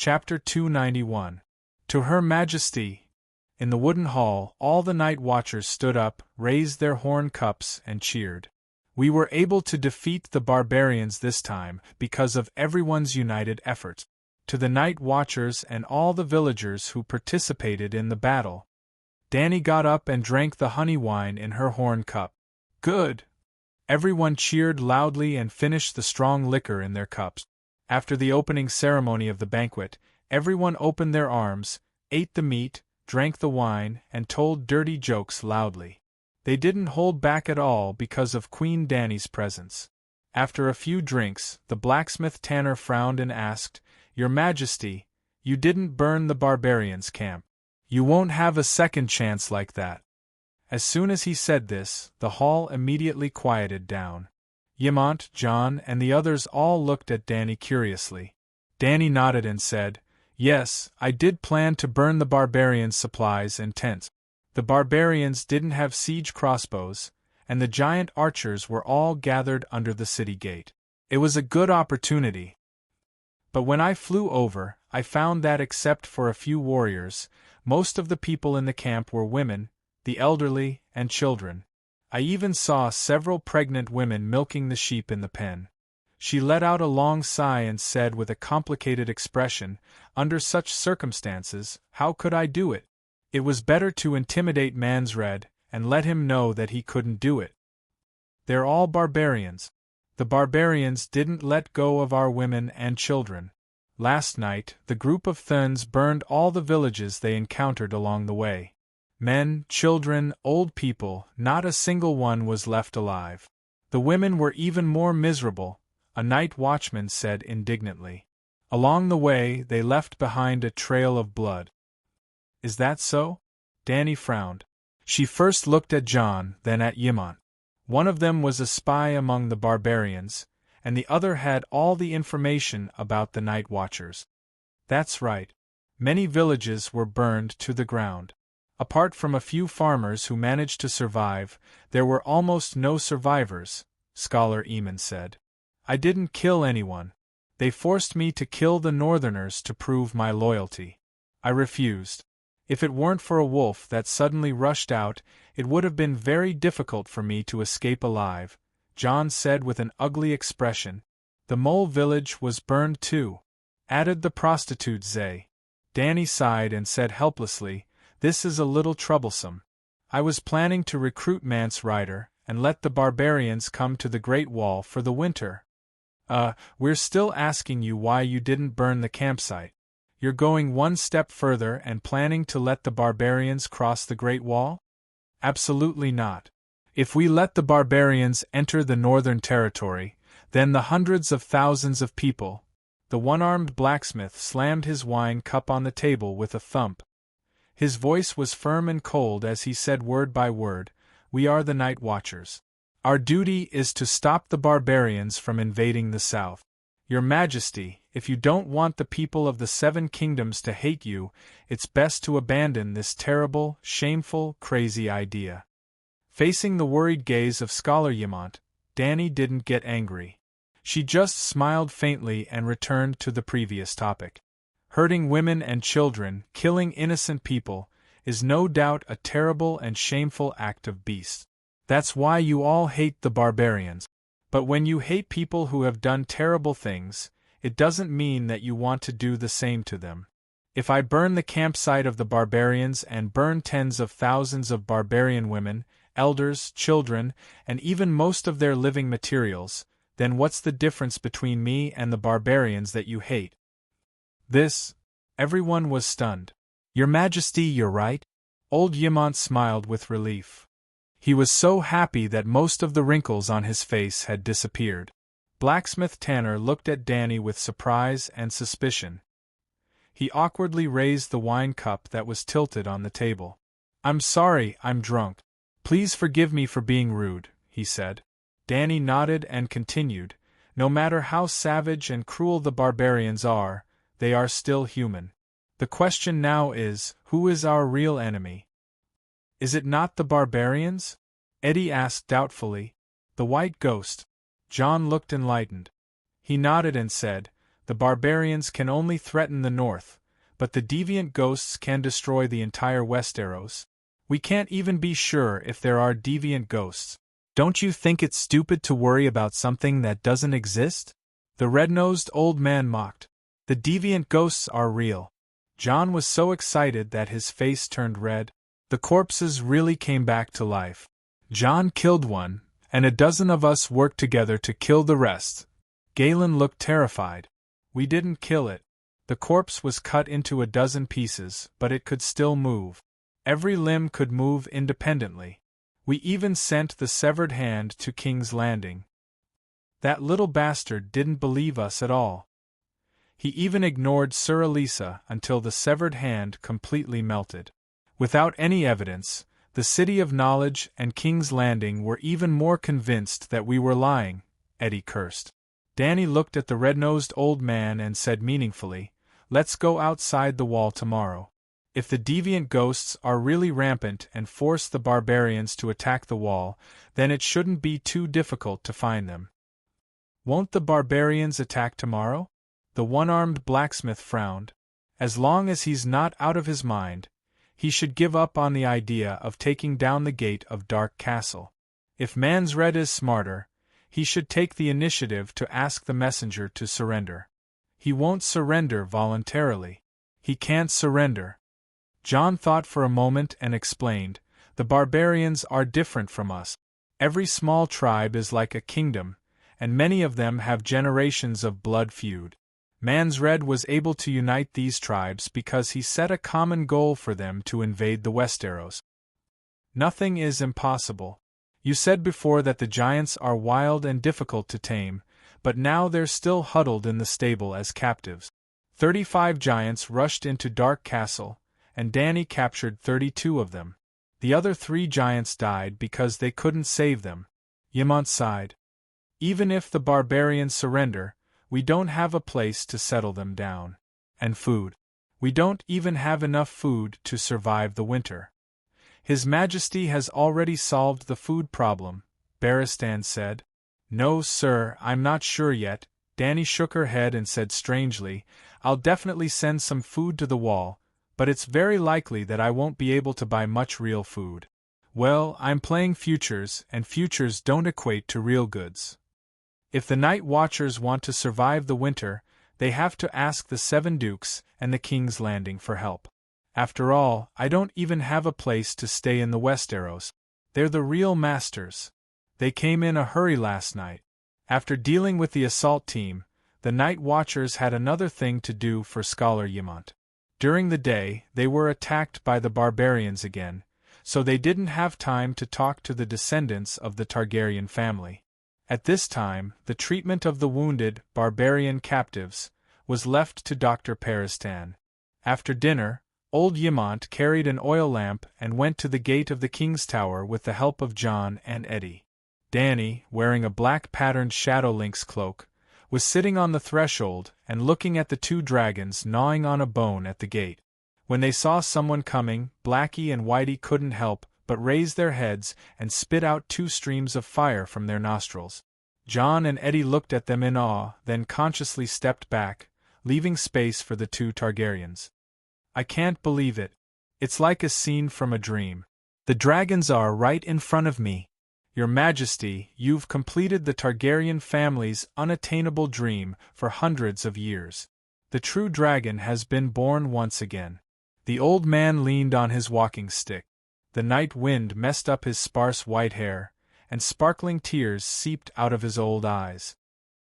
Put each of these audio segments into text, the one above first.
Chapter 291. To Her Majesty. In the wooden hall, all the night watchers stood up, raised their horn cups, and cheered. We were able to defeat the barbarians this time because of everyone's united efforts. To the night watchers and all the villagers who participated in the battle. Dany got up and drank the honey wine in her horn cup. Good! Everyone cheered loudly and finished the strong liquor in their cups. After the opening ceremony of the banquet, everyone opened their arms, ate the meat, drank the wine, and told dirty jokes loudly. They didn't hold back at all because of Queen Dany's presence. After a few drinks, the blacksmith tanner frowned and asked, "Your Majesty, you didn't burn the barbarians' camp. You won't have a second chance like that." As soon as he said this, the hall immediately quieted down. Ymont, Jon, and the others all looked at Dany curiously. Dany nodded and said, "Yes, I did plan to burn the barbarians' supplies and tents. The barbarians didn't have siege crossbows, and the giant archers were all gathered under the city gate. It was a good opportunity. But when I flew over, I found that except for a few warriors, most of the people in the camp were women, the elderly, and children. I even saw several pregnant women milking the sheep in the pen." She let out a long sigh and said with a complicated expression, "Under such circumstances, how could I do it? It was better to intimidate Mansred, and let him know that he couldn't do it. They're all barbarians. The barbarians didn't let go of our women and children. Last night, the group of Thuns burned all the villages they encountered along the way. Men, children, old people, not a single one was left alive. The women were even more miserable," a night watchman said indignantly. "Along the way, they left behind a trail of blood." "Is that so?" Dany frowned. She first looked at Jon, then at Ymont. One of them was a spy among the barbarians, and the other had all the information about the night watchers. "That's right. Many villages were burned to the ground. Apart from a few farmers who managed to survive, there were almost no survivors," Scholar Eamon said. "I didn't kill anyone. They forced me to kill the Northerners to prove my loyalty. I refused. If it weren't for a wolf that suddenly rushed out, it would have been very difficult for me to escape alive," Jon said with an ugly expression. "The mole village was burned too," added the prostitute Zay. Dany sighed and said helplessly, "This is a little troublesome. I was planning to recruit Mance Rider and let the barbarians come to the Great Wall for the winter." We're still asking you why you didn't burn the campsite. You're going one step further and planning to let the barbarians cross the Great Wall?" "Absolutely not. If we let the barbarians enter the Northern Territory, then the hundreds of thousands of people—" The one-armed blacksmith slammed his wine cup on the table with a thump. His voice was firm and cold as he said word by word, "We are the Night Watchers. Our duty is to stop the barbarians from invading the south. Your Majesty, if you don't want the people of the Seven Kingdoms to hate you, it's best to abandon this terrible, shameful, crazy idea." Facing the worried gaze of Scholar Ymont, Dany didn't get angry. She just smiled faintly and returned to the previous topic. "Hurting women and children, killing innocent people, is no doubt a terrible and shameful act of beasts. That's why you all hate the barbarians. But when you hate people who have done terrible things, it doesn't mean that you want to do the same to them. If I burn the campsite of the barbarians and burn tens of thousands of barbarian women, elders, children, and even most of their living materials, then what's the difference between me and the barbarians that you hate?" Everyone was stunned. "Your Majesty, you're right." Old Ymont smiled with relief. He was so happy that most of the wrinkles on his face had disappeared. Blacksmith Tanner looked at Dany with surprise and suspicion. He awkwardly raised the wine cup that was tilted on the table. "I'm sorry, I'm drunk. Please forgive me for being rude," he said. Dany nodded and continued, "No matter how savage and cruel the barbarians are, they are still human. The question now is, who is our real enemy?" "Is it not the barbarians?" Eddie asked doubtfully. "The White Ghost." Jon looked enlightened. He nodded and said, The barbarians can only threaten the north, but the deviant ghosts can destroy the entire Westeros. We can't even be sure if there are deviant ghosts. Don't you think it's stupid to worry about something that doesn't exist? The red-nosed old man mocked. The deviant ghosts are real. Jon was so excited that his face turned red. The corpses really came back to life. Jon killed one, and a dozen of us worked together to kill the rest. Galen looked terrified. We didn't kill it. The corpse was cut into a dozen pieces, but it could still move. Every limb could move independently. We even sent the severed hand to King's Landing. That little bastard didn't believe us at all. He even ignored Sir Elisa until the severed hand completely melted. Without any evidence, the City of Knowledge and King's Landing were even more convinced that we were lying, Eddie cursed. Dany looked at the red-nosed old man and said meaningfully, "Let's go outside the wall tomorrow. If the deviant ghosts are really rampant and force the barbarians to attack the wall, then it shouldn't be too difficult to find them." "Won't the barbarians attack tomorrow?" The one-armed blacksmith frowned. "As long as he's not out of his mind, he should give up on the idea of taking down the gate of Dark Castle. If Mansred is smarter, he should take the initiative to ask the messenger to surrender. He won't surrender voluntarily. He can't surrender." Jon thought for a moment and explained, "The barbarians are different from us. Every small tribe is like a kingdom, and many of them have generations of blood feud. Mansred was able to unite these tribes because he set a common goal for them to invade the Westeros. Nothing is impossible. You said before that the giants are wild and difficult to tame, but now they're still huddled in the stable as captives. 35 giants rushed into Dark Castle, and Dany captured 32 of them. The other 3 giants died because they couldn't save them." Ymont sighed. "Even if the barbarians surrender, we don't have a place to settle them down. And food. We don't even have enough food to survive the winter." "His Majesty has already solved the food problem," Barristan said. "No, sir, I'm not sure yet." Dany shook her head and said strangely, "I'll definitely send some food to the wall, but it's very likely that I won't be able to buy much real food. Well, I'm playing futures, and futures don't equate to real goods. If the Night Watchers want to survive the winter, they have to ask the 7 Dukes and the King's Landing for help. After all, I don't even have a place to stay in the Westeros. They're the real masters. They came in a hurry last night. After dealing with the assault team, the Night Watchers had another thing to do for Scholar Ymont. During the day, they were attacked by the barbarians again, so they didn't have time to talk to the descendants of the Targaryen family. At this time, the treatment of the wounded, barbarian captives was left to Dr. Peristan. After dinner, old Ymont carried an oil lamp and went to the gate of the King's Tower with the help of Jon and Eddie. Dany, wearing a black patterned shadow lynx cloak, was sitting on the threshold and looking at the 2 dragons gnawing on a bone at the gate. When they saw someone coming, Blackie and Whitey couldn't help but raise their heads and spit out 2 streams of fire from their nostrils. Jon and Eddie looked at them in awe, then consciously stepped back, leaving space for the 2 Targaryens. "I can't believe it. It's like a scene from a dream. The dragons are right in front of me. Your Majesty, you've completed the Targaryen family's unattainable dream for hundreds of years. The true dragon has been born once again." The old man leaned on his walking stick. The night wind messed up his sparse white hair, and sparkling tears seeped out of his old eyes.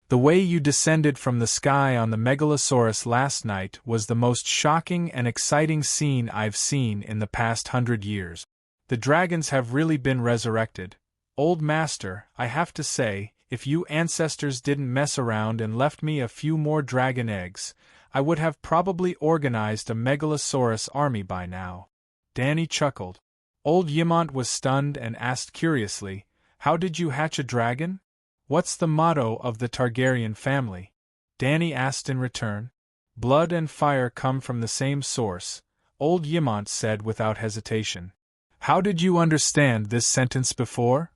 "The way you descended from the sky on the Megalosaurus last night was the most shocking and exciting scene I've seen in the past 100 years. The dragons have really been resurrected. Old Master, I have to say, if you ancestors didn't mess around and left me a few more dragon eggs, I would have probably organized a Megalosaurus army by now." Dany chuckled. Old Ymont was stunned and asked curiously, "How did you hatch a dragon? What's the motto of the Targaryen family?" Dany asked in return. "Blood and fire come from the same source," old Ymont said without hesitation. "How did you understand this sentence before?"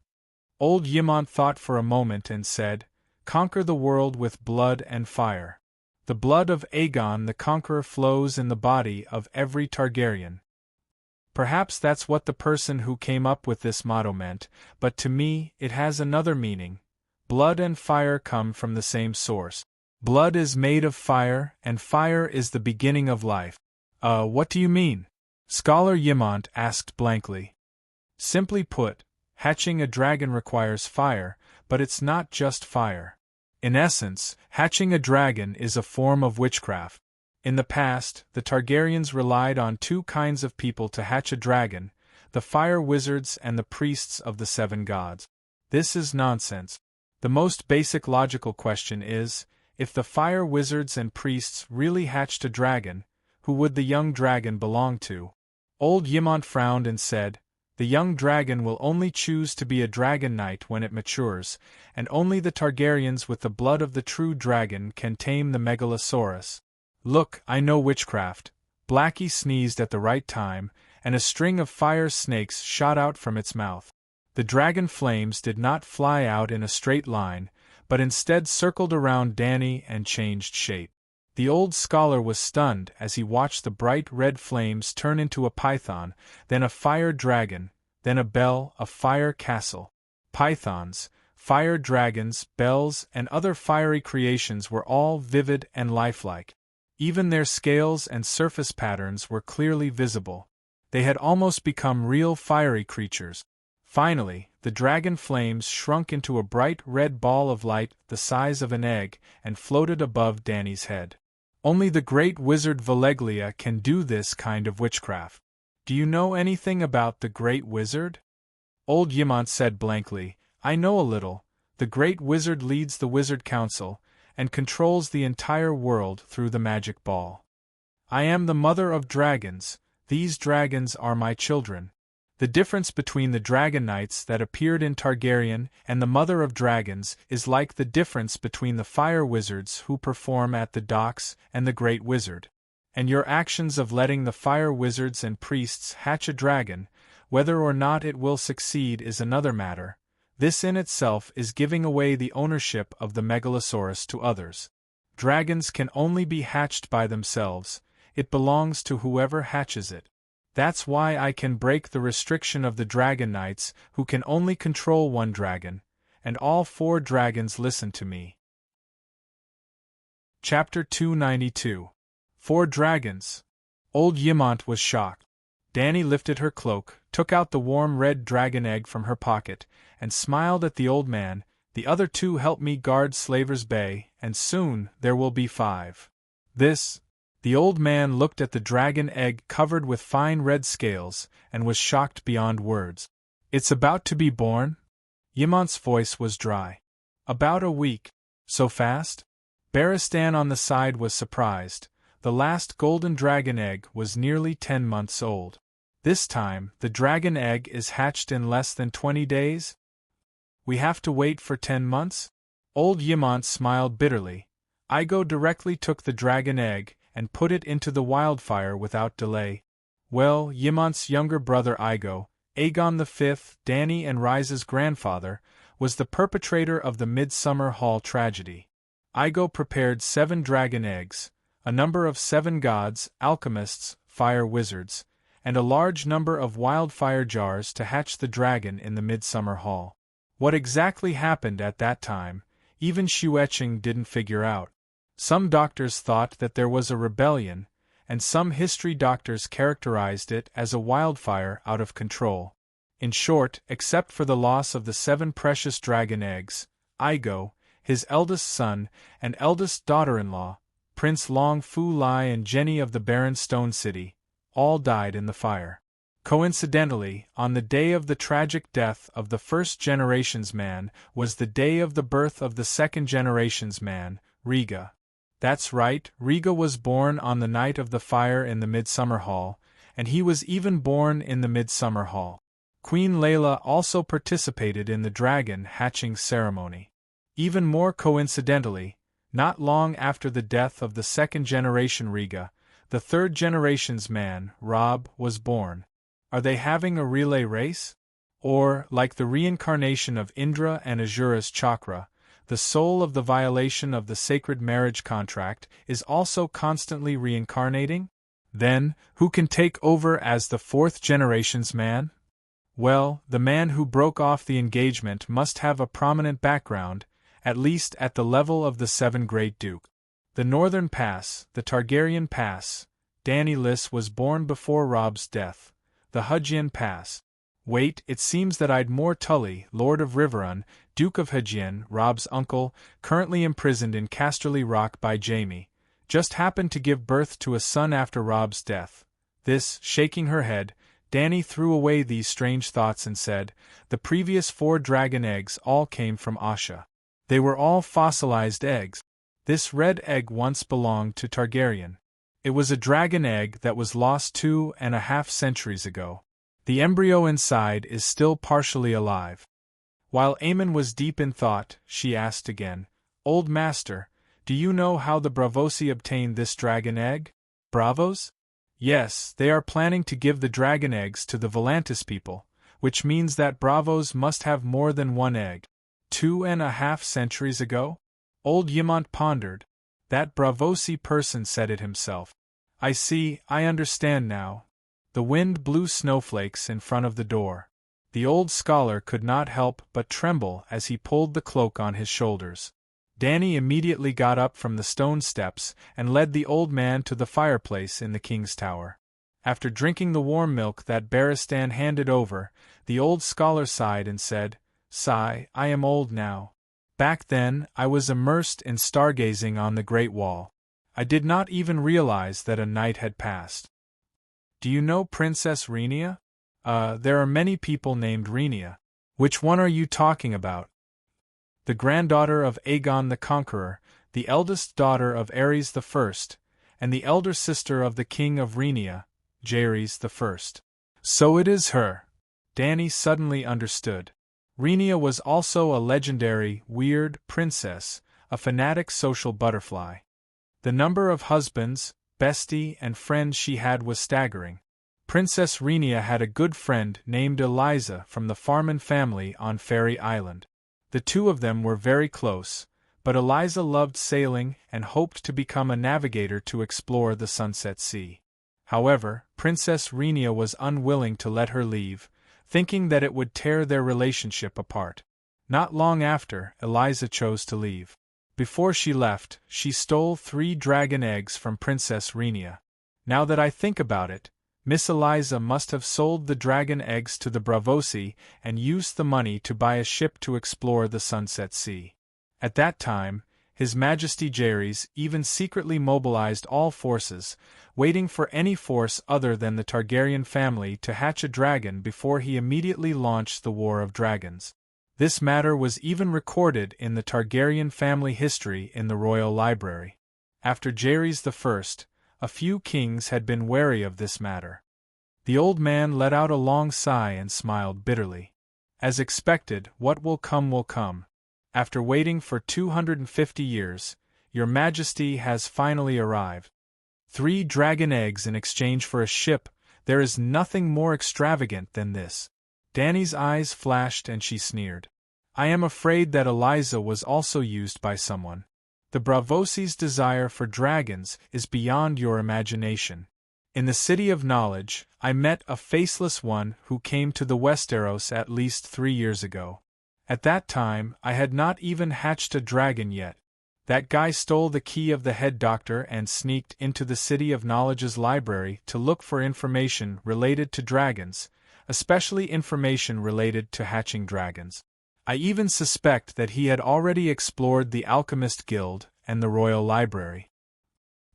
Old Ymont thought for a moment and said, "Conquer the world with blood and fire." The blood of Aegon the Conqueror flows in the body of every Targaryen. Perhaps that's what the person who came up with this motto meant, but to me, it has another meaning. Blood and fire come from the same source. Blood is made of fire, and fire is the beginning of life. What do you mean? Scholar Ymont asked blankly. Simply put, hatching a dragon requires fire, but it's not just fire. In essence, hatching a dragon is a form of witchcraft. In the past, the Targaryens relied on two kinds of people to hatch a dragon, the fire wizards and the priests of the seven gods. This is nonsense. The most basic logical question is, if the fire wizards and priests really hatched a dragon, who would the young dragon belong to? Old Ymont frowned and said, the young dragon will only choose to be a dragon knight when it matures, and only the Targaryens with the blood of the true dragon can tame the Megalosaurus. Look, I know witchcraft. Blackie sneezed at the right time, and a string of fire snakes shot out from its mouth. The dragon flames did not fly out in a straight line, but instead circled around Dany and changed shape. The old scholar was stunned as he watched the bright red flames turn into a python, then a fire dragon, then a bell, a fire castle. Pythons, fire dragons, bells, and other fiery creations were all vivid and lifelike. Even their scales and surface patterns were clearly visible. They had almost become real fiery creatures. Finally, the dragon flames shrunk into a bright red ball of light the size of an egg and floated above Dany's head. Only the great wizard Valeglia can do this kind of witchcraft. Do you know anything about the great wizard? Old Ymont said blankly, I know a little. The great wizard leads the wizard council, and controls the entire world through the magic ball. I am the mother of dragons, these dragons are my children. The difference between the dragon knights that appeared in Targaryen and the mother of dragons is like the difference between the fire wizards who perform at the docks and the great wizard. And your actions of letting the fire wizards and priests hatch a dragon, whether or not it will succeed is another matter. This in itself is giving away the ownership of the Megalosaurus to others. Dragons can only be hatched by themselves, it belongs to whoever hatches it. That's why I can break the restriction of the Dragon Knights, who can only control one dragon, and all 4 dragons listen to me. Chapter 292. 4 Dragons. Old Ymont was shocked. Dany lifted her cloak, took out the warm red dragon egg from her pocket, and smiled at the old man. The other 2 help me guard Slaver's Bay, and soon there will be 5. The old man looked at the dragon egg covered with fine red scales, and was shocked beyond words. It's about to be born? Ymont's voice was dry. About a week. So fast? Barristan on the side was surprised. The last golden dragon egg was nearly 10 months old. This time, the dragon egg is hatched in less than 20 days? We have to wait for 10 months? Old Ymont smiled bitterly. Aegon directly took the dragon egg and put it into the wildfire without delay. Well, Ymont's younger brother Aegon V, Dany and Ryza's grandfather, was the perpetrator of the Midsummer Hall tragedy. Aegon prepared 7 dragon eggs, a number of 7 gods, alchemists, fire wizards, and a large number of wildfire jars to hatch the dragon in the Midsummer Hall. What exactly happened at that time, even Shueching didn't figure out. Some doctors thought that there was a rebellion, and some history doctors characterized it as a wildfire out of control. In short, except for the loss of the 7 precious dragon eggs, Aegon, his eldest son, and eldest daughter-in-law, Prince Long Fu Lai and Jenny of the Barren Stone City, all died in the fire. Coincidentally, on the day of the tragic death of the first generation's man was the day of the birth of the second generation's man, Rhaega. That's right, Rhaega was born on the night of the fire in the Midsummer Hall, and he was even born in the Midsummer Hall. Queen Layla also participated in the dragon hatching ceremony. Even more coincidentally, not long after the death of the second generation Rhaega, the third generation's man, Robb, was born. Are they having a relay race? Or, like the reincarnation of Indra and Azura's chakra, the soul of the violation of the sacred marriage contract, is also constantly reincarnating? Then, who can take over as the fourth generation's man? Well, the man who broke off the engagement must have a prominent background, at least at the level of the seven great duke. The Northern Pass, the Targaryen Pass. Dany Liss was born before Robb's death. The Hugien Pass. Wait, it seems that Idmore Tully, Lord of Riverrun, Duke of Hugien, Robb's uncle, currently imprisoned in Casterly Rock by Jaime, just happened to give birth to a son after Robb's death. This, shaking her head, Dany threw away these strange thoughts and said, the previous 4 dragon eggs all came from Asha. They were all fossilized eggs. This red egg once belonged to Targaryen. It was a dragon egg that was lost 2.5 centuries ago. The embryo inside is still partially alive. While Aemon was deep in thought, she asked again, Old Master, do you know how the Braavosi obtained this dragon egg? Bravos? Yes, they are planning to give the dragon eggs to the Volantis people, which means that Bravos must have more than one egg. 2.5 centuries ago? Old Ymont pondered. That Braavosi person said it himself. I see, I understand now. The wind blew snowflakes in front of the door. The old scholar could not help but tremble as he pulled the cloak on his shoulders. Dany immediately got up from the stone steps and led the old man to the fireplace in the king's tower. After drinking the warm milk that Barristan handed over, the old scholar sighed and said, Sigh, I am old now. Back then, I was immersed in stargazing on the Great Wall. I did not even realize that a night had passed. Do you know Princess Rhaenyra? There are many people named Rhaenyra. Which one are you talking about? The granddaughter of Aegon the Conqueror, the eldest daughter of Aerys I, and the elder sister of the king of Rhaenyra, Jaehaerys I. So it is her. Dany suddenly understood. Rhaenyra was also a legendary, weird princess, a fanatic social butterfly. The number of husbands, bestie, and friends she had was staggering. Princess Rhaenyra had a good friend named Eliza from the Farman family on Fairy Island. The two of them were very close, but Eliza loved sailing and hoped to become a navigator to explore the Sunset Sea. However, Princess Rhaenyra was unwilling to let her leave, thinking that it would tear their relationship apart. Not long after, Eliza chose to leave. Before she left, she stole 3 dragon eggs from Princess Rhaenyra. Now that I think about it, Miss Eliza must have sold the dragon eggs to the Braavosi and used the money to buy a ship to explore the Sunset Sea. At that time, His Majesty Jaehaerys even secretly mobilized all forces, waiting for any force other than the Targaryen family to hatch a dragon before he immediately launched the War of Dragons. This matter was even recorded in the Targaryen family history in the royal library. After Jaehaerys I, a few kings had been wary of this matter. The old man let out a long sigh and smiled bitterly. As expected, what will come will come. After waiting for 250 years, Your Majesty has finally arrived. 3 dragon eggs in exchange for a ship, there is nothing more extravagant than this. Dany's eyes flashed and she sneered. I am afraid that Eliza was also used by someone. The Braavosi's desire for dragons is beyond your imagination. In the City of Knowledge, I met a faceless one who came to the Westeros at least 3 years ago. At that time, I had not even hatched a dragon yet. That guy stole the key of the head doctor and sneaked into the City of Knowledge's library to look for information related to dragons, especially information related to hatching dragons. I even suspect that he had already explored the Alchemist Guild and the Royal Library.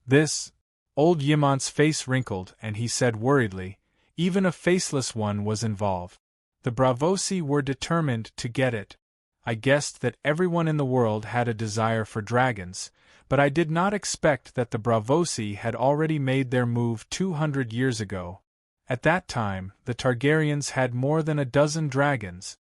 This, old Ymont's face wrinkled and he said worriedly, even a faceless one was involved. The Braavosi were determined to get it. I guessed that everyone in the world had a desire for dragons, but I did not expect that the Braavosi had already made their move 200 years ago. At that time, the Targaryens had more than a dozen dragons.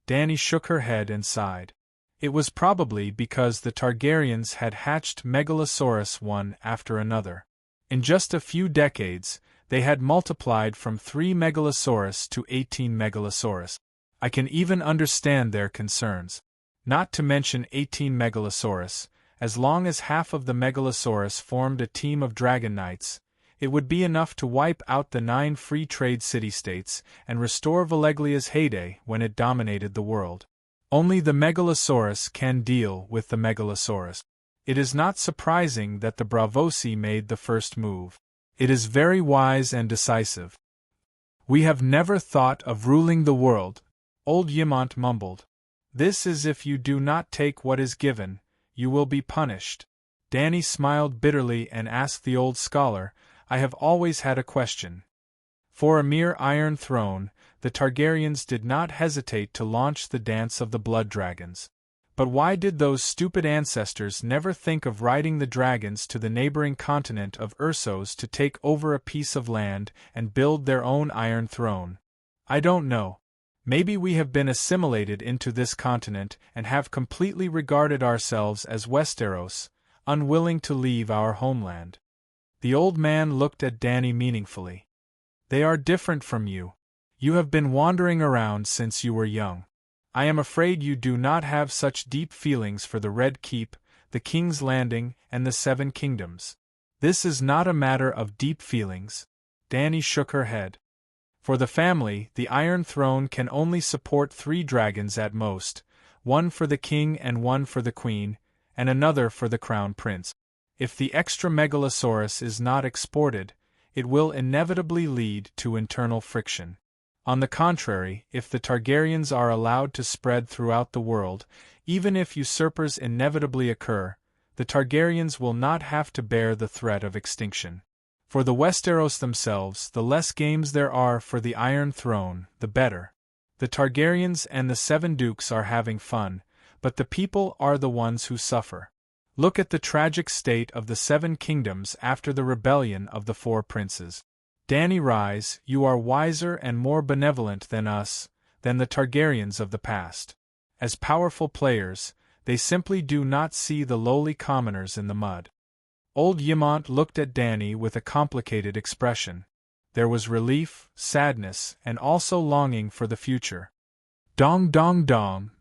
Dany shook her head and sighed. It was probably because the Targaryens had hatched Megalosaurus one after another. In just a few decades, they had multiplied from 3 Megalosaurus to 18 Megalosaurus. I can even understand their concerns. not to mention 18 Megalosaurus. As long as half of the Megalosaurus formed a team of Dragon Knights, it would be enough to wipe out the 9 free trade city-states and restore Valeglia's heyday when it dominated the world. Only the Megalosaurus can deal with the Megalosaurus. It is not surprising that the Bravosi made the first move. It is very wise and decisive. We have never thought of ruling the world, old Yimont mumbled. This is if you do not take what is given, you will be punished. Danny smiled bitterly and asked the old scholar, I have always had a question. For a mere Iron Throne, the Targaryens did not hesitate to launch the dance of the blood dragons. But why did those stupid ancestors never think of riding the dragons to the neighboring continent of Ursos to take over a piece of land and build their own Iron Throne? I don't know. Maybe we have been assimilated into this continent and have completely regarded ourselves as Westeros, unwilling to leave our homeland. The old man looked at Danny meaningfully. They are different from you. You have been wandering around since you were young. I am afraid you do not have such deep feelings for the Red Keep, the King's Landing, and the 7 Kingdoms. This is not a matter of deep feelings. Danny shook her head. For the family, the Iron Throne can only support 3 dragons at most, 1 for the king and 1 for the queen, and another for the crown prince. If the extra Megalosaurus is not exported, it will inevitably lead to internal friction. On the contrary, if the Targaryens are allowed to spread throughout the world, even if usurpers inevitably occur, the Targaryens will not have to bear the threat of extinction. For the Westeros themselves, the less games there are for the Iron Throne, the better. The Targaryens and the 7 dukes are having fun, but the people are the ones who suffer. Look at the tragic state of the 7 kingdoms after the rebellion of the 4 princes. Danny Rise, you are wiser and more benevolent than us, than the Targaryens of the past. As powerful players, they simply do not see the lowly commoners in the mud. Old Yimont looked at Danny with a complicated expression. There was relief, sadness, and also longing for the future. Dong dong dong!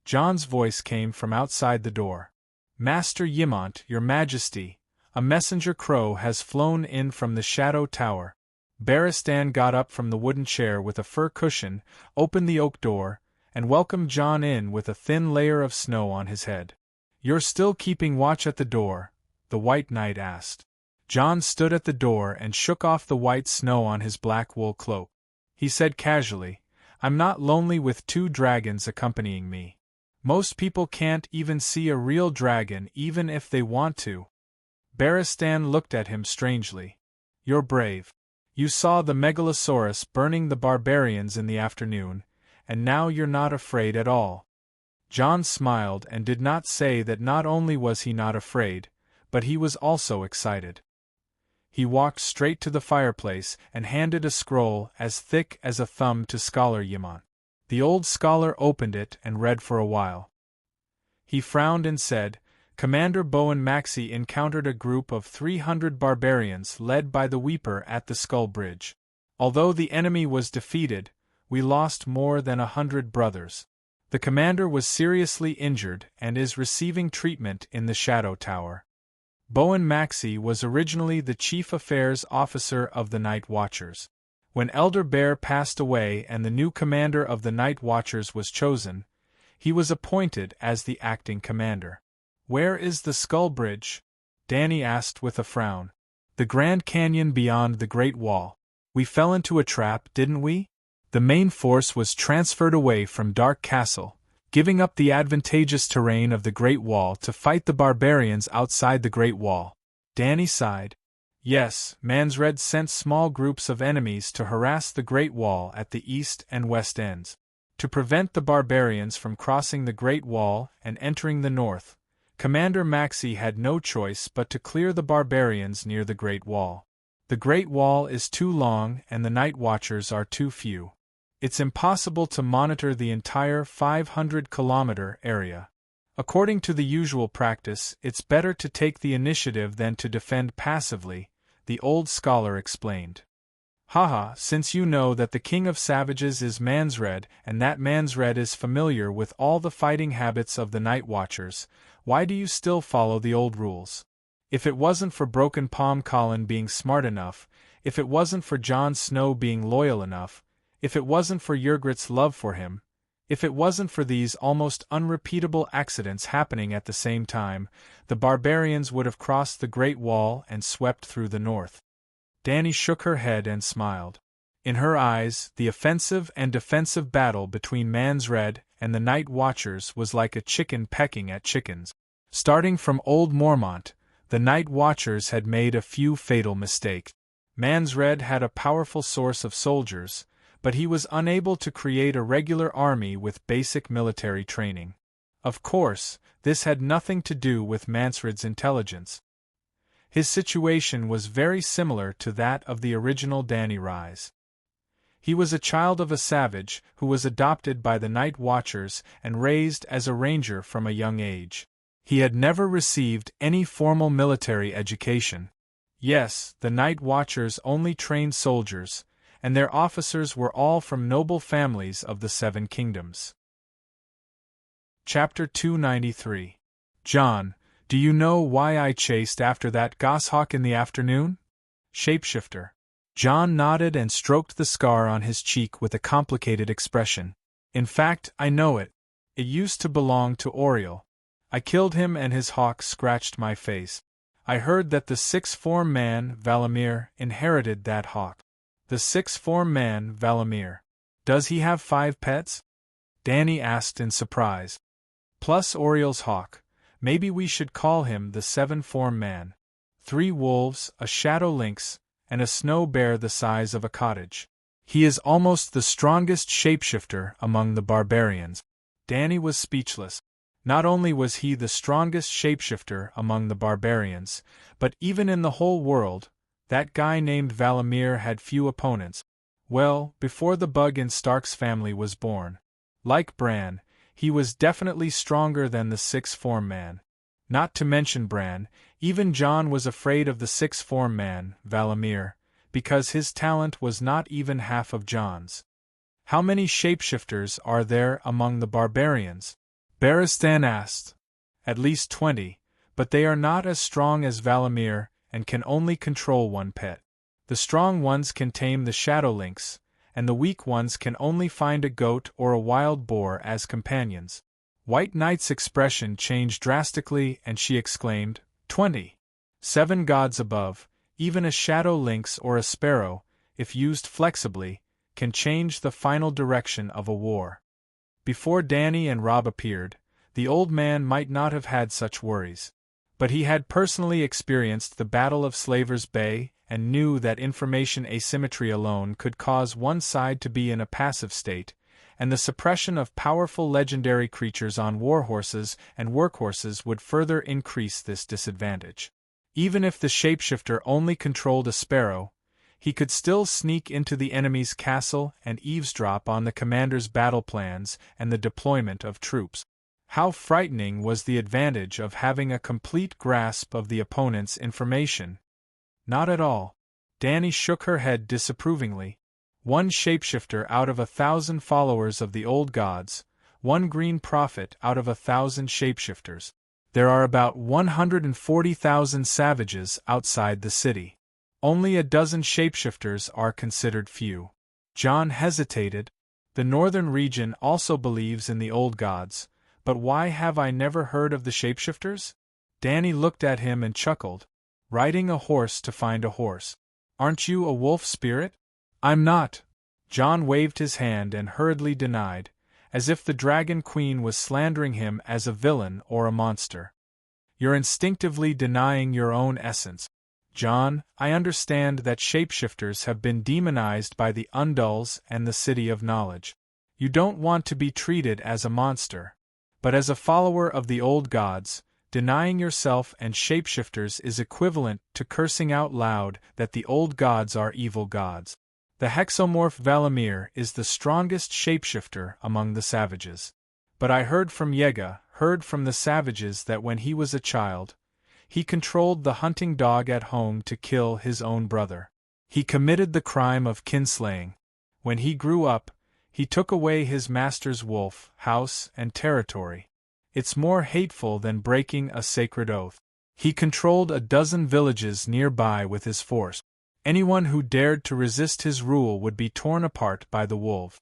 John's voice came from outside the door. Master Yimont, your majesty, a messenger crow has flown in from the Shadow Tower. Barristan got up from the wooden chair with a fur cushion, opened the oak door, and welcomed John in with a thin layer of snow on his head. You're still keeping watch at the door? The White Knight asked. John stood at the door and shook off the white snow on his black wool cloak. He said casually, I'm not lonely with 2 dragons accompanying me. Most people can't even see a real dragon even if they want to. Barristan looked at him strangely. You're brave. You saw the Megalosaurus burning the barbarians in the afternoon, and now you're not afraid at all. John smiled and did not say that not only was he not afraid, but he was also excited. He walked straight to the fireplace and handed a scroll as thick as a thumb to Scholar Yimont. The old scholar opened it and read for a while. He frowned and said, Commander Bowen Maxey encountered a group of 300 barbarians led by the Weeper at the Skull Bridge. Although the enemy was defeated, we lost more than 100 brothers. The commander was seriously injured and is receiving treatment in the Shadow Tower. Bowen Maxey was originally the chief affairs officer of the Night Watchers. When Elder Bear passed away and the new commander of the Night Watchers was chosen, he was appointed as the acting commander. Where is the Skull Bridge? Danny asked with a frown. The Grand Canyon beyond the Great Wall. We fell into a trap, didn't we? The main force was transferred away from Dark Castle, giving up the advantageous terrain of the Great Wall to fight the barbarians outside the Great Wall. Danny sighed. Yes, Mansred sent small groups of enemies to harass the Great Wall at the east and west ends. To prevent the barbarians from crossing the Great Wall and entering the north, Commander Maxey had no choice but to clear the barbarians near the Great Wall. The Great Wall is too long and the Night Watchers are too few. It's impossible to monitor the entire 500-kilometer area. According to the usual practice, it's better to take the initiative than to defend passively, the old scholar explained. Haha, since you know that the king of savages is Mansred, and that Mansred is familiar with all the fighting habits of the Night Watchers, why do you still follow the old rules? If it wasn't for Broken Palm Colin being smart enough, if it wasn't for Jon Snow being loyal enough, if it wasn't for Yrgrit's love for him, if it wasn't for these almost unrepeatable accidents happening at the same time, the barbarians would have crossed the Great Wall and swept through the north. Dany shook her head and smiled. In her eyes, the offensive and defensive battle between Mansred and the Night Watchers was like a chicken pecking at chickens. Starting from Old Mormont, the Night Watchers had made a few fatal mistakes. Mansred had a powerful source of soldiers, but he was unable to create a regular army with basic military training. Of course, this had nothing to do with Mansred's intelligence. His situation was very similar to that of the original Dany Rise. He was a child of a savage who was adopted by the Night Watchers and raised as a ranger from a young age. He had never received any formal military education. Yes, the Night Watchers only trained soldiers, and their officers were all from noble families of the Seven Kingdoms. Chapter 293. Jon, do you know why I chased after that goshawk in the afternoon? Shapeshifter. Jon nodded and stroked the scar on his cheek with a complicated expression. In fact, I know it. It used to belong to Oriel. I killed him and his hawk scratched my face. I heard that the sixth-form man, Valamir, inherited that hawk. The sixth-form man, Valamir. Does he have 5 pets? Dany asked in surprise. Plus Oriel's hawk. Maybe we should call him the 7-form man. 3 wolves, a shadow lynx, and a snow bear the size of a cottage. He is almost the strongest shapeshifter among the barbarians. Dany was speechless. Not only was he the strongest shapeshifter among the barbarians, but even in the whole world, that guy named Valamir had few opponents. Well, before the bug in Stark's family was born. Like Bran, he was definitely stronger than the 6th-form man. Not to mention Bran, even Jon was afraid of the 6th-form man, Valamir, because his talent was not even half of Jon's. How many shapeshifters are there among the barbarians? Barristan asked. At least 20, but they are not as strong as Valamir and can only control 1 pet. The strong ones can tame the shadow lynx, and the weak ones can only find a goat or a wild boar as companions. White Knight's expression changed drastically and she exclaimed, 20. 7 gods above, even a shadow lynx or a sparrow, if used flexibly, can change the final direction of a war. Before Dany and Robb appeared, the old man might not have had such worries. But he had personally experienced the Battle of Slaver's Bay and knew that information asymmetry alone could cause one side to be in a passive state, and the suppression of powerful legendary creatures on warhorses and workhorses would further increase this disadvantage. Even if the shapeshifter only controlled a sparrow, he could still sneak into the enemy's castle and eavesdrop on the commander's battle plans and the deployment of troops. How frightening was the advantage of having a complete grasp of the opponent's information? Not at all. Dany shook her head disapprovingly. 1 shapeshifter out of 1,000 followers of the old gods, 1 green prophet out of 1,000 shapeshifters. There are about 140,000 savages outside the city. Only a dozen shapeshifters are considered few. Jon hesitated. The northern region also believes in the old gods, but why have I never heard of the shapeshifters? Dany looked at him and chuckled. Riding a horse to find a horse. Aren't you a wolf spirit? I'm not. Jon waved his hand and hurriedly denied, as if the Dragon Queen was slandering him as a villain or a monster. You're instinctively denying your own essence. Jon, I understand that shapeshifters have been demonized by the Undulls and the City of Knowledge. You don't want to be treated as a monster. But as a follower of the old gods, denying yourself and shapeshifters is equivalent to cursing out loud that the old gods are evil gods. The hexomorph Valamir is the strongest shapeshifter among the savages. But I heard from the savages that when he was a child, he controlled the hunting dog at home to kill his own brother. He committed the crime of kinslaying. When he grew up, he took away his master's wolf, house, and territory. It's more hateful than breaking a sacred oath. He controlled a dozen villages nearby with his force. Anyone who dared to resist his rule would be torn apart by the wolf.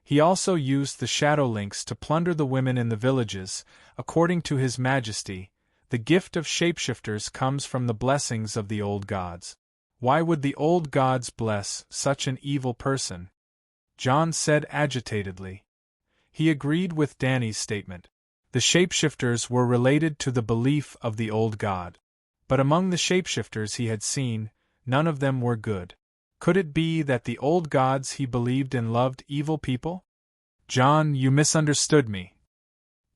He also used the shadow lynx to plunder the women in the villages. According to His Majesty, the gift of shapeshifters comes from the blessings of the old gods. Why would the old gods bless such an evil person? John said agitatedly. He agreed with Danny's statement. The shapeshifters were related to the belief of the old god. But among the shapeshifters he had seen, none of them were good. Could it be that the old gods he believed in loved evil people? John, you misunderstood me.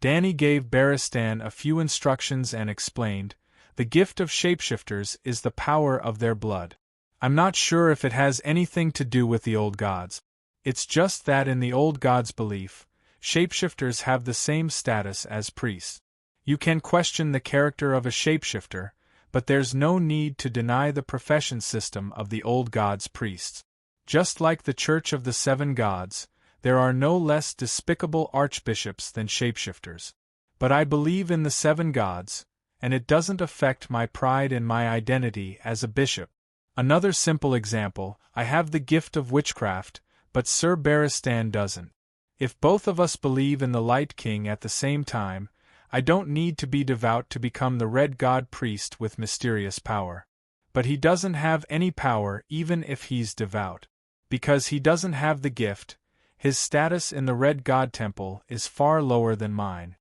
Danny gave Barristan a few instructions and explained, the gift of shapeshifters is the power of their blood. I'm not sure if it has anything to do with the old gods. It's just that in the old gods' belief, shapeshifters have the same status as priests. You can question the character of a shapeshifter, but there's no need to deny the profession system of the old gods' priests. Just like the Church of the Seven Gods, there are no less despicable archbishops than shapeshifters. But I believe in the seven gods, and it doesn't affect my pride in my identity as a bishop. Another simple example, I have the gift of witchcraft, but Sir Barristan doesn't. If both of us believe in the Light King at the same time, I don't need to be devout to become the Red God priest with mysterious power. But he doesn't have any power even if he's devout. Because he doesn't have the gift, his status in the Red God Temple is far lower than mine.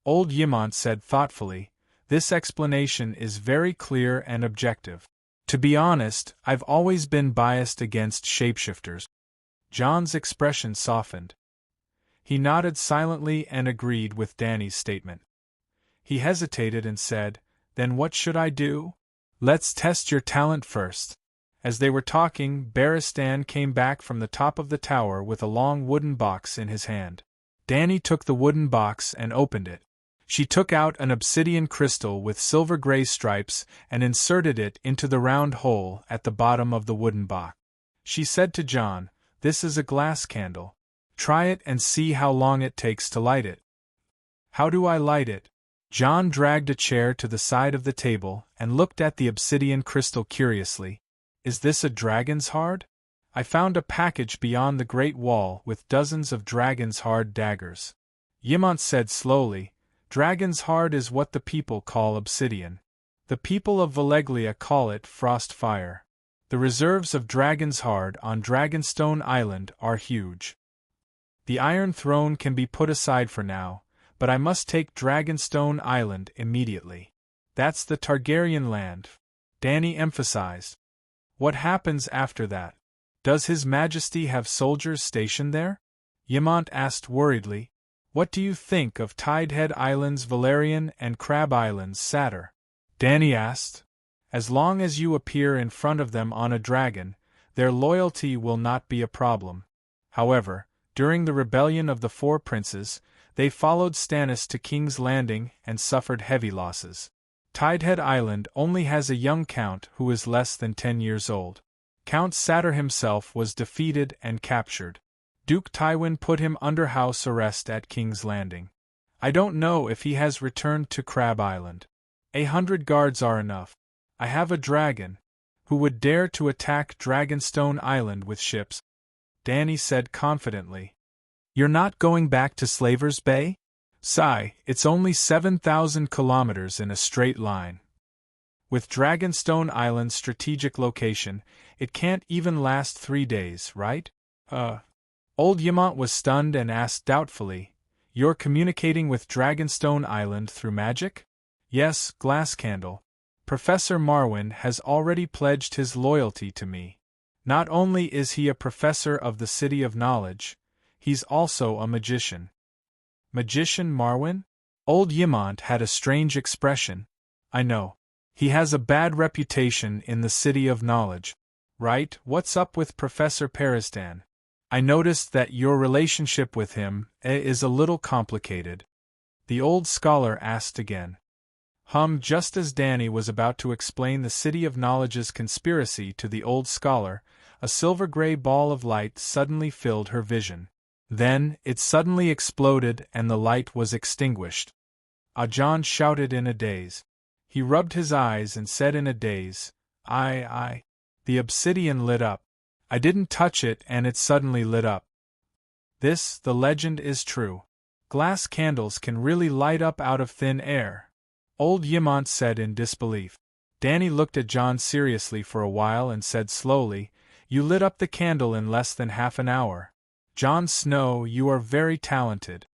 Old Yimont said thoughtfully, this explanation is very clear and objective. To be honest, I've always been biased against shapeshifters. John's expression softened. He nodded silently and agreed with Danny's statement. He hesitated and said, then what should I do? Let's test your talent first. As they were talking, Barristan came back from the top of the tower with a long wooden box in his hand. Danny took the wooden box and opened it. She took out an obsidian crystal with silver-gray stripes and inserted it into the round hole at the bottom of the wooden box. She said to John, this is a glass candle. Try it and see how long it takes to light it. How do I light it? John dragged a chair to the side of the table and looked at the obsidian crystal curiously. Is this a dragon's heart? I found a package beyond the Great Wall with dozens of dragon's heart daggers. Yimont said slowly, dragon's heart is what the people call obsidian. The people of Valeglia call it frost fire. The reserves of dragon's heart on Dragonstone Island are huge. The Iron Throne can be put aside for now, but I must take Dragonstone Island immediately. That's the Targaryen land, Danny emphasized. What happens after that? Does His Majesty have soldiers stationed there? Yimont asked worriedly. What do you think of Tidehead Islands Valerian and Crab Islands Satyr? Danny asked. As long as you appear in front of them on a dragon, their loyalty will not be a problem. However, during the rebellion of the Four Princes, they followed Stannis to King's Landing and suffered heavy losses. Tidehead Island only has a young count who is less than 10 years old. Count Satyr himself was defeated and captured. Duke Tywin put him under house arrest at King's Landing. I don't know if he has returned to Crab Island. 100 guards are enough. I have a dragon. Who would dare to attack Dragonstone Island with ships? Danny said confidently. You're not going back to Slaver's Bay? Sigh, it's only 7,000 kilometers in a straight line. With Dragonstone Island's strategic location, it can't even last 3 days, right? Old Yimont was stunned and asked doubtfully, you're communicating with Dragonstone Island through magic? Yes, Glass Candle. Professor Marwyn has already pledged his loyalty to me. Not only is he a professor of the City of Knowledge, he's also a magician. Magician Marwyn? Old Yimont had a strange expression. I know. He has a bad reputation in the City of Knowledge. Right, what's up with Professor Barristan? I noticed that your relationship with him is a little complicated. The old scholar asked again. Just as Danny was about to explain the City of Knowledge's conspiracy to the old scholar, a silver-gray ball of light suddenly filled her vision. Then, it suddenly exploded and the light was extinguished. John shouted in a daze. He rubbed his eyes and said in a daze, I. The obsidian lit up. I didn't touch it and it suddenly lit up. This, the legend is true. Glass candles can really light up out of thin air. Old Yimont said in disbelief. Danny looked at John seriously for a while and said slowly, You lit up the candle in less than half an hour. John Snow, you are very talented.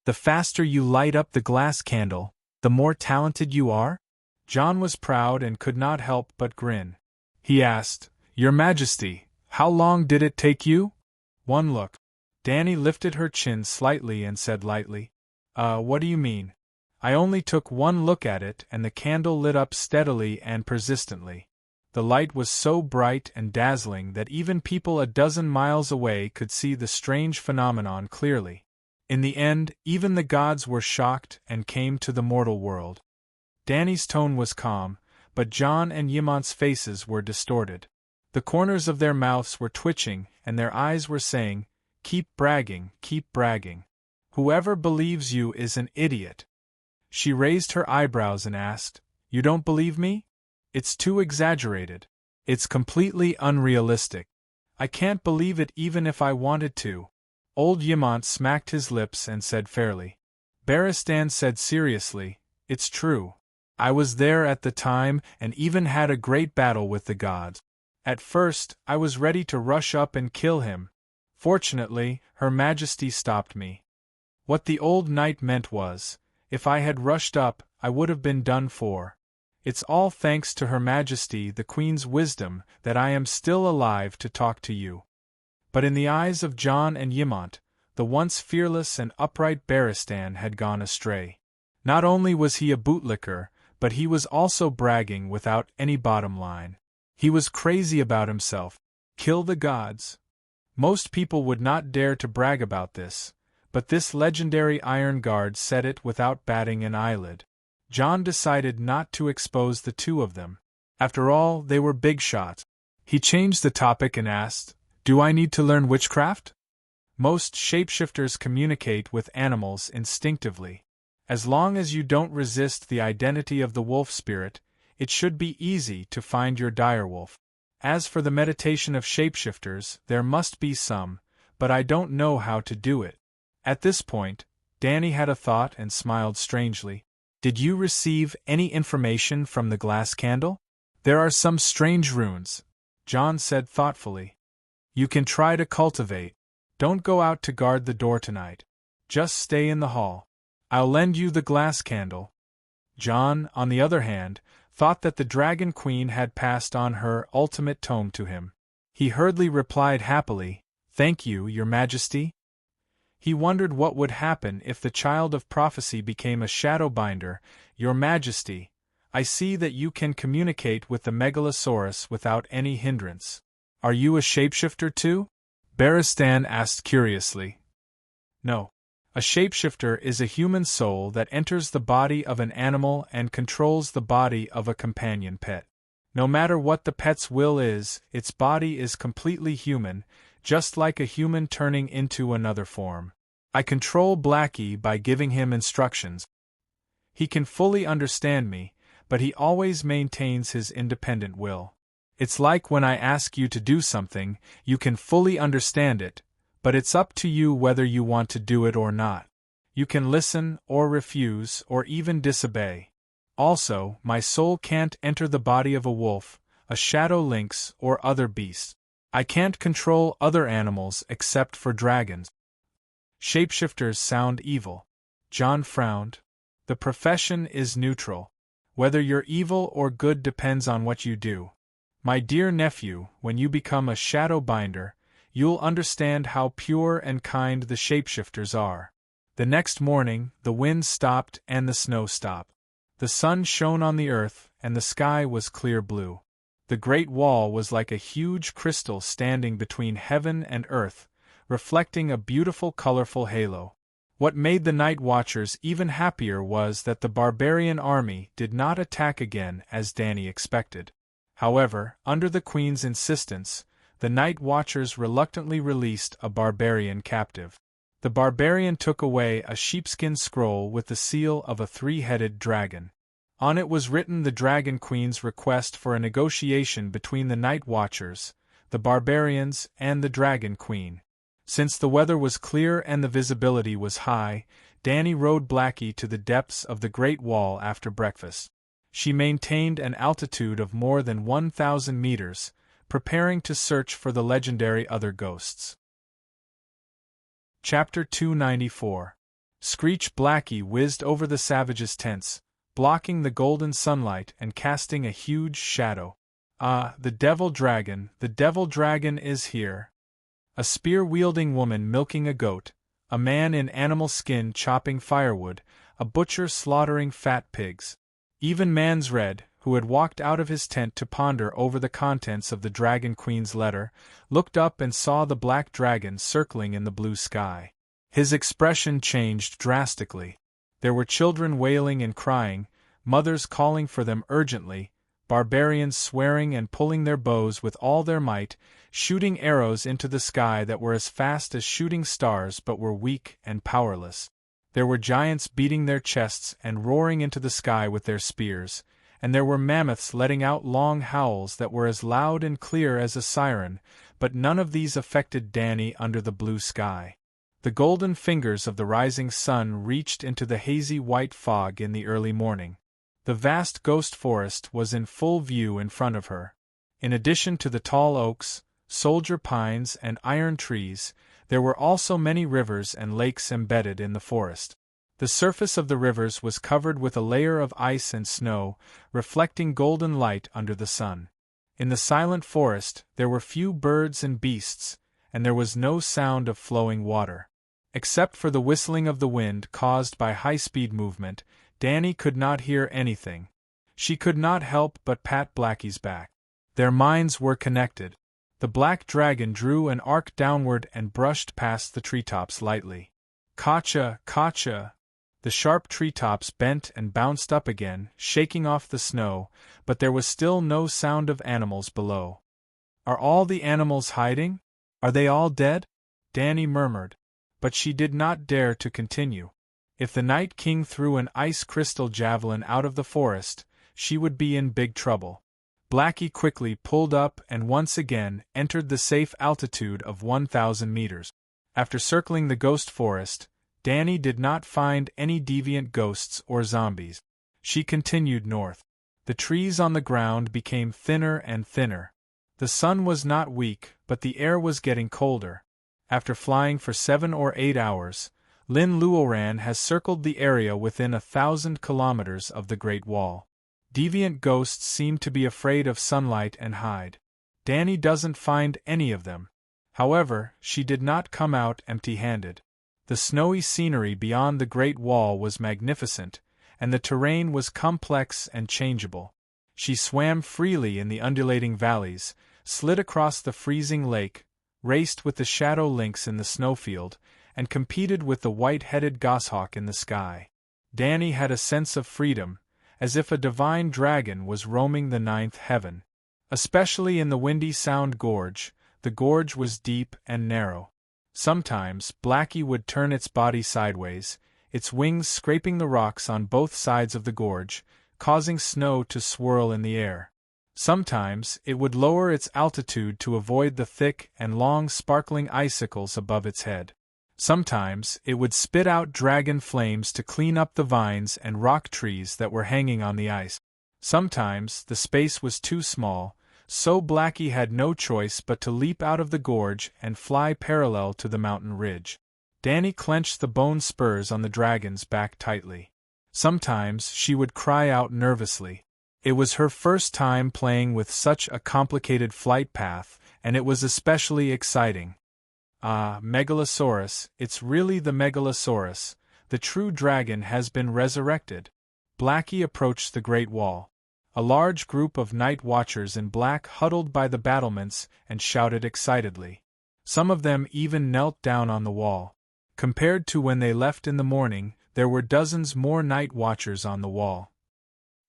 The faster you light up the glass candle, the more talented you are? John was proud and could not help but grin. He asked, Your Majesty, how long did it take you? One look. Danny lifted her chin slightly and said lightly, What do you mean? I only took one look at it and the candle lit up steadily and persistently. The light was so bright and dazzling that even people a dozen miles away could see the strange phenomenon clearly. In the end, even the gods were shocked and came to the mortal world. Danny's tone was calm, but John and Yimont's faces were distorted. The corners of their mouths were twitching and their eyes were saying, Keep bragging, keep bragging. Whoever believes you is an idiot. She raised her eyebrows and asked, You don't believe me? It's too exaggerated. It's completely unrealistic. I can't believe it even if I wanted to. Old Yimont smacked his lips and said fairly. Barristan said seriously, It's true. I was there at the time and even had a great battle with the gods. At first, I was ready to rush up and kill him. Fortunately, Her Majesty stopped me. What the old knight meant was, if I had rushed up, I would have been done for. It's all thanks to Her Majesty the Queen's wisdom that I am still alive to talk to you. But in the eyes of John and Yimont, the once fearless and upright Barristan had gone astray. Not only was he a bootlicker, but he was also bragging without any bottom line. He was crazy about himself. Kill the gods. Most people would not dare to brag about this, but this legendary Iron Guard said it without batting an eyelid. John decided not to expose the two of them. After all, they were big shots. He changed the topic and asked, Do I need to learn witchcraft? Most shapeshifters communicate with animals instinctively. As long as you don't resist the identity of the wolf spirit, it should be easy to find your direwolf. As for the meditation of shapeshifters, there must be some, but I don't know how to do it. At this point, Danny had a thought and smiled strangely. Did you receive any information from the glass candle? There are some strange runes, John said thoughtfully. You can try to cultivate. Don't go out to guard the door tonight. Just stay in the hall. I'll lend you the glass candle. John, on the other hand, thought that the Dragon Queen had passed on her ultimate tome to him. He hurriedly replied happily, Thank you, Your Majesty. He wondered what would happen if the child of prophecy became a shadowbinder. Your Majesty, I see that you can communicate with the Megalosaurus without any hindrance. Are you a shapeshifter too? Barristan asked curiously. No. A shapeshifter is a human soul that enters the body of an animal and controls the body of a companion pet. No matter what the pet's will is, its body is completely human, just like a human turning into another form. I control Blackie by giving him instructions. He can fully understand me, but he always maintains his independent will. It's like when I ask you to do something, you can fully understand it, but it's up to you whether you want to do it or not. You can listen, or refuse, or even disobey. Also, my soul can't enter the body of a wolf, a shadow lynx, or other beast. I can't control other animals except for dragons. Shapeshifters sound evil. John frowned. The profession is neutral. Whether you're evil or good depends on what you do. My dear nephew, when you become a shadowbinder, you'll understand how pure and kind the shapeshifters are. The next morning, the wind stopped and the snow stopped. The sun shone on the earth, and the sky was clear blue. The Great Wall was like a huge crystal standing between heaven and earth, reflecting a beautiful colorful halo. What made the night watchers even happier was that the barbarian army did not attack again as Danny expected. However, under the Queen's insistence, the night watchers reluctantly released a barbarian captive. The barbarian took away a sheepskin scroll with the seal of a three-headed dragon. On it was written the Dragon Queen's request for a negotiation between the night watchers, the barbarians, and the Dragon Queen. Since the weather was clear and the visibility was high, Danny rode Blackie to the depths of the Great Wall after breakfast. She maintained an altitude of more than 1,000 meters, preparing to search for the legendary other ghosts. Chapter 294. Screech Blackie whizzed over the savages' tents, blocking the golden sunlight and casting a huge shadow. "Ah, the devil dragon is here." A spear-wielding woman milking a goat, a man in animal skin chopping firewood, a butcher slaughtering fat pigs. Even Man's Red, who had walked out of his tent to ponder over the contents of the Dragon Queen's letter, looked up and saw the black dragon circling in the blue sky. His expression changed drastically. There were children wailing and crying, mothers calling for them urgently, barbarians swearing and pulling their bows with all their might, shooting arrows into the sky that were as fast as shooting stars but were weak and powerless. There were giants beating their chests and roaring into the sky with their spears, and there were mammoths letting out long howls that were as loud and clear as a siren, but none of these affected Danny under the blue sky. The golden fingers of the rising sun reached into the hazy white fog in the early morning. The vast ghost forest was in full view in front of her. In addition to the tall oaks, soldier pines, and iron trees, there were also many rivers and lakes embedded in the forest. The surface of the rivers was covered with a layer of ice and snow, reflecting golden light under the sun. In the silent forest, there were few birds and beasts, and there was no sound of flowing water. Except for the whistling of the wind caused by high-speed movement, Danny could not hear anything. She could not help but pat Blackie's back. Their minds were connected. The black dragon drew an arc downward and brushed past the treetops lightly. "Kacha, Kacha!" The sharp treetops bent and bounced up again, shaking off the snow, but there was still no sound of animals below. "Are all the animals hiding? Are they all dead?" Danny murmured. But she did not dare to continue. If the Night King threw an ice crystal javelin out of the forest, she would be in big trouble. Blackie quickly pulled up and once again entered the safe altitude of 1,000 meters. After circling the ghost forest, Danny did not find any deviant ghosts or zombies. She continued north. The trees on the ground became thinner and thinner. The sun was not weak, but the air was getting colder. After flying for 7 or 8 hours, Lin Luoran has circled the area within 1,000 kilometers of the Great Wall. Deviant ghosts seem to be afraid of sunlight and hide. Danny doesn't find any of them. However, she did not come out empty-handed. The snowy scenery beyond the Great Wall was magnificent, and the terrain was complex and changeable. She swam freely in the undulating valleys, slid across the freezing lake, raced with the shadow lynx in the snowfield, and competed with the white-headed goshawk in the sky. Danny had a sense of freedom, as if a divine dragon was roaming the ninth heaven. Especially in the Windy Sound Gorge, the gorge was deep and narrow. Sometimes, Blackie would turn its body sideways, its wings scraping the rocks on both sides of the gorge, causing snow to swirl in the air. Sometimes, it would lower its altitude to avoid the thick and long sparkling icicles above its head. Sometimes, it would spit out dragon flames to clean up the vines and rock trees that were hanging on the ice. Sometimes, the space was too small, so Blackie had no choice but to leap out of the gorge and fly parallel to the mountain ridge. Danny clenched the bone spurs on the dragon's back tightly. Sometimes, she would cry out nervously. It was her first time playing with such a complicated flight path, and it was especially exciting. "Ah, Megalosaurus, it's really the Megalosaurus. The true dragon has been resurrected." Blackie approached the Great Wall. A large group of night watchers in black huddled by the battlements and shouted excitedly. Some of them even knelt down on the wall. Compared to when they left in the morning, there were dozens more night watchers on the wall.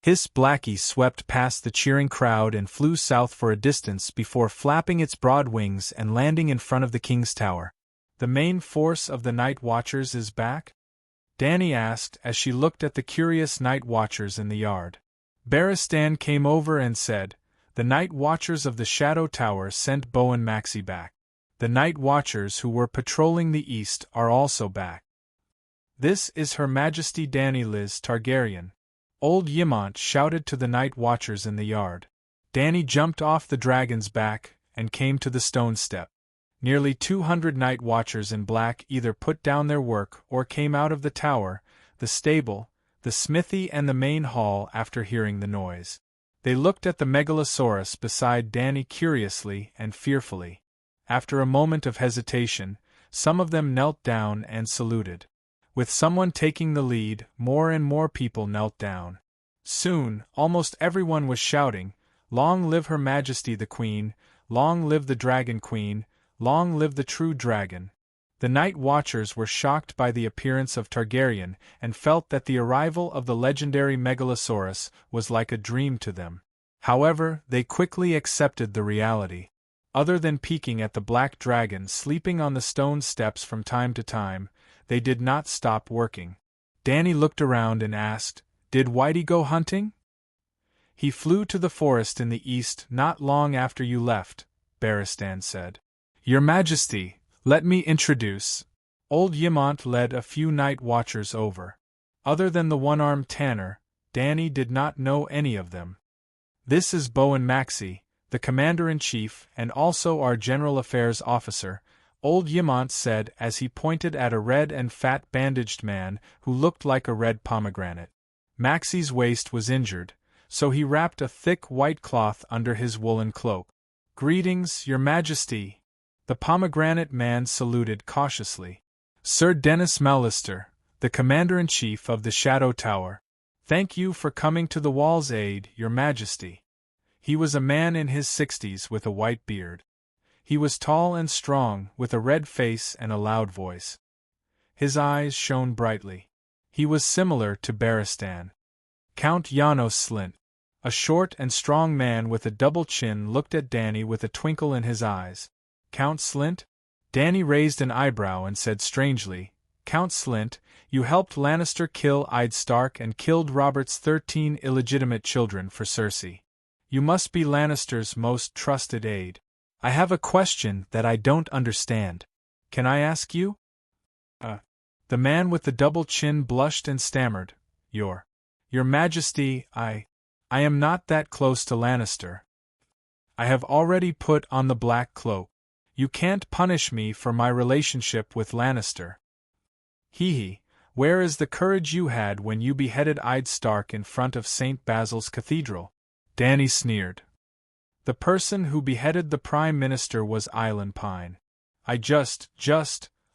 Hiss Blackie swept past the cheering crowd and flew south for a distance before flapping its broad wings and landing in front of the king's tower. The main force of the night watchers is back? Dany asked as she looked at the curious night watchers in the yard. Barristan came over and said, "The night watchers of the Shadow Tower sent Bowen Maxey back. The night watchers who were patrolling the east are also back. This is Her Majesty Dany Liz Targaryen," Old Ymont shouted to the night watchers in the yard. Dany jumped off the dragon's back and came to the stone step. Nearly 200 night watchers in black either put down their work or came out of the tower, the stable, the smithy and the main hall after hearing the noise. They looked at the megalosaurus beside Dany curiously and fearfully. After a moment of hesitation, some of them knelt down and saluted. With someone taking the lead, more and more people knelt down. Soon, almost everyone was shouting, "Long live Her Majesty the Queen! Long live the Dragon Queen! Long live the true dragon!" The night watchers were shocked by the appearance of Targaryen and felt that the arrival of the legendary megalosaurus was like a dream to them. However, they quickly accepted the reality. Other than peeking at the black dragon sleeping on the stone steps from time to time, they did not stop working. Dany looked around and asked, "Did Whitey go hunting?" "He flew to the forest in the east not long after you left," Barristan said. "Your Majesty, let me introduce." Old Ymont led a few night watchers over. Other than the one-armed tanner, Dany did not know any of them. "This is Bowen Maxey, the Commander-in-Chief and also our General Affairs Officer," Old Ymont said as he pointed at a red and fat bandaged man who looked like a red pomegranate. Maxey's waist was injured, so he wrapped a thick white cloth under his woolen cloak. "Greetings, Your Majesty." The pomegranate man saluted cautiously. "Sir Dennis Mallister, the Commander-in-Chief of the Shadow Tower. Thank you for coming to the Wall's aid, Your Majesty." He was a man in his 60s with a white beard. He was tall and strong, with a red face and a loud voice. His eyes shone brightly. He was similar to Barristan. Count Janos Slint, a short and strong man with a double chin, looked at Dany with a twinkle in his eyes. "Count Slint?" Dany raised an eyebrow and said strangely, "Count Slint, you helped Lannister kill Ed Stark and killed Robert's 13 illegitimate children for Cersei. You must be Lannister's most trusted aide. I have a question that I don't understand. Can I ask you?" The man with the double chin blushed and stammered, Your Majesty, I am not that close to Lannister. I have already put on the black cloak. You can't punish me for my relationship with Lannister." "Hee, where is the courage you had when you beheaded Ed Stark in front of St. Basil's Cathedral?" Dany sneered. "The person who beheaded the Prime Minister was Eilen Pine.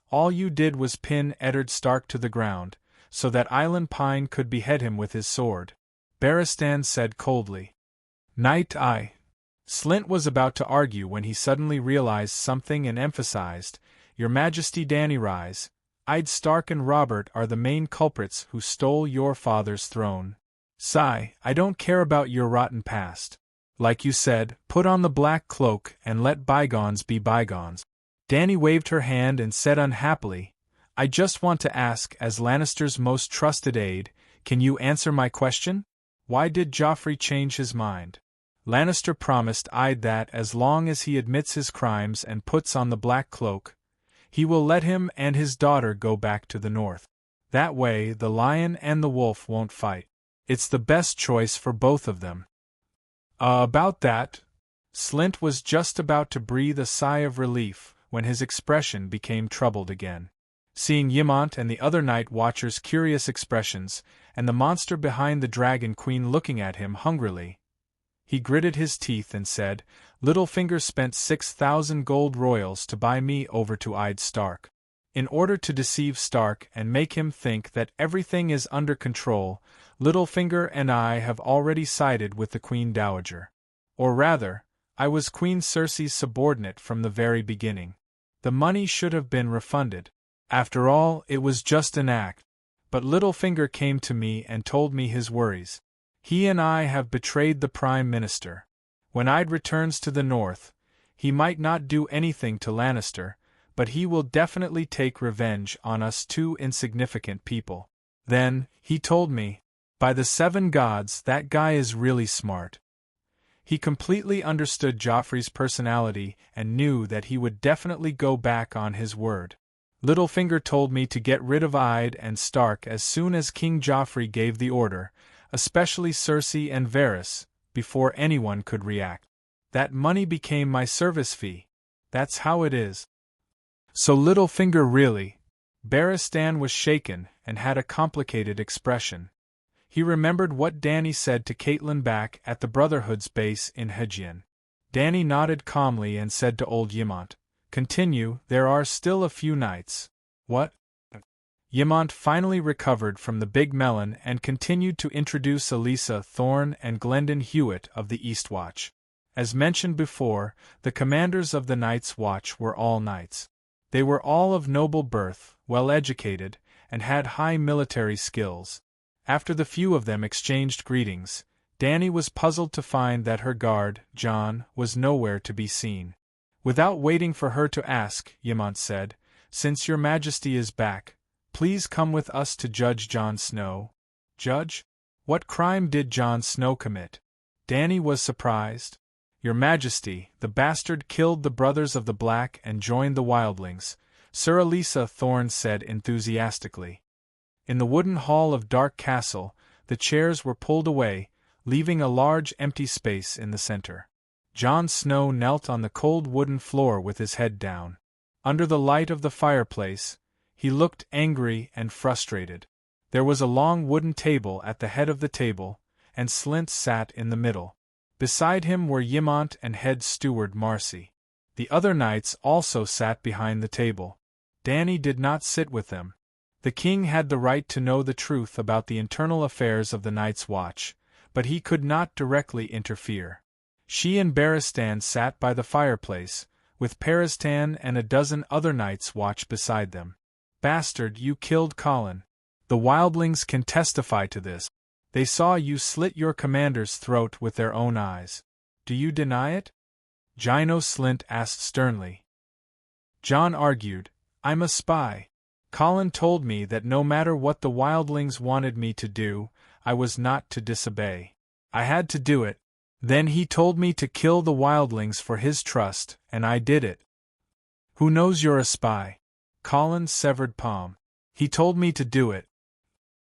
All you did was pin Eddard Stark to the ground, so that Eilen Pine could behead him with his sword," Barristan said coldly. Slint was about to argue when he suddenly realized something and emphasized, "Your Majesty Dany Rise, Ed Stark and Robert are the main culprits who stole your father's throne. I don't care about your rotten past. Like you said, put on the black cloak and let bygones be bygones." Dany waved her hand and said unhappily, "I just want to ask, as Lannister's most trusted aide, can you answer my question? Why did Joffrey change his mind? Lannister promised Ed that as long as he admits his crimes and puts on the black cloak, he will let him and his daughter go back to the north. That way the lion and the wolf won't fight. It's the best choice for both of them." About that, Slint was just about to breathe a sigh of relief when his expression became troubled again. Seeing Ymont and the other night watchers' curious expressions, and the monster behind the Dragon Queen looking at him hungrily, he gritted his teeth and said, "Littlefinger spent 6,000 gold royals to buy me over to Ed Stark. In order to deceive Stark and make him think that everything is under control, Littlefinger and I have already sided with the Queen Dowager. Or rather, I was Queen Cersei's subordinate from the very beginning. The money should have been refunded. After all, it was just an act. But Littlefinger came to me and told me his worries. He and I have betrayed the Prime Minister. When Ide returns to the north, he might not do anything to Lannister, but he will definitely take revenge on us two insignificant people. Then, he told me, by the 7 gods, that guy is really smart. He completely understood Joffrey's personality and knew that he would definitely go back on his word. Littlefinger told me to get rid of Ide and Stark as soon as King Joffrey gave the order, especially Cersei and Varys, before anyone could react. That money became my service fee. That's how it is. So Littlefinger really? Barristan was shaken and had a complicated expression. He remembered what Dany said to Catelyn back at the Brotherhood's base in Hedgian. Dany nodded calmly and said to old Ymont, "Continue, there are still a few nights." What? Ymont finally recovered from the big melon and continued to introduce Elisa Thorne and Glendon Hewitt of the Eastwatch. As mentioned before, the commanders of the Night's Watch were all knights. They were all of noble birth, well-educated, and had high military skills. After the few of them exchanged greetings, Dany was puzzled to find that her guard, Jon, was nowhere to be seen. Without waiting for her to ask, Ymont said, "Since your Majesty is back, please come with us to Judge Jon Snow." Judge? What crime did Jon Snow commit? Dany was surprised. "Your Majesty, the bastard killed the brothers of the Black and joined the wildlings," Sir Elisa Thorne said enthusiastically. In the wooden hall of Dark Castle, the chairs were pulled away, leaving a large empty space in the center. Jon Snow knelt on the cold wooden floor with his head down. Under the light of the fireplace, he looked angry and frustrated. There was a long wooden table at the head of the table, and Slint sat in the middle. Beside him were Ymont and head steward Marcy. The other knights also sat behind the table. Dany did not sit with them. The king had the right to know the truth about the internal affairs of the Night's Watch, but he could not directly interfere. She and Barristan sat by the fireplace, with Peristan and a dozen other knights watch beside them. "Bastard, you killed Colin. The wildlings can testify to this. They saw you slit your commander's throat with their own eyes. Do you deny it?" Gino Slint asked sternly. Jon argued, "I'm a spy. Colin told me that no matter what the wildlings wanted me to do, I was not to disobey. I had to do it. Then he told me to kill the wildlings for his trust, and I did it." "Who knows you're a spy?" Colin's severed palm. "He told me to do it."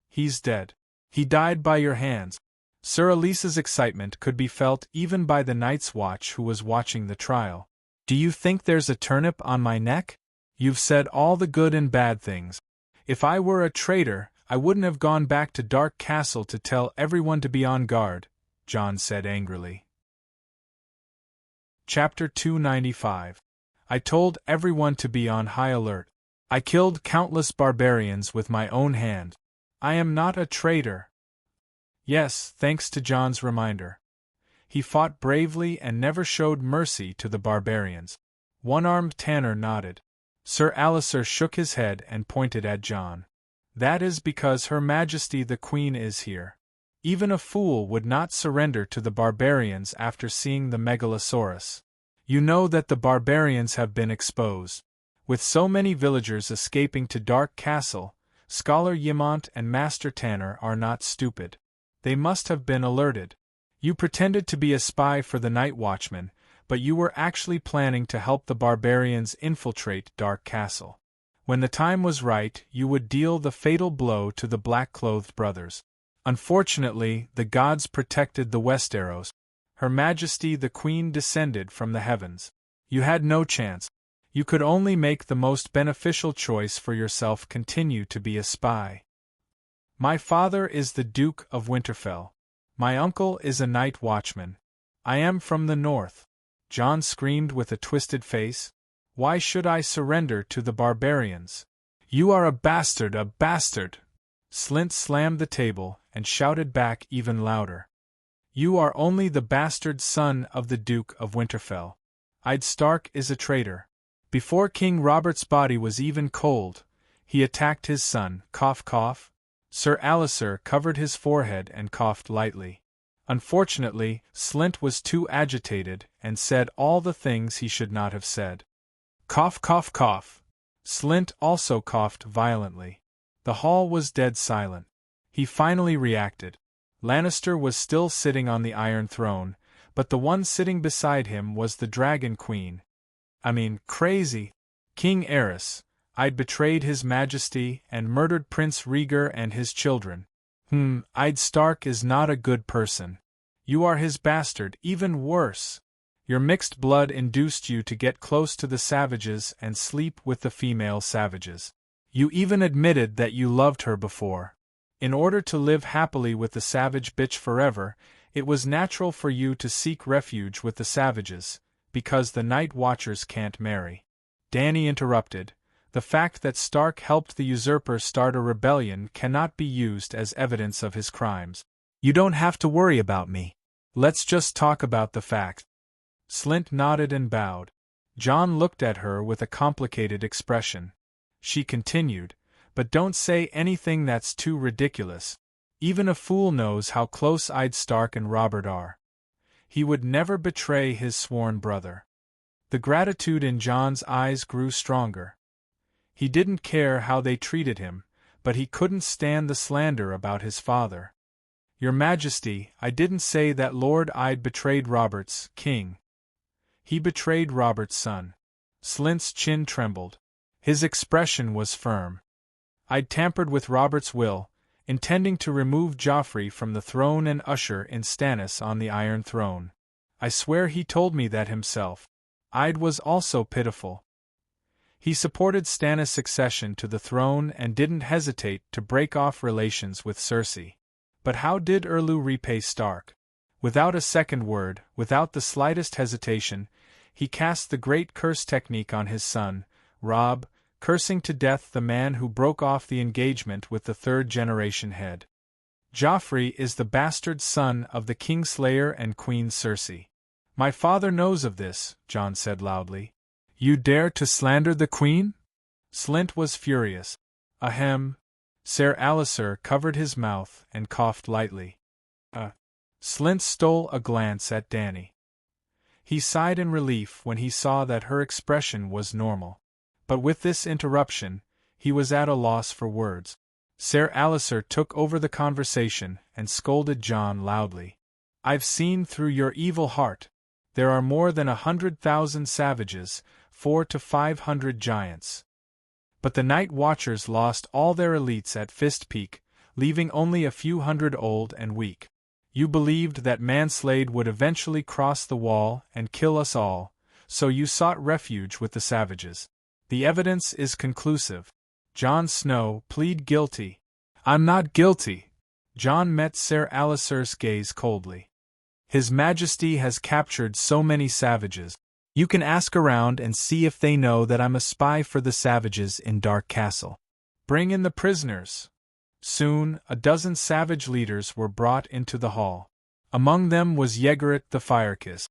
"He's dead. He died by your hands." Sir Elisa's excitement could be felt even by the Night's Watch who was watching the trial. "Do you think there's a turnip on my neck? You've said all the good and bad things. If I were a traitor, I wouldn't have gone back to Dark Castle to tell everyone to be on guard," Jon said angrily. Chapter 295. I told everyone to be on high alert. I killed countless barbarians with my own hand. I am not a traitor. Yes, thanks to Jon's reminder. He fought bravely and never showed mercy to the barbarians. One-armed Tanner nodded. Sir Alliser shook his head and pointed at Jon. "That is because Her Majesty the Queen is here. Even a fool would not surrender to the barbarians after seeing the Megalosaurus. You know that the barbarians have been exposed. With so many villagers escaping to Dark Castle, Scholar Ymont and Master Tanner are not stupid. They must have been alerted. You pretended to be a spy for the Night Watchman, but you were actually planning to help the barbarians infiltrate Dark Castle. When the time was right, you would deal the fatal blow to the black-clothed brothers. Unfortunately, the gods protected the Westeros. Her Majesty the Queen descended from the heavens. You had no chance. You could only make the most beneficial choice for yourself: continue to be a spy. My father is the Duke of Winterfell. My uncle is a night watchman. I am from the north." Jon screamed with a twisted face. "Why should I surrender to the barbarians?" "You are a bastard, a bastard!" Slint slammed the table and shouted back even louder. "You are only the bastard son of the Duke of Winterfell. Ide Stark is a traitor. Before King Robert's body was even cold, He attacked his son, cough cough. Sir Alicer covered his forehead and coughed lightly. Unfortunately, Slint was too agitated and said all the things he should not have said. Cough cough cough. Slint also coughed violently. The hall was dead silent. He finally reacted. Lannister was still sitting on the Iron Throne, but the one sitting beside him was the Dragon Queen. Crazy. King Aerys. I'd betrayed his majesty and murdered Prince Rhaegar and his children. I'd Stark is not a good person. You are his bastard, even worse. Your mixed blood induced you to get close to the savages and sleep with the female savages. You even admitted that you loved her before. In order to live happily with the savage bitch forever, it was natural for you to seek refuge with the savages, because the Night Watchers can't marry. Dany interrupted. The fact that Stark helped the usurper start a rebellion cannot be used as evidence of his crimes. You don't have to worry about me. Let's just talk about the facts. Slint nodded and bowed. Jon looked at her with a complicated expression. She continued, but don't say anything that's too ridiculous. Even a fool knows how close-eyed Stark and Robert are. He would never betray his sworn brother. The gratitude in Jon's eyes grew stronger. He didn't care how they treated him, but he couldn't stand the slander about his father. Your Majesty, I didn't say that Lord I'd betrayed Robert's king. He betrayed Robert's son. Slint's chin trembled. His expression was firm. I'd tampered with Robert's will, intending to remove Joffrey from the throne and usher in Stannis on the Iron Throne. I swear he told me that himself. I'd was also pitiful. He supported Stannis' succession to the throne and didn't hesitate to break off relations with Cersei. But how did Erlu repay Stark? Without a second word, without the slightest hesitation, he cast the great curse technique on his son, Robb, cursing to death the man who broke off the engagement with the third-generation head. Joffrey is the bastard son of the Kingslayer and Queen Cersei. My father knows of this, Jon said loudly. You dare to slander the Queen? Slint was furious. Ahem. Sir Alicer covered his mouth and coughed lightly. Slint stole a glance at Dany. He sighed in relief when he saw that her expression was normal. But with this interruption, he was at a loss for words. Sir Alicer took over the conversation and scolded Jon loudly. I've seen through your evil heart. There are more than 100,000 savages, 400 to 500 giants. But the Night Watchers lost all their elites at Fist Peak, leaving only a few hundred old and weak. You believed that Manslade would eventually cross the wall and kill us all, so you sought refuge with the savages. The evidence is conclusive. Jon Snow, plead guilty. I'm not guilty. Jon met Sir Alicer's gaze coldly. His Majesty has captured so many savages. You can ask around and see if they know that I'm a spy for the savages in Dark Castle. Bring in the prisoners. Soon, a dozen savage leaders were brought into the hall. Among them was Ygritte the Firekiss.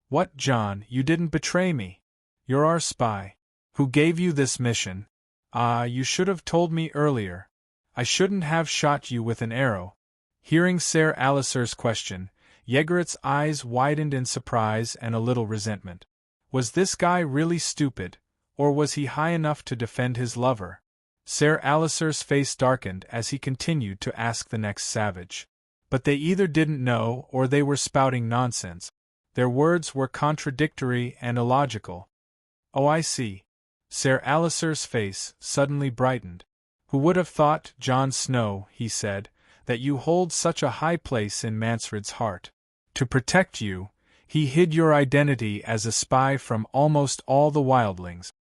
What, Jon, you didn't betray me? You're our spy. Who gave you this mission? You should have told me earlier. I shouldn't have shot you with an arrow. Hearing Sir Alicer's question, Ygritte's eyes widened in surprise and a little resentment. Was this guy really stupid, or was he high enough to defend his lover? Sir Alicer's face darkened as he continued to ask the next savage. But they either didn't know or they were spouting nonsense. Their words were contradictory and illogical. Oh, I see. Sir Alicer's face suddenly brightened. Who would have thought, Jon Snow, he said, that you hold such a high place in Mansfred's heart. To protect you, he hid your identity as a spy from almost all the wildlings.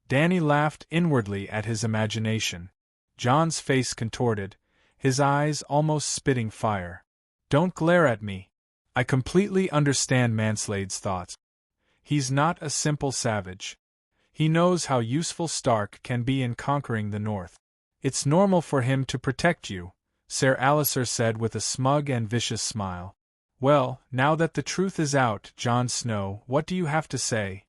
Dany laughed inwardly at his imagination. Jon's face contorted, his eyes almost spitting fire. Don't glare at me. I completely understand Manslade's thoughts. He's not a simple savage. He knows how useful Stark can be in conquering the North. It's normal for him to protect you, Sir Alicer said with a smug and vicious smile. Well, now that the truth is out, Jon Snow, what do you have to say?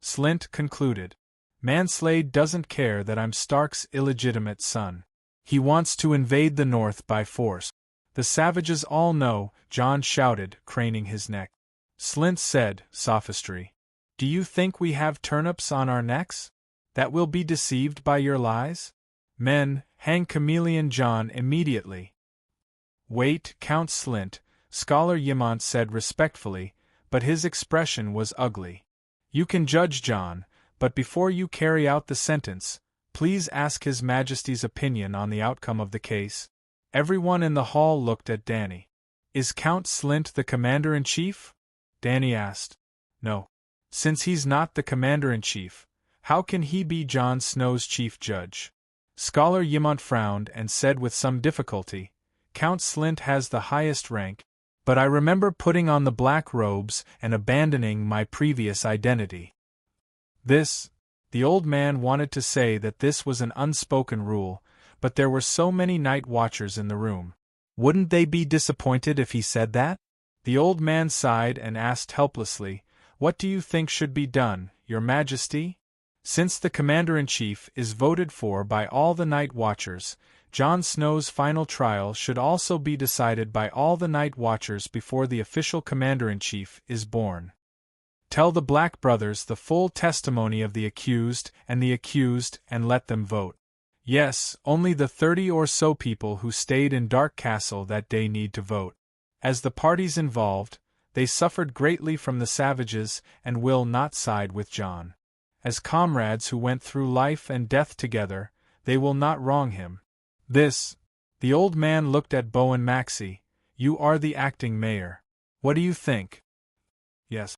Slint concluded. Manslade doesn't care that I'm Stark's illegitimate son. He wants to invade the north by force. The savages all know, Jon shouted, craning his neck. Slint said, sophistry. Do you think we have turnips on our necks? That we'll be deceived by your lies? Men, hang Chameleon Jon immediately. Wait, Count Slint, Scholar Yimont said respectfully, but his expression was ugly. You can judge Jon, but before you carry out the sentence, please ask His Majesty's opinion on the outcome of the case. Everyone in the hall looked at Dany. Is Count Slint the Commander-in-Chief? Dany asked. No. Since he's not the Commander-in-Chief, how can he be Jon Snow's chief judge? Scholar Yimont frowned and said with some difficulty, Count Slint has the highest rank, but I remember putting on the black robes and abandoning my previous identity. The old man wanted to say that this was an unspoken rule, but there were so many night watchers in the room. Wouldn't they be disappointed if he said that? The old man sighed and asked helplessly, What do you think should be done, Your Majesty? Since the Commander-in-Chief is voted for by all the night watchers, Jon Snow's final trial should also be decided by all the night watchers before the official Commander-in-Chief is born. Tell the Black Brothers the full testimony of the accused and let them vote. Yes, only the 30 or so people who stayed in Dark Castle that day need to vote. As the parties involved, they suffered greatly from the savages and will not side with Jon. As comrades who went through life and death together, they will not wrong him. The old man looked at Bowen Maxey. You are the acting mayor. What do you think? Yes.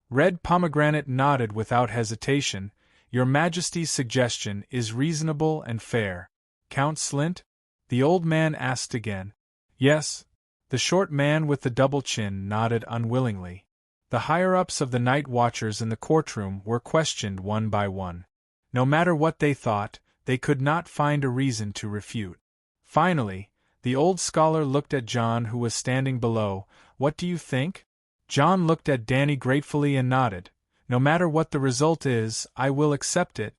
Red Pomegranate nodded without hesitation. Your Majesty's suggestion is reasonable and fair. Count Slint? The old man asked again. Yes. The short man with the double chin nodded unwillingly. The higher-ups of the night watchers in the courtroom were questioned one by one. No matter what they thought, they could not find a reason to refute. Finally, the old scholar looked at Jon, who was standing below. What do you think? Jon looked at Dany gratefully and nodded. No matter what the result is, I will accept it.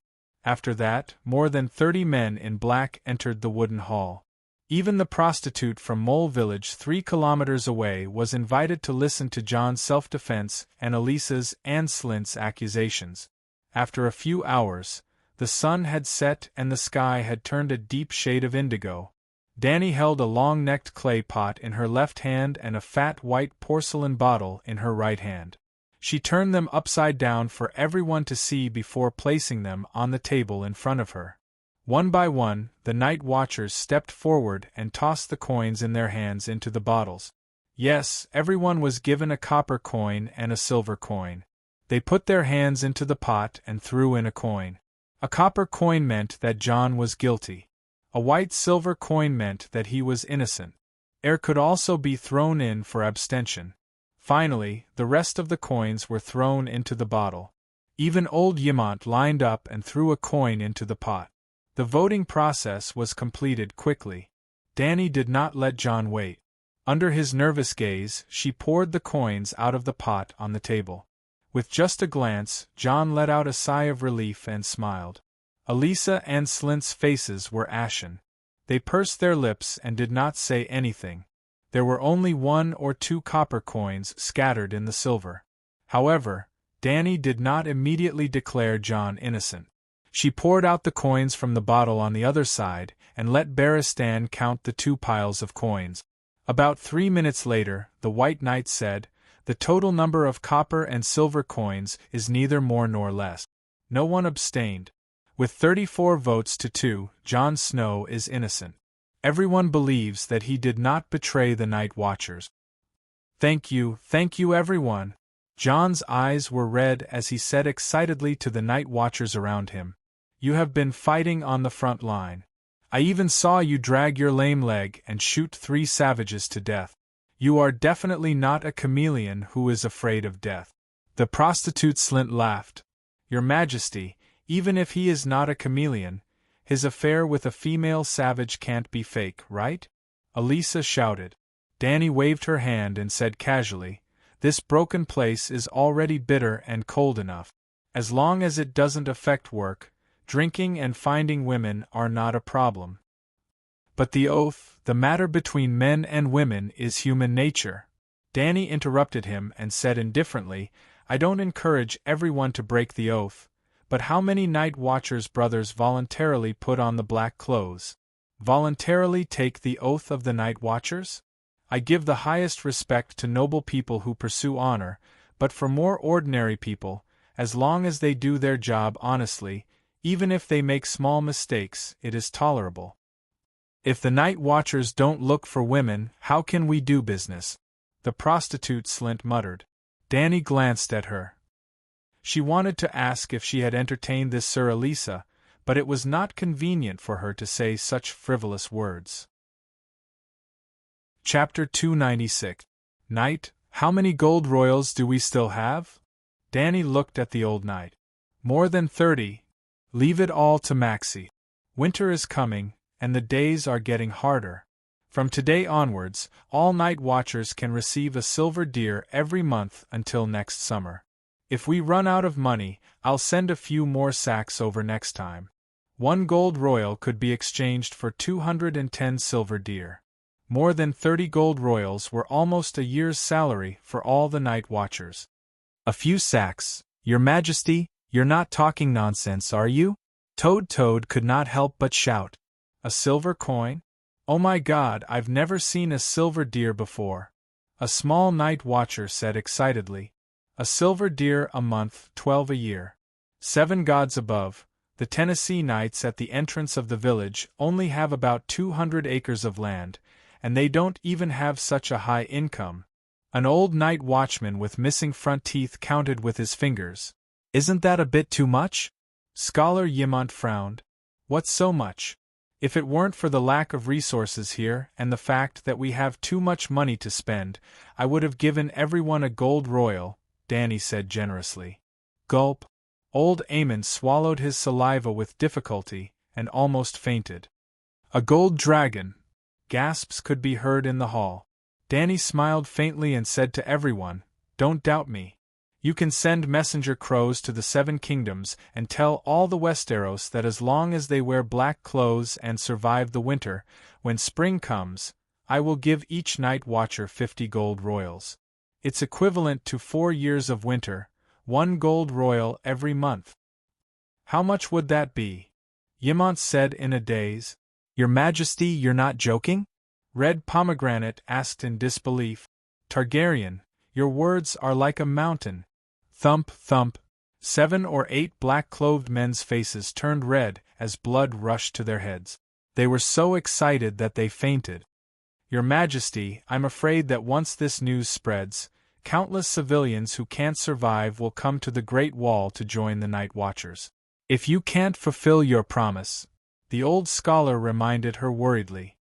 After that, more than 30 men in black entered the wooden hall. Even the prostitute from Mole Village 3 kilometers away was invited to listen to Jon's self-defense and Elisa's and Slint's accusations. After a few hours, the sun had set and the sky had turned a deep shade of indigo. Dany held a long-necked clay pot in her left hand and a fat white porcelain bottle in her right hand. She turned them upside down for everyone to see before placing them on the table in front of her. One by one, the night watchers stepped forward and tossed the coins in their hands into the bottles. Yes, everyone was given a copper coin and a silver coin. They put their hands into the pot and threw in a coin. A copper coin meant that Jon was guilty. A white silver coin meant that he was innocent. Air could also be thrown in for abstention. Finally, the rest of the coins were thrown into the bottle. Even old Yimont lined up and threw a coin into the pot. The voting process was completed quickly. Dany did not let Jon wait. Under his nervous gaze, she poured the coins out of the pot on the table. With just a glance, Jon let out a sigh of relief and smiled. Elisa and Slint's faces were ashen. They pursed their lips and did not say anything. There were only 1 or 2 copper coins scattered in the silver. However, Dany did not immediately declare Jon innocent. She poured out the coins from the bottle on the other side, and let Barristan count the 2 piles of coins. About 3 minutes later, the White Knight said, The total number of copper and silver coins is neither more nor less. No one abstained. With 34 votes to 2, Jon Snow is innocent. Everyone believes that he did not betray the Night Watchers. Thank you everyone. Jon's eyes were red as he said excitedly to the Night Watchers around him. You have been fighting on the front line. I even saw you drag your lame leg and shoot 3 savages to death. You are definitely not a chameleon who is afraid of death. The prostitute Slint laughed. Your Majesty, even if he is not a chameleon, his affair with a female savage can't be fake, right? Elisa shouted. Dany waved her hand and said casually, This broken place is already bitter and cold enough. As long as it doesn't affect work, drinking and finding women are not a problem. But the oath, the matter between men and women, is human nature. Danny interrupted him and said indifferently, I don't encourage everyone to break the oath, but how many night watchers' brothers voluntarily put on the black clothes? Voluntarily take the oath of the night watchers? I give the highest respect to noble people who pursue honor, but for more ordinary people, as long as they do their job honestly, even if they make small mistakes, it is tolerable. If the night watchers don't look for women, how can we do business? The prostitute Slint muttered. Danny glanced at her. She wanted to ask if she had entertained this Sir Elisa, but it was not convenient for her to say such frivolous words. Chapter 296. Knight, how many gold royals do we still have? Danny looked at the old knight. More than 30. Leave it all to Maxie. Winter is coming, and the days are getting harder. From today onwards, all night watchers can receive a silver deer every month until next summer. If we run out of money, I'll send a few more sacks over next time. 1 gold royal could be exchanged for 210 silver deer. More than 30 gold royals were almost a year's salary for all the night watchers. A few sacks, Your Majesty, you're not talking nonsense, are you? Toad could not help but shout. A silver coin? Oh my God, I've never seen a silver deer before. A small night watcher said excitedly. A silver deer a month, 12 a year. 7 gods above, the Tennessee Knights at the entrance of the village only have about 200 acres of land, and they don't even have such a high income. An old night watchman with missing front teeth counted with his fingers. Isn't that a bit too much? Scholar Yimont frowned. What's so much? If it weren't for the lack of resources here and the fact that we have too much money to spend, I would have given everyone a gold royal, Danny said generously. Gulp. Old Eamon swallowed his saliva with difficulty and almost fainted. A gold dragon. Gasps could be heard in the hall. Danny smiled faintly and said to everyone, Don't doubt me. You can send messenger crows to the 7 kingdoms and tell all the Westeros that as long as they wear black clothes and survive the winter, when spring comes, I will give each night watcher 50 gold royals. It's equivalent to 4 years of winter, 1 gold royal every month. How much would that be? Yimont said in a daze. Your Majesty, you're not joking? Red Pomegranate asked in disbelief. Targaryen, your words are like a mountain. Thump, thump. 7 or 8 black-clothed men's faces turned red as blood rushed to their heads. They were so excited that they fainted. Your Majesty, I'm afraid that once this news spreads, countless civilians who can't survive will come to the Great Wall to join the Night Watchers. If you can't fulfill your promise, the old scholar reminded her worriedly.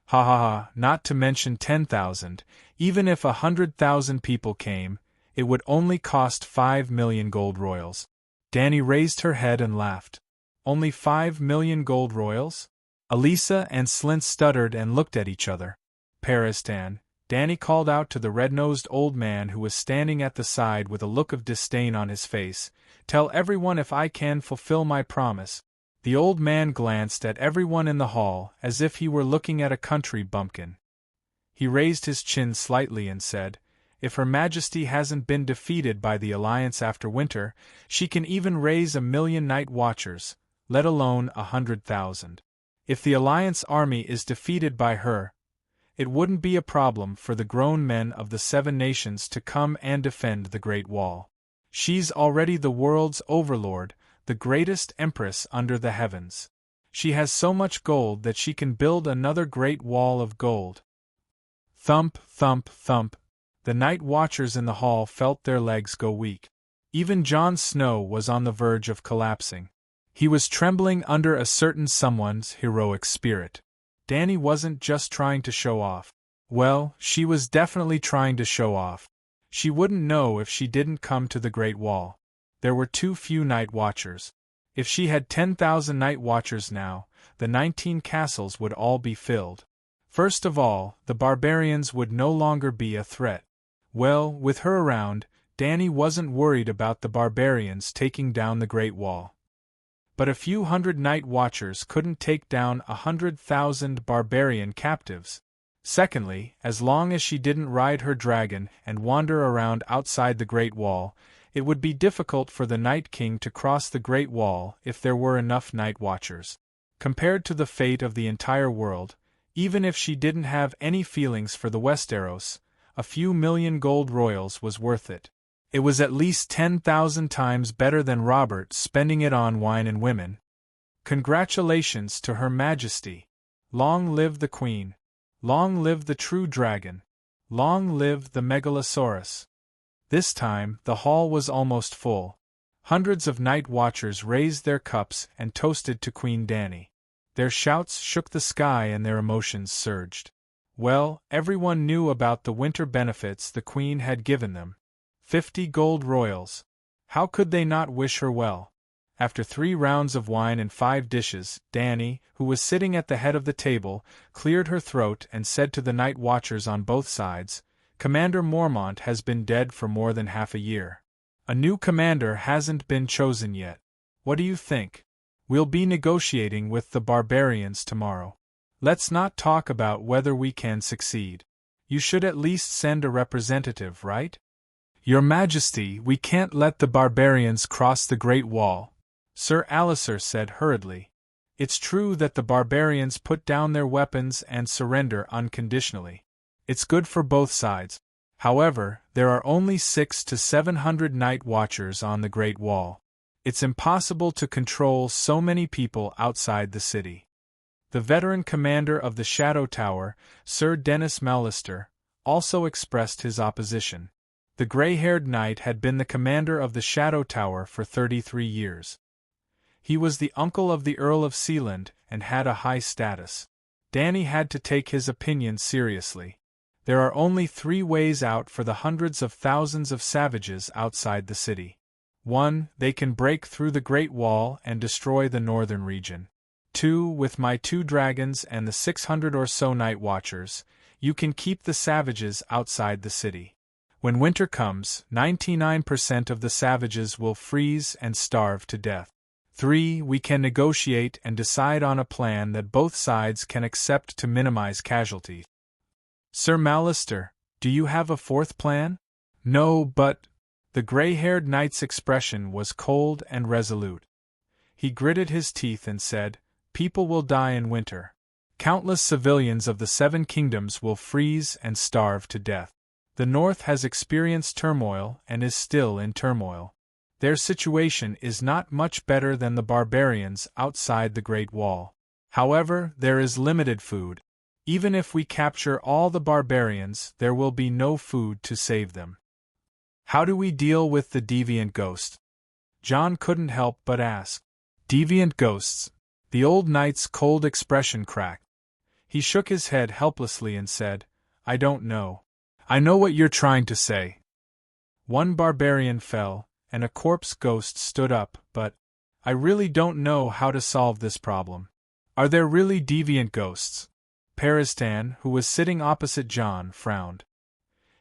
Ha ha ha, not to mention 10,000, even if 100,000 people came, it would only cost 5 million gold royals. Danny raised her head and laughed. Only 5 million gold royals? Elisa and Slint stuttered and looked at each other. Paristan, Danny called out to the red-nosed old man who was standing at the side with a look of disdain on his face, Tell everyone if I can fulfill my promise. The old man glanced at everyone in the hall as if he were looking at a country bumpkin. He raised his chin slightly and said, If Her Majesty hasn't been defeated by the Alliance after winter, she can even raise 1 million night watchers, let alone 100,000. If the Alliance army is defeated by her, it wouldn't be a problem for the grown men of the 7 nations to come and defend the Great Wall. She's already the world's overlord, the greatest empress under the heavens. She has so much gold that she can build another great wall of gold. Thump, thump, thump. The night watchers in the hall felt their legs go weak. Even Jon Snow was on the verge of collapsing. He was trembling under a certain someone's heroic spirit. Danny wasn't just trying to show off. Well, she was definitely trying to show off. She wouldn't know if she didn't come to the Great Wall. There were too few night watchers. If she had 10,000 night watchers now, the 19 castles would all be filled. First of all, the barbarians would no longer be a threat. Well, with her around, Dany wasn't worried about the barbarians taking down the Great Wall. But a few hundred night watchers couldn't take down 100,000 barbarian captives. Secondly, as long as she didn't ride her dragon and wander around outside the Great Wall, it would be difficult for the Night King to cross the Great Wall if there were enough night watchers. Compared to the fate of the entire world, even if she didn't have any feelings for the Westeros, a few million gold royals was worth it. It was at least 10,000 times better than Robert spending it on wine and women. Congratulations to Her Majesty! Long live the Queen! Long live the true dragon! Long live the Megalosaurus! This time, the hall was almost full. Hundreds of night watchers raised their cups and toasted to Queen Dany. Their shouts shook the sky and their emotions surged. Well, everyone knew about the winter benefits the Queen had given them. 50 gold royals. How could they not wish her well? After 3 rounds of wine and 5 dishes, Dany, who was sitting at the head of the table, cleared her throat and said to the night watchers on both sides, "Commander Mormont has been dead for more than half a year. A new commander hasn't been chosen yet. What do you think? We'll be negotiating with the barbarians tomorrow. Let's not talk about whether we can succeed. You should at least send a representative, right?" "Your Majesty, we can't let the barbarians cross the Great Wall," Sir Alliser said hurriedly. "It's true that the barbarians put down their weapons and surrender unconditionally. It's good for both sides. However, there are only 600 to 700 night watchers on the Great Wall. It's impossible to control so many people outside the city." The veteran commander of the Shadow Tower, Sir Dennis Mallister, also expressed his opposition. The gray-haired knight had been the commander of the Shadow Tower for 33 years. He was the uncle of the Earl of Sealand and had a high status. Dany had to take his opinion seriously. There are only 3 ways out for the hundreds of thousands of savages outside the city. 1. They can break through the Great Wall and destroy the northern region. 2. With my 2 dragons and the 600 or so night watchers, you can keep the savages outside the city. When winter comes, 99% of the savages will freeze and starve to death. 3. We can negotiate and decide on a plan that both sides can accept to minimize casualties. Sir Mallister, do you have a 4th plan? No, but... The gray-haired knight's expression was cold and resolute. He gritted his teeth and said, "People will die in winter. Countless civilians of the 7 kingdoms will freeze and starve to death. The North has experienced turmoil and is still in turmoil. Their situation is not much better than the barbarians outside the Great Wall. However, there is limited food. Even if we capture all the barbarians, there will be no food to save them. How do we deal with the deviant ghost?" Jon couldn't help but ask. Deviant ghosts? The old knight's cold expression cracked. He shook his head helplessly and said, "I don't know. I know what you're trying to say." One barbarian fell, and a corpse ghost stood up, but I really don't know how to solve this problem. Are there really deviant ghosts? Peristan, who was sitting opposite Jon, frowned.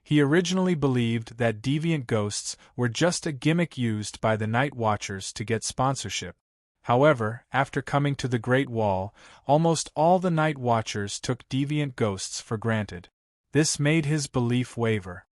He originally believed that deviant ghosts were just a gimmick used by the Night Watchers to get sponsorship. However, after coming to the Great Wall, almost all the Night Watchers took deviant ghosts for granted. This made his belief waver.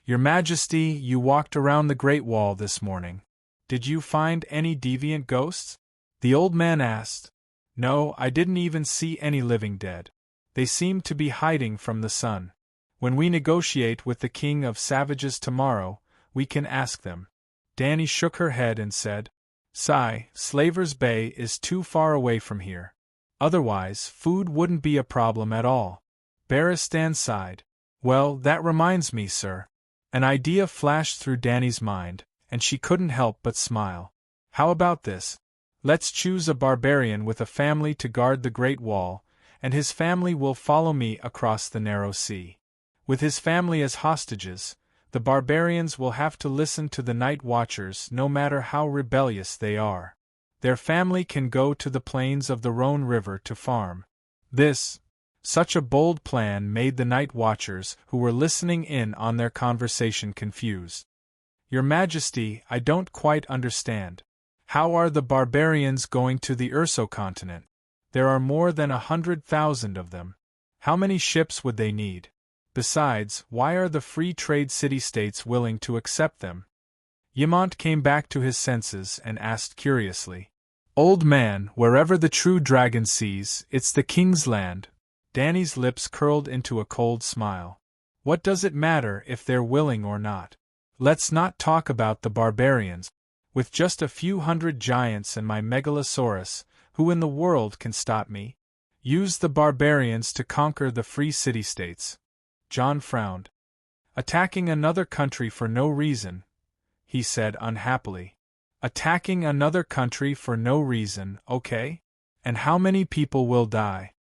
"Your Majesty, you walked around the Great Wall this morning. Did you find any deviant ghosts?" the old man asked. "No, I didn't even see any living dead. They seem to be hiding from the sun. When we negotiate with the King of Savages tomorrow, we can ask them." Dany shook her head and said, "Sigh, Slaver's Bay is too far away from here. Otherwise, food wouldn't be a problem at all." Barristan sighed. "Well, that reminds me, sir." An idea flashed through Dany's mind, and she couldn't help but smile. "How about this? Let's choose a barbarian with a family to guard the Great Wall, and his family will follow me across the narrow sea. With his family as hostages, the barbarians will have to listen to the Night Watchers no matter how rebellious they are. Their family can go to the plains of the Rhone River to farm." Such a bold plan made the Night Watchers who were listening in on their conversation confused. Your Majesty, I don't quite understand. How are the barbarians going to the Urso continent? There are more than 100,000 of them. How many ships would they need? Besides, why are the free trade city-states willing to accept them? Yamant came back to his senses and asked curiously. Old man, wherever the true dragon sees, it's the king's land. Danny's lips curled into a cold smile. What does it matter if they're willing or not? Let's not talk about the barbarians. With just a few hundred giants and my megalosaurus, who in the world can stop me? Use the barbarians to conquer the free city-states. John frowned. Attacking another country for no reason, he said unhappily. Attacking another country for no reason, okay? And how many people will die?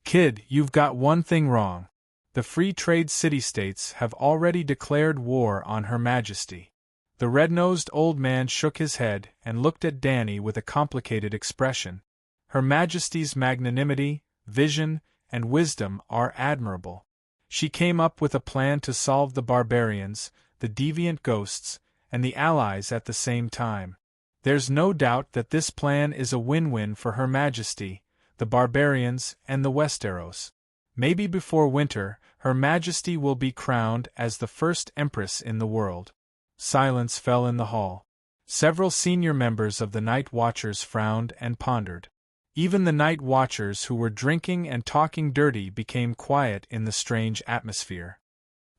Kid, you've got one thing wrong. The free trade city-states have already declared war on Her Majesty. The red-nosed old man shook his head and looked at Danny with a complicated expression. Her Majesty's magnanimity, vision, and wisdom are admirable. She came up with a plan to solve the barbarians, the deviant ghosts, and the allies at the same time. There's no doubt that this plan is a win-win for Her Majesty, the barbarians, and the Westeros. Maybe before winter, Her Majesty will be crowned as the first empress in the world. Silence fell in the hall. Several senior members of the Night Watchers frowned and pondered. Even the Night Watchers who were drinking and talking dirty became quiet in the strange atmosphere.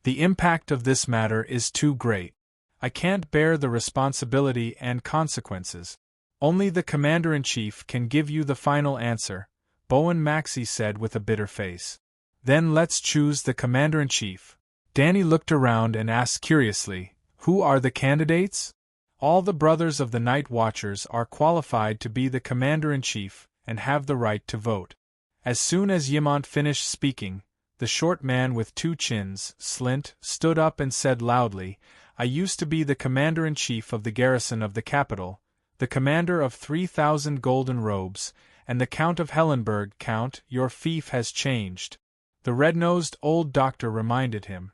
The impact of this matter is too great. I can't bear the responsibility and consequences. Only the Commander-in-Chief can give you the final answer, Bowen Maxey said with a bitter face. Then let's choose the Commander-in-Chief. Danny looked around and asked curiously, who are the candidates? All the brothers of the Night Watchers are qualified to be the Commander-in-Chief and have the right to vote. As soon as Yamant finished speaking, the short man with two chins, Slint, stood up and said loudly, I used to be the Commander-in-Chief of the garrison of the capital, the commander of 3,000 golden robes, and the Count of Hellenberg. Count, your fief has changed. The red-nosed old doctor reminded him.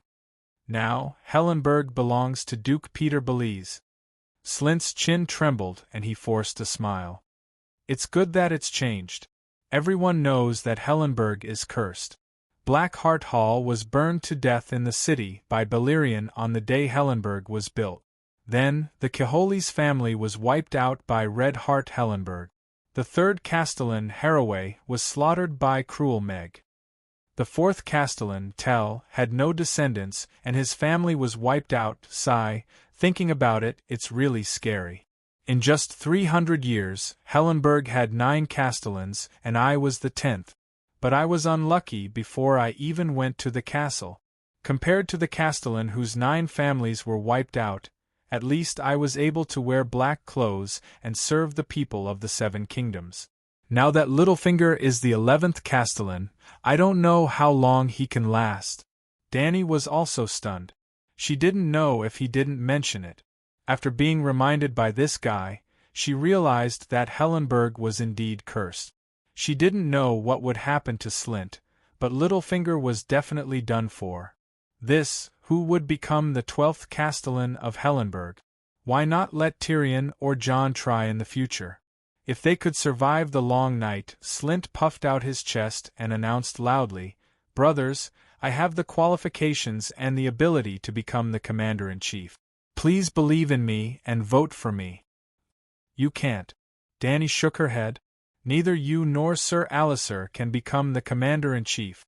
Now, Hellenberg belongs to Duke Peter Belize. Slint's chin trembled and he forced a smile. It's good that it's changed. Everyone knows that Hellenberg is cursed. Blackheart Hall was burned to death in the city by Balerion on the day Hellenberg was built. Then, the Keholis family was wiped out by Red Heart Hellenberg. The third Castellan, Haraway, was slaughtered by Cruel Meg. The fourth Castellan, Tell, had no descendants and his family was wiped out. Sigh, thinking about it, it's really scary. In just 300 years, Hellenberg had 9 Castellans and I was the 10th. But I was unlucky before I even went to the castle. Compared to the Castellan whose 9 families were wiped out, at least I was able to wear black clothes and serve the people of the 7 kingdoms. Now that Littlefinger is the 11th Castellan, I don't know how long he can last. Danny was also stunned. She didn't know if he didn't mention it. After being reminded by this guy, she realized that Hellenberg was indeed cursed. She didn't know what would happen to Slint, but Littlefinger was definitely done for. Who would become the 12th Castellan of Hellenberg? Why not let Tyrion or Jon try in the future? If they could survive the long night, Slint puffed out his chest and announced loudly, Brothers, I have the qualifications and the ability to become the Commander-in-Chief. Please believe in me and vote for me. You can't. Danny shook her head. Neither you nor Sir Alliser can become the Commander-in-Chief.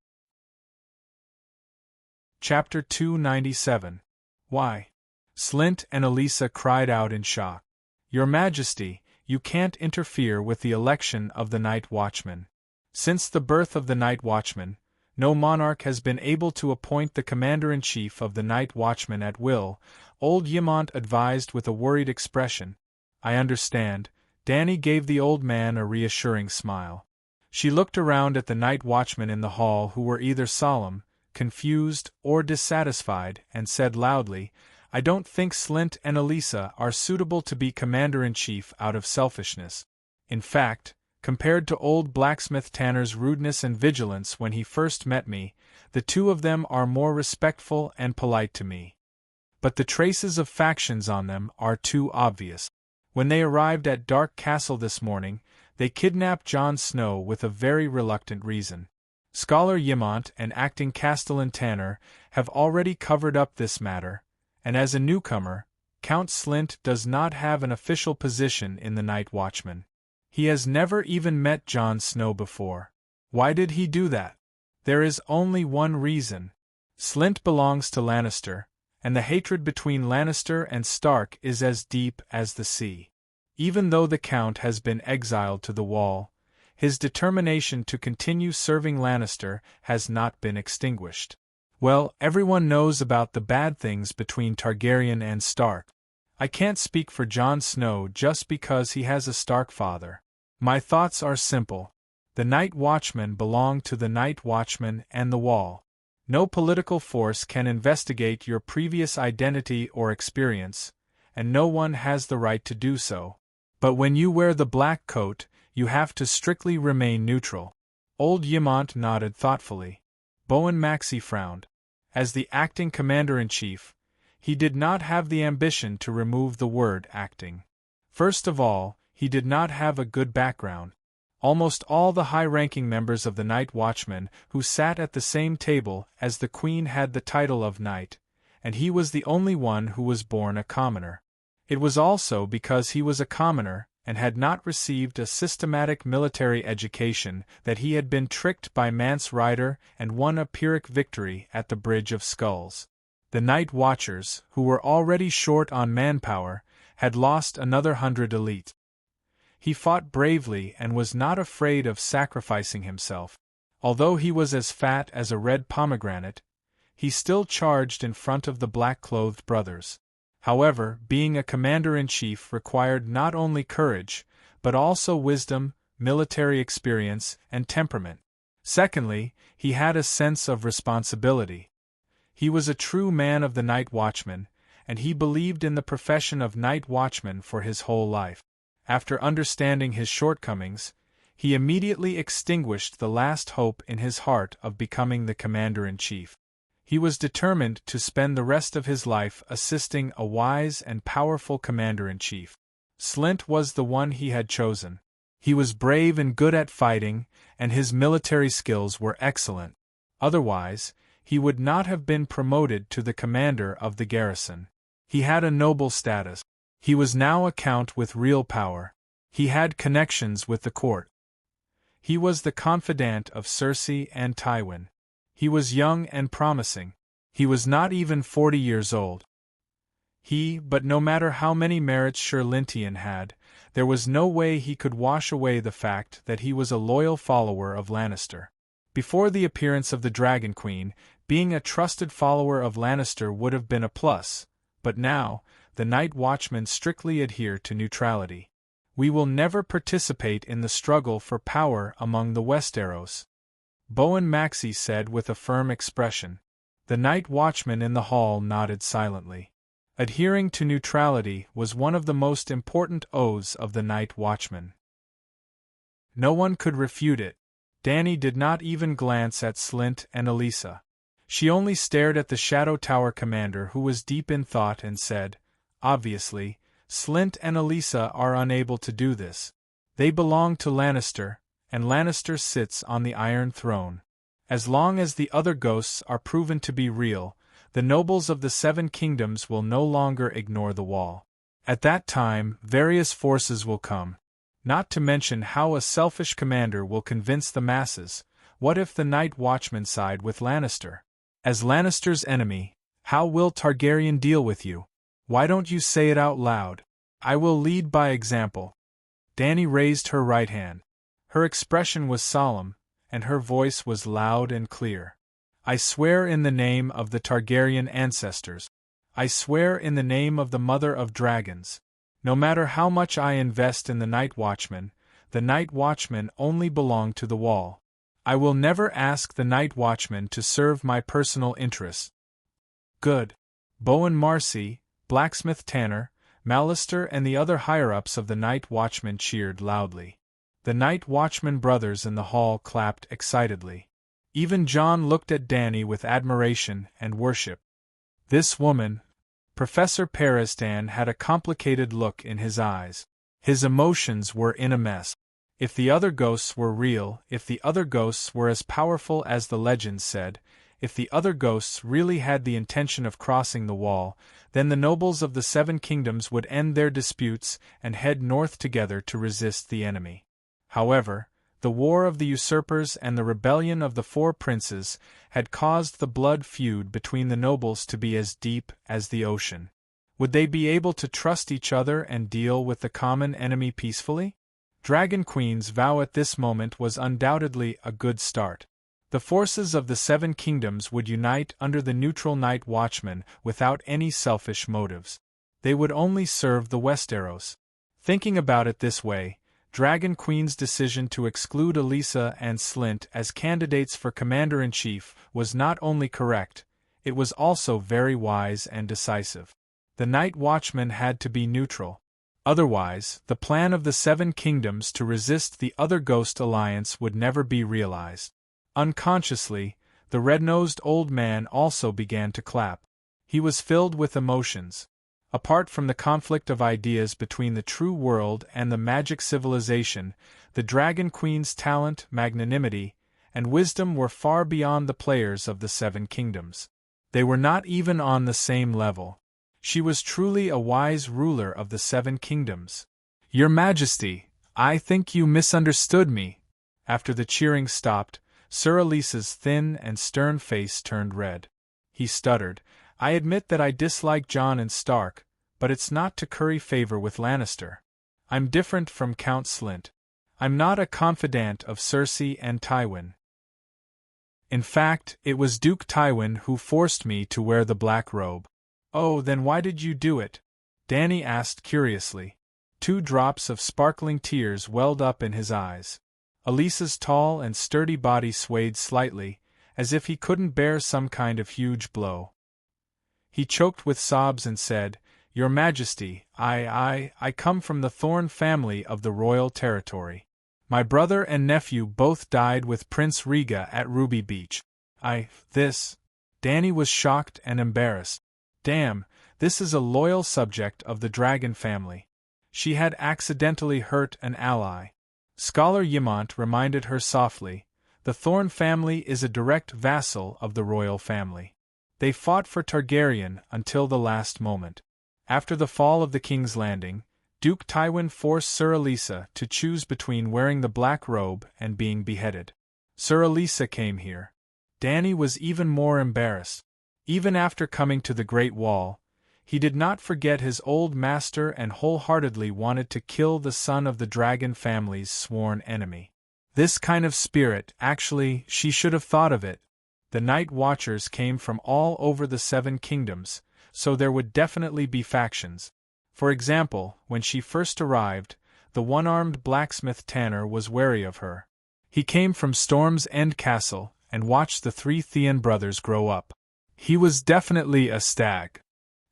Chapter 297. Why? Slint and Elisa cried out in shock. Your Majesty, you can't interfere with the election of the Night Watchman. Since the birth of the Night Watchman, no monarch has been able to appoint the Commander-in-Chief of the Night Watchman at will, old Yamant advised with a worried expression. I understand. Danny gave the old man a reassuring smile. She looked around at the Night Watchmen in the hall who were either solemn, confused, or dissatisfied, and said loudly, I don't think Slint and Elisa are suitable to be Commander-in-Chief out of selfishness. In fact, compared to old blacksmith Tanner's rudeness and vigilance when he first met me, the two of them are more respectful and polite to me. but the traces of factions on them are too obvious. When they arrived at Dark Castle this morning, they kidnapped Jon Snow with a very reluctant reason. Scholar Yimont and acting Castellan Tanner have already covered up this matter, and as a newcomer, Count Slint does not have an official position in the Night Watchman. He has never even met Jon Snow before. Why did he do that? There is only one reason. Slint belongs to Lannister, and the hatred between Lannister and Stark is as deep as the sea. Even though the Count has been exiled to the Wall, his determination to continue serving Lannister has not been extinguished. Well, everyone knows about the bad things between Targaryen and Stark. I can't speak for Jon Snow just because he has a Stark father. My thoughts are simple. The Night Watchmen belong to the Night Watchman and the Wall. No political force can investigate your previous identity or experience, and no one has the right to do so. But when you wear the black coat, you have to strictly remain neutral. Old Yimont nodded thoughtfully. Bowen Maxey frowned. As the acting commander-in-chief, he did not have the ambition to remove the word acting. First of all, he did not have a good background. Almost all the high-ranking members of the Night Watchmen who sat at the same table as the Queen had the title of Knight, and he was the only one who was born a commoner. It was also because he was a commoner and had not received a systematic military education that he had been tricked by Mance Rayder and won a Pyrrhic victory at the Bridge of Skulls. The Night Watchers, who were already short on manpower, had lost another 100 elite. He fought bravely and was not afraid of sacrificing himself. Although he was as fat as a red pomegranate, he still charged in front of the black-clothed brothers. However, being a commander-in-chief required not only courage, but also wisdom, military experience, and temperament. Secondly, he had a sense of responsibility. He was a true man of the Night Watchman, and he believed in the profession of Night Watchman for his whole life. After understanding his shortcomings, he immediately extinguished the last hope in his heart of becoming the commander-in-chief. He was determined to spend the rest of his life assisting a wise and powerful commander-in-chief. Slint was the one he had chosen. He was brave and good at fighting, and his military skills were excellent. Otherwise, he would not have been promoted to the commander of the garrison. He had a noble status. He was now a count with real power. He had connections with the court. He was the confidant of Cersei and Tywin. He was young and promising. He was not even 40 years old. But no matter how many merits Sir Lintian had, there was no way he could wash away the fact that he was a loyal follower of Lannister. Before the appearance of the Dragon Queen, being a trusted follower of Lannister would have been a plus, but now, the Night Watchmen strictly adhere to neutrality. We will never participate in the struggle for power among the Westeros, Bowen Maxey said with a firm expression. The Night Watchman in the hall nodded silently. Adhering to neutrality was one of the most important oaths of the Night Watchman. No one could refute it. Dany did not even glance at Slint and Elisa. She only stared at the Shadow Tower commander, who was deep in thought, and said, "Obviously, Slint and Elisa are unable to do this. They belong to Lannister, and Lannister sits on the Iron Throne. As long as the other ghosts are proven to be real, the nobles of the Seven Kingdoms will no longer ignore the Wall. At that time, various forces will come. Not to mention how a selfish commander will convince the masses. What if the Night Watchmen side with Lannister? As Lannister's enemy, how will Targaryen deal with you? Why don't you say it out loud? I will lead by example." Dany raised her right hand. Her expression was solemn, and her voice was loud and clear. "I swear in the name of the Targaryen ancestors. I swear in the name of the Mother of Dragons. No matter how much I invest in the Night Watchmen only belong to the Wall. I will never ask the Night Watchmen to serve my personal interests." "Good." Bowen Marcy, Blacksmith Tanner, Mallister and the other higher-ups of the Night Watchmen cheered loudly. The Night Watchman brothers in the hall clapped excitedly. Even Jon looked at Dany with admiration and worship. This woman, Professor Peristan had a complicated look in his eyes. His emotions were in a mess. If the other ghosts were real, if the other ghosts were as powerful as the legends said, if the other ghosts really had the intention of crossing the wall, then the nobles of the Seven Kingdoms would end their disputes and head north together to resist the enemy. However, the war of the usurpers and the rebellion of the four princes had caused the blood feud between the nobles to be as deep as the ocean. Would they be able to trust each other and deal with the common enemy peacefully? Dragon Queen's vow at this moment was undoubtedly a good start. The forces of the Seven Kingdoms would unite under the neutral Night Watchman without any selfish motives. They would only serve the Westeros. Thinking about it this way, Dragon Queen's decision to exclude Elisa and Slint as candidates for Commander-in-Chief was not only correct, it was also very wise and decisive. The Night Watchman had to be neutral. Otherwise, the plan of the Seven Kingdoms to resist the other Ghost Alliance would never be realized. Unconsciously, the red-nosed old man also began to clap. He was filled with emotions. Apart from the conflict of ideas between the true world and the magic civilization, the Dragon Queen's talent, magnanimity, and wisdom were far beyond the players of the Seven Kingdoms. They were not even on the same level. She was truly a wise ruler of the Seven Kingdoms. "Your Majesty, I think you misunderstood me." After the cheering stopped, Sir Elisa's thin and stern face turned red. He stuttered, "I admit that I dislike Jon and Stark, but it's not to curry favor with Lannister. I'm different from Count Slint. I'm not a confidant of Cersei and Tywin. In fact, it was Duke Tywin who forced me to wear the black robe." "Oh, then why did you do it?" Dany asked curiously. 2 drops of sparkling tears welled up in his eyes. Elisa's tall and sturdy body swayed slightly, as if he couldn't bear some kind of huge blow. He choked with sobs and said, "Your Majesty, I come from the Thorne family of the royal territory. My brother and nephew both died with Prince Rhaega at Ruby Beach. Dany was shocked and embarrassed. Damn, this is a loyal subject of the dragon family. She had accidentally hurt an ally. Scholar Ymont reminded her softly, the Thorne family is a direct vassal of the royal family. They fought for Targaryen until the last moment. After the fall of the King's Landing, Duke Tywin forced Sir Elisa to choose between wearing the black robe and being beheaded. Sir Elisa came here. Dany was even more embarrassed. Even after coming to the Great Wall, he did not forget his old master and wholeheartedly wanted to kill the son of the dragon family's sworn enemy. This kind of spirit, actually, she should have thought of it. The Night Watchers came from all over the Seven Kingdoms, so there would definitely be factions. For example, when she first arrived, the one-armed blacksmith Tanner was wary of her. He came from Storm's End Castle and watched the 3 Theon brothers grow up. He was definitely a stag.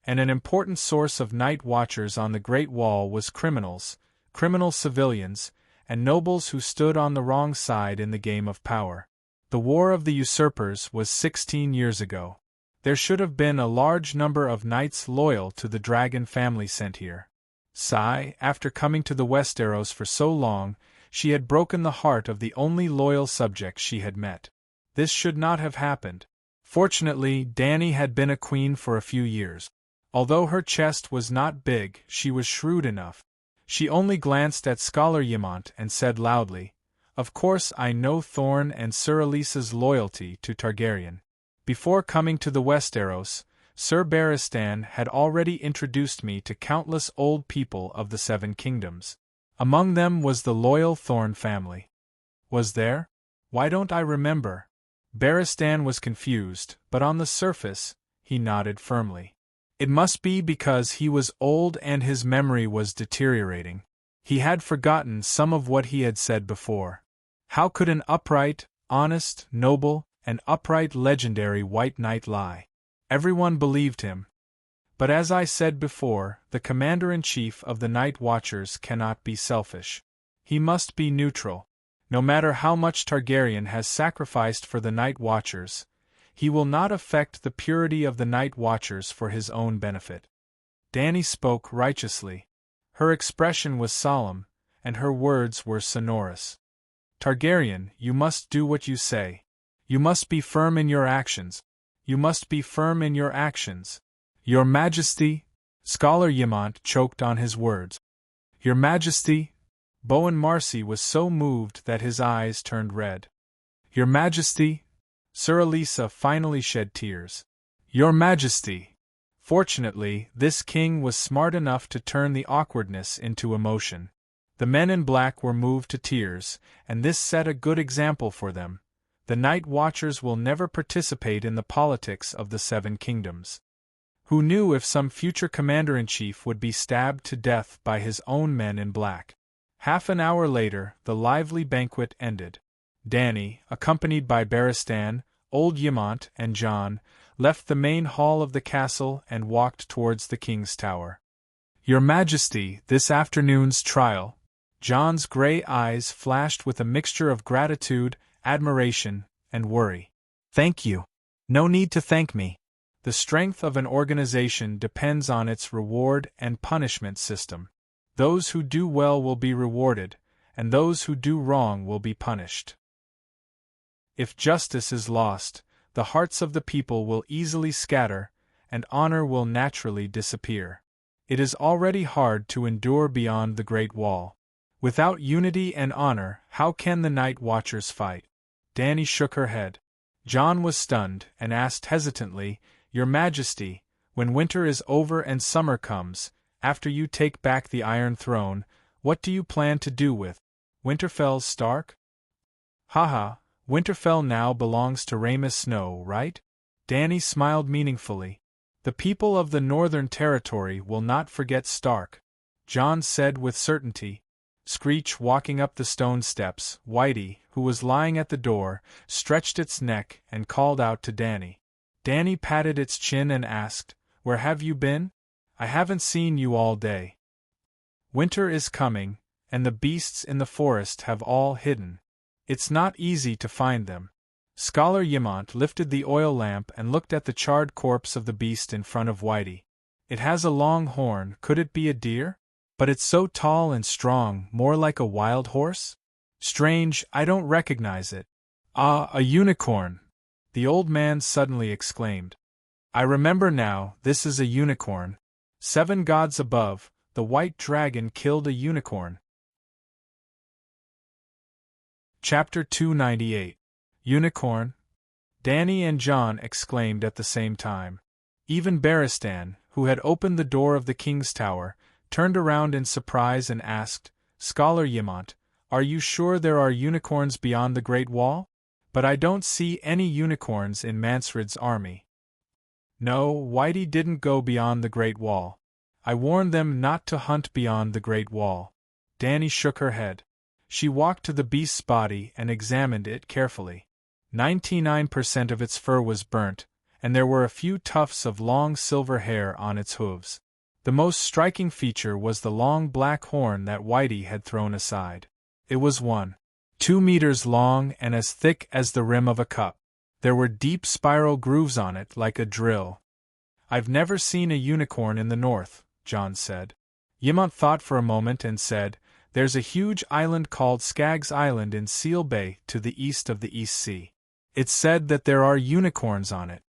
And an important source of Night Watchers on the Great Wall was criminals, criminal civilians, and nobles who stood on the wrong side in the game of power. The War of the Usurpers was 16 years ago. There should have been a large number of knights loyal to the dragon family sent here. After coming to the Westeros for so long, she had broken the heart of the only loyal subject she had met. This should not have happened. Fortunately, Dany had been a queen for a few years. Although her chest was not big, she was shrewd enough. She only glanced at Scholar Ymont and said loudly, "Of course I know Thorne and Sir Elisa's loyalty to Targaryen. Before coming to the Westeros, Sir Barristan had already introduced me to countless old people of the Seven Kingdoms. Among them was the loyal Thorne family." "Was there? Why don't I remember?" Barristan was confused, but on the surface, he nodded firmly. It must be because he was old and his memory was deteriorating. He had forgotten some of what he had said before. How could an upright, honest, noble, and upright legendary White Knight lie? Everyone believed him. But as I said before, the Commander-in-Chief of the Night Watchers cannot be selfish. He must be neutral. No matter how much Targaryen has sacrificed for the Night Watchers, he will not affect the purity of the Night Watchers for his own benefit. Dany spoke righteously. Her expression was solemn, and her words were sonorous. Targaryen, you must do what you say. You must be firm in your actions. You must be firm in your actions. Your Majesty, Scholar Ymont choked on his words. Your Majesty, Bowen Marcy was so moved that his eyes turned red. Your Majesty, Sir Elisa finally shed tears. Your Majesty. Fortunately, this king was smart enough to turn the awkwardness into emotion. The men in black were moved to tears, and this set a good example for them. The Night Watchers will never participate in the politics of the Seven Kingdoms. Who knew if some future commander-in-chief would be stabbed to death by his own men in black? Half an hour later, the lively banquet ended. Dany, accompanied by Barristan, old Ymont, and Jon, left the main hall of the castle and walked towards the king's tower. Your Majesty, this afternoon's trial. Jon's gray eyes flashed with a mixture of gratitude, admiration, and worry. Thank you. No need to thank me. The strength of an organization depends on its reward and punishment system. Those who do well will be rewarded, and those who do wrong will be punished. If justice is lost, the hearts of the people will easily scatter, and honor will naturally disappear. It is already hard to endure beyond the Great Wall. Without unity and honor, how can the Night Watchers fight? Dany shook her head. Jon was stunned and asked hesitantly, Your Majesty, when winter is over and summer comes, after you take back the Iron Throne, what do you plan to do with Winterfell's Stark? Haha, Winterfell now belongs to Rhaemys Snow, right? Dany smiled meaningfully. The people of the Northern Territory will not forget Stark, Jon said with certainty. Screech, walking up the stone steps, Whitey, who was lying at the door, stretched its neck and called out to Dany. Dany patted its chin and asked, Where have you been? I haven't seen you all day. Winter is coming, and the beasts in the forest have all hidden. It's not easy to find them. Scholar Ymont lifted the oil lamp and looked at the charred corpse of the beast in front of Whitey. It has a long horn, could it be a deer? But it's so tall and strong, more like a wild horse? Strange, I don't recognize it. Ah, a unicorn! The old man suddenly exclaimed. I remember now, this is a unicorn. 7 gods above, the white dragon killed a unicorn. Chapter 298. Unicorn? Dany and Jon exclaimed at the same time. Even Barristan, who had opened the door of the king's tower, turned around in surprise and asked, Scholar Ymont, are you sure there are unicorns beyond the Great Wall? But I don't see any unicorns in Mansfred's army. No, Whitey didn't go beyond the Great Wall. I warned them not to hunt beyond the Great Wall. Dany shook her head. She walked to the beast's body and examined it carefully. 99% of its fur was burnt, and there were a few tufts of long silver hair on its hooves. The most striking feature was the long black horn that Whitey had thrown aside. It was 1.2 meters long and as thick as the rim of a cup. There were deep spiral grooves on it like a drill. I've never seen a unicorn in the north, Jon said. Ymont thought for a moment and said, There's a huge island called Skaggs Island in Seal Bay to the east of the East Sea. It's said that there are unicorns on it.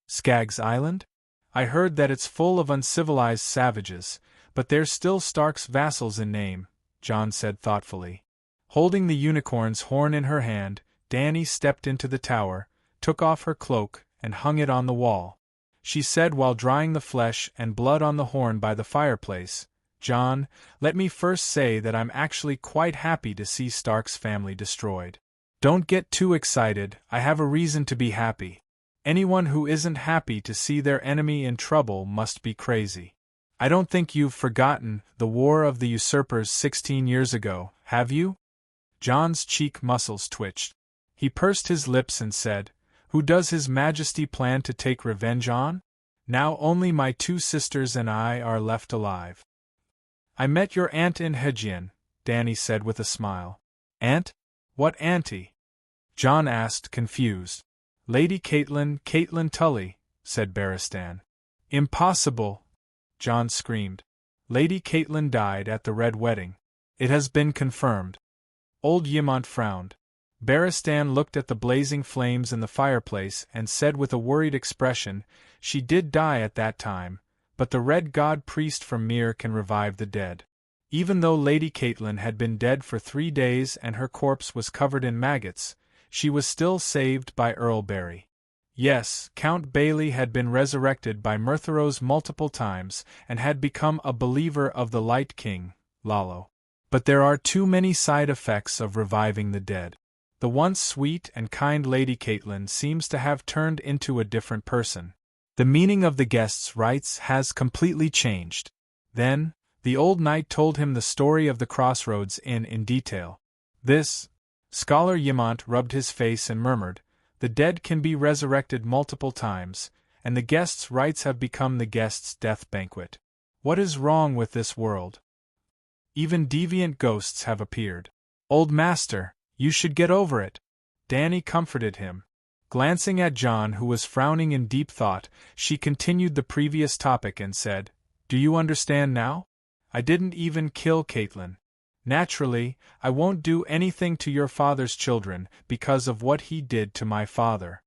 Skaggs Island? I heard that it's full of uncivilized savages, but they're still Stark's vassals in name, Jon said thoughtfully. Holding the unicorn's horn in her hand, Dany stepped into the tower, took off her cloak, and hung it on the wall. She said while drying the flesh and blood on the horn by the fireplace, Jon, let me first say that I'm actually quite happy to see Stark's family destroyed. Don't get too excited, I have a reason to be happy. Anyone who isn't happy to see their enemy in trouble must be crazy. I don't think you've forgotten the War of the Usurpers 16 years ago, have you? Jon's cheek muscles twitched. He pursed his lips and said, Who does His Majesty plan to take revenge on? Now only my 2 sisters and I are left alive. I met your aunt in Hedgian, Dany said with a smile. Aunt? What auntie? Jon asked, confused. Lady Catelyn Tully, said Barristan. Impossible. John screamed. Lady Caitlin died at the Red Wedding. It has been confirmed. Old Yimont frowned. Barristan looked at the blazing flames in the fireplace and said with a worried expression, "She did die at that time, but the Red God priest from Myr can revive the dead." Even though Lady Caitlin had been dead for 3 days and her corpse was covered in maggots, she was still saved by Earl Barry. Yes, Count Bailey had been resurrected by Mertheros multiple times and had become a believer of the Light King, Lalo. But there are too many side effects of reviving the dead. The once sweet and kind Lady Caitlin seems to have turned into a different person. The meaning of the guest's rites has completely changed. Then, the old knight told him the story of the crossroads in detail. This, Scholar Yimont rubbed his face and murmured, "The dead can be resurrected multiple times, and the guest's rites have become the guest's death banquet. What is wrong with this world? Even deviant ghosts have appeared. Old master, you should get over it." Danny comforted him. Glancing at John, who was frowning in deep thought, she continued the previous topic and said, "Do you understand now? I didn't even kill Caitlin. Naturally, I won't do anything to your father's children because of what he did to my father."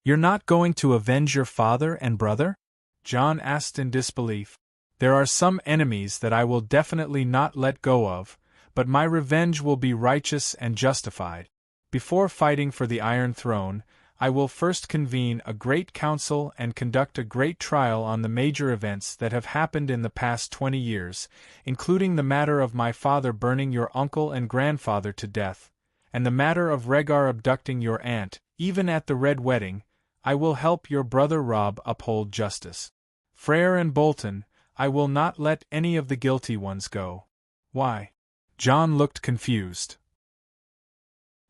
"You're not going to avenge your father and brother?" John asked in disbelief. "There are some enemies that I will definitely not let go of, but my revenge will be righteous and justified. Before fighting for the Iron Throne, I will first convene a great council and conduct a great trial on the major events that have happened in the past 20 years, including the matter of my father burning your uncle and grandfather to death, and the matter of Rhaegar abducting your aunt. Even at the Red Wedding, I will help your brother Robb uphold justice. Freyr and Bolton, I will not let any of the guilty ones go." "Why?" John looked confused.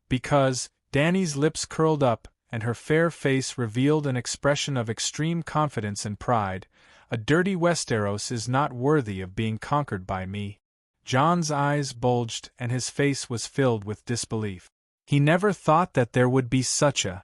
"Because," Dany's lips curled up, and her fair face revealed an expression of extreme confidence and pride, "a dirty Westeros is not worthy of being conquered by me." John's eyes bulged and his face was filled with disbelief. He never thought that there would be such a...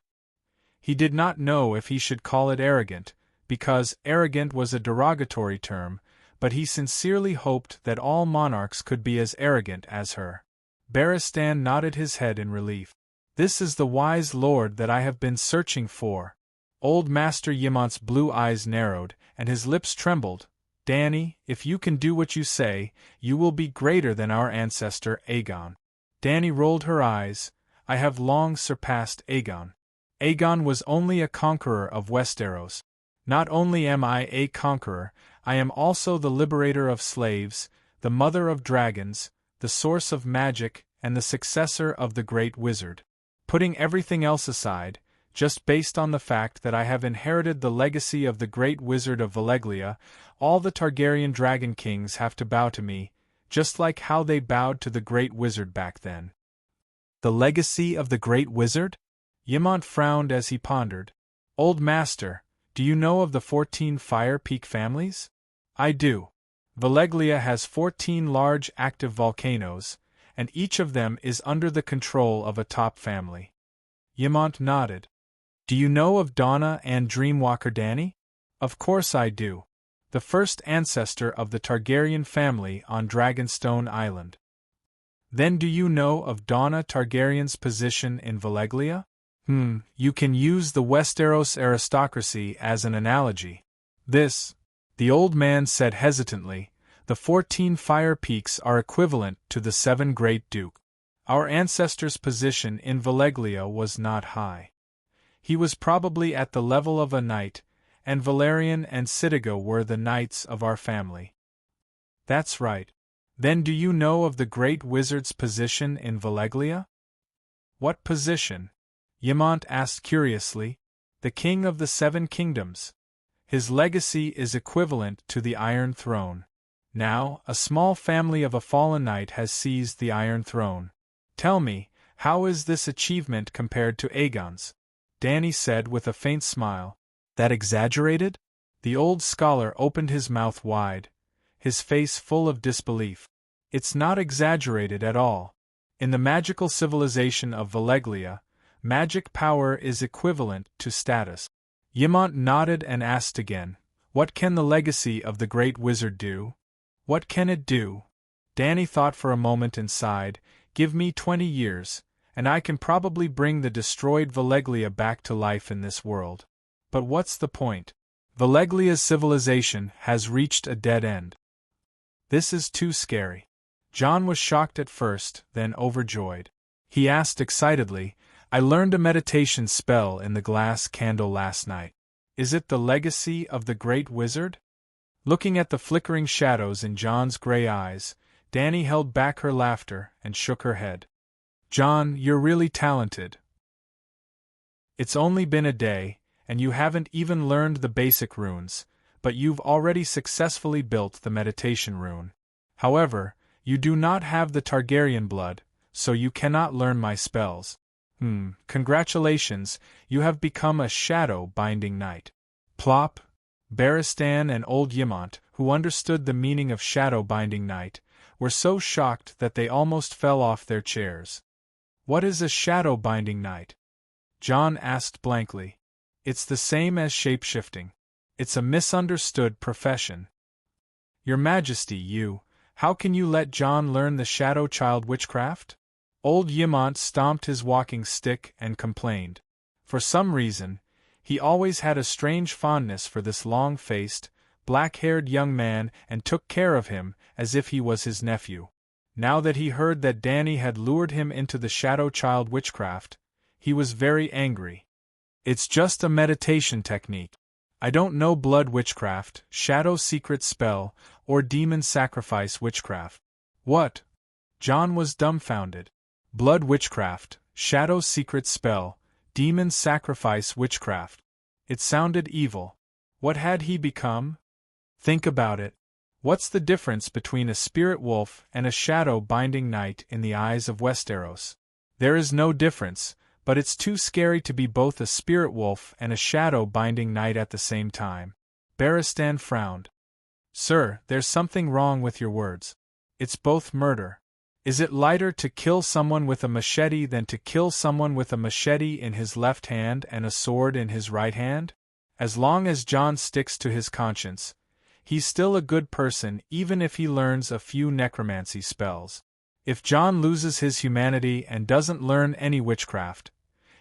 He did not know if he should call it arrogant, because arrogant was a derogatory term, but he sincerely hoped that all monarchs could be as arrogant as her. Barristan nodded his head in relief. "This is the wise lord that I have been searching for." Old Master Yimont's blue eyes narrowed, and his lips trembled. "Dany, if you can do what you say, you will be greater than our ancestor Aegon." Dany rolled her eyes. "I have long surpassed Aegon. Aegon was only a conqueror of Westeros. Not only am I a conqueror, I am also the liberator of slaves, the mother of dragons, the source of magic, and the successor of the Great Wizard. Putting everything else aside, just based on the fact that I have inherited the legacy of the Great Wizard of Valeglia, all the Targaryen Dragon Kings have to bow to me, just like how they bowed to the Great Wizard back then." "The legacy of the Great Wizard?" Yimont frowned as he pondered. "Old Master, do you know of the 14 Fire Peak families?" "I do. Valeglia has 14 large active volcanoes, and each of them is under the control of a top family." Yimont nodded. "Do you know of Donna and Dreamwalker Dany?" "Of course I do. The first ancestor of the Targaryen family on Dragonstone Island." "Then do you know of Donna Targaryen's position in Valeglia?" You can use the Westeros aristocracy as an analogy." The old man said hesitantly, "The 14 Fire Peaks are equivalent to the 7 Great Duke. Our ancestor's position in Valeglia was not high. He was probably at the level of a knight, and Valerian and Citiga were the knights of our family." "That's right. Then do you know of the Great Wizard's position in Valeglia?" "What position?" Yimont asked curiously. "The King of the 7 Kingdoms. His legacy is equivalent to the Iron Throne. Now, a small family of a fallen knight has seized the Iron Throne. Tell me, how is this achievement compared to Aegon's?" Dany said with a faint smile. "That exaggerated?" The old scholar opened his mouth wide, his face full of disbelief. "It's not exaggerated at all. In the magical civilization of Valeglia, magic power is equivalent to status." Yimont nodded and asked again, What can the legacy of the great wizard do? What can it do? Danny thought for a moment and sighed. Give me 20 years, and I can probably bring the destroyed Valeglia back to life in this world. But what's the point? Valeglia's civilization has reached a dead end. This is too scary. John was shocked at first, then overjoyed. He asked excitedly, I learned a meditation spell in the glass candle last night. Is it the legacy of the great wizard? Looking at the flickering shadows in John's gray eyes, Danny held back her laughter and shook her head. John, you're really talented. It's only been a day, and you haven't even learned the basic runes, but you've already successfully built the meditation rune. However, you do not have the Targaryen blood, so you cannot learn my spells. Congratulations, you have become a shadow-binding knight. Plop! Barristan and old Ymont, who understood the meaning of shadow-binding knight, were so shocked that they almost fell off their chairs. What is a shadow-binding knight? John asked blankly. It's the same as shape-shifting. It's a misunderstood profession. Your Majesty, how can you let John learn the shadow child witchcraft? Old Ymont stomped his walking stick and complained. For some reason, he always had a strange fondness for this long-faced, black-haired young man and took care of him as if he was his nephew. Now that he heard that Danny had lured him into the shadow child witchcraft, he was very angry. It's just a meditation technique. I don't know blood witchcraft, shadow secret spell, or demon sacrifice witchcraft. What? John was dumbfounded. Blood witchcraft, shadow secret spell, demon sacrifice witchcraft. It sounded evil. What had he become? Think about it. What's the difference between a spirit wolf and a shadow-binding knight in the eyes of Westeros? There is no difference, but it's too scary to be both a spirit wolf and a shadow-binding knight at the same time. Barristan frowned. Sir, there's something wrong with your words. It's both murder. Is it lighter to kill someone with a machete than to kill someone with a machete in his left hand and a sword in his right hand? As long as John sticks to his conscience, he's still a good person even if he learns a few necromancy spells. If John loses his humanity and doesn't learn any witchcraft,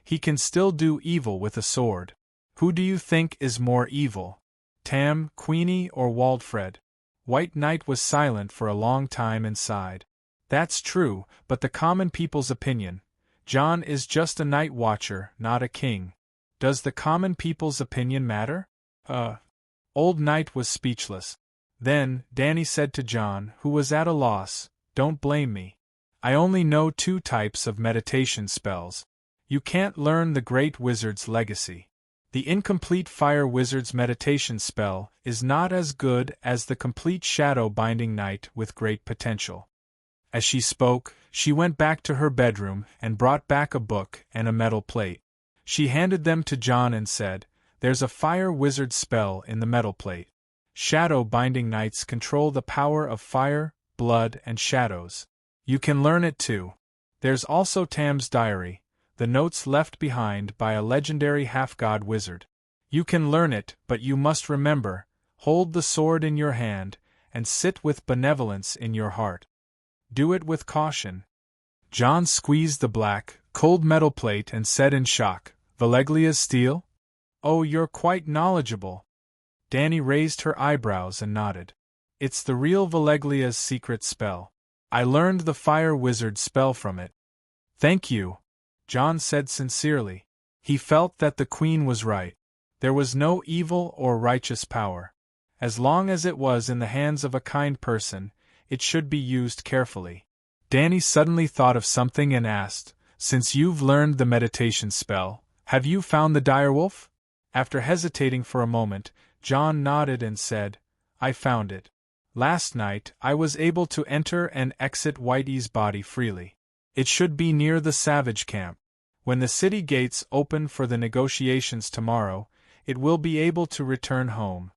he can still do evil with a sword. Who do you think is more evil? Tam, Queenie, or Waldfred? White Knight was silent for a long time and sighed. That's true, but the common people's opinion. John is just a night watcher, not a king. Does the common people's opinion matter? Old Knight was speechless. Then, Danny said to John, who was at a loss, Don't blame me. I only know 2 types of meditation spells. You can't learn the great wizard's legacy. The incomplete fire wizard's meditation spell is not as good as the complete shadow-binding knight with great potential. As she spoke, she went back to her bedroom and brought back a book and a metal plate. She handed them to John and said, There's a fire wizard spell in the metal plate. Shadow-binding knights control the power of fire, blood, and shadows. You can learn it too. There's also Tam's diary, the notes left behind by a legendary half-god wizard. You can learn it, but you must remember, hold the sword in your hand, and sit with benevolence in your heart. Do it with caution. John squeezed the black, cold metal plate and said in shock, Valeglia's steel? Oh, you're quite knowledgeable. Danny raised her eyebrows and nodded. It's the real Valeglia's secret spell. I learned the fire wizard spell from it. Thank you, John said sincerely. He felt that the queen was right. There was no evil or righteous power. As long as it was in the hands of a kind person, it should be used carefully. Danny suddenly thought of something and asked, Since you've learned the meditation spell, have you found the direwolf? After hesitating for a moment, John nodded and said, I found it. Last night, I was able to enter and exit Whitey's body freely. It should be near the Savage camp. When the city gates open for the negotiations tomorrow, it will be able to return home.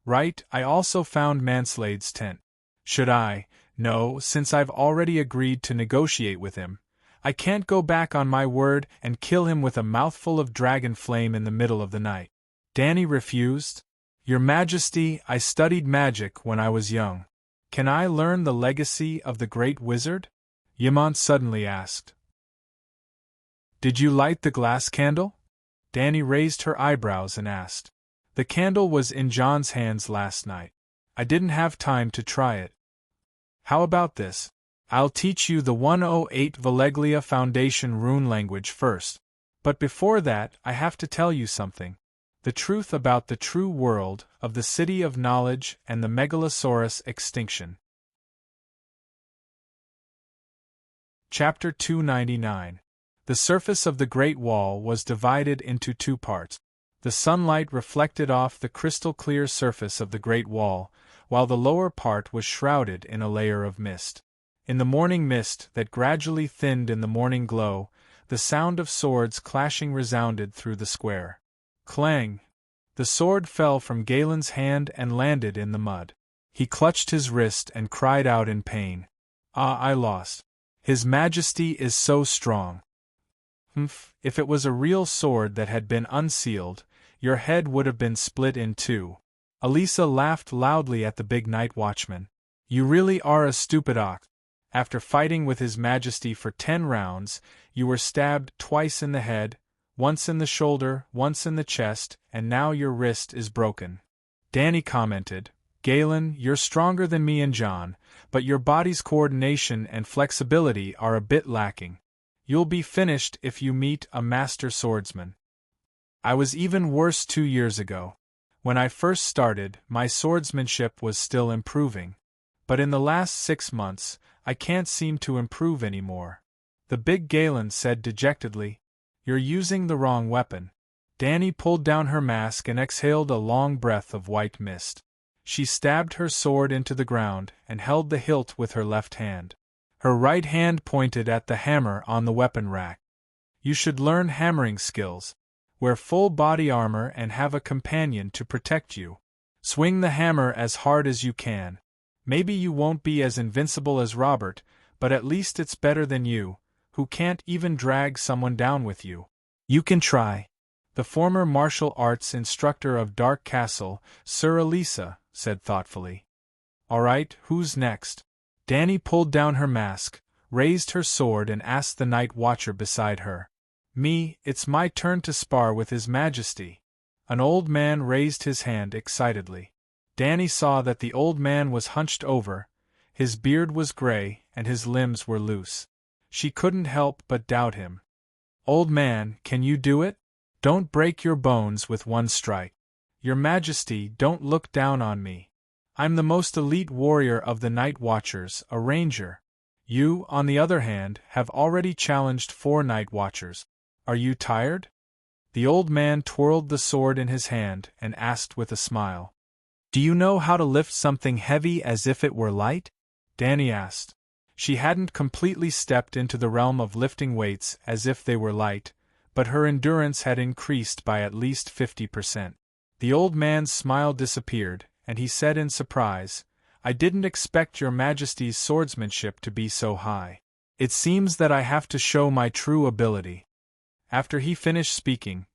Right, I also found Manslade's tent. Should I? No, since I've already agreed to negotiate with him. I can't go back on my word and kill him with a mouthful of dragon flame in the middle of the night. Danny refused. Your Majesty, I studied magic when I was young. Can I learn the legacy of the great wizard? Yamant suddenly asked. Did you light the glass candle? Dani raised her eyebrows and asked. The candle was in John's hands last night. I didn't have time to try it. How about this? I'll teach you the 108 Valeglia Foundation rune language first. But before that, I have to tell you something. The truth about the true world, of the City of Knowledge and the Megalosaurus extinction. Chapter 299. The surface of the Great Wall was divided into two parts. The sunlight reflected off the crystal-clear surface of the Great Wall, while the lower part was shrouded in a layer of mist. In the morning mist that gradually thinned in the morning glow, the sound of swords clashing resounded through the square. Clang! The sword fell from Galen's hand and landed in the mud. He clutched his wrist and cried out in pain. Ah, I lost. His Majesty is so strong. If it was a real sword that had been unsealed, your head would have been split in two. Elisa laughed loudly at the big night watchman. You really are a stupid ox. After fighting with His Majesty for 10 rounds, you were stabbed twice in the head, once in the shoulder, once in the chest, and now your wrist is broken. Dani commented, Galen, you're stronger than me and John, but your body's coordination and flexibility are a bit lacking. You'll be finished if you meet a master swordsman. I was even worse 2 years ago. When I first started, my swordsmanship was still improving. But in the last 6 months, I can't seem to improve anymore. The big Galen said dejectedly, You're using the wrong weapon. Dani pulled down her mask and exhaled a long breath of white mist. She stabbed her sword into the ground and held the hilt with her left hand. Her right hand pointed at the hammer on the weapon rack. You should learn hammering skills. Wear full body armor and have a companion to protect you. Swing the hammer as hard as you can. Maybe you won't be as invincible as Robert, but at least it's better than you, who can't even drag someone down with you. You can try. The former martial arts instructor of Dark Castle, Sir Elisa, said thoughtfully. All right, who's next? Dani pulled down her mask, raised her sword and asked the night watcher beside her. Me, it's my turn to spar with His Majesty. An old man raised his hand excitedly. Dani saw that the old man was hunched over, his beard was gray and his limbs were loose. She couldn't help but doubt him. Old man, can you do it? Don't break your bones with one strike. Your Majesty, don't look down on me. I'm the most elite warrior of the Night Watchers, a ranger. You, on the other hand, have already challenged 4 Night Watchers. Are you tired? The old man twirled the sword in his hand and asked with a smile. Do you know how to lift something heavy as if it were light? Dani asked. She hadn't completely stepped into the realm of lifting weights as if they were light, but her endurance had increased by at least 50%. The old man's smile disappeared, and he said in surprise, I didn't expect your Majesty's swordsmanship to be so high. It seems that I have to show my true ability. After he finished speaking,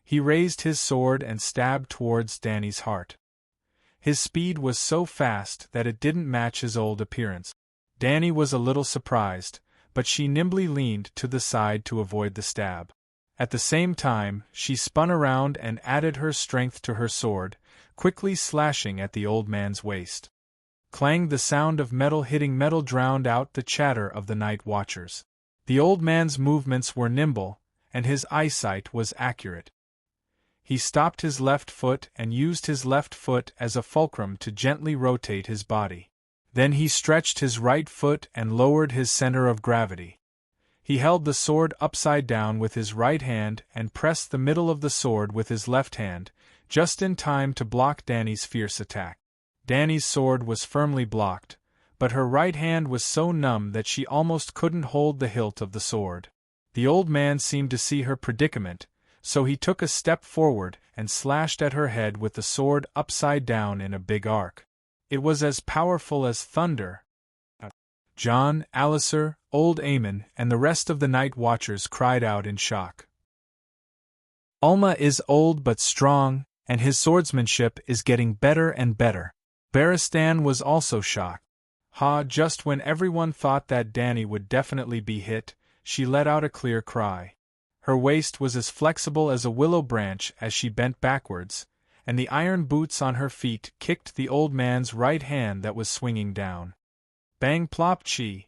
he raised his sword and stabbed towards Dani's heart. His speed was so fast that it didn't match his old appearance. Dani was a little surprised, but she nimbly leaned to the side to avoid the stab. At the same time, she spun around and added her strength to her sword, quickly slashing at the old man's waist. Clang! The sound of metal hitting metal drowned out the chatter of the night watchers. The old man's movements were nimble, and his eyesight was accurate. He stopped his left foot and used his left foot as a fulcrum to gently rotate his body. Then he stretched his right foot and lowered his center of gravity. He held the sword upside down with his right hand and pressed the middle of the sword with his left hand, just in time to block Dani's fierce attack. Dani's sword was firmly blocked, but her right hand was so numb that she almost couldn't hold the hilt of the sword. The old man seemed to see her predicament, so he took a step forward and slashed at her head with the sword upside down in a big arc. It was as powerful as thunder. John, Alistair, old Eamon, and the rest of the night watchers cried out in shock. Alma is old but strong, and his swordsmanship is getting better and better." Barristan was also shocked. Just when everyone thought that Dany would definitely be hit, she let out a clear cry. Her waist was as flexible as a willow branch as she bent backwards, and the iron boots on her feet kicked the old man's right hand that was swinging down. Bang plop chi!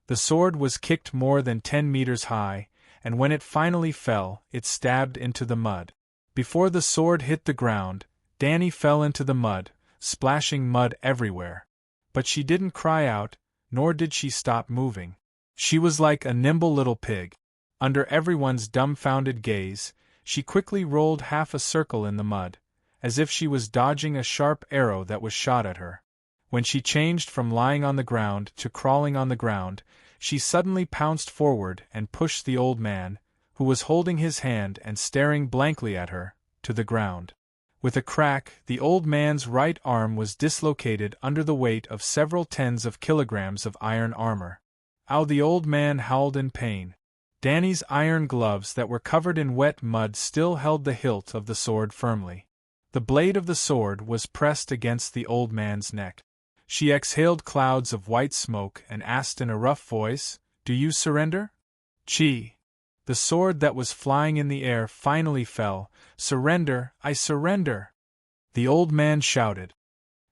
The sword was kicked more than 10 meters high, and when it finally fell, it stabbed into the mud. Before the sword hit the ground, Dany fell into the mud, splashing mud everywhere. But she didn't cry out, nor did she stop moving. She was like a nimble little pig. Under everyone's dumbfounded gaze, she quickly rolled half a circle in the mud, as if she was dodging a sharp arrow that was shot at her. When she changed from lying on the ground to crawling on the ground, she suddenly pounced forward and pushed the old man, who was holding his hand and staring blankly at her, to the ground. With a crack, the old man's right arm was dislocated under the weight of several tens of kilograms of iron armor. Ow! The old man howled in pain. Dany's iron gloves that were covered in wet mud still held the hilt of the sword firmly. The blade of the sword was pressed against the old man's neck. She exhaled clouds of white smoke and asked in a rough voice, "Do you surrender?" "Chi." The sword that was flying in the air finally fell. "Surrender, I surrender!" The old man shouted.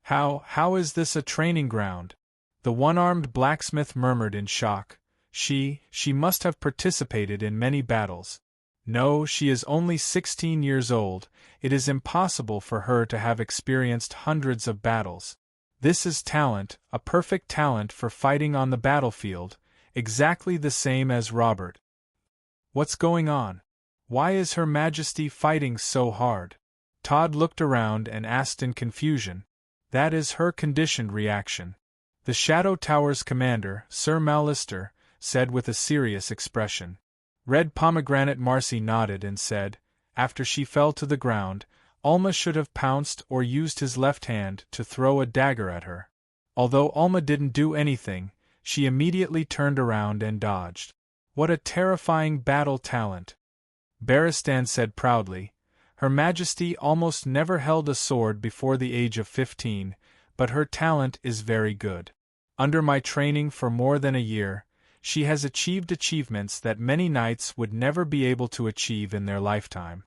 How is this a training ground?" The one-armed blacksmith murmured in shock. She must have participated in many battles." "No, she is only 16 years old, it is impossible for her to have experienced hundreds of battles. This is talent, a perfect talent for fighting on the battlefield, exactly the same as Robert." "What's going on? Why is Her Majesty fighting so hard?" Todd looked around and asked in confusion. "That is her conditioned reaction," the Shadow Tower's commander, Sir Mallister, said with a serious expression. Red Pomegranate Marcy nodded and said, "After she fell to the ground, Alma should have pounced or used his left hand to throw a dagger at her. Although Alma didn't do anything, she immediately turned around and dodged. What a terrifying battle talent!" Barristan said proudly. "Her Majesty almost never held a sword before the age of 15, but her talent is very good. Under my training for more than a year, she has achieved achievements that many knights would never be able to achieve in their lifetime."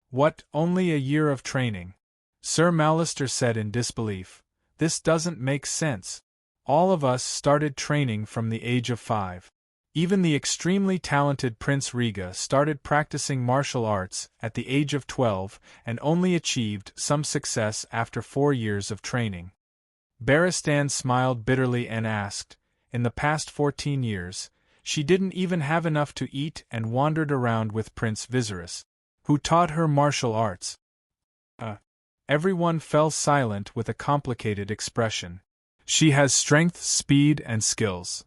"What, only a year of training?" Sir Mallister said in disbelief. "This doesn't make sense. All of us started training from the age of 5. Even the extremely talented Prince Riga started practicing martial arts at the age of 12 and only achieved some success after 4 years of training." Barristan smiled bitterly and asked, "In the past 14 years, she didn't even have enough to eat and wandered around with Prince Viserys, who taught her martial arts?" Everyone fell silent with a complicated expression. "She has strength, speed, and skills.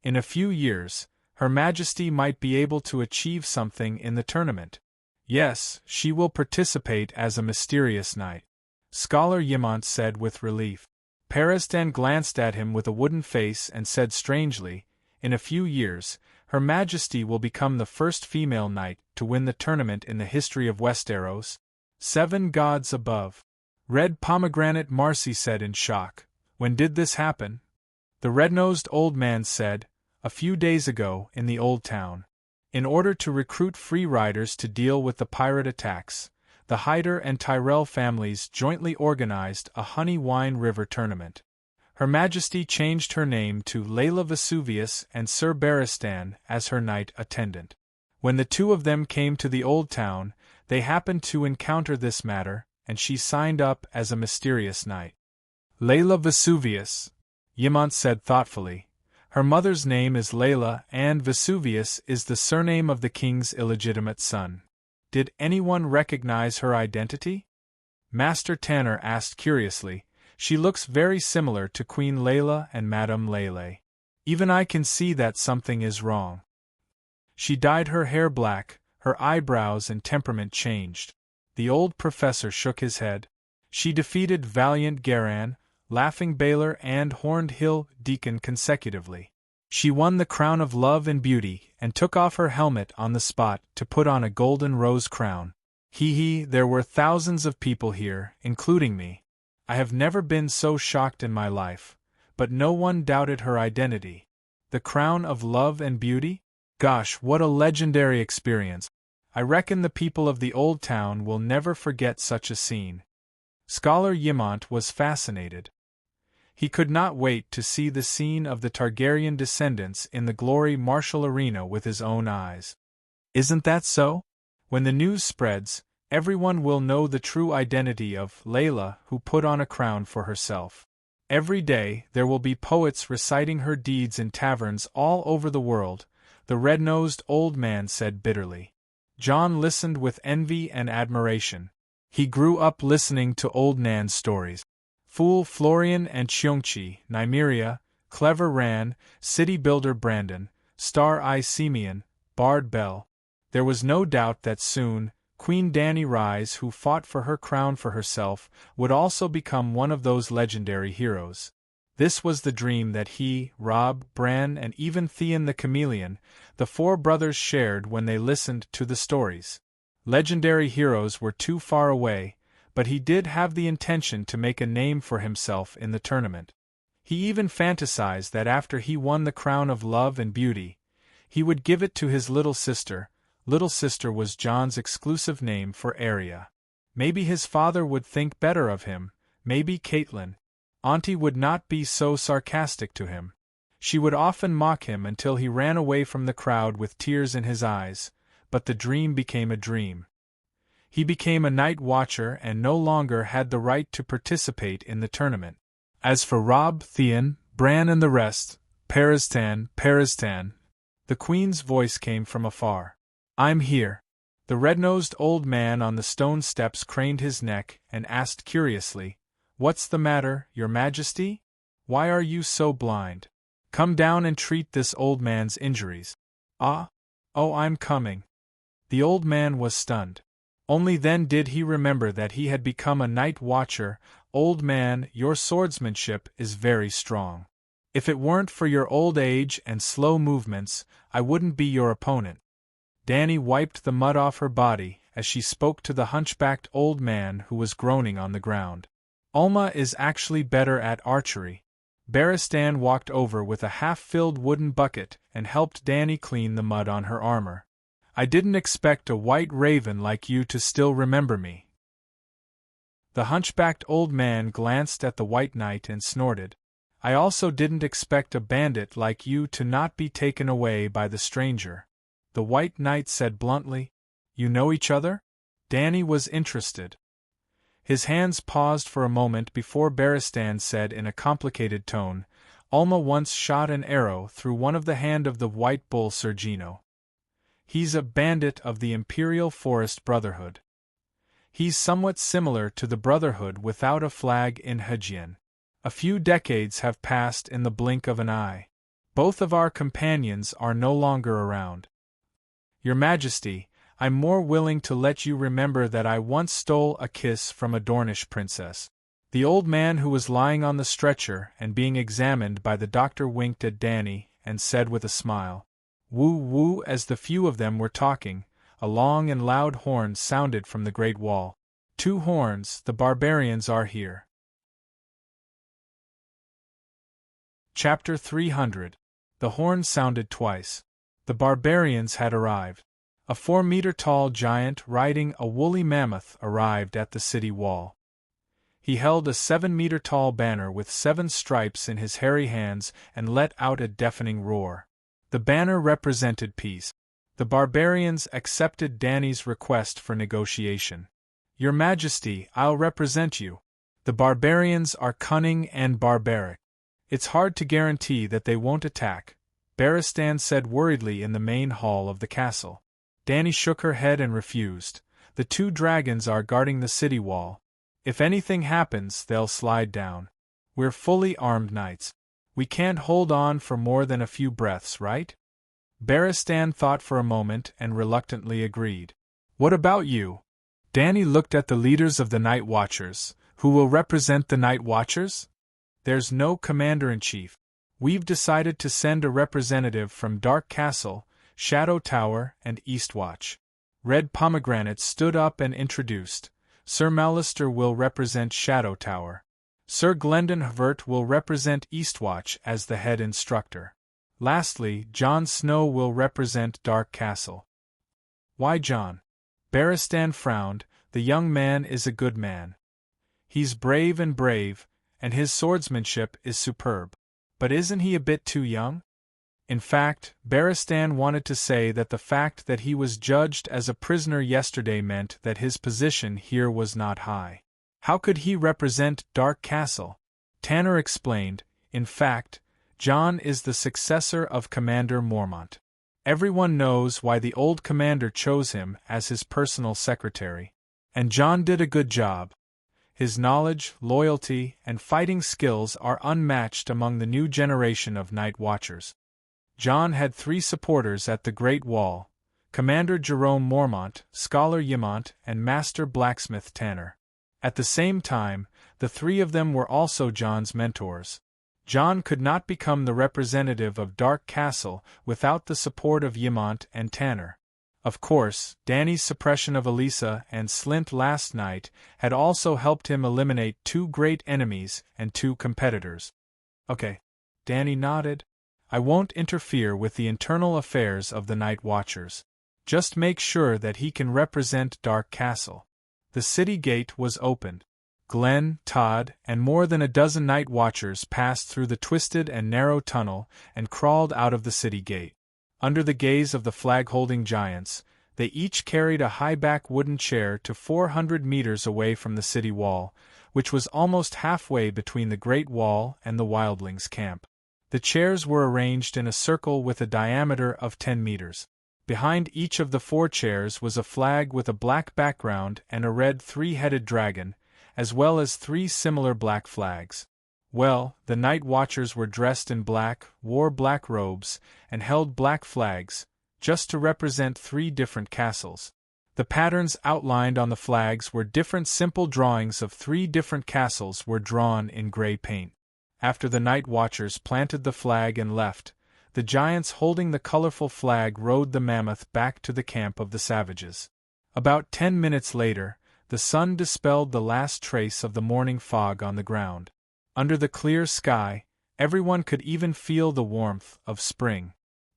In a few years, Her Majesty might be able to achieve something in the tournament. Yes, she will participate as a mysterious knight," Scholar Yimont said with relief. Barristan glanced at him with a wooden face and said strangely, "In a few years, Her Majesty will become the first female knight to win the tournament in the history of Westeros. 7 gods above." Red Pomegranate Marcy said in shock, "When did this happen?" The red-nosed old man said, "A few days ago, in the Old Town. In order to recruit free riders to deal with the pirate attacks, the Hyder and Tyrell families jointly organized a Honey Wine River tournament. Her Majesty changed her name to Layla Vesuvius and Sir Barristan as her knight attendant. When the two of them came to the Old Town, they happened to encounter this matter, and she signed up as a mysterious knight." "Layla Vesuvius," Yimont said thoughtfully. "Her mother's name is Layla, and Vesuvius is the surname of the king's illegitimate son. Did anyone recognize her identity?" Master Tanner asked curiously. "She looks very similar to Queen Layla and Madame Lele. Even I can see that something is wrong. She dyed her hair black, her eyebrows and temperament changed." The old professor shook his head. "She defeated Valiant Garan, Laughing Baylor and Horned Hill Deacon consecutively. She won the crown of love and beauty and took off her helmet on the spot to put on a golden rose crown. There were thousands of people here, including me. I have never been so shocked in my life, but no one doubted her identity. The crown of love and beauty? Gosh, what a legendary experience. I reckon the people of the old town will never forget such a scene. Scholar Yimont was fascinated. He could not wait to see the scene of the Targaryen descendants in the glory martial arena with his own eyes. Isn't that so? When the news spreads, everyone will know the true identity of Layla, who put on a crown for herself. Every day there will be poets reciting her deeds in taverns all over the world, the red-nosed old man said bitterly. John listened with envy and admiration. He grew up listening to old Nan's stories. Fool Florian and Cheongchi, Nymeria, clever Ran, city builder Brandon, star-eye Simeon, Bard Bell. There was no doubt that soon, Queen Dany Rise, who fought for her crown for herself, would also become one of those legendary heroes. This was the dream that he, Robb, Bran, and even Theon the Chameleon, the four brothers shared when they listened to the stories. Legendary heroes were too far away, but he did have the intention to make a name for himself in the tournament. He even fantasized that after he won the crown of love and beauty, he would give it to his little sister. Little sister was Jon's exclusive name for Arya. Maybe his father would think better of him, maybe Catelyn. Auntie would not be so sarcastic to him. She would often mock him until he ran away from the crowd with tears in his eyes, but the dream became a dream. He became a night watcher and no longer had the right to participate in the tournament. As for Robb, Theon, Bran and the rest, Peristan, the queen's voice came from afar. I'm here. The red-nosed old man on the stone steps craned his neck and asked curiously, What's the matter, your majesty? Why are you so blind? Come down and treat this old man's injuries. Oh, I'm coming. The old man was stunned. Only then did he remember that he had become a night watcher. Old man, your swordsmanship is very strong. If it weren't for your old age and slow movements, I wouldn't be your opponent. Dany wiped the mud off her body as she spoke to the hunchbacked old man who was groaning on the ground. Alma is actually better at archery. Barristan walked over with a half-filled wooden bucket and helped Dany clean the mud on her armor. I didn't expect a white raven like you to still remember me. The hunchbacked old man glanced at the white knight and snorted. I also didn't expect a bandit like you to not be taken away by the stranger. The white knight said bluntly, You know each other? Dany was interested. His hands paused for a moment before Barristan said in a complicated tone, Alma once shot an arrow through one of the hand of the white bull Sergino. He's a bandit of the Imperial Forest Brotherhood. He's somewhat similar to the Brotherhood without a flag in Hejien. A few decades have passed in the blink of an eye. Both of our companions are no longer around. Your Majesty, I'm more willing to let you remember that I once stole a kiss from a Dornish princess. The old man who was lying on the stretcher and being examined by the doctor winked at Dany and said with a smile, Woo woo. As the few of them were talking, a long and loud horn sounded from the Great Wall. 2 horns, the barbarians are here. Chapter 300. The horn sounded twice. The barbarians had arrived. A 4-meter-tall giant riding a woolly mammoth arrived at the city wall. He held a 7-meter-tall banner with 7 stripes in his hairy hands and let out a deafening roar. The banner represented peace. The barbarians accepted Dany's request for negotiation. Your Majesty, I'll represent you. The barbarians are cunning and barbaric. It's hard to guarantee that they won't attack, Barristan said worriedly in the main hall of the castle. Dany shook her head and refused. The 2 dragons are guarding the city wall. If anything happens, they'll slide down. We're fully armed knights. We can't hold on for more than a few breaths, right? Barristan thought for a moment and reluctantly agreed. What about you? Dany looked at the leaders of the Night Watchers. Who will represent the Night Watchers? There's no commander-in-chief. We've decided to send a representative from Dark Castle, Shadow Tower, and Eastwatch. Red Pomegranate stood up and introduced, Sir Mallister will represent Shadow Tower. Sir Glendon Havert will represent Eastwatch as the head instructor. Lastly, Jon Snow will represent Dark Castle. Why Jon? Barristan frowned. The young man is a good man. He's brave, and his swordsmanship is superb. But isn't he a bit too young? In fact, Barristan wanted to say that the fact that he was judged as a prisoner yesterday meant that his position here was not high. How could he represent Dark Castle? Tanner explained, in fact, Jon is the successor of Commander Mormont. Everyone knows why the old commander chose him as his personal secretary. And Jon did a good job. His knowledge, loyalty, and fighting skills are unmatched among the new generation of Night Watchers. Jon had 3 supporters at the Great Wall: Commander Jerome Mormont, Scholar Yimont, and Master Blacksmith Tanner. At the same time, the 3 of them were also Jon's mentors. Jon could not become the representative of Dark Castle without the support of Yimont and Tanner. Of course, Dany's suppression of Elisa and Slint last night had also helped him eliminate 2 great enemies and 2 competitors. Okay. Dany nodded. I won't interfere with the internal affairs of the Night Watchers. Just make sure that he can represent Dark Castle. The city gate was opened. Glenn, Todd, and more than a dozen Night Watchers passed through the twisted and narrow tunnel and crawled out of the city gate. Under the gaze of the flag-holding giants, they each carried a high-back wooden chair to 400 meters away from the city wall, which was almost halfway between the Great Wall and the Wildlings' camp. The chairs were arranged in a circle with a diameter of 10 meters. Behind each of the 4 chairs was a flag with a black background and a red 3-headed dragon, as well as 3 similar black flags. Well, the Night Watchers were dressed in black, wore black robes, and held black flags, just to represent 3 different castles. The patterns outlined on the flags were different simple drawings of 3 different castles were drawn in gray paint. After the Night Watchers planted the flag and left, the giants holding the colorful flag rode the mammoth back to the camp of the savages. About 10 minutes later, the sun dispelled the last trace of the morning fog on the ground. Under the clear sky, everyone could even feel the warmth of spring.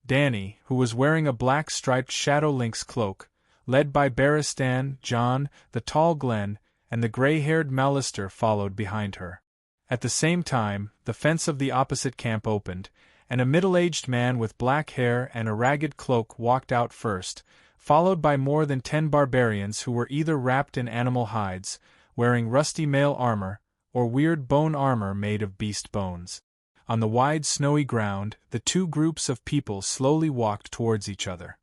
Dany, who was wearing a black striped Shadow Lynx cloak, led by Barristan, Jon, the tall Glenn, and the gray-haired Mallister followed behind her. At the same time, the fence of the opposite camp opened, and a middle-aged man with black hair and a ragged cloak walked out first, followed by more than 10 barbarians who were either wrapped in animal hides, wearing rusty mail armor, or weird bone armor made of beast bones. On the wide snowy ground, the 2 groups of people slowly walked towards each other.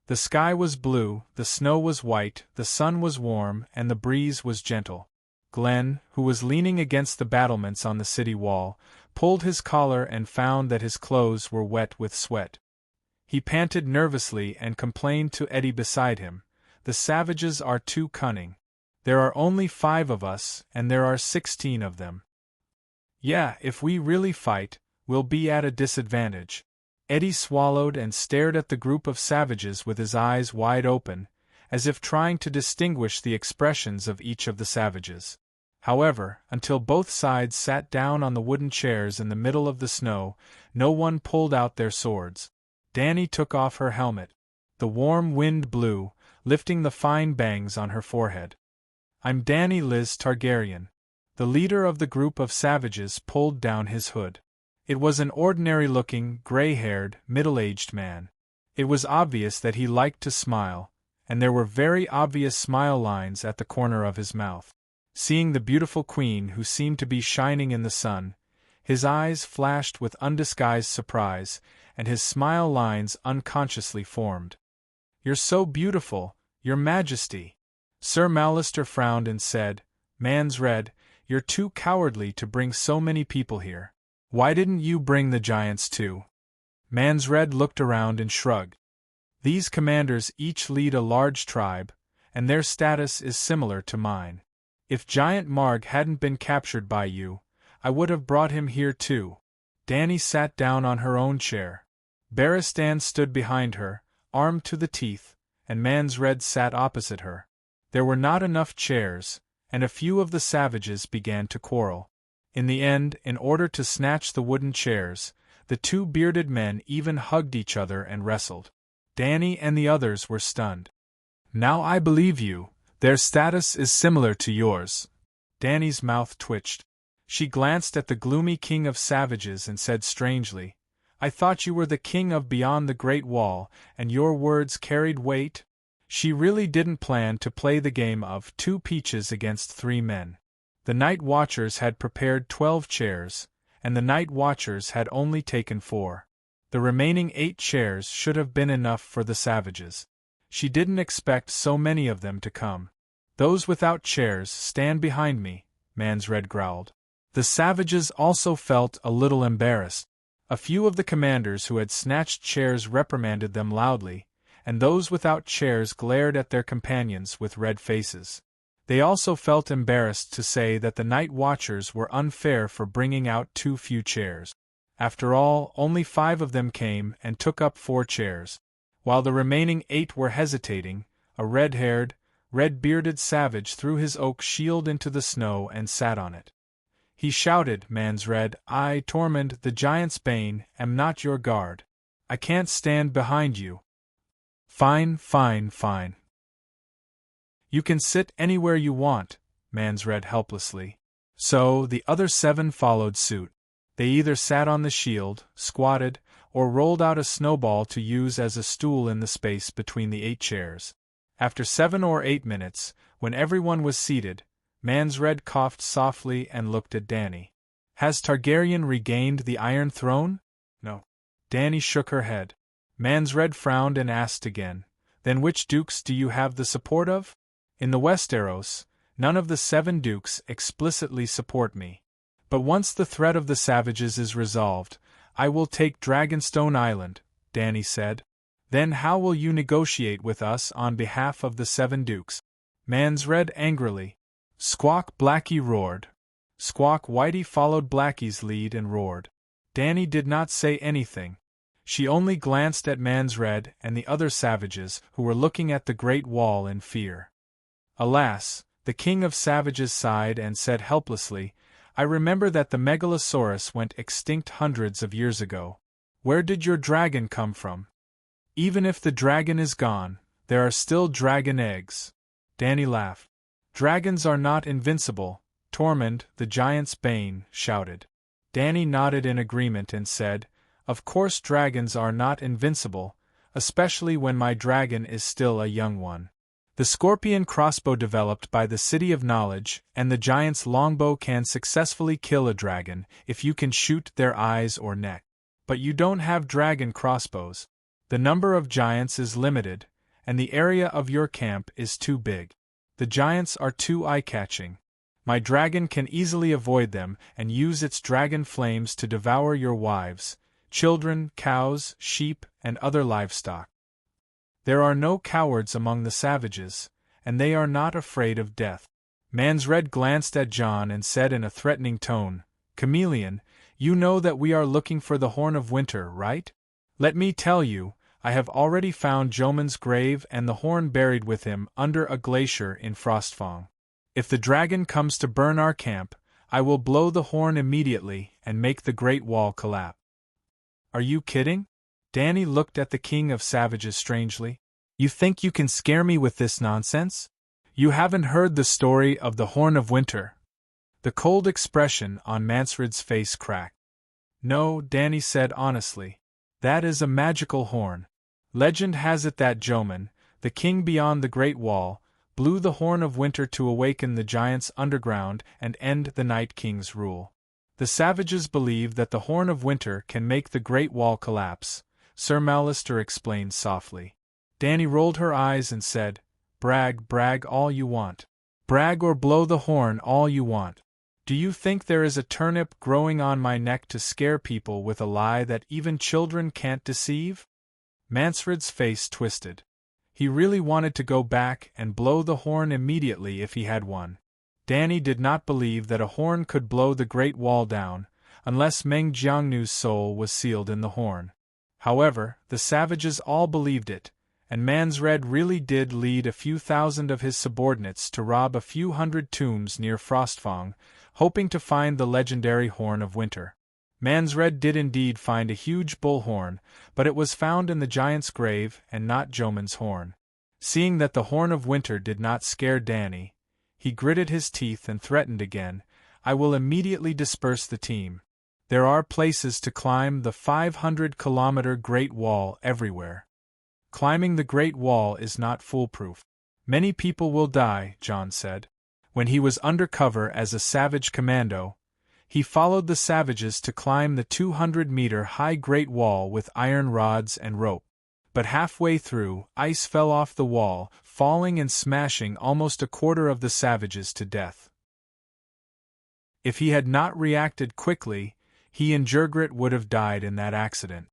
The sky was blue, the snow was white, the sun was warm, and the breeze was gentle. Glenn, who was leaning against the battlements on the city wall, pulled his collar and found that his clothes were wet with sweat. He panted nervously and complained to Eddie beside him, "The savages are too cunning. There are only 5 of us, and there are 16 of them. Yeah, if we really fight, we'll be at a disadvantage." Eddie swallowed and stared at the group of savages with his eyes wide open, as if trying to distinguish the expressions of each of the savages. However, until both sides sat down on the wooden chairs in the middle of the snow, no one pulled out their swords. Dany took off her helmet. The warm wind blew, lifting the fine bangs on her forehead. "I'm Dany Liz Targaryen." The leader of the group of savages pulled down his hood. It was an ordinary-looking, gray-haired, middle-aged man. It was obvious that he liked to smile, and there were very obvious smile lines at the corner of his mouth. Seeing the beautiful queen who seemed to be shining in the sun, his eyes flashed with undisguised surprise, and his smile lines unconsciously formed. "You're so beautiful, Your Majesty." Sir Mallister frowned and said, "Man's Red, you're too cowardly to bring so many people here. Why didn't you bring the giants too?" Man's Red looked around and shrugged. "These commanders each lead a large tribe, and their status is similar to mine. If Giant Marg hadn't been captured by you, I would have brought him here too." Dany sat down on her own chair. Barristan stood behind her, armed to the teeth, and Mansred sat opposite her. There were not enough chairs, and a few of the savages began to quarrel. In the end, in order to snatch the wooden chairs, the two bearded men even hugged each other and wrestled. Danny and the others were stunned. "Now I believe you, their status is similar to yours." Danny's mouth twitched. She glanced at the gloomy king of savages and said strangely, "I thought you were the king of beyond the Great Wall, and your words carried weight?" She really didn't plan to play the game of 2 peaches against 3 men. The night watchers had prepared 12 chairs, and the night watchers had only taken 4. The remaining 8 chairs should have been enough for the savages. She didn't expect so many of them to come. "Those without chairs, stand behind me," Mansred growled. The savages also felt a little embarrassed. A few of the commanders who had snatched chairs reprimanded them loudly, and those without chairs glared at their companions with red faces. They also felt embarrassed to say that the night watchers were unfair for bringing out too few chairs. After all, only 5 of them came and took up 4 chairs. While the remaining 8 were hesitating, a red-haired, red-bearded savage threw his oak shield into the snow and sat on it. He shouted, "Mansred, I, Tormund, the giant's bane, am not your guard. I can't stand behind you." "Fine, fine, fine. You can sit anywhere you want," Mansred helplessly. So, the other 7 followed suit. They either sat on the shield, squatted, or rolled out a snowball to use as a stool in the space between the 8 chairs. After 7 or 8 minutes, when everyone was seated, Mansred coughed softly and looked at Danny. "Has Targaryen regained the Iron Throne?" "No." Danny shook her head. Mansred frowned and asked again, "Then which dukes do you have the support of?" "In the Westeros, none of the 7 dukes explicitly support me. But once the threat of the savages is resolved, I will take Dragonstone Island," Danny said. "Then how will you negotiate with us on behalf of the 7 dukes?" Mansred angrily. Squawk Blackie roared. Squawk Whitey followed Blackie's lead and roared. Danny did not say anything. She only glanced at Mansred and the other savages who were looking at the Great Wall in fear. Alas, the king of savages sighed and said helplessly, "I remember that the Megalosaurus went extinct hundreds of years ago. Where did your dragon come from?" "Even if the dragon is gone, there are still dragon eggs." Danny laughed. "Dragons are not invincible," Tormund, the giant's bane, shouted. Danny nodded in agreement and said, "Of course dragons are not invincible, especially when my dragon is still a young one. The scorpion crossbow developed by the City of Knowledge and the giant's longbow can successfully kill a dragon if you can shoot their eyes or neck. But you don't have dragon crossbows. The number of giants is limited, and the area of your camp is too big. The giants are too eye-catching. My dragon can easily avoid them and use its dragon flames to devour your wives, children, cows, sheep, and other livestock. There are no cowards among the savages, and they are not afraid of death." Mansred glanced at Jon and said in a threatening tone, "Chameleon, you know that we are looking for the Horn of Winter, right? Let me tell you, I have already found Jomun's grave and the horn buried with him under a glacier in Frostfang. If the dragon comes to burn our camp, I will blow the horn immediately and make the Great Wall collapse." "Are you kidding?" Danny looked at the king of savages strangely. "You think you can scare me with this nonsense? You haven't heard the story of the Horn of Winter." The cold expression on Mansred's face cracked. "No," Danny said honestly. "That is a magical horn. Legend has it that Jomun, the king beyond the Great Wall, blew the Horn of Winter to awaken the giants underground and end the Night King's rule. The savages believe that the Horn of Winter can make the Great Wall collapse," Sir Mallister explained softly. Danny rolled her eyes and said, "Brag, brag all you want. Brag or blow the horn all you want. Do you think there is a turnip growing on my neck to scare people with a lie that even children can't deceive?" Mansred's face twisted. He really wanted to go back and blow the horn immediately if he had one. Danny did not believe that a horn could blow the Great Wall down, unless Meng Jiangnu's soul was sealed in the horn. However, the savages all believed it, and Mansred really did lead a few thousand of his subordinates to rob a few hundred tombs near Frostfang, hoping to find the legendary Horn of Winter. Mansred did indeed find a huge bullhorn, but it was found in the giant's grave and not Jomun's horn. Seeing that the Horn of Winter did not scare Danny, he gritted his teeth and threatened again, "I will immediately disperse the team. There are places to climb the 500-kilometer Great Wall everywhere. Climbing the Great Wall is not foolproof. Many people will die," John said. When he was undercover as a savage commando, he followed the savages to climb the 200-meter-high Great Wall with iron rods and rope. But halfway through, ice fell off the wall, falling and smashing almost a quarter of the savages to death. If he had not reacted quickly, he and Jurgrit would have died in that accident.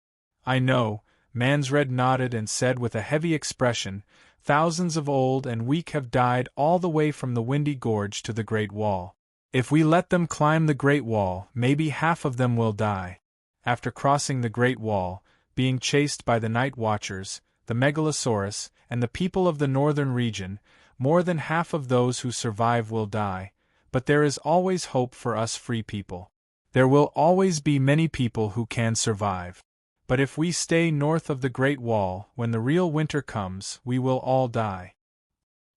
"I know," Mansred nodded and said with a heavy expression, "thousands of old and weak have died all the way from the Windy Gorge to the Great Wall. If we let them climb the Great Wall, maybe half of them will die." After crossing the Great Wall, being chased by the Night Watchers, the Megalosaurus, and the people of the northern region, more than half of those who survive will die, but there is always hope for us free people. There will always be many people who can survive. But if we stay north of the Great Wall, when the real winter comes, we will all die.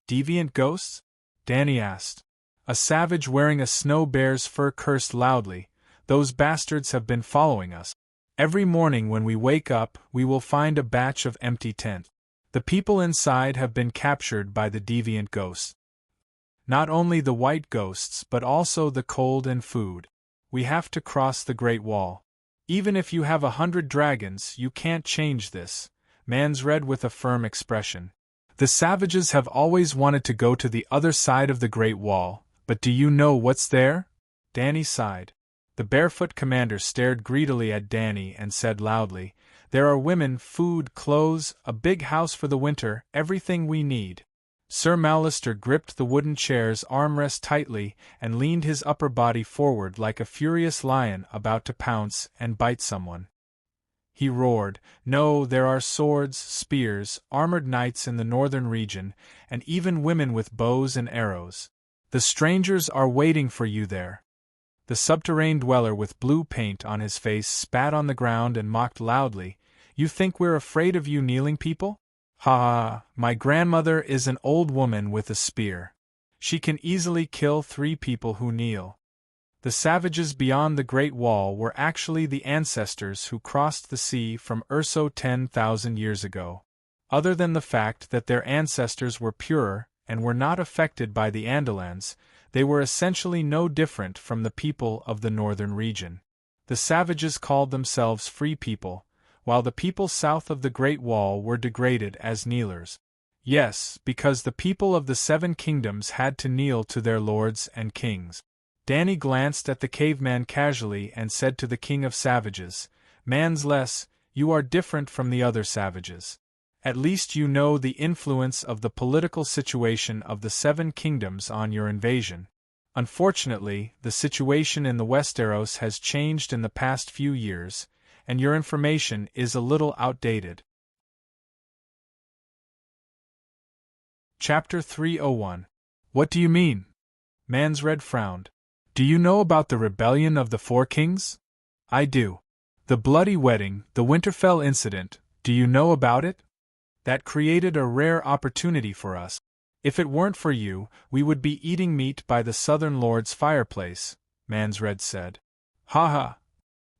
"Deviant ghosts?" Danny asked. A savage wearing a snow bear's fur cursed loudly, "Those bastards have been following us. Every morning when we wake up, we will find a batch of empty tents. The people inside have been captured by the deviant ghosts. Not only the white ghosts but also the cold and food. We have to cross the Great Wall. Even if you have 100 dragons, you can't change this," Mansred with a firm expression. "The savages have always wanted to go to the other side of the Great Wall, but do you know what's there?" Danny sighed. The barefoot commander stared greedily at Danny and said loudly, "There are women, food, clothes, a big house for the winter, everything we need." Sir Mallister gripped the wooden chair's armrest tightly and leaned his upper body forward like a furious lion about to pounce and bite someone. He roared, "No, there are swords, spears, armored knights in the northern region, and even women with bows and arrows. The strangers are waiting for you there." The subterranean dweller with blue paint on his face spat on the ground and mocked loudly, "You think we're afraid of you kneeling people? Ha ha, my grandmother is an old woman with a spear. She can easily kill 3 people who kneel." The savages beyond the Great Wall were actually the ancestors who crossed the sea from Urso 10,000 years ago. Other than the fact that their ancestors were purer and were not affected by the Andalans, they were essentially no different from the people of the northern region. The savages called themselves free people, while the people south of the Great Wall were degraded as kneelers. Yes, because the people of the 7 kingdoms had to kneel to their lords and kings. Danny glanced at the caveman casually and said to the king of savages, "Mansless, you are different from the other savages. At least you know the influence of the political situation of the 7 kingdoms on your invasion. Unfortunately, the situation in the Westeros has changed in the past few years, and your information is a little outdated." Chapter 301. What do you mean? Mansred frowned. "Do you know about the rebellion of the 4 kings? I do. The bloody wedding, the Winterfell incident, do you know about it? That created a rare opportunity for us. If it weren't for you, we would be eating meat by the Southern Lord's fireplace," Mansred said. "Ha ha!"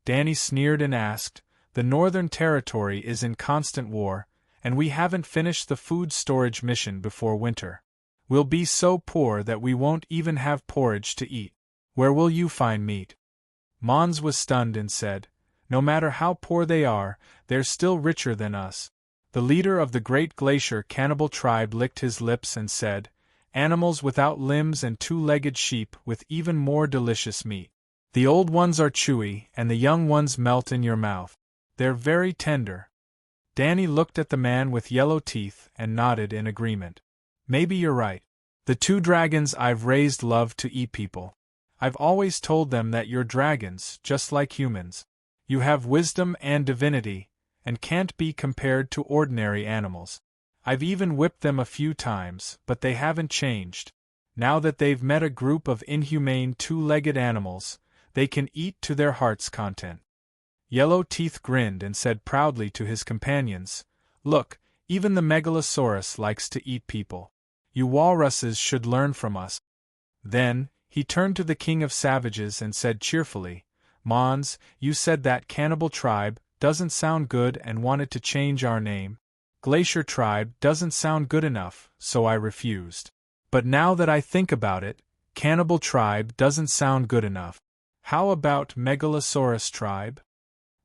Danny sneered and asked, "The Northern Territory is in constant war, and we haven't finished the food storage mission before winter. We'll be so poor that we won't even have porridge to eat. Where will you find meat?" Mons was stunned and said, "No matter how poor they are, they're still richer than us." The leader of the great glacier cannibal tribe licked his lips and said, "Animals without limbs and 2-legged sheep with even more delicious meat. The old ones are chewy and the young ones melt in your mouth. They're very tender." Danny looked at the man with yellow teeth and nodded in agreement. "Maybe you're right. The 2 dragons I've raised love to eat people. I've always told them that you're dragons, just like humans. You have wisdom and divinity, and can't be compared to ordinary animals. I've even whipped them a few times, but they haven't changed. Now that they've met a group of inhumane two-legged animals, they can eat to their heart's content." Yellow Teeth grinned and said proudly to his companions, "Look, even the Megalosaurus likes to eat people. You walruses should learn from us." Then, he turned to the king of savages and said cheerfully, "Mons, you said that cannibal tribe doesn't sound good and wanted to change our name. Glacier tribe doesn't sound good enough, so I refused. But now that I think about it, cannibal tribe doesn't sound good enough. How about Megalosaurus tribe?"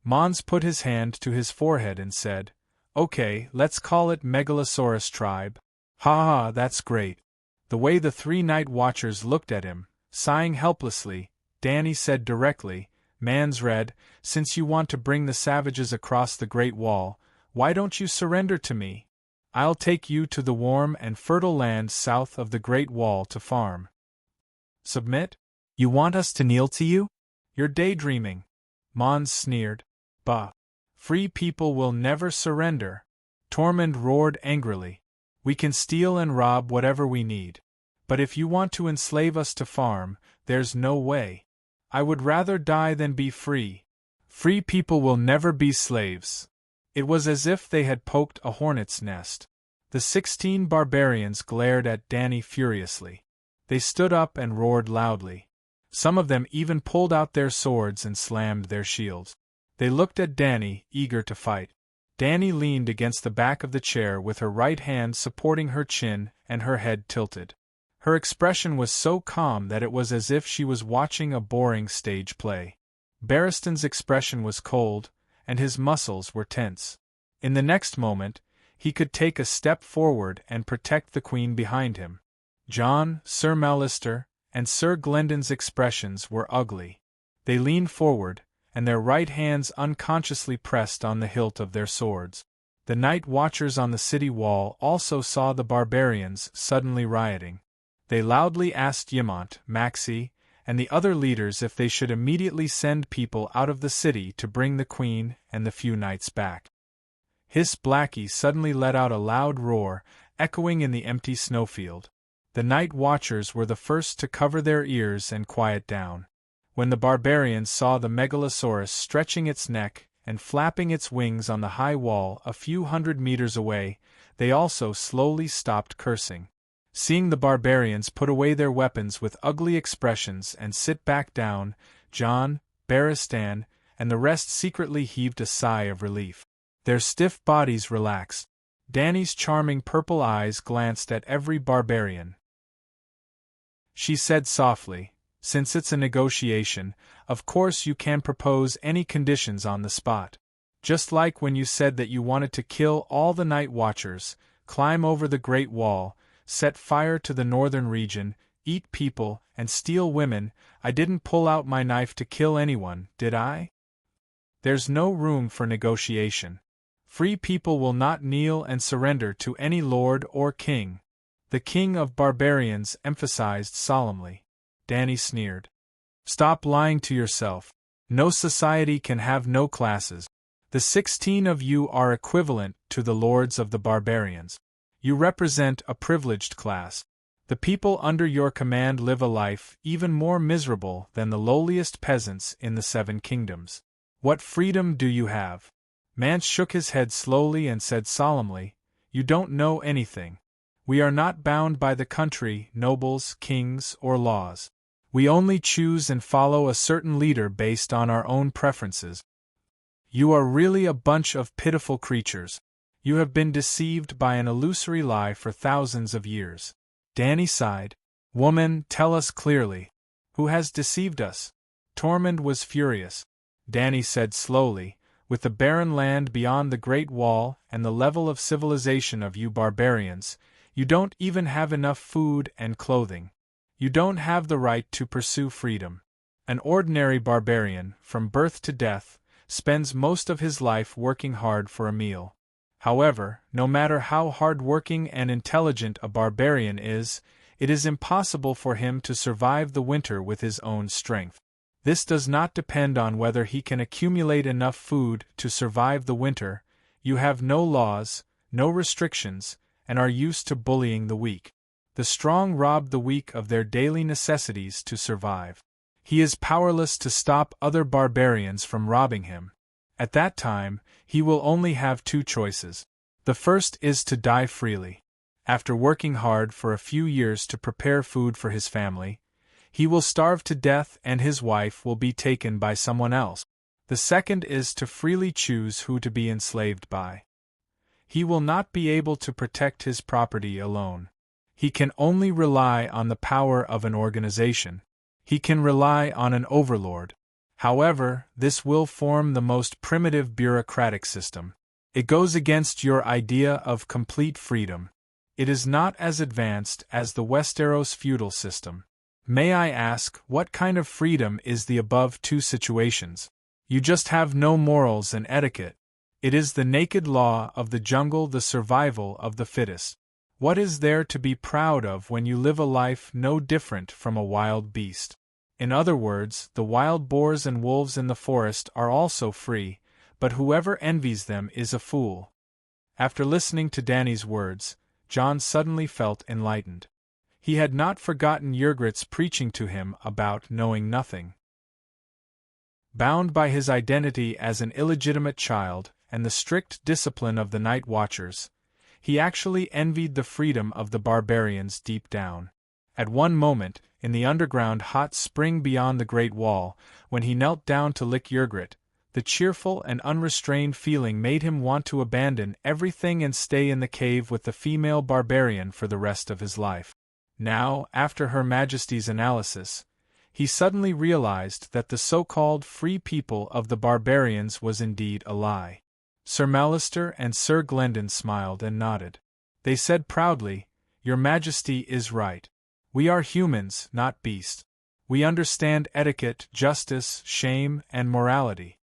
Mons put his hand to his forehead and said, "Okay, let's call it Megalosaurus tribe." "Ha ha, that's great." The way the three night watchers looked at him, sighing helplessly, Danny said directly, "Man's Red, since you want to bring the savages across the Great Wall, why don't you surrender to me? I'll take you to the warm and fertile land south of the Great Wall to farm." "Submit? You want us to kneel to you? You're daydreaming." Mons sneered. "Bah! Free people will never surrender." Tormund roared angrily. "We can steal and rob whatever we need. But if you want to enslave us to farm, there's no way. I would rather die than be free. Free people will never be slaves." It was as if they had poked a hornet's nest. The 16 barbarians glared at Danny furiously. They stood up and roared loudly. Some of them even pulled out their swords and slammed their shields. They looked at Danny, eager to fight. Danny leaned against the back of the chair with her right hand supporting her chin and her head tilted. Her expression was so calm that it was as if she was watching a boring stage play. Barristan's expression was cold, and his muscles were tense. In the next moment, he could take a step forward and protect the Queen behind him. John, Sir Mallister, and Sir Glendon's expressions were ugly. They leaned forward, and their right hands unconsciously pressed on the hilt of their swords. The night watchers on the city wall also saw the barbarians suddenly rioting. They loudly asked Ymont, Maxi, and the other leaders if they should immediately send people out of the city to bring the Queen and the few knights back. Hiss Blackie suddenly let out a loud roar, echoing in the empty snowfield. The night watchers were the first to cover their ears and quiet down. When the barbarians saw the Megalosaurus stretching its neck and flapping its wings on the high wall a few hundred meters away, they also slowly stopped cursing. Seeing the barbarians put away their weapons with ugly expressions and sit back down, John, Barristan, and the rest secretly heaved a sigh of relief. Their stiff bodies relaxed. Danny's charming purple eyes glanced at every barbarian. She said softly, "Since it's a negotiation, of course you can propose any conditions on the spot. Just like when you said that you wanted to kill all the night watchers, climb over the Great Wall, set fire to the northern region, eat people, and steal women, I didn't pull out my knife to kill anyone, did I? There's no room for negotiation. Free people will not kneel and surrender to any lord or king." The king of barbarians emphasized solemnly. Danny sneered. "Stop lying to yourself. No society can have no classes. The 16 of you are equivalent to the lords of the barbarians. You represent a privileged class. The people under your command live a life even more miserable than the lowliest peasants in the 7 kingdoms. What freedom do you have?" Mance shook his head slowly and said solemnly, "You don't know anything. We are not bound by the country, nobles, kings, or laws. We only choose and follow a certain leader based on our own preferences. You are really a bunch of pitiful creatures. You have been deceived by an illusory lie for thousands of years." Danny sighed. "Woman, tell us clearly. Who has deceived us?" Tormund was furious. Danny said slowly, "With the barren land beyond the Great Wall and the level of civilization of you barbarians, you don't even have enough food and clothing. You don't have the right to pursue freedom. An ordinary barbarian, from birth to death, spends most of his life working hard for a meal. However, no matter how hard-working and intelligent a barbarian is, it is impossible for him to survive the winter with his own strength. This does not depend on whether he can accumulate enough food to survive the winter. You have no laws, no restrictions, and are used to bullying the weak. The strong rob the weak of their daily necessities to survive. He is powerless to stop other barbarians from robbing him. At that time, he will only have two choices. The first is to die freely. After working hard for a few years to prepare food for his family, he will starve to death and his wife will be taken by someone else. The second is to freely choose who to be enslaved by. He will not be able to protect his property alone. He can only rely on the power of an organization. He can rely on an overlord. However, this will form the most primitive bureaucratic system. It goes against your idea of complete freedom. It is not as advanced as the Westeros feudal system. May I ask, what kind of freedom is the above two situations? You just have no morals and etiquette. It is the naked law of the jungle, the survival of the fittest. What is there to be proud of when you live a life no different from a wild beast? In other words, the wild boars and wolves in the forest are also free, but whoever envies them is a fool. After listening to Dany's words, Jon suddenly felt enlightened. He had not forgotten Ygritte's preaching to him about knowing nothing. Bound by his identity as an illegitimate child and the strict discipline of the Night Watchers, he actually envied the freedom of the barbarians deep down. At one moment, in the underground hot spring beyond the Great Wall, when he knelt down to lick Ygritte, the cheerful and unrestrained feeling made him want to abandon everything and stay in the cave with the female barbarian for the rest of his life. Now, after Her Majesty's analysis, he suddenly realized that the so-called free people of the barbarians was indeed a lie. Sir Mallister and Sir Glendon smiled and nodded. They said proudly, "Your Majesty is right. We are humans, not beasts. We understand etiquette, justice, shame, and morality."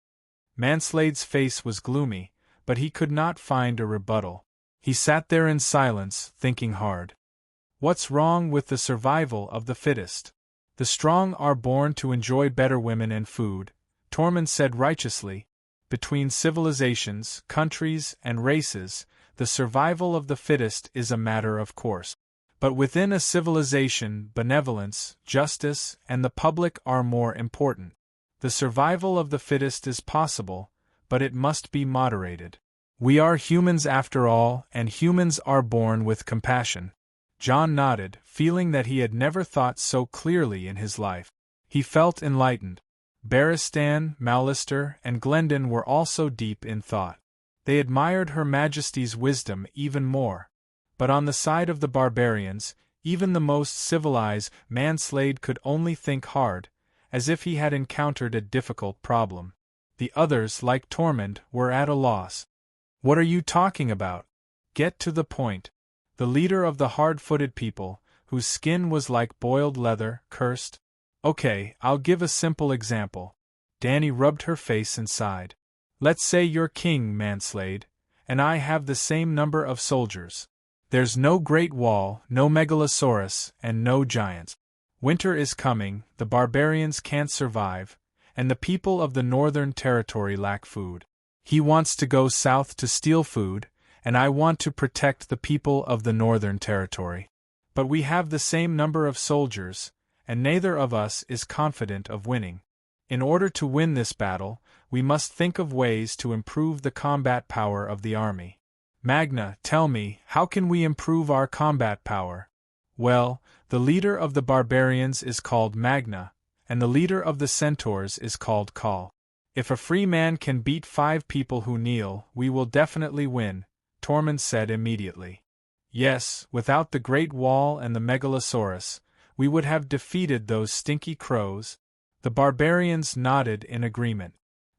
Manslade's face was gloomy, but he could not find a rebuttal. He sat there in silence, thinking hard. What's wrong with the survival of the fittest? The strong are born to enjoy better women and food, Tormund said righteously. Between civilizations, countries, and races, the survival of the fittest is a matter of course. But within a civilization, benevolence, justice, and the public are more important. The survival of the fittest is possible, but it must be moderated. We are humans after all, and humans are born with compassion. Jon nodded, feeling that he had never thought so clearly in his life. He felt enlightened. Barristan, Mallister, and Glendon were also deep in thought. They admired Her Majesty's wisdom even more. But on the side of the barbarians, even the most civilized Manslade could only think hard, as if he had encountered a difficult problem. The others, like Tormund, were at a loss. "What are you talking about? Get to the point." The leader of the hard-footed people, whose skin was like boiled leather, cursed. "Okay, I'll give a simple example." Dany rubbed her face and sighed. "Let's say you're King Manslade, and I have the same number of soldiers. There's no Great Wall, no Megalosaurus, and no giants. Winter is coming, the barbarians can't survive, and the people of the Northern Territory lack food. He wants to go south to steal food, and I want to protect the people of the Northern Territory. But we have the same number of soldiers, and neither of us is confident of winning. In order to win this battle, we must think of ways to improve the combat power of the army. Magna, tell me, how can we improve our combat power?" "Well, the leader of the barbarians is called Magna, and the leader of the centaurs is called Khal. If a free man can beat 5 people who kneel, we will definitely win," Tormund said immediately. "Yes, without the Great Wall and the Megalosaurus, we would have defeated those stinky crows." The barbarians nodded in agreement.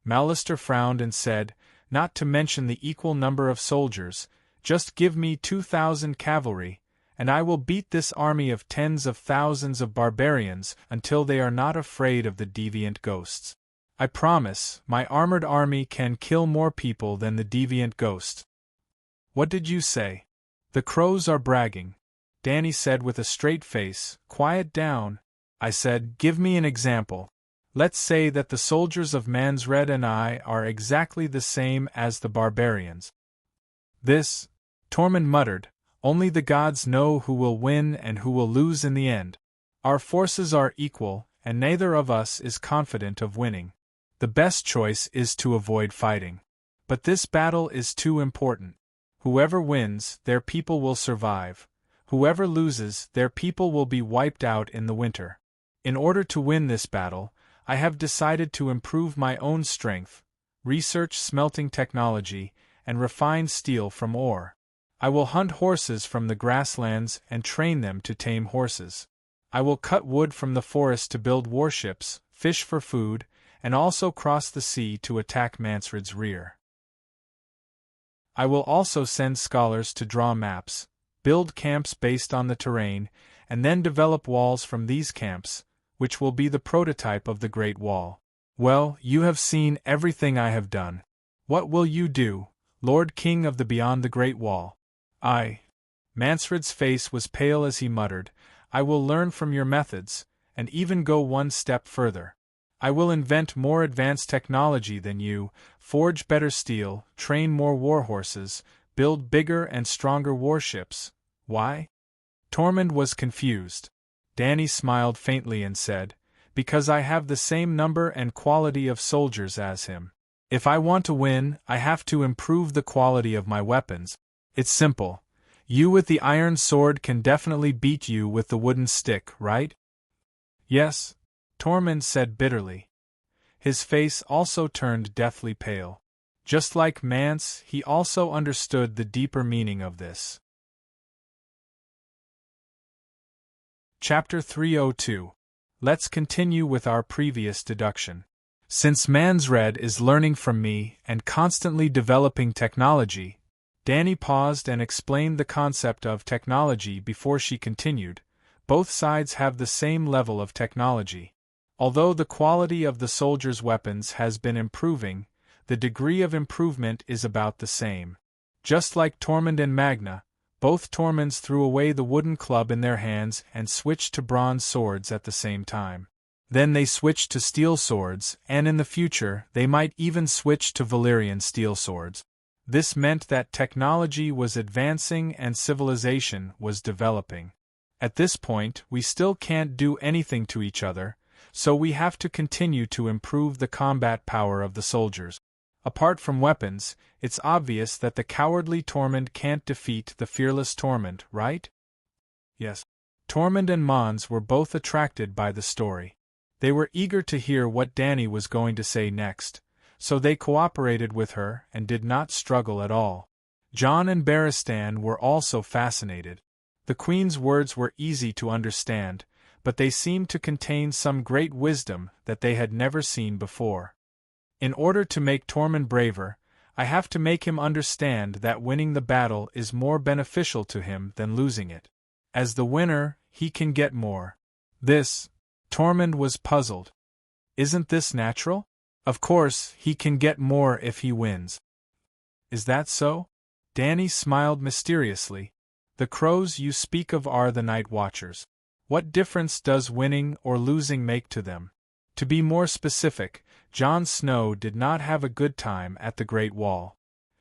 Mallister frowned and said, "Not to mention the equal number of soldiers, just give me 2,000 cavalry, and I will beat this army of tens of thousands of barbarians until they are not afraid of the deviant ghosts. I promise, my armored army can kill more people than the deviant ghosts." "What did you say?" "The crows are bragging," Dany said with a straight face. "Quiet down." "I said, give me an example. Let's say that the soldiers of Mansred and I are exactly the same as the barbarians." "This," Tormund muttered, Only the gods know who will win and who will lose in the end. Our forces are equal, and neither of us is confident of winning. The best choice is to avoid fighting. But this battle is too important. Whoever wins, their people will survive. Whoever loses, their people will be wiped out in the winter. In order to win this battle, I have decided to improve my own strength, research smelting technology, and refine steel from ore. I will hunt horses from the grasslands and train them to tame horses. I will cut wood from the forest to build warships, fish for food, and also cross the sea to attack Mansred's rear. I will also send scholars to draw maps, build camps based on the terrain, and then develop walls from these camps, which will be the prototype of the Great Wall. Well, you have seen everything I have done. What will you do, Lord King of the Beyond the Great Wall? Mansred's face was pale as he muttered, I will learn from your methods, and even go one step further. I will invent more advanced technology than you, forge better steel, train more warhorses, build bigger and stronger warships. Why? Tormund was confused. Dany smiled faintly and said, Because I have the same number and quality of soldiers as him. If I want to win, I have to improve the quality of my weapons. It's simple. You with the iron sword can definitely beat you with the wooden stick, right? Yes, Tormund said bitterly. His face also turned deathly pale. Just like Mance, he also understood the deeper meaning of this. Chapter 302. Let's continue with our previous deduction. Since Mansred is learning from me and constantly developing technology, Dany paused and explained the concept of technology before she continued. Both sides have the same level of technology. Although the quality of the soldiers' weapons has been improving, the degree of improvement is about the same. Just like Tormund and Magna, both Tormunds threw away the wooden club in their hands and switched to bronze swords at the same time. Then they switched to steel swords, and in the future they might even switch to Valyrian steel swords. This meant that technology was advancing and civilization was developing. At this point, we still can't do anything to each other, so we have to continue to improve the combat power of the soldiers. Apart from weapons, it's obvious that the cowardly Tormund can't defeat the fearless Tormund, right? Yes. Tormund and Mons were both attracted by the story. They were eager to hear what Dany was going to say next, so they cooperated with her and did not struggle at all. Jon and Barristan were also fascinated. The Queen's words were easy to understand, but they seemed to contain some great wisdom that they had never seen before. In order to make Tormund braver, I have to make him understand that winning the battle is more beneficial to him than losing it. As the winner, he can get more. Tormund was puzzled. Isn't this natural? Of course, he can get more if he wins. Is that so? Dany smiled mysteriously. The crows you speak of are the Night Watchers. What difference does winning or losing make to them? To be more specific, Jon Snow did not have a good time at the Great Wall.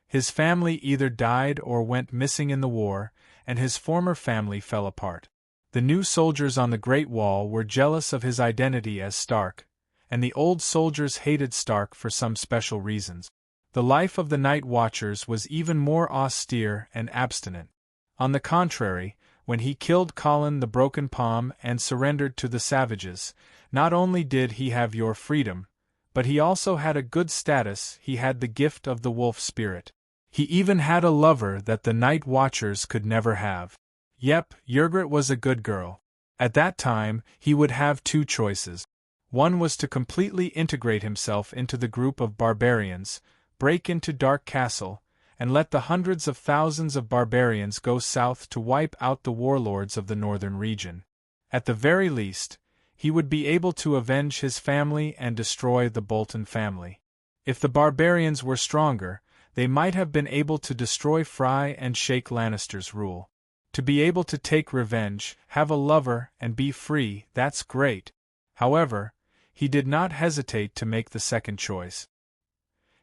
His family either died or went missing in the war, and his former family fell apart. The new soldiers on the Great Wall were jealous of his identity as Stark, and the old soldiers hated Stark for some special reasons. The life of the Night Watchers was even more austere and abstinent. On the contrary, when he killed Colin the Broken Palm and surrendered to the savages, not only did he have your freedom, but he also had a good status. He had the gift of the wolf spirit. He even had a lover that the Night Watchers could never have. Yep, Ygritte was a good girl. At that time, he would have two choices. One was to completely integrate himself into the group of barbarians, break into Dark Castle, and let the hundreds of thousands of barbarians go south to wipe out the warlords of the northern region. At the very least, he would be able to avenge his family and destroy the Bolton family. If the barbarians were stronger, they might have been able to destroy Fry and shake Lannister's rule. To be able to take revenge, have a lover, and be free, that's great. However, he did not hesitate to make the second choice.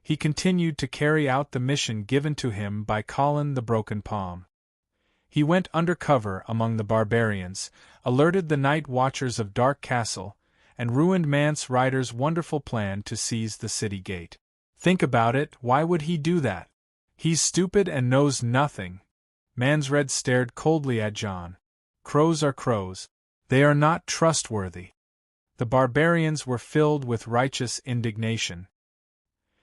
He continued to carry out the mission given to him by Colin the Broken Palm. He went under cover among the barbarians, alerted the night watchers of Dark Castle, and ruined Mance Rider's wonderful plan to seize the city gate. Think about it, why would he do that? He's stupid and knows nothing. Mansred stared coldly at John. Crows are crows. They are not trustworthy. The barbarians were filled with righteous indignation.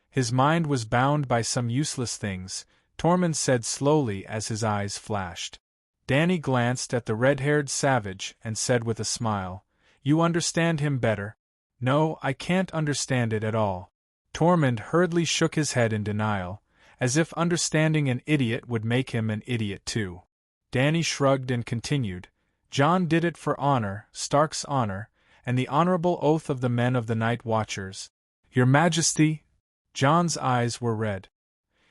His mind was bound by some useless things, Tormund said slowly as his eyes flashed. Danny glanced at the red-haired savage and said with a smile, "You understand him better." "No, I can't understand it at all." Tormund hurriedly shook his head in denial, as if understanding an idiot would make him an idiot too. Danny shrugged and continued, "John did it for honor, Stark's honor, and the honorable oath of the men of the Night Watchers." "Your Majesty!" John's eyes were red.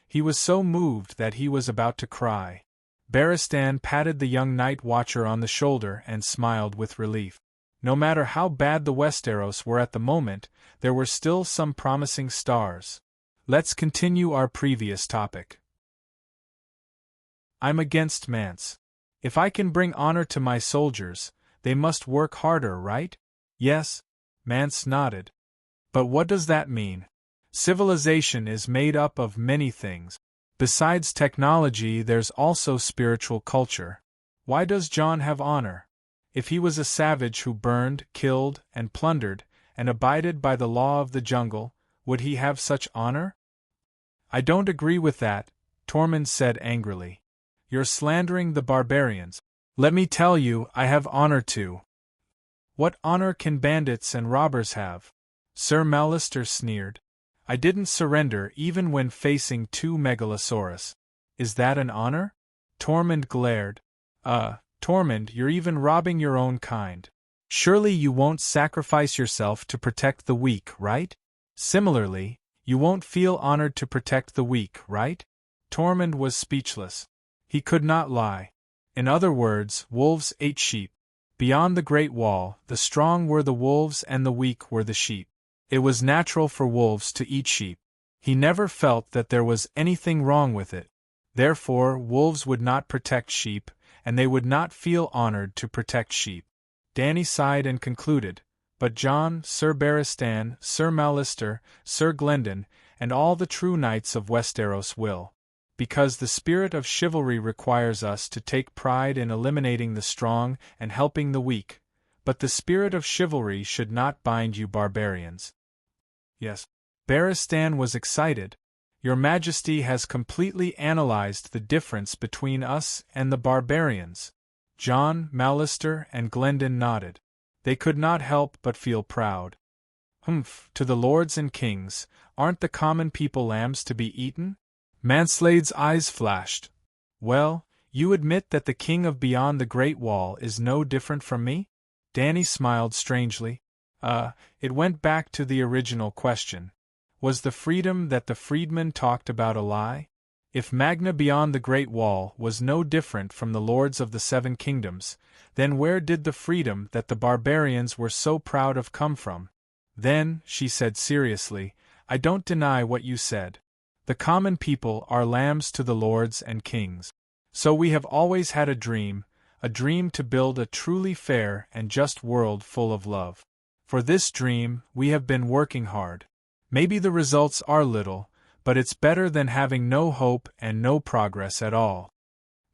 He was so moved that he was about to cry. Barristan patted the young Night Watcher on the shoulder and smiled with relief. No matter how bad the Westeros were at the moment, there were still some promising stars. Let's continue our previous topic. I'm against Mance. If I can bring honor to my soldiers, they must work harder, right? Yes, Mance nodded. But what does that mean? Civilization is made up of many things. Besides technology, there's also spiritual culture. Why does John have honor? If he was a savage who burned, killed, and plundered, and abided by the law of the jungle, would he have such honor? I don't agree with that, Tormund said angrily. You're slandering the barbarians. Let me tell you, I have honor too. What honor can bandits and robbers have? Sir Mallister sneered. I didn't surrender even when facing 2 megalosaurus. Is that an honor? Tormund glared. Tormund, you're even robbing your own kind. Surely you won't sacrifice yourself to protect the weak, right? Similarly, you won't feel honored to protect the weak, right? Tormund was speechless. He could not lie. In other words, wolves ate sheep. Beyond the Great Wall, the strong were the wolves and the weak were the sheep. It was natural for wolves to eat sheep. He never felt that there was anything wrong with it. Therefore, wolves would not protect sheep, and they would not feel honored to protect sheep. Danny sighed and concluded, but John, Sir Barristan, Sir Mallister, Sir Glendon, and all the true knights of Westeros will. Because the spirit of chivalry requires us to take pride in eliminating the strong and helping the weak, but the spirit of chivalry should not bind you barbarians. Yes. Barristan was excited. Your Majesty has completely analyzed the difference between us and the barbarians. John, Mallister, and Glendon nodded. They could not help but feel proud. To the lords and kings, aren't the common people lambs to be eaten? Manslade's eyes flashed. Well, you admit that the king of beyond the Great Wall is no different from me? Danny smiled strangely. It went back to the original question. Was the freedom that the freedmen talked about a lie? If Magna beyond the Great Wall was no different from the lords of the 7 kingdoms, then where did the freedom that the barbarians were so proud of come from? Then, she said seriously, I don't deny what you said. The common people are lambs to the lords and kings. So we have always had a dream to build a truly fair and just world full of love. For this dream, we have been working hard. Maybe the results are little, but it's better than having no hope and no progress at all.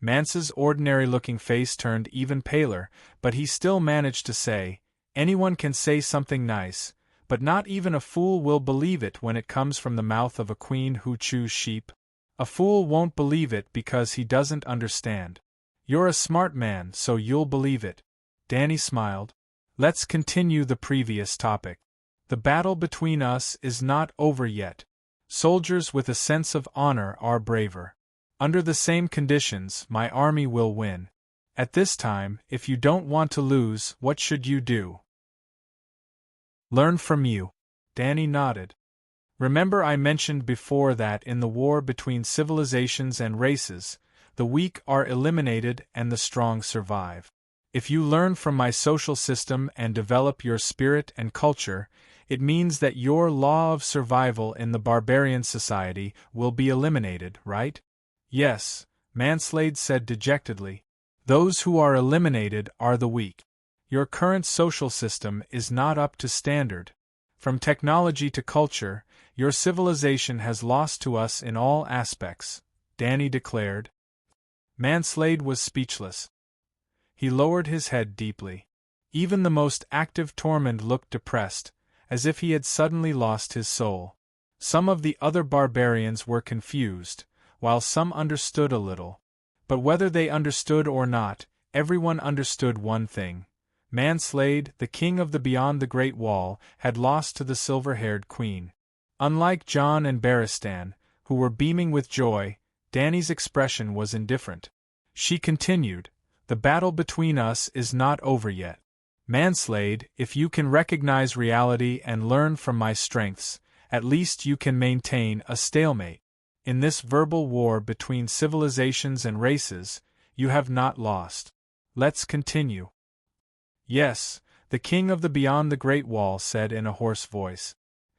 Mance's ordinary-looking face turned even paler, but he still managed to say, anyone can say something nice, but not even a fool will believe it when it comes from the mouth of a queen who chews sheep. A fool won't believe it because he doesn't understand. You're a smart man, so you'll believe it. Danny smiled. Let's continue the previous topic. The battle between us is not over yet. Soldiers with a sense of honor are braver. Under the same conditions, my army will win. At this time, if you don't want to lose, what should you do? Learn from you. Danny nodded. Remember I mentioned before that in the war between civilizations and races, the weak are eliminated and the strong survive. If you learn from my social system and develop your spirit and culture, it means that your law of survival in the barbarian society will be eliminated, right? Yes, Manslade said dejectedly. Those who are eliminated are the weak. Your current social system is not up to standard. From technology to culture, your civilization has lost to us in all aspects, Danny declared. Manslade was speechless. He lowered his head deeply. Even the most active Tormund looked depressed, as if he had suddenly lost his soul. Some of the other barbarians were confused, while some understood a little. But whether they understood or not, everyone understood one thing. Manslade, the king of the Beyond the Great Wall, had lost to the silver-haired queen. Unlike Jon and Barristan, who were beaming with joy, Dany's expression was indifferent. She continued, "The battle between us is not over yet. Manslade, if you can recognize reality and learn from my strengths, at least you can maintain a stalemate. In this verbal war between civilizations and races, you have not lost. Let's continue." "Yes," the king of the Beyond the Great Wall said in a hoarse voice.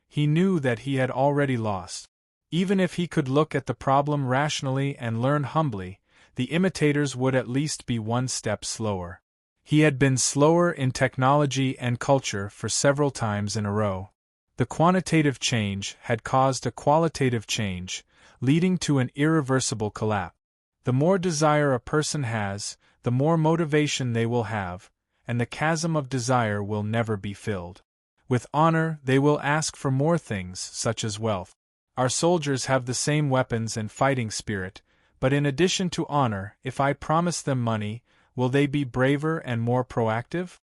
He knew that he had already lost. Even if he could look at the problem rationally and learn humbly, the imitators would at least be one step slower. He had been slower in technology and culture for several times in a row. The quantitative change had caused a qualitative change, leading to an irreversible collapse. The more desire a person has, the more motivation they will have, and the chasm of desire will never be filled. With honor, they will ask for more things, such as wealth. Our soldiers have the same weapons and fighting spirit, but in addition to honor, if I promise them money, will they be braver and more proactive?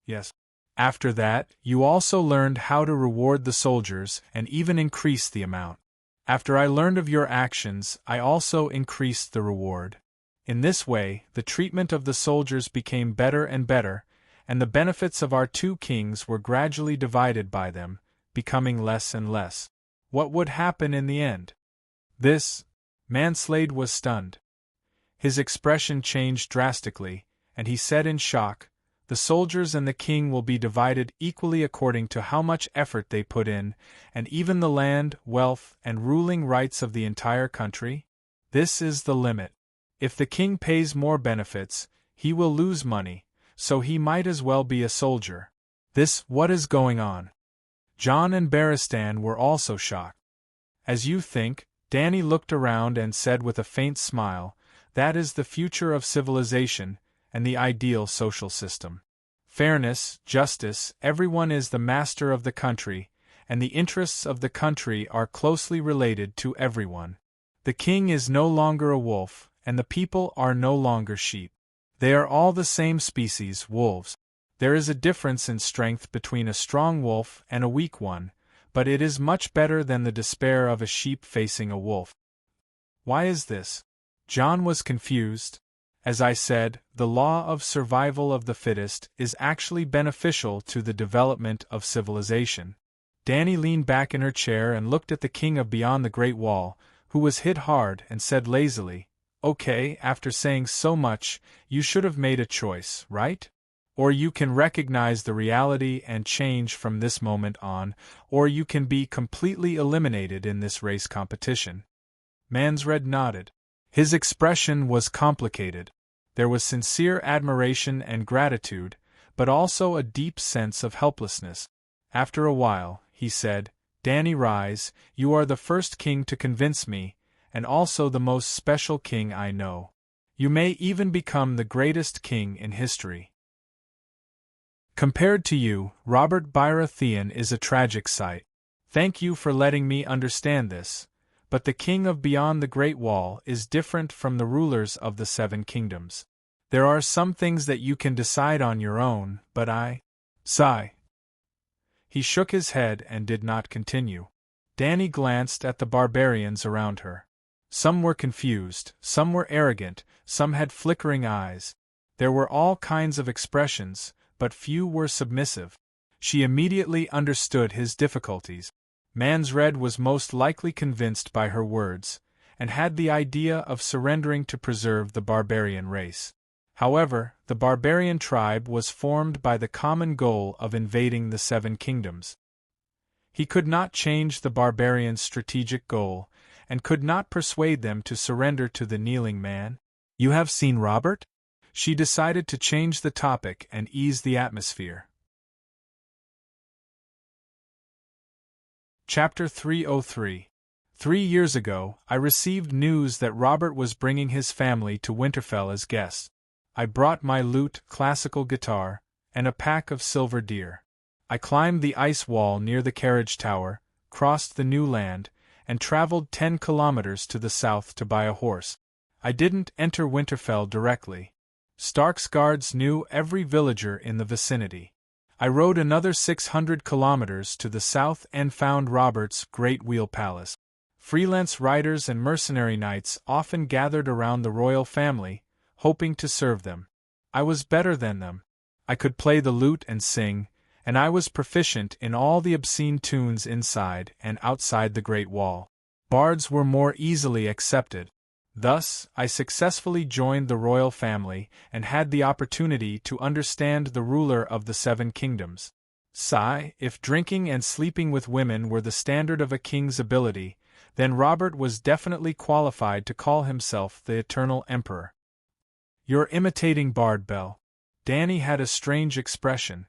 Yes. After that, you also learned how to reward the soldiers and even increase the amount. After I learned of your actions, I also increased the reward. In this way, the treatment of the soldiers became better and better, and the benefits of our two kings were gradually divided by them, becoming less and less. What would happen in the end? This. Manslade was stunned. His expression changed drastically, and he said in shock, "The soldiers and the king will be divided equally according to how much effort they put in, and even the land, wealth, and ruling rights of the entire country? This is the limit. If the king pays more benefits, he will lose money, so he might as well be a soldier. What is going on?" Jon and Barristan were also shocked. "As you think," Dany looked around and said with a faint smile, "that is the future of civilization, and the ideal social system. Fairness, justice, everyone is the master of the country, and the interests of the country are closely related to everyone. The king is no longer a wolf, and the people are no longer sheep. They are all the same species, wolves. There is a difference in strength between a strong wolf and a weak one, but it is much better than the despair of a sheep facing a wolf." "Why is this?" Jon was confused. "As I said, the law of survival of the fittest is actually beneficial to the development of civilization." Dany leaned back in her chair and looked at the king of Beyond the Great Wall, who was hit hard, and said lazily, "Okay, after saying so much, you should have made a choice, right? Or you can recognize the reality and change from this moment on, or you can be completely eliminated in this race competition." Mansred nodded. His expression was complicated. There was sincere admiration and gratitude, but also a deep sense of helplessness. After a while, he said, "Dany, rise, you are the first king to convince me, and also the most special king I know. You may even become the greatest king in history. Compared to you, Robert Baratheon is a tragic sight. Thank you for letting me understand this, but the king of Beyond the Great Wall is different from the rulers of the Seven Kingdoms. There are some things that you can decide on your own, but I... sigh." He shook his head and did not continue. Dany glanced at the barbarians around her. Some were confused, some were arrogant, some had flickering eyes. There were all kinds of expressions, but few were submissive. She immediately understood his difficulties. Mansred was most likely convinced by her words, and had the idea of surrendering to preserve the barbarian race. However, the barbarian tribe was formed by the common goal of invading the Seven Kingdoms. He could not change the barbarians' strategic goal, and could not persuade them to surrender to the kneeling man. "You have seen Robert?" she decided to change the topic and ease the atmosphere. Chapter 303. 3 years ago, I received news that Robert was bringing his family to Winterfell as guests. I brought my lute, classical guitar, and a pack of silver deer. I climbed the ice wall near the carriage tower, crossed the new land, and traveled 10 kilometers to the south to buy a horse. I didn't enter Winterfell directly. Stark's guards knew every villager in the vicinity. I rode another 600 kilometers to the south and found Robert's Great Wheel Palace. Freelance riders and mercenary knights often gathered around the royal family, hoping to serve them. I was better than them. I could play the lute and sing, and I was proficient in all the obscene tunes inside and outside the Great Wall. Bards were more easily accepted. Thus, I successfully joined the royal family and had the opportunity to understand the ruler of the 7 kingdoms. Sigh, if drinking and sleeping with women were the standard of a king's ability, then Robert was definitely qualified to call himself the Eternal Emperor. "You're imitating Bard, Belle." Dany had a strange expression.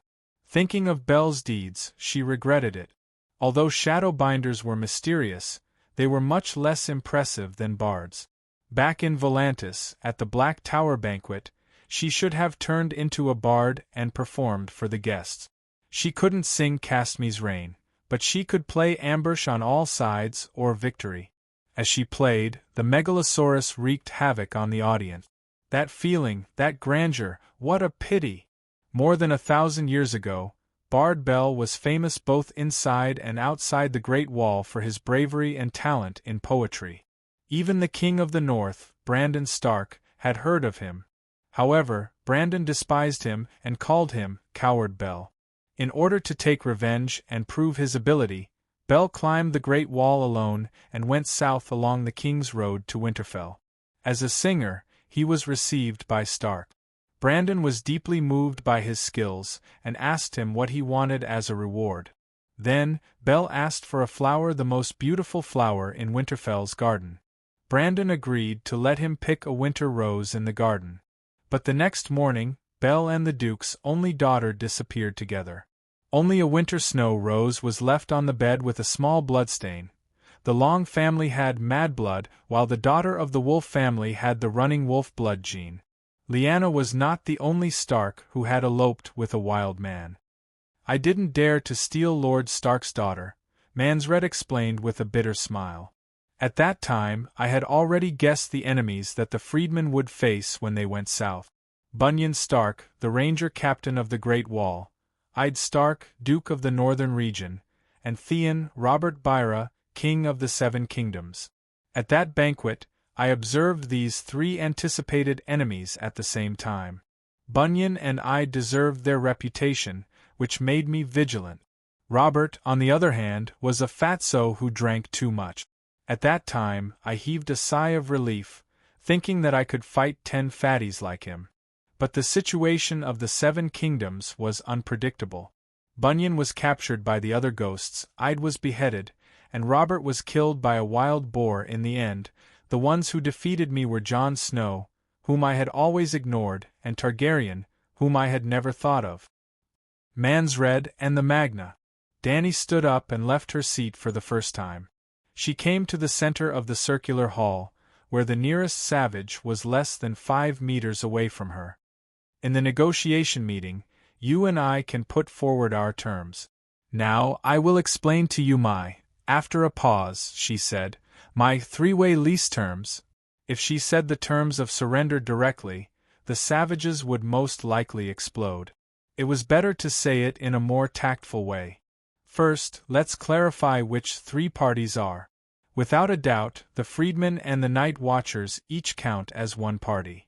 Thinking of Belle's deeds, she regretted it. Although Shadowbinders were mysterious, they were much less impressive than bards. Back in Volantis, at the Black Tower banquet, she should have turned into a bard and performed for the guests. She couldn't sing Castme's Reign, but she could play Ambush on All Sides or Victory. As she played, the Megalosaurus wreaked havoc on the audience. That feeling, that grandeur, what a pity! More than 1,000 years ago, Bard Bell was famous both inside and outside the Great Wall for his bravery and talent in poetry. Even the King of the North, Brandon Stark, had heard of him. However, Brandon despised him and called him Coward Bell. In order to take revenge and prove his ability, Bell climbed the Great Wall alone and went south along the King's Road to Winterfell. As a singer, he was received by Stark. Brandon was deeply moved by his skills and asked him what he wanted as a reward. Then, Bell asked for a flower, the most beautiful flower in Winterfell's garden. Brandon agreed to let him pick a winter rose in the garden. But the next morning, Bell and the Duke's only daughter disappeared together. Only a winter snow rose was left on the bed with a small bloodstain. The Long family had mad blood, while the daughter of the Wolf family had the running wolf blood gene. Lyanna was not the only Stark who had eloped with a wild man. "I didn't dare to steal Lord Stark's daughter," Mansred explained with a bitter smile. At that time, I had already guessed the enemies that the freedmen would face when they went south. Bunyan Stark, the ranger captain of the Great Wall, Ide Stark, Duke of the Northern Region, and Theon Robert Byra, King of the 7 Kingdoms. At that banquet, I observed these 3 anticipated enemies at the same time. Bunyan and I deserved their reputation, which made me vigilant. Robert, on the other hand, was a fatso who drank too much. At that time, I heaved a sigh of relief, thinking that I could fight 10 fatties like him. But the situation of the 7 kingdoms was unpredictable. Bunyan was captured by the other ghosts, Ide was beheaded, and Robert was killed by a wild boar in the end. The ones who defeated me were Jon Snow, whom I had always ignored, and Targaryen, whom I had never thought of. Mansred and the Magna. Dany stood up and left her seat for the first time. She came to the center of the circular hall, where the nearest savage was less than 5 meters away from her. "In the negotiation meeting, you and I can put forward our terms. Now I will explain to you after a pause, she said, my 3-way lease terms." If she said the terms of surrender directly, the savages would most likely explode. It was better to say it in a more tactful way. First, let's clarify which 3 parties are. Without a doubt, the freedmen and the night watchers each count as one party.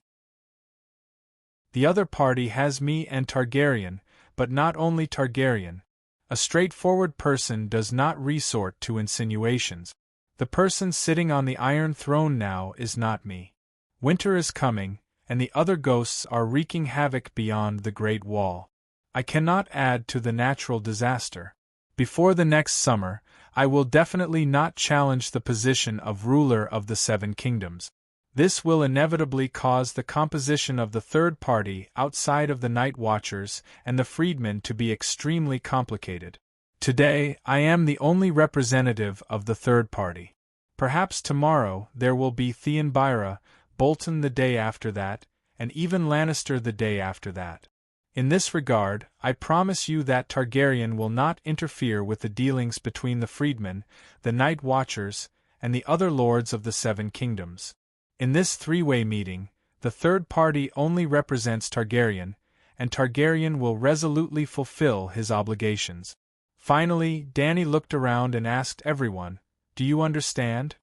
The other party has me and Targaryen, but not only Targaryen. A straightforward person does not resort to insinuations. The person sitting on the Iron Throne now is not me. Winter is coming, and the other ghosts are wreaking havoc beyond the Great Wall. I cannot add to the natural disaster. Before the next summer, I will definitely not challenge the position of ruler of the 7 kingdoms. This will inevitably cause the composition of the third party outside of the night watchers and the freedmen to be extremely complicated. Today, I am the only representative of the third party. Perhaps tomorrow there will be Theon Byra, Bolton the day after that, and even Lannister the day after that. In this regard, I promise you that Targaryen will not interfere with the dealings between the freedmen, the night watchers, and the other lords of the Seven Kingdoms. In this three-way meeting, the third party only represents Targaryen, and Targaryen will resolutely fulfill his obligations. Finally, Dany looked around and asked everyone, "Do you understand?"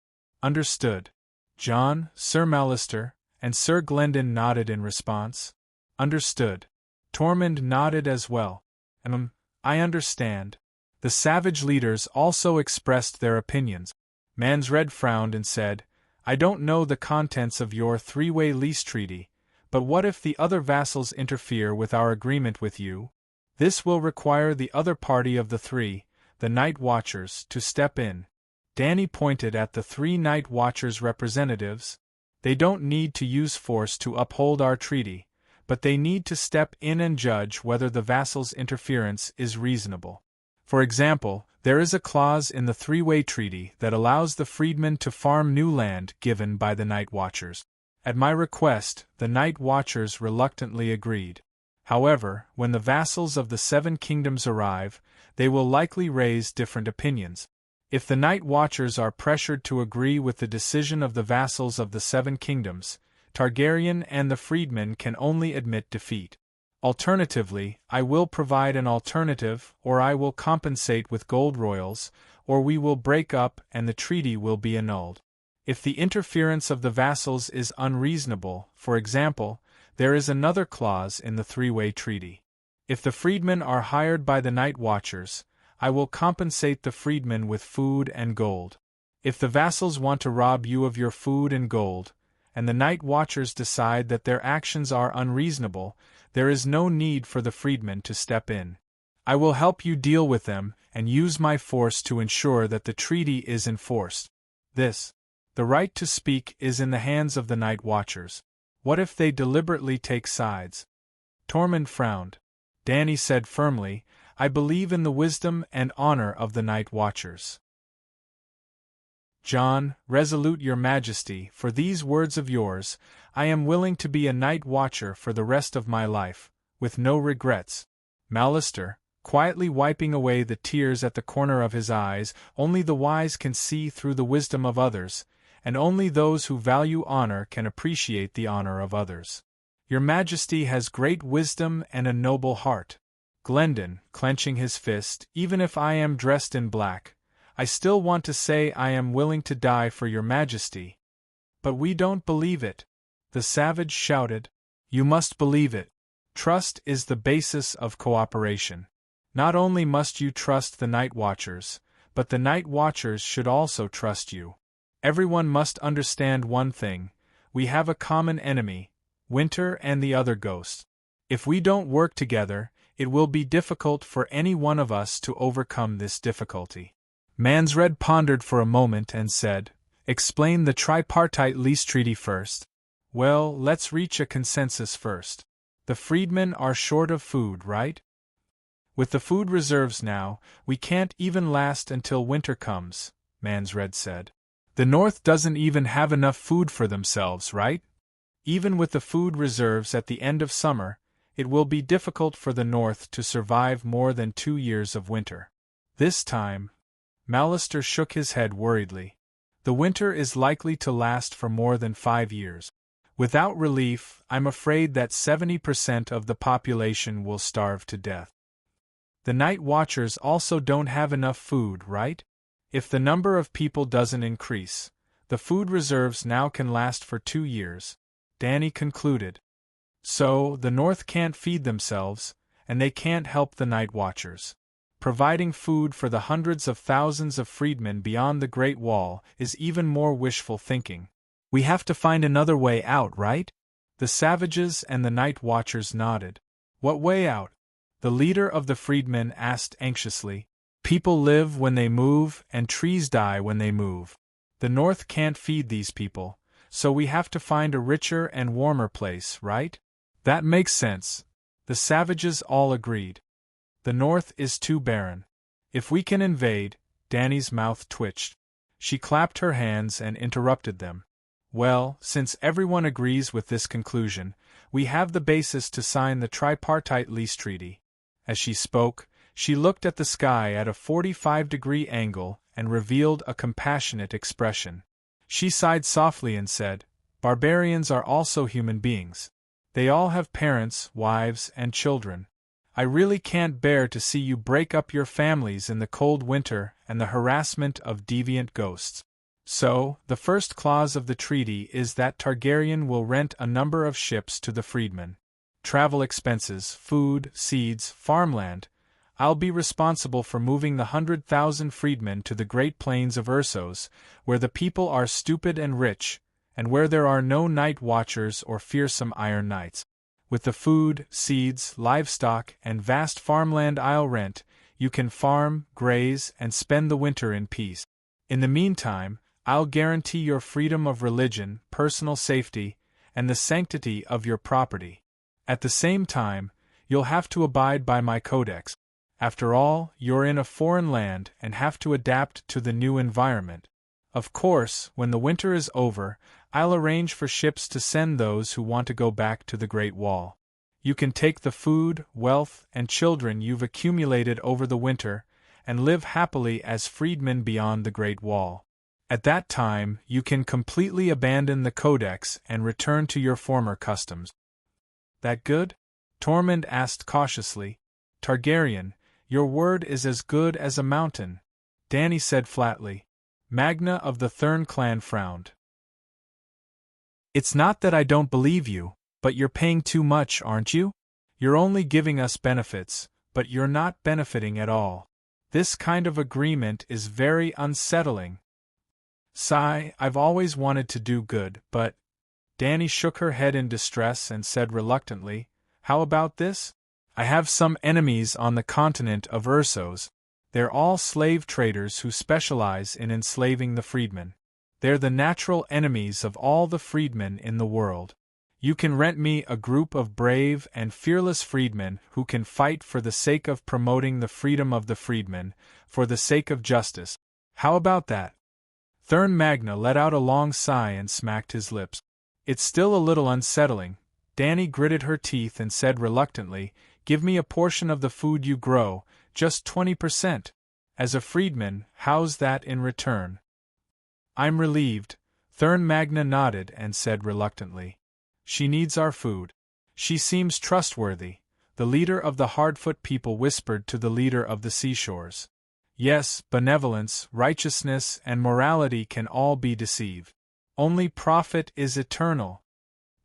"Understood." Jon, Sir Mallister, and Sir Glendon nodded in response. "Understood." Tormund nodded as well. I understand." The savage leaders also expressed their opinions. Mans Red frowned and said, "I don't know the contents of your three-way lease treaty, but what if the other vassals interfere with our agreement with you? This will require the other party of the three, the Night Watchers, to step in." Dany pointed at the three Night Watchers' representatives. "They don't need to use force to uphold our treaty, but they need to step in and judge whether the vassals' interference is reasonable. For example, there is a clause in the three-way treaty that allows the freedmen to farm new land given by the Night Watchers. At my request, the Night Watchers reluctantly agreed. However, when the vassals of the Seven Kingdoms arrive, they will likely raise different opinions. If the Night Watchers are pressured to agree with the decision of the vassals of the Seven Kingdoms, Targaryen and the freedmen can only admit defeat. Alternatively, I will provide an alternative, or I will compensate with gold royals, or we will break up and the treaty will be annulled. If the interference of the vassals is unreasonable, for example, there is another clause in the three-way treaty. If the freedmen are hired by the Night Watchers, I will compensate the freedmen with food and gold. If the vassals want to rob you of your food and gold, and the Night Watchers decide that their actions are unreasonable, there is no need for the freedmen to step in. I will help you deal with them and use my force to ensure that the treaty is enforced. The right to speak is in the hands of the Night Watchers. What if they deliberately take sides?" Tormund frowned. Dany said firmly, "I believe in the wisdom and honor of the Night Watchers." "Jon, resolute your majesty, for these words of yours, I am willing to be a Night Watcher for the rest of my life, with no regrets." Mallister, quietly wiping away the tears at the corner of his eyes, only the wise can see through the wisdom of others, and only those who value honor can appreciate the honor of others. "Your majesty has great wisdom and a noble heart." Glendon, clenching his fist, "Even if I am dressed in black, I still want to say I am willing to die for your majesty." "But we don't believe it," the savage shouted. "You must believe it. Trust is the basis of cooperation. Not only must you trust the Night Watchers, but the Night Watchers should also trust you. Everyone must understand one thing: we have a common enemy, Winter and the other ghosts. If we don't work together, it will be difficult for any one of us to overcome this difficulty." Mans Red pondered for a moment and said, "Explain the tripartite lease treaty first." "Well, let's reach a consensus first. The freedmen are short of food, right? With the food reserves now, we can't even last until winter comes," Mans Red said. "The North doesn't even have enough food for themselves, right? Even with the food reserves at the end of summer, it will be difficult for the North to survive more than 2 years of winter. This time," Mallister shook his head worriedly, "the winter is likely to last for more than 5 years. Without relief, I'm afraid that 70% of the population will starve to death. The Night Watchers also don't have enough food, right? If the number of people doesn't increase, the food reserves now can last for 2 years," Dany concluded. "So, the North can't feed themselves, and they can't help the Night Watchers. Providing food for the hundreds of thousands of freedmen beyond the Great Wall is even more wishful thinking. We have to find another way out, right?" The savages and the Night Watchers nodded. "What way out?" the leader of the freedmen asked anxiously. "People live when they move and trees die when they move. The North can't feed these people, so we have to find a richer and warmer place, right? That makes sense. The savages all agreed. The north is too barren. If we can invade, Danny's mouth twitched. She clapped her hands and interrupted them. Well, since everyone agrees with this conclusion, we have the basis to sign the tripartite lease treaty. As she spoke, she looked at the sky at a 45-degree angle and revealed a compassionate expression. She sighed softly and said, "Barbarians are also human beings. They all have parents, wives, and children. I really can't bear to see you break up your families in the cold winter and the harassment of deviant ghosts. So, the first clause of the treaty is that Targaryen will rent a number of ships to the freedmen. Travel expenses, food, seeds, farmland. I'll be responsible for moving the 100,000 freedmen to the Great Plains of Ursos, where the people are stupid and rich, and where there are no night watchers or fearsome iron knights. With the food, seeds, livestock, and vast farmland I'll rent, you can farm, graze, and spend the winter in peace. In the meantime, I'll guarantee your freedom of religion, personal safety, and the sanctity of your property. At the same time, you'll have to abide by my codex. After all, you're in a foreign land and have to adapt to the new environment. Of course, when the winter is over, I'll arrange for ships to send those who want to go back to the Great Wall. You can take the food, wealth, and children you've accumulated over the winter, and live happily as freedmen beyond the Great Wall. At that time, you can completely abandon the Codex and return to your former customs." "That good?" Tormund asked cautiously. "Targaryen, your word is as good as a mountain," Dany said flatly. Magna of the Thurn clan frowned. "It's not that I don't believe you, but you're paying too much, aren't you? You're only giving us benefits, but you're not benefiting at all. This kind of agreement is very unsettling." "Sigh, I've always wanted to do good, but—" Dany shook her head in distress and said reluctantly, "How about this? I have some enemies on the continent of Ursos. They're all slave traders who specialize in enslaving the freedmen. They're the natural enemies of all the freedmen in the world. You can rent me a group of brave and fearless freedmen who can fight for the sake of promoting the freedom of the freedmen, for the sake of justice. How about that?" Thurn Magna let out a long sigh and smacked his lips. "It's still a little unsettling." Dany gritted her teeth and said reluctantly, "Give me a portion of the food you grow, just 20%. As a freedman, how's that in return?" "I'm relieved." Thurn Magna nodded and said reluctantly, "She needs our food. She seems trustworthy," the leader of the Hardfoot people whispered to the leader of the seashores. "Yes, benevolence, righteousness, and morality can all be deceived. Only profit is eternal."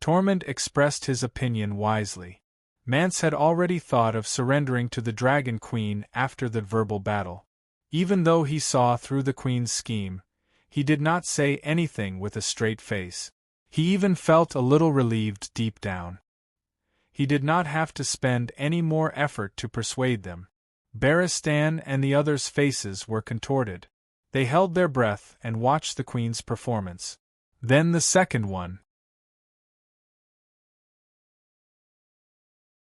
Tormund expressed his opinion wisely. Mance had already thought of surrendering to the Dragon Queen after the verbal battle. Even though he saw through the Queen's scheme, he did not say anything with a straight face. He even felt a little relieved deep down. He did not have to spend any more effort to persuade them. Barristan and the others' faces were contorted. They held their breath and watched the Queen's performance. Then the second one.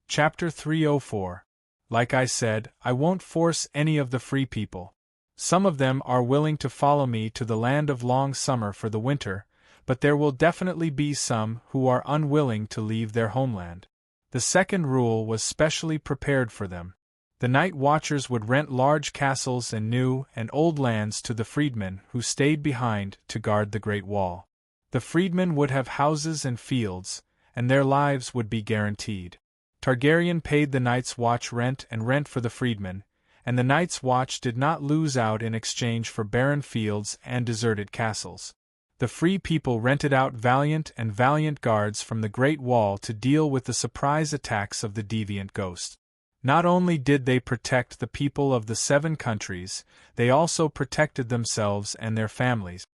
Chapter 304. Like I said, I won't force any of the free people. Some of them are willing to follow me to the land of long summer for the winter, but there will definitely be some who are unwilling to leave their homeland. The second rule was specially prepared for them. The night watchers would rent large castles and new and old lands to the freedmen who stayed behind to guard the Great Wall. The freedmen would have houses and fields, and their lives would be guaranteed. Targaryen paid the Night's Watch rent and rent for the freedmen, and the Night's Watch did not lose out in exchange for barren fields and deserted castles. The free people rented out valiant guards from the Great Wall to deal with the surprise attacks of the deviant ghosts. Not only did they protect the people of the 7 countries, they also protected themselves and their families.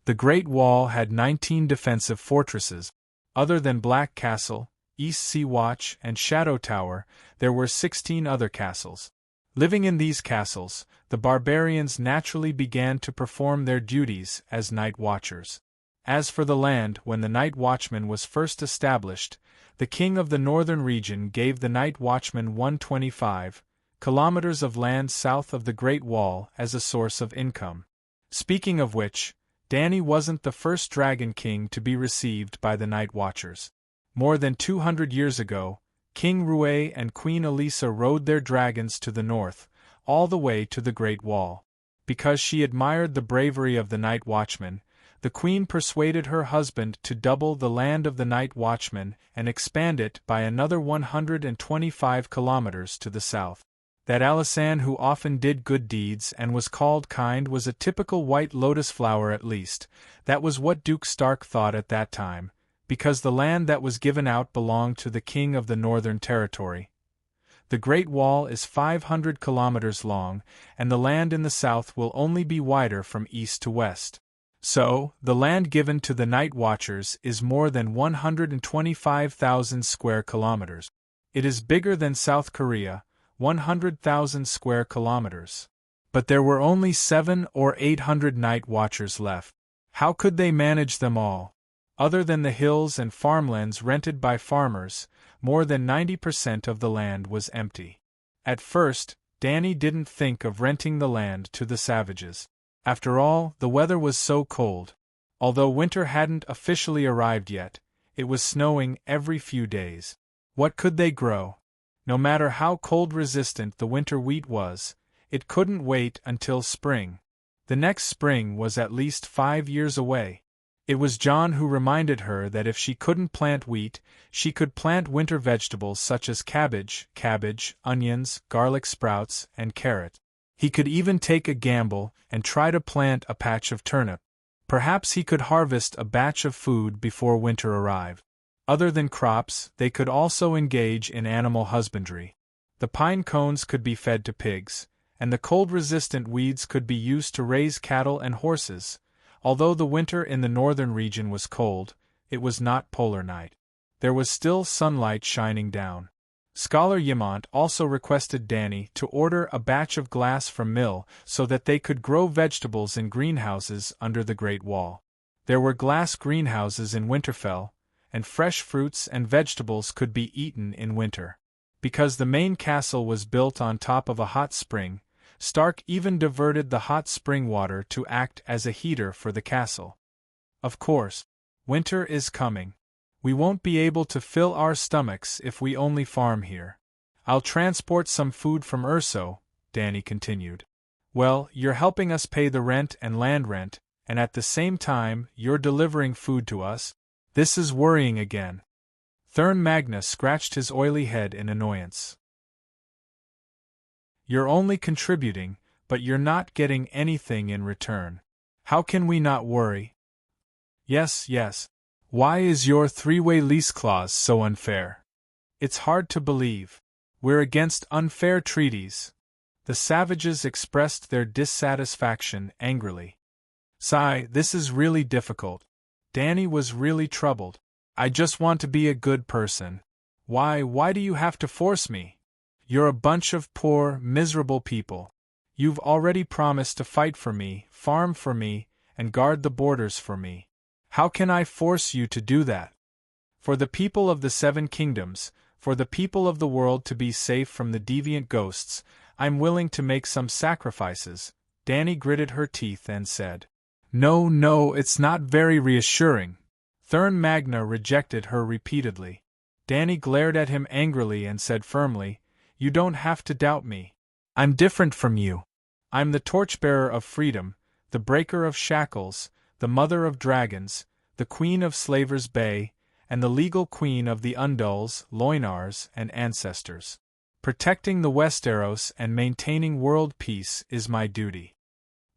The Great Wall had 19 defensive fortresses. Other than Black Castle, East Sea Watch, and Shadow Tower, there were 16 other castles. Living in these castles, the barbarians naturally began to perform their duties as night watchers. As for the land, when the night watchman was first established, the king of the northern region gave the night watchman 125 kilometers of land south of the Great Wall as a source of income. Speaking of which, Danny wasn't the first Dragon King to be received by the Night Watchers. More than 200 years ago, King Rue and Queen Elisa rode their dragons to the north, all the way to the Great Wall. Because she admired the bravery of the Night Watchman, the Queen persuaded her husband to double the land of the Night Watchman and expand it by another 125 kilometers to the south. That Alisan who often did good deeds and was called kind was a typical white lotus flower at least. That was what Duke Stark thought at that time, because the land that was given out belonged to the king of the Northern Territory. The Great Wall is 500 kilometers long, and the land in the south will only be wider from east to west. So, the land given to the Night Watchers is more than 125,000 square kilometers. It is bigger than South Korea, 100,000 square kilometers. But there were only 700 or 800 Night Watchers left. How could they manage them all? Other than the hills and farmlands rented by farmers, more than 90% of the land was empty. At first, Danny didn't think of renting the land to the savages. After all, the weather was so cold. Although winter hadn't officially arrived yet, it was snowing every few days. What could they grow? No matter how cold-resistant the winter wheat was, it couldn't wait until spring. The next spring was at least 5 years away. It was John who reminded her that if she couldn't plant wheat, she could plant winter vegetables such as cabbage, onions, garlic sprouts, and carrot. He could even take a gamble and try to plant a patch of turnip. Perhaps he could harvest a batch of food before winter arrived. Other than crops, they could also engage in animal husbandry. The pine cones could be fed to pigs, and the cold-resistant weeds could be used to raise cattle and horses. Although the winter in the northern region was cold, it was not polar night. There was still sunlight shining down. Scholar Yamant also requested Danny to order a batch of glass from mill so that they could grow vegetables in greenhouses under the Great Wall. There were glass greenhouses in Winterfell, and fresh fruits and vegetables could be eaten in winter. Because the main castle was built on top of a hot spring, Stark even diverted the hot spring water to act as a heater for the castle. Of course, winter is coming. We won't be able to fill our stomachs if we only farm here. I'll transport some food from Urso, Danny continued. Well, you're helping us pay the rent and land rent, and at the same time, you're delivering food to us. This is worrying again. Thurn Magna scratched his oily head in annoyance. You're only contributing, but you're not getting anything in return. How can we not worry? Yes. Why is your three-way lease clause so unfair? It's hard to believe. We're against unfair treaties. The savages expressed their dissatisfaction angrily. Sigh, this is really difficult. Danny was really troubled. I just want to be a good person. Why do you have to force me? You're a bunch of poor, miserable people. You've already promised to fight for me, farm for me, and guard the borders for me. How can I force you to do that? For the people of the 7 kingdoms, for the people of the world to be safe from the deviant ghosts, I'm willing to make some sacrifices. Danny gritted her teeth and said, No, it's not very reassuring. Thurn Magna rejected her repeatedly. Danny glared at him angrily and said firmly, You don't have to doubt me. I'm different from you. I'm the torchbearer of freedom, the breaker of shackles, the mother of dragons, the queen of Slavers Bay, and the legal queen of the Undulls, Loinars, and ancestors. Protecting the Westeros and maintaining world peace is my duty.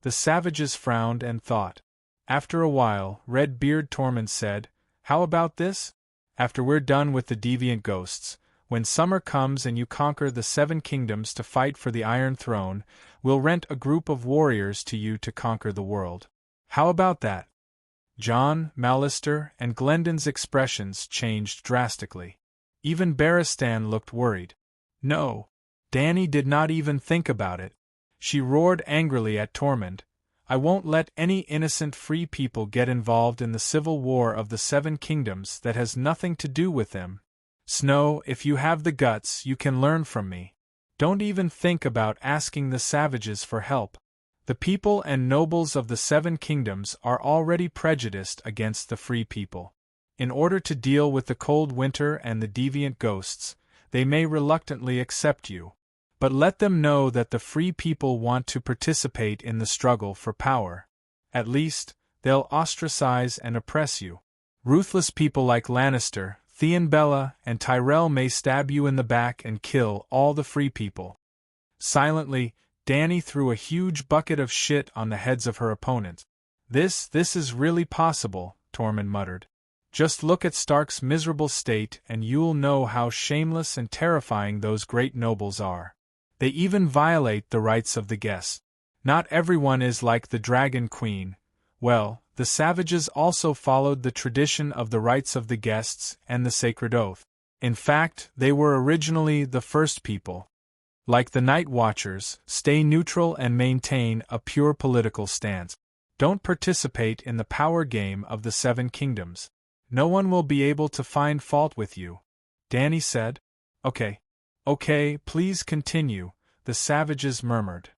The savages frowned and thought. After a while, Red-Beard Tormund said, How about this? After we're done with the deviant ghosts, when summer comes and you conquer the 7 kingdoms to fight for the Iron Throne, we'll rent a group of warriors to you to conquer the world. How about that? Jon, Mallister, and Glendon's expressions changed drastically. Even Barristan looked worried. No. Danny did not even think about it. She roared angrily at Tormund. I won't let any innocent free people get involved in the civil war of the Seven Kingdoms that has nothing to do with them. Snow, if you have the guts, you can learn from me. Don't even think about asking the savages for help. The people and nobles of the Seven Kingdoms are already prejudiced against the free people. In order to deal with the cold winter and the deviant ghosts, they may reluctantly accept you. But let them know that the free people want to participate in the struggle for power. At least, they'll ostracize and oppress you. Ruthless people like Lannister, Theon Bella, and Tyrell may stab you in the back and kill all the free people. Silently, Dany threw a huge bucket of shit on the heads of her opponents. This is really possible, Tormund muttered. Just look at Stark's miserable state and you'll know how shameless and terrifying those great nobles are. They even violate the rights of the guests. Not everyone is like the Dragon Queen. Well, the savages also followed the tradition of the rights of the guests and the sacred oath. In fact, they were originally the first people. Like the Night Watchers, stay neutral and maintain a pure political stance. Don't participate in the power game of the Seven Kingdoms. No one will be able to find fault with you. Dany said. Okay, please continue, the savages murmured.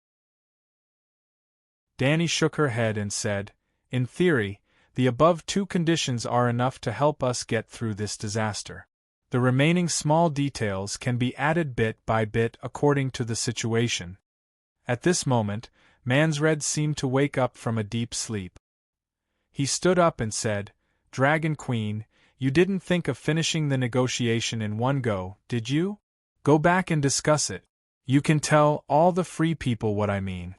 Dany shook her head and said, in theory, the above two conditions are enough to help us get through this disaster. The remaining small details can be added bit by bit according to the situation. At this moment, Mansred seemed to wake up from a deep sleep. He stood up and said, Dragon Queen, you didn't think of finishing the negotiation in one go, did you? Go back and discuss it. You can tell all the free people what I mean.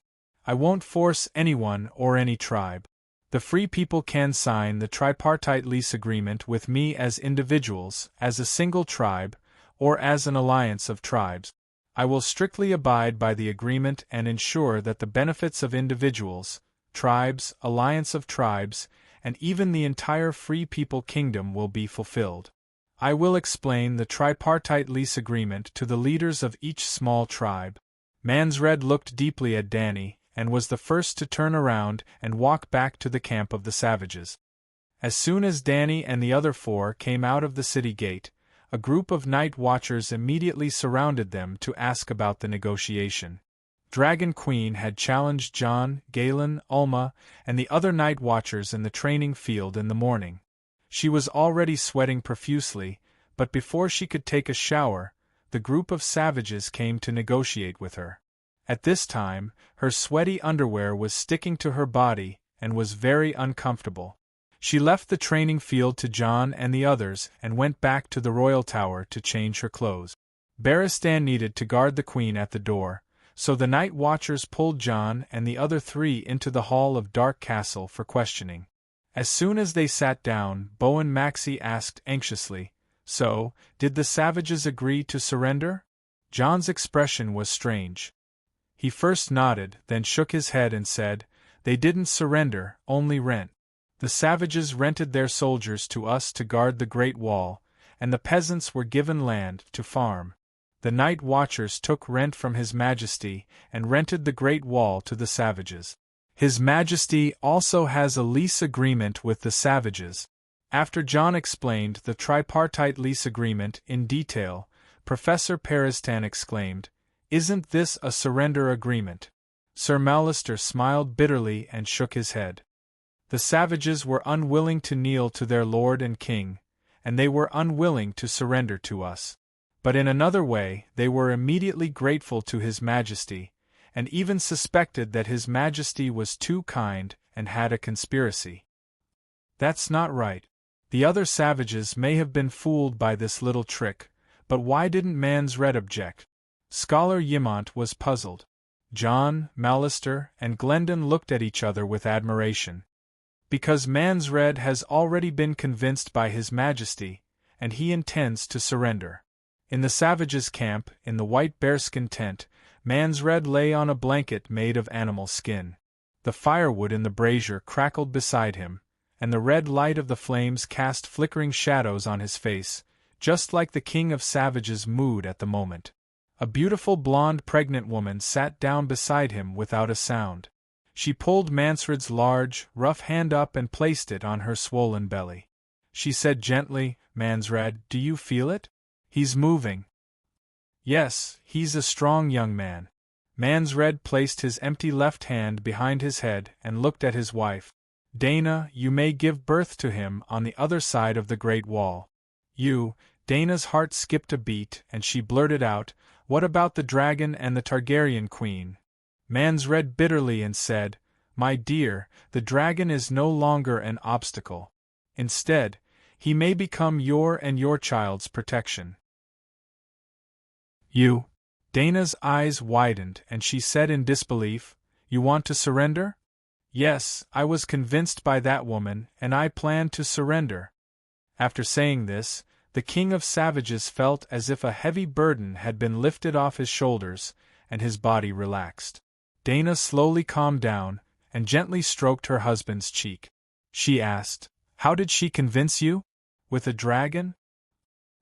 I won't force anyone or any tribe. The free people can sign the tripartite lease agreement with me as individuals, as a single tribe, or as an alliance of tribes. I will strictly abide by the agreement and ensure that the benefits of individuals, tribes, alliance of tribes, and even the entire free people kingdom will be fulfilled. I will explain the tripartite lease agreement to the leaders of each small tribe. Mansred looked deeply at Dany, and was the first to turn around and walk back to the camp of the savages. As soon as Dany and the other four came out of the city gate, a group of night watchers immediately surrounded them to ask about the negotiation. Dragon Queen had challenged Jon, Galen, Ulma, and the other night watchers in the training field in the morning. She was already sweating profusely, but before she could take a shower, the group of savages came to negotiate with her. At this time, her sweaty underwear was sticking to her body and was very uncomfortable. She left the training field to Jon and the others and went back to the royal tower to change her clothes. Barristan needed to guard the queen at the door, so the night watchers pulled Jon and the other three into the hall of Dark Castle for questioning. As soon as they sat down, Bowen Maxey asked anxiously, So, did the savages agree to surrender? Jon's expression was strange. He first nodded, then shook his head and said, They didn't surrender, only rent. The savages rented their soldiers to us to guard the Great Wall, and the peasants were given land to farm. The night watchers took rent from His Majesty and rented the Great Wall to the savages. His Majesty also has a lease agreement with the savages. After Jon explained the tripartite lease agreement in detail, Professor Barristan exclaimed, Isn't this a surrender agreement? Sir Mallister smiled bitterly and shook his head. The savages were unwilling to kneel to their lord and king, and they were unwilling to surrender to us. But in another way, they were immediately grateful to His Majesty, and even suspected that His Majesty was too kind and had a conspiracy. That's not right. The other savages may have been fooled by this little trick, but why didn't Mansred object? Scholar Yimont was puzzled. Jon, Mallister, and Glendon looked at each other with admiration. Because Mansred has already been convinced by His Majesty, and he intends to surrender. In the savages' camp, in the white bearskin tent, Mansred lay on a blanket made of animal skin. The firewood in the brazier crackled beside him, and the red light of the flames cast flickering shadows on his face, just like the king of savages' mood at the moment. A beautiful blonde pregnant woman sat down beside him without a sound. She pulled Mansred's large, rough hand up and placed it on her swollen belly. She said gently, "Mansred, do you feel it? He's moving." "Yes, he's a strong young man." Mansred placed his empty left hand behind his head and looked at his wife. "Dana, you may give birth to him on the other side of the Great Wall." Dana's heart skipped a beat and she blurted out, "What about the dragon and the Targaryen queen?" Mans read bitterly and said, "My dear, the dragon is no longer an obstacle. Instead, he may become your and your child's protection." "You?" Dana's eyes widened and she said in disbelief, "You want to surrender?" "Yes, I was convinced by that woman, and I plan to surrender." After saying this, the King of Savages felt as if a heavy burden had been lifted off his shoulders, and his body relaxed. Dana slowly calmed down, and gently stroked her husband's cheek. She asked, "How did she convince you? With a dragon?"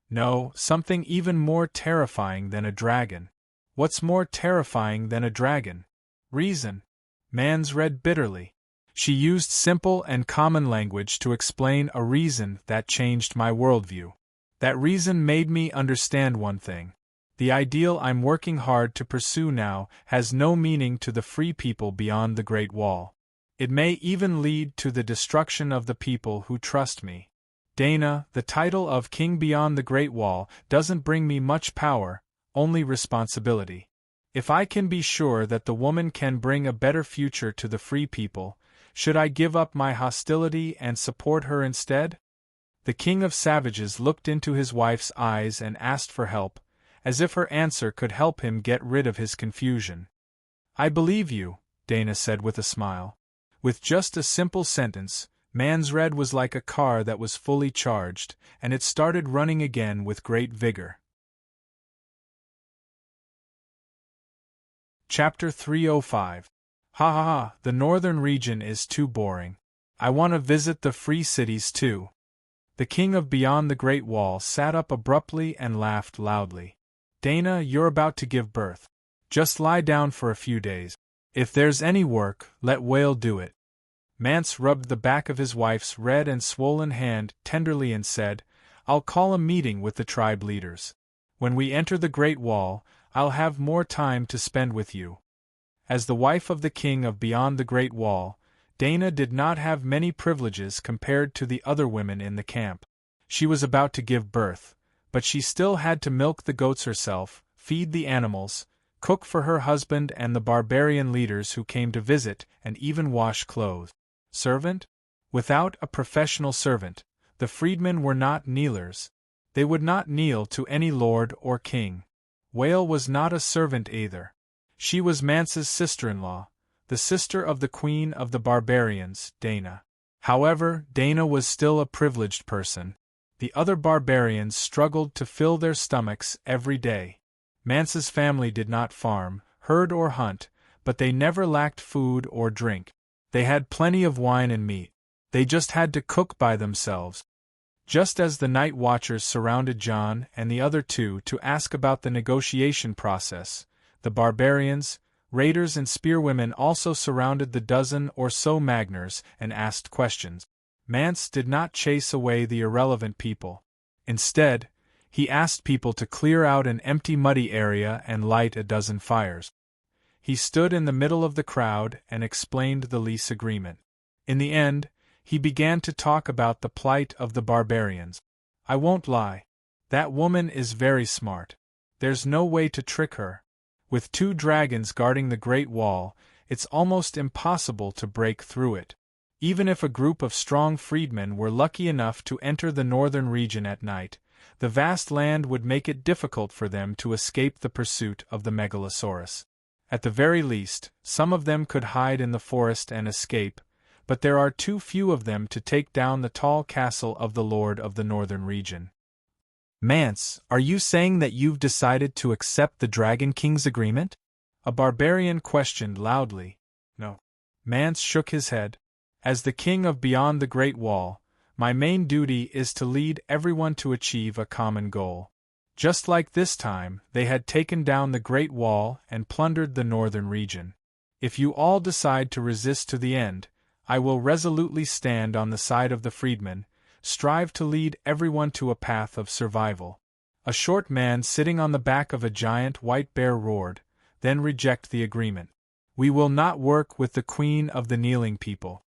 "No, something even more terrifying than a dragon." "What's more terrifying than a dragon?" "Reason." Mans read bitterly. "She used simple and common language to explain a reason that changed my worldview. That reason made me understand one thing. The ideal I'm working hard to pursue now has no meaning to the free people beyond the Great Wall. It may even lead to the destruction of the people who trust me. Dana, the title of King Beyond the Great Wall doesn't bring me much power, only responsibility. If I can be sure that the woman can bring a better future to the free people, should I give up my hostility and support her instead?" The King of Savages looked into his wife's eyes and asked for help, as if her answer could help him get rid of his confusion. "I believe you," Dana said with a smile. With just a simple sentence, Mansred was like a car that was fully charged, and it started running again with great vigor. Chapter 305. Ha ha ha, the northern region is too boring. I want to visit the free cities too. The King of Beyond the Great Wall sat up abruptly and laughed loudly. "Dana, you're about to give birth. Just lie down for a few days. If there's any work, let Whale do it." Mance rubbed the back of his wife's red and swollen hand tenderly and said, "I'll call a meeting with the tribe leaders. When we enter the Great Wall, I'll have more time to spend with you." As the wife of the King of Beyond the Great Wall, Dana did not have many privileges compared to the other women in the camp. She was about to give birth, but she still had to milk the goats herself, feed the animals, cook for her husband and the barbarian leaders who came to visit, and even wash clothes. Servant? Without a professional servant, the freedmen were not kneelers. They would not kneel to any lord or king. Whale was not a servant either. She was Mance's sister-in-law, the sister of the queen of the barbarians, Dana. However, Dana was still a privileged person. The other barbarians struggled to fill their stomachs every day. Mance's family did not farm, herd or hunt, but they never lacked food or drink. They had plenty of wine and meat. They just had to cook by themselves. Just as the night watchers surrounded John and the other two to ask about the negotiation process, the barbarians, raiders and spearwomen also surrounded the dozen or so Magners and asked questions. Mance did not chase away the irrelevant people. Instead, he asked people to clear out an empty muddy area and light a dozen fires. He stood in the middle of the crowd and explained the lease agreement. In the end, he began to talk about the plight of the barbarians. "I won't lie. That woman is very smart. There's no way to trick her. With 2 dragons guarding the Great Wall, it's almost impossible to break through it. Even if a group of strong freedmen were lucky enough to enter the northern region at night, the vast land would make it difficult for them to escape the pursuit of the Megalosaurus. At the very least, some of them could hide in the forest and escape, but there are too few of them to take down the tall castle of the Lord of the Northern region." "Mance, are you saying that you've decided to accept the Dragon King's agreement?" a barbarian questioned loudly. "No." Mance shook his head. "As the King of Beyond the Great Wall, my main duty is to lead everyone to achieve a common goal. Just like this time, they had taken down the Great Wall and plundered the northern region. If you all decide to resist to the end, I will resolutely stand on the side of the freedmen, strive to lead everyone to a path of survival." A short man sitting on the back of a giant white bear roared, "Then reject the agreement. We will not work with the queen of the kneeling people."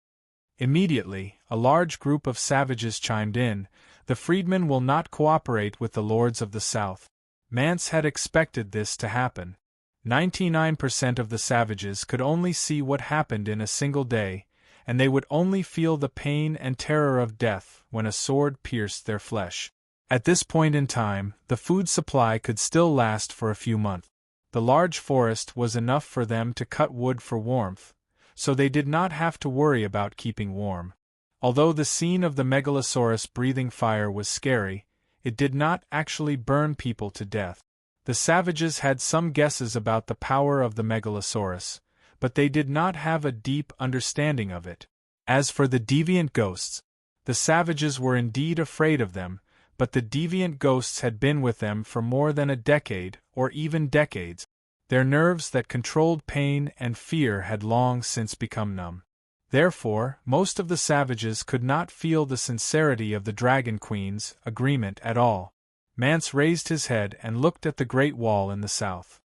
Immediately, a large group of savages chimed in, "The freedmen will not cooperate with the lords of the South." Mance had expected this to happen. 99% of the savages could only see what happened in a single day, and they would only feel the pain and terror of death when a sword pierced their flesh. At this point in time, the food supply could still last for a few months. The large forest was enough for them to cut wood for warmth, so they did not have to worry about keeping warm. Although the scene of the megalosaurus breathing fire was scary, it did not actually burn people to death. The savages had some guesses about the power of the megalosaurus, but they did not have a deep understanding of it. As for the deviant ghosts, the savages were indeed afraid of them, but the deviant ghosts had been with them for more than a decade, or even decades. Their nerves that controlled pain and fear had long since become numb. Therefore, most of the savages could not feel the sincerity of the Dragon Queen's agreement at all. Mance raised his head and looked at the Great Wall in the south.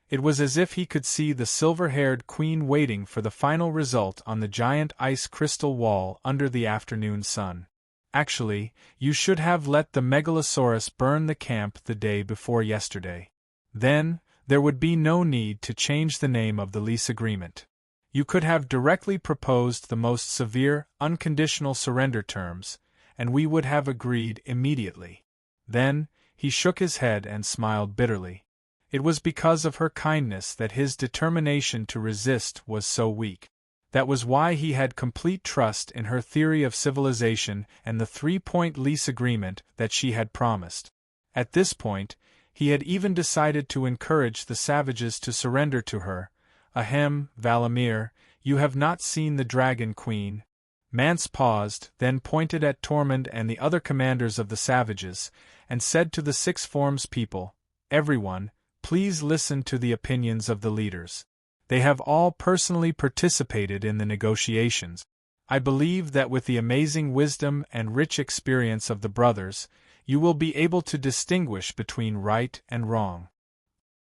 It was as if he could see the silver-haired queen waiting for the final result on the giant ice crystal wall under the afternoon sun. Actually, you should have let the megalosaurus burn the camp the day before yesterday. Then, there would be no need to change the name of the lease agreement. You could have directly proposed the most severe, unconditional surrender terms, and we would have agreed immediately. Then, he shook his head and smiled bitterly. It was because of her kindness that his determination to resist was so weak. That was why he had complete trust in her theory of civilization and the 3-point lease agreement that she had promised. At this point, he had even decided to encourage the savages to surrender to her. "Ahem, Valamir, you have not seen the Dragon Queen." Mance paused, then pointed at Tormund and the other commanders of the savages, and said to the Six Forms people, "Everyone, please listen to the opinions of the leaders. They have all personally participated in the negotiations. I believe that with the amazing wisdom and rich experience of the brothers, you will be able to distinguish between right and wrong.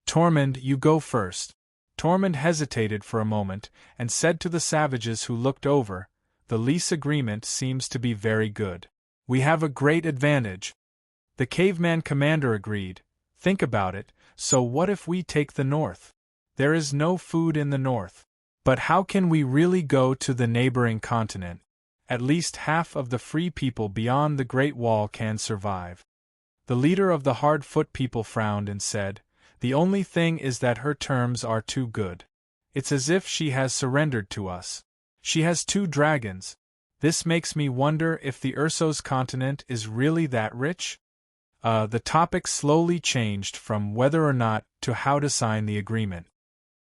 Tormund, you go first." Tormund hesitated for a moment, and said to the savages who looked over, "The lease agreement seems to be very good. We have a great advantage." The caveman commander agreed. "Think about it, so what if we take the north? There is no food in the north. But how can we really go to the neighboring continent? At least half of the free people beyond the Great Wall can survive." The leader of the Hard-Foot people frowned and said, "The only thing is that her terms are too good. It's as if she has surrendered to us. She has 2 dragons. This makes me wonder if the Ursos continent is really that rich?" The topic slowly changed from whether or not to how to sign the agreement.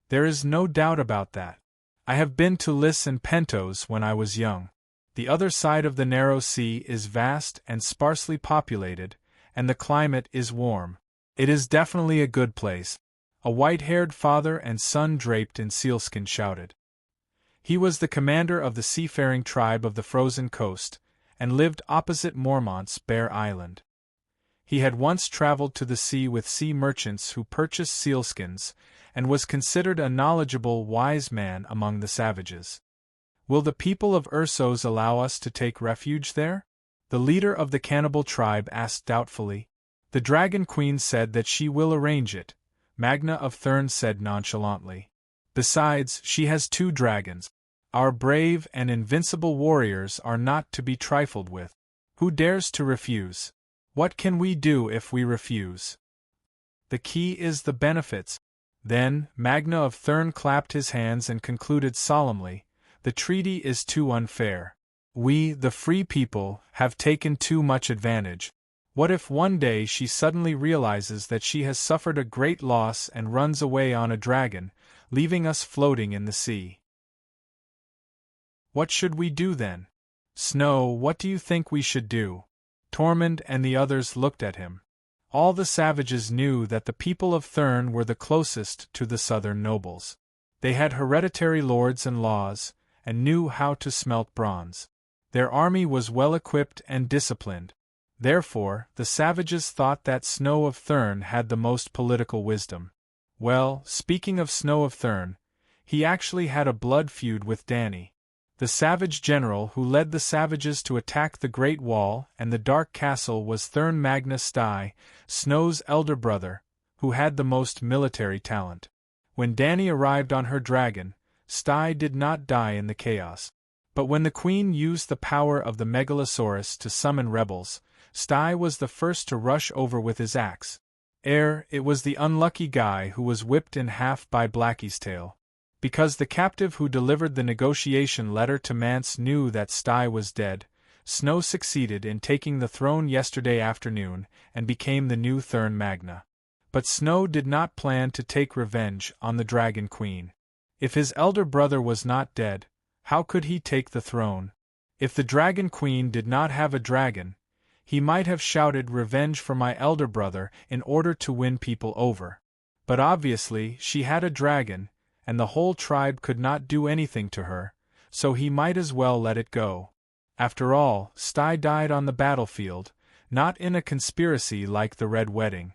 "There is no doubt about that. I have been to Lys and Pentos when I was young. The other side of the narrow sea is vast and sparsely populated, and the climate is warm. It is definitely a good place." A white-haired father and son draped in sealskin shouted. He was the commander of the seafaring tribe of the frozen coast, and lived opposite Mormont's Bear Island. He had once traveled to the sea with sea merchants who purchased sealskins, and was considered a knowledgeable, wise man among the savages. "Will the people of Ursos allow us to take refuge there?" the leader of the cannibal tribe asked doubtfully. "The Dragon Queen said that she will arrange it," Magna of Thurn said nonchalantly. "Besides, she has 2 dragons. Our brave and invincible warriors are not to be trifled with. Who dares to refuse? What can we do if we refuse? The key is the benefits." Then, Magna of Thurn clapped his hands and concluded solemnly, "The treaty is too unfair. We, the free people, have taken too much advantage. What if one day she suddenly realizes that she has suffered a great loss and runs away on a dragon, leaving us floating in the sea? What should we do then? Snow, what do you think we should do?" Tormund and the others looked at him. All the savages knew that the people of Thurn were the closest to the southern nobles. They had hereditary lords and laws, and knew how to smelt bronze. Their army was well equipped and disciplined. Therefore, the savages thought that Snow of Thurn had the most political wisdom. Well, speaking of Snow of Thurn, he actually had a blood feud with Dany, the savage general who led the savages to attack the Great Wall, and the Dark Castle was Thurn Magna Sty, Snow's elder brother, who had the most military talent. When Dany arrived on her dragon, Sty did not die in the chaos. But when the queen used the power of the Megalosaurus to summon rebels, Sty was the first to rush over with his axe. It was the unlucky guy who was whipped in half by Blackie's tail. Because the captive who delivered the negotiation letter to Mance knew that Sty was dead, Snow succeeded in taking the throne yesterday afternoon and became the new Thurn Magna. But Snow did not plan to take revenge on the Dragon Queen. If his elder brother was not dead, how could he take the throne? If the Dragon Queen did not have a dragon, he might have shouted revenge for my elder brother in order to win people over. But obviously she had a dragon, and the whole tribe could not do anything to her, so he might as well let it go. After all, Sty died on the battlefield, not in a conspiracy like the Red Wedding.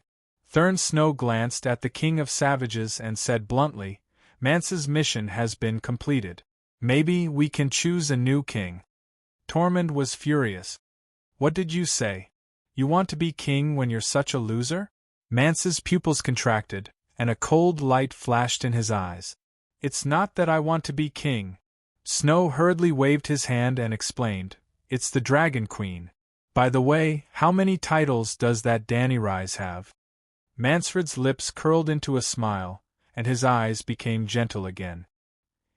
Thurn Snow glanced at the King of Savages and said bluntly, Mance's mission has been completed. Maybe we can choose a new king. Tormund was furious. What did you say? You want to be king when you're such a loser? Mance's pupils contracted, and a cold light flashed in his eyes. It's not that I want to be king. Snow hurriedly waved his hand and explained, it's the Dragon Queen. By the way, how many titles does that Dany Rise have? Mansfred's lips curled into a smile, and his eyes became gentle again.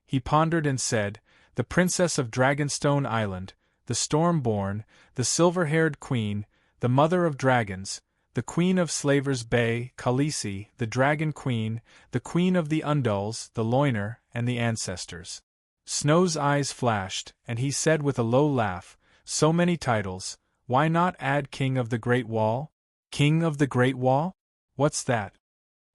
He pondered and said, the Princess of Dragonstone Island, the Stormborn, the silver-haired Queen, the Mother of Dragons, the Queen of Slavers Bay, Khaleesi, the Dragon Queen, the Queen of the Undulls, the Loiner, and the Ancestors. Snow's eyes flashed, and he said with a low laugh, so many titles, why not add King of the Great Wall? King of the Great Wall? What's that?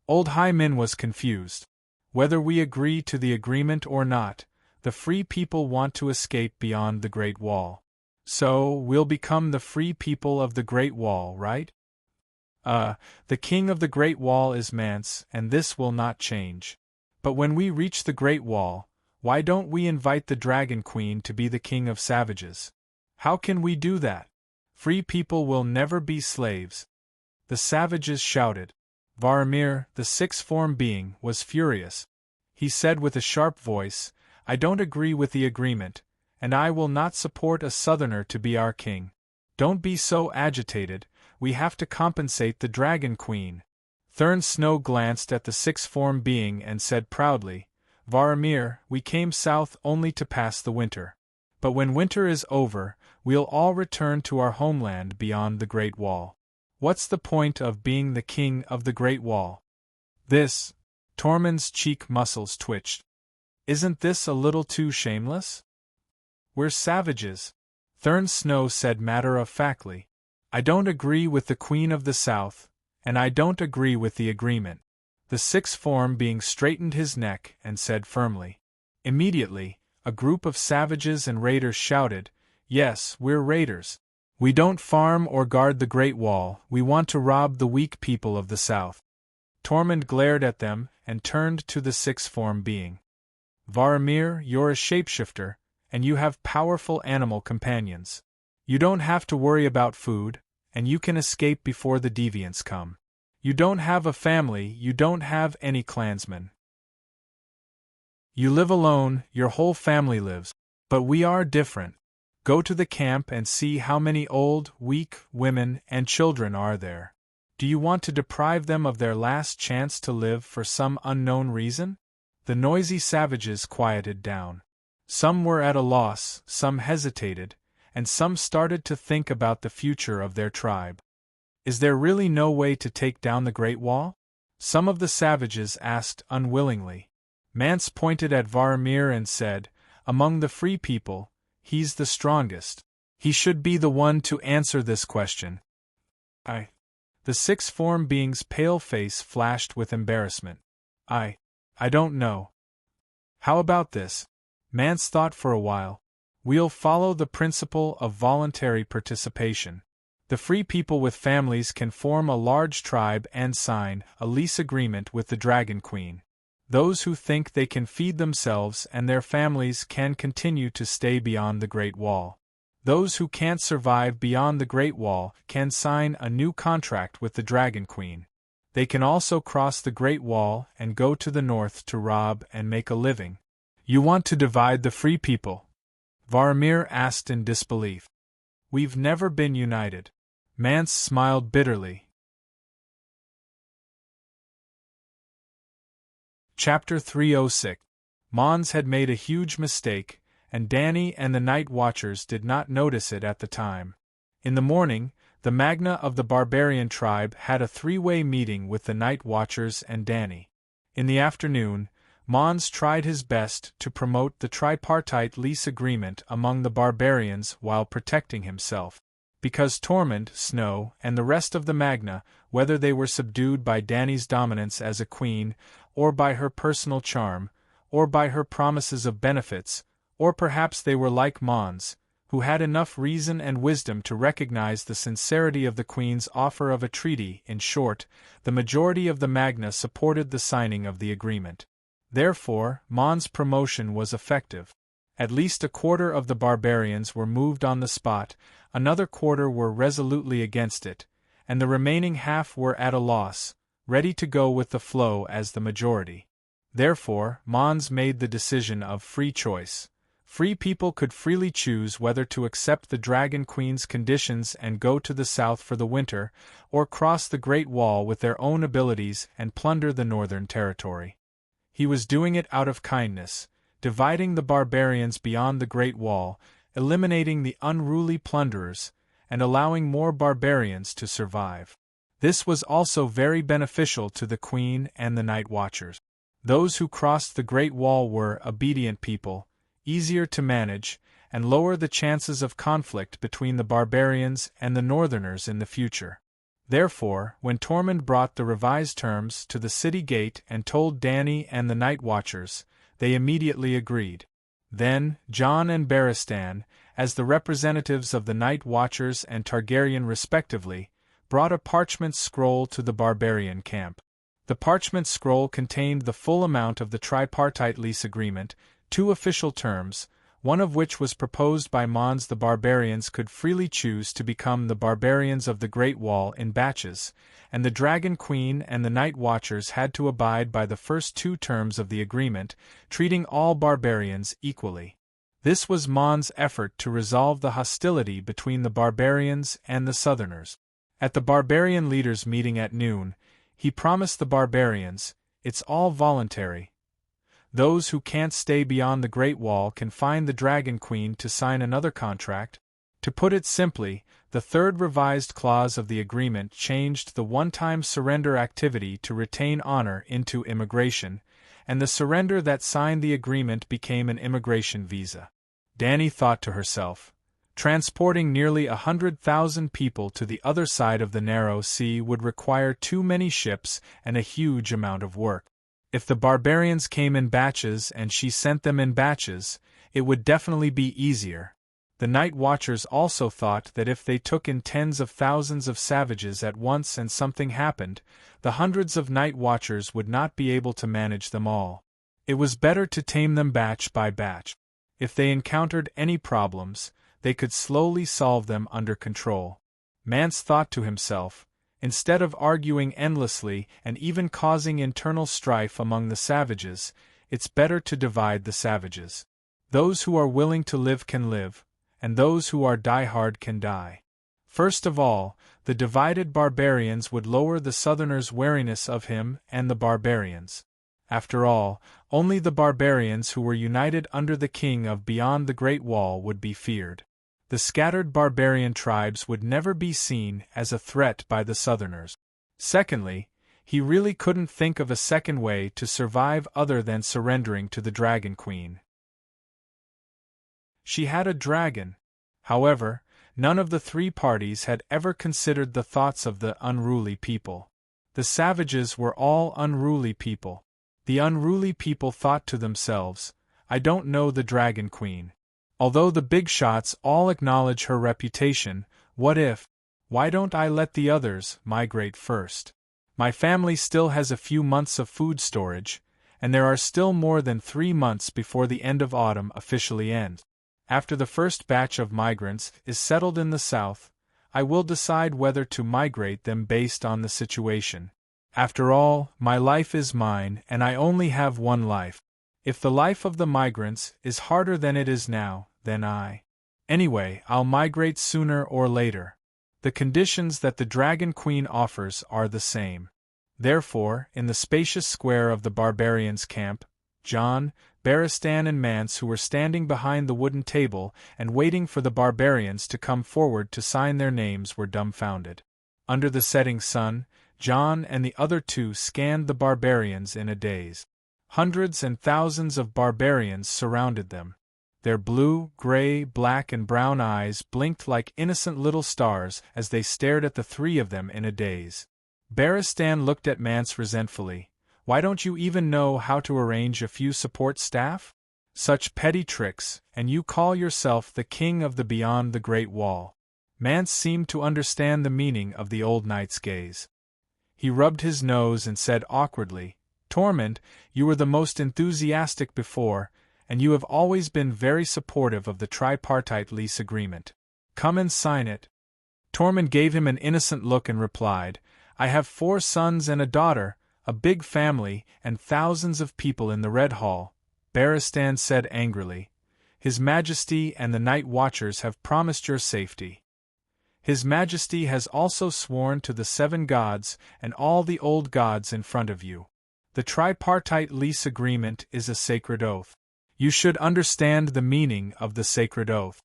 Old Hyman was confused. Whether we agree to the agreement or not, the free people want to escape beyond the Great Wall. So, we'll become the free people of the Great Wall, right? The King of the Great Wall is Mance, and this will not change. But when we reach the Great Wall, why don't we invite the Dragon Queen to be the King of Savages? How can we do that? Free people will never be slaves. The savages shouted. Varamir, the sixth-form being, was furious. He said with a sharp voice, I don't agree with the agreement, and I will not support a southerner to be our king. Don't be so agitated, we have to compensate the Dragon Queen. Thurn Snow glanced at the sixth-form being and said proudly, Varamir, we came south only to pass the winter. But when winter is over, we'll all return to our homeland beyond the Great Wall. What's the point of being the king of the Great Wall? Tormund's cheek muscles twitched. Isn't this a little too shameless? We're savages, Thurn Snow said matter-of-factly. I don't agree with the Queen of the South, and I don't agree with the agreement. The sixth-form being straightened his neck and said firmly. Immediately, a group of savages and raiders shouted, Yes, we're raiders. We don't farm or guard the Great Wall, we want to rob the weak people of the South. Tormund glared at them and turned to the sixth-form being. Varamir, you're a shapeshifter, and you have powerful animal companions. You don't have to worry about food, and you can escape before the deviants come. You don't have a family, you don't have any clansmen. You live alone, your whole family lives, but we are different. Go to the camp and see how many old, weak women and children are there. Do you want to deprive them of their last chance to live for some unknown reason? The noisy savages quieted down. Some were at a loss, some hesitated, and some started to think about the future of their tribe. Is there really no way to take down the Great Wall? Some of the savages asked unwillingly. Mance pointed at Varamir and said, Among the free people, he's the strongest. He should be the one to answer this question. The sixth-form being's pale face flashed with embarrassment. I don't know. How about this? Mance thought for a while. We'll follow the principle of voluntary participation. The free people with families can form a large tribe and sign a lease agreement with the Dragon Queen. Those who think they can feed themselves and their families can continue to stay beyond the Great Wall. Those who can't survive beyond the Great Wall can sign a new contract with the Dragon Queen. They can also cross the Great Wall and go to the north to rob and make a living. You want to divide the free people? Varamir asked in disbelief. We've never been united. Mance smiled bitterly. Chapter 306. Mons had made a huge mistake, and Dany and the Night Watchers did not notice it at the time. In the morning, the Magna of the barbarian tribe had a three-way meeting with the Night Watchers and Dany. In the afternoon, Mons tried his best to promote the tripartite lease agreement among the barbarians while protecting himself. Because Tormund, Snow, and the rest of the Magna, whether they were subdued by Dany's dominance as a queen, or by her personal charm, or by her promises of benefits, or perhaps they were like Mons, who had enough reason and wisdom to recognize the sincerity of the Queen's offer of a treaty. In short, the majority of the Magna supported the signing of the agreement. Therefore, Mons' promotion was effective. At least a quarter of the barbarians were moved on the spot, another quarter were resolutely against it, and the remaining half were at a loss, ready to go with the flow as the majority. Therefore, Mons made the decision of free choice. Free people could freely choose whether to accept the Dragon Queen's conditions and go to the south for the winter, or cross the Great Wall with their own abilities and plunder the northern territory. He was doing it out of kindness, dividing the barbarians beyond the Great Wall, eliminating the unruly plunderers, and allowing more barbarians to survive. This was also very beneficial to the Queen and the Night Watchers. Those who crossed the Great Wall were obedient people, easier to manage, and lower the chances of conflict between the barbarians and the northerners in the future. Therefore, when Tormund brought the revised terms to the city gate and told Dany and the Night Watchers, they immediately agreed. Then, Jon and Barristan, as the representatives of the Night Watchers and Targaryen respectively, brought a parchment scroll to the barbarian camp. The parchment scroll contained the full amount of the tripartite lease agreement, 2 official terms, one of which was proposed by Mons. The barbarians could freely choose to become the barbarians of the Great Wall in batches, and the Dragon Queen and the Night Watchers had to abide by the first 2 terms of the agreement, treating all barbarians equally. This was Mons' effort to resolve the hostility between the barbarians and the Southerners. At the barbarian leaders' meeting at noon, he promised the barbarians, "It's all voluntary. Those who can't stay beyond the Great Wall can find the Dragon Queen to sign another contract." To put it simply, the third revised clause of the agreement changed the one-time surrender activity to retain honor into immigration, and the surrender that signed the agreement became an immigration visa. Dany thought to herself, transporting nearly 100,000 people to the other side of the narrow sea would require too many ships and a huge amount of work. If the barbarians came in batches and she sent them in batches, it would definitely be easier. The Night Watchers also thought that if they took in tens of thousands of savages at once and something happened, the hundreds of Night Watchers would not be able to manage them all. It was better to tame them batch by batch. If they encountered any problems, they could slowly solve them under control. Mance thought to himself, instead of arguing endlessly and even causing internal strife among the savages, it's better to divide the savages. Those who are willing to live can live, and those who are die-hard can die. First of all, the divided barbarians would lower the Southerners' wariness of him and the barbarians. After all, only the barbarians who were united under the king of beyond the Great Wall would be feared. The scattered barbarian tribes would never be seen as a threat by the Southerners. Secondly, he really couldn't think of a second way to survive other than surrendering to the Dragon Queen. She had a dragon. However, none of the 3 parties had ever considered the thoughts of the unruly people. The savages were all unruly people. The unruly people thought to themselves, I don't know the Dragon Queen. Although the big shots all acknowledge her reputation, what if? Why don't I let the others migrate first? My family still has a few months of food storage, and there are still more than 3 months before the end of autumn officially ends. After the first batch of migrants is settled in the south, I will decide whether to migrate them based on the situation. After all, my life is mine and I only have one life. If the life of the migrants is harder than it is now, then Anyway, I'll migrate sooner or later. The conditions that the Dragon Queen offers are the same. Therefore, in the spacious square of the barbarians' camp, John, Beristan and Mance, who were standing behind the wooden table and waiting for the barbarians to come forward to sign their names, were dumbfounded. Under the setting sun, John and the other two scanned the barbarians in a daze. Hundreds and thousands of barbarians surrounded them. Their blue, gray, black and brown eyes blinked like innocent little stars as they stared at the three of them in a daze. Beristan looked at Mance resentfully. Why don't you even know how to arrange a few support staff? Such petty tricks, and you call yourself the king of the beyond the Great Wall. Mance seemed to understand the meaning of the old knight's gaze. He rubbed his nose and said awkwardly, Tormund, you were the most enthusiastic before, and you have always been very supportive of the tripartite lease agreement. Come and sign it. Tormund gave him an innocent look and replied, I have 4 sons and a daughter, a big family, and thousands of people in the Red Hall. Beristan said angrily, His Majesty and the Night Watchers have promised your safety. His Majesty has also sworn to the 7 gods and all the old gods in front of you. The tripartite lease agreement is a sacred oath. You should understand the meaning of the sacred oath.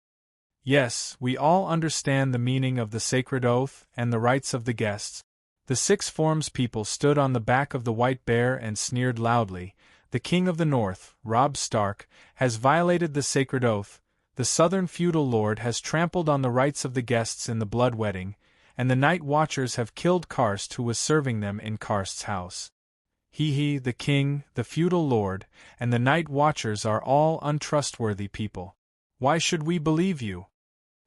Yes, we all understand the meaning of the sacred oath and the rights of the guests. The 6 Forms people stood on the back of the White Bear and sneered loudly. The King of the North, Robb Stark, has violated the sacred oath. The Southern feudal lord has trampled on the rights of the guests in the blood wedding, and the Night Watchers have killed Karst, who was serving them in Karst's house. The king, the feudal lord, and the Night Watchers are all untrustworthy people. Why should we believe you?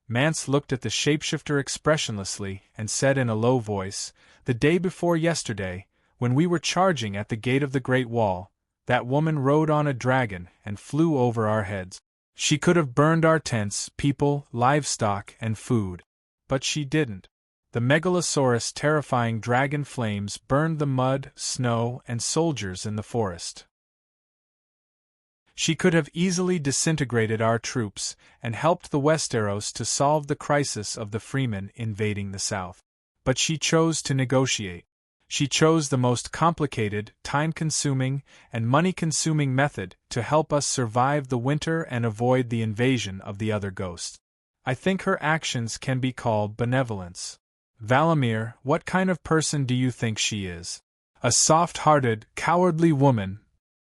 Mance looked at the shapeshifter expressionlessly and said in a low voice, The day before yesterday, when we were charging at the gate of the Great Wall, that woman rode on a dragon and flew over our heads. She could have burned our tents, people, livestock, and food. But she didn't. The Megalosaurus' terrifying dragon flames burned the mud, snow, and soldiers in the forest. She could have easily disintegrated our troops and helped the Westeros to solve the crisis of the Freemen invading the South. But she chose to negotiate. She chose the most complicated, time-consuming, and money-consuming method to help us survive the winter and avoid the invasion of the other ghosts. I think her actions can be called benevolence. Valamir, what kind of person do you think she is? A soft-hearted, cowardly woman.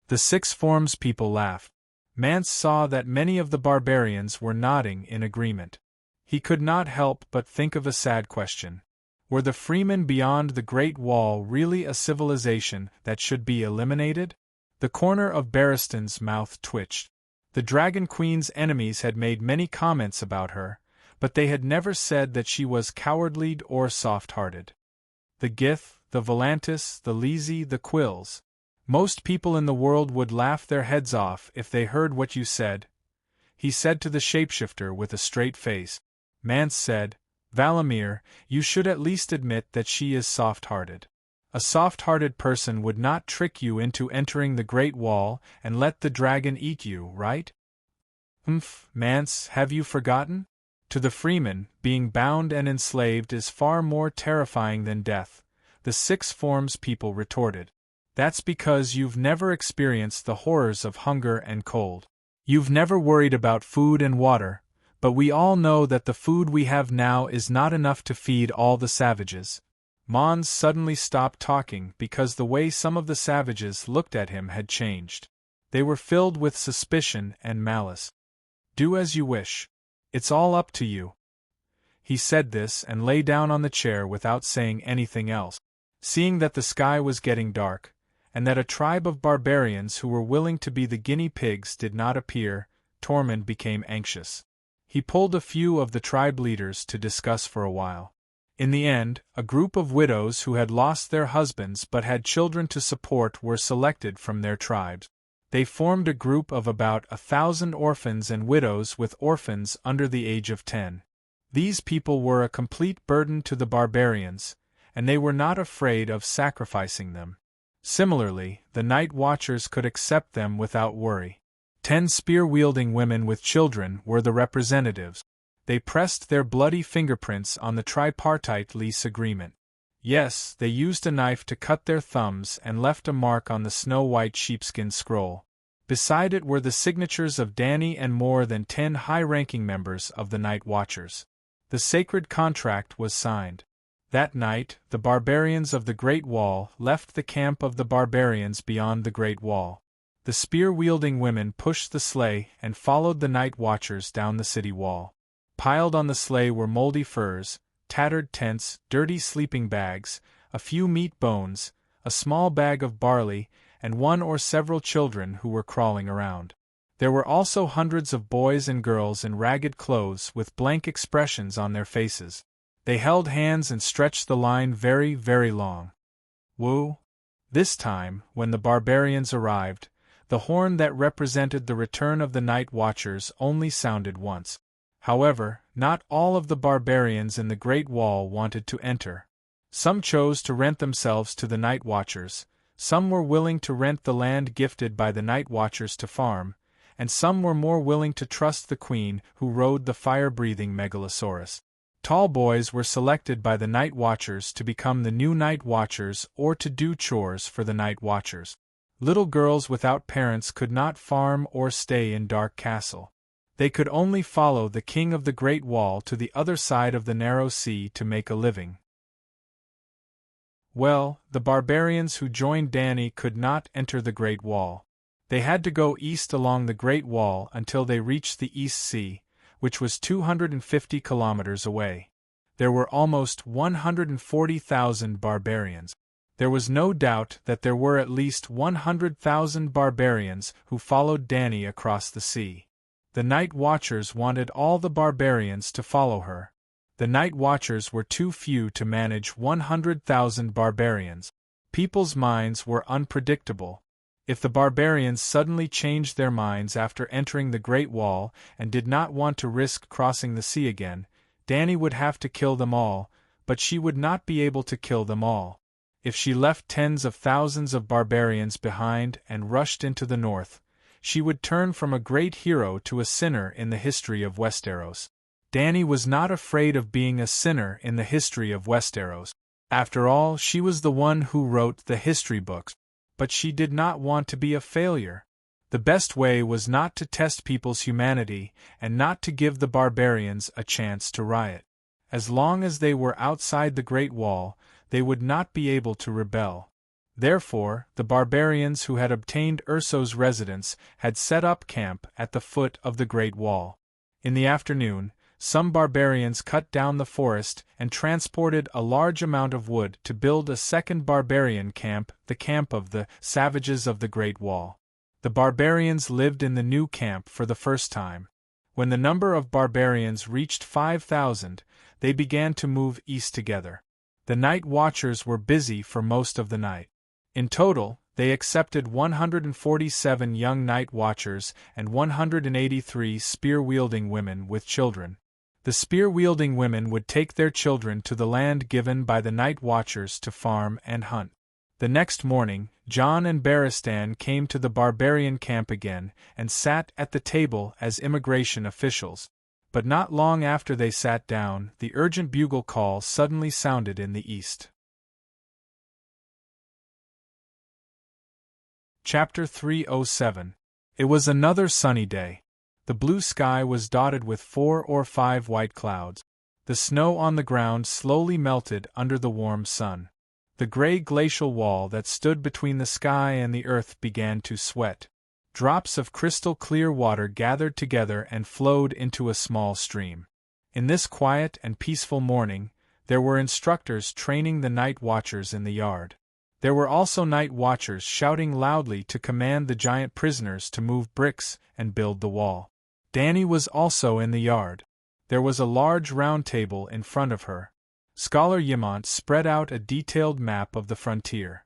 The 6 Forms people laughed. Mance saw that many of the barbarians were nodding in agreement. He could not help but think of a sad question. Were the Freemen beyond the Great Wall really a civilization that should be eliminated? The corner of Beristan's mouth twitched. The Dragon Queen's enemies had made many comments about her, but they had never said that she was cowardly or soft-hearted. The Gith, the Volantis, the Lizzie, the Quills. Most people in the world would laugh their heads off if they heard what you said, he said to the shapeshifter with a straight face. Mance said, Valamir, you should at least admit that she is soft-hearted. A soft-hearted person would not trick you into entering the Great Wall and let the dragon eat you, right? Mance, have you forgotten? To the Freemen, being bound and enslaved is far more terrifying than death, the 6 Forms people retorted. That's because you've never experienced the horrors of hunger and cold. You've never worried about food and water, but we all know that the food we have now is not enough to feed all the savages. Mons suddenly stopped talking because the way some of the savages looked at him had changed. They were filled with suspicion and malice. Do as you wish. It's all up to you. He said this and lay down on the chair without saying anything else. Seeing that the sky was getting dark, and that a tribe of barbarians who were willing to be the guinea pigs did not appear, Tormund became anxious. He pulled a few of the tribe leaders to discuss for a while. In the end, a group of widows who had lost their husbands but had children to support were selected from their tribes. They formed a group of about 1,000 orphans and widows with orphans under the age of 10. These people were a complete burden to the barbarians, and they were not afraid of sacrificing them. Similarly, the night watchers could accept them without worry. 10 spear-wielding women with children were the representatives. They pressed their bloody fingerprints on the tripartite lease agreement. Yes, they used a knife to cut their thumbs and left a mark on the snow-white sheepskin scroll. Beside it were the signatures of Dany and more than 10 high-ranking members of the Night Watchers. The sacred contract was signed. That night, the barbarians of the Great Wall left the camp of the barbarians beyond the Great Wall. The spear-wielding women pushed the sleigh and followed the Night Watchers down the city wall. Piled on the sleigh were moldy furs, tattered tents, dirty sleeping bags, a few meat bones, a small bag of barley, and one or several children who were crawling around. There were also hundreds of boys and girls in ragged clothes with blank expressions on their faces. They held hands and stretched the line very, very long. Woo! This time, when the barbarians arrived, the horn that represented the return of the Night Watchers only sounded once. However, not all of the barbarians in the Great Wall wanted to enter. Some chose to rent themselves to the Night Watchers, some were willing to rent the land gifted by the Night Watchers to farm, and some were more willing to trust the queen who rode the fire-breathing megalosaurus. Tall boys were selected by the Night Watchers to become the new Night Watchers or to do chores for the Night Watchers. Little girls without parents could not farm or stay in Dark Castle. They could only follow the king of the Great Wall to the other side of the narrow sea to make a living. Well, the barbarians who joined Dany could not enter the Great Wall. They had to go east along the Great Wall until they reached the East Sea, which was 250 kilometers away. There were almost 140,000 barbarians. There was no doubt that there were at least 100,000 barbarians who followed Dany across the sea. The Night Watchers wanted all the barbarians to follow her. The Night Watchers were too few to manage 100,000 barbarians. People's minds were unpredictable. If the barbarians suddenly changed their minds after entering the Great Wall and did not want to risk crossing the sea again, Dany would have to kill them all, but she would not be able to kill them all. If she left tens of thousands of barbarians behind and rushed into the north, she would turn from a great hero to a sinner in the history of Westeros. Dany was not afraid of being a sinner in the history of Westeros. After all, she was the one who wrote the history books. But she did not want to be a failure. The best way was not to test people's humanity and not to give the barbarians a chance to riot. As long as they were outside the Great Wall, they would not be able to rebel. Therefore, the barbarians who had obtained Urso's residence had set up camp at the foot of the Great Wall. In the afternoon, some barbarians cut down the forest and transported a large amount of wood to build a second barbarian camp, the camp of the Savages of the Great Wall. The barbarians lived in the new camp for the first time. When the number of barbarians reached 5,000, they began to move east together. The Night Watchers were busy for most of the night. In total, they accepted 147 young Night Watchers and 183 spear-wielding women with children. The spear-wielding women would take their children to the land given by the Night Watchers to farm and hunt. The next morning, Jon and Barristan came to the barbarian camp again and sat at the table as immigration officials. But not long after they sat down, the urgent bugle call suddenly sounded in the east. Chapter 307. It was another sunny day. The blue sky was dotted with 4 or 5 white clouds. The snow on the ground slowly melted under the warm sun. The gray glacial wall that stood between the sky and the earth began to sweat. Drops of crystal-clear water gathered together and flowed into a small stream. In this quiet and peaceful morning, there were instructors training the Night Watchers in the yard. There were also night watchers shouting loudly to command the giant prisoners to move bricks and build the wall. Danny was also in the yard. There was a large round table in front of her. Scholar Yimont spread out a detailed map of the frontier.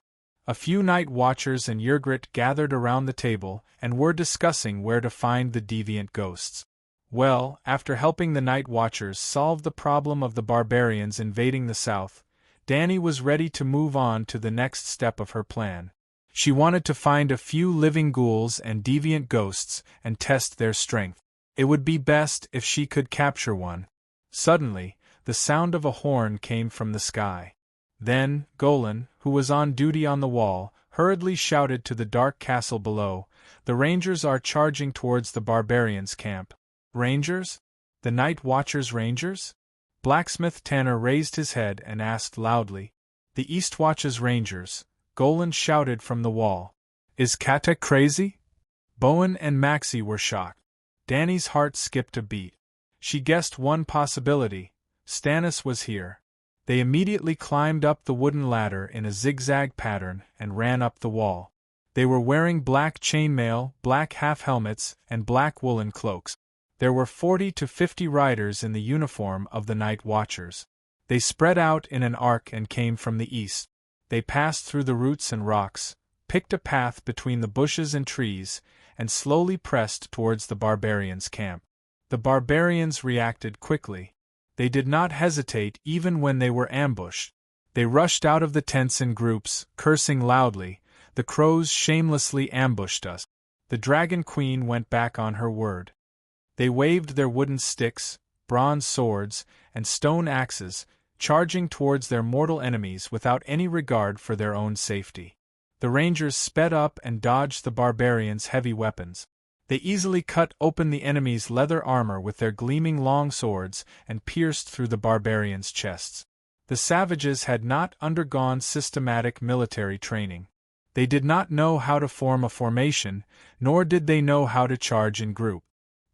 A few night watchers and Yrgrat gathered around the table and were discussing where to find the deviant ghosts. Well, after helping the night watchers solve the problem of the barbarians invading the south, Danny was ready to move on to the next step of her plan. She wanted to find a few living ghouls and deviant ghosts and test their strength. It would be best if she could capture one. Suddenly, the sound of a horn came from the sky. Then, Golan, who was on duty on the wall, hurriedly shouted to the dark castle below, "The Rangers are charging towards the barbarians' camp." "Rangers? The Night Watchers' Rangers?" Blacksmith Tanner raised his head and asked loudly. "The Eastwatch's Rangers," Golan shouted from the wall. "Is Kata crazy?" Bowen and Maxie were shocked. Danny's heart skipped a beat. She guessed one possibility: Stannis was here. They immediately climbed up the wooden ladder in a zigzag pattern and ran up the wall. They were wearing black chainmail, black half-helmets, and black woolen cloaks. There were 40 to 50 riders in the uniform of the Night Watchers. They spread out in an arc and came from the east. They passed through the roots and rocks, picked a path between the bushes and trees, and slowly pressed towards the barbarians' camp. The barbarians reacted quickly. They did not hesitate even when they were ambushed. They rushed out of the tents in groups, cursing loudly, "The crows shamelessly ambushed us." The Dragon Queen went back on her word. They waved their wooden sticks, bronze swords, and stone axes, charging towards their mortal enemies without any regard for their own safety. The Rangers sped up and dodged the barbarians' heavy weapons. They easily cut open the enemy's leather armor with their gleaming long swords and pierced through the barbarians' chests. The savages had not undergone systematic military training. They did not know how to form a formation, nor did they know how to charge in group.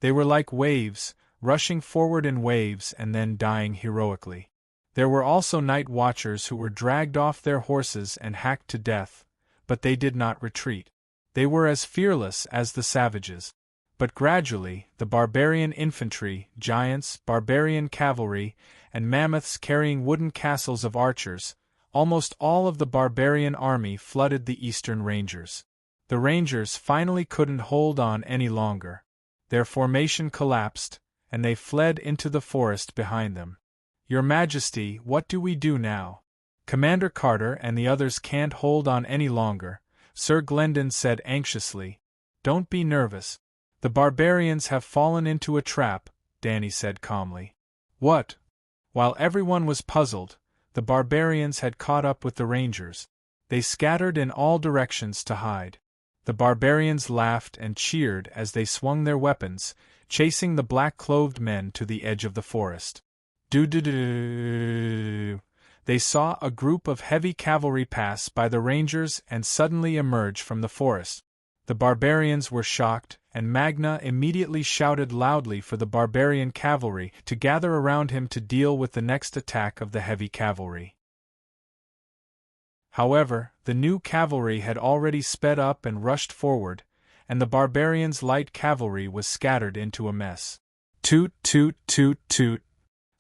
They were like waves, rushing forward in waves and then dying heroically. There were also night watchers who were dragged off their horses and hacked to death, but they did not retreat. They were as fearless as the savages. But gradually, the barbarian infantry, giants, barbarian cavalry, and mammoths carrying wooden castles of archers, almost all of the barbarian army flooded the eastern Rangers. The Rangers finally couldn't hold on any longer. Their formation collapsed, and they fled into the forest behind them. "Your Majesty, what do we do now? Commander Carter and the others can't hold on any longer," Sir Glendon said anxiously. "Don't be nervous. The barbarians have fallen into a trap," Danny said calmly. "What?" While everyone was puzzled, the barbarians had caught up with the Rangers. They scattered in all directions to hide. The barbarians laughed and cheered as they swung their weapons, chasing the black-clothed men to the edge of the forest. Do-do-do. They saw a group of heavy cavalry pass by the Rangers and suddenly emerge from the forest. The barbarians were shocked, and Magna immediately shouted loudly for the barbarian cavalry to gather around him to deal with the next attack of the heavy cavalry. However, the new cavalry had already sped up and rushed forward, and the barbarians' light cavalry was scattered into a mess. Toot toot toot toot.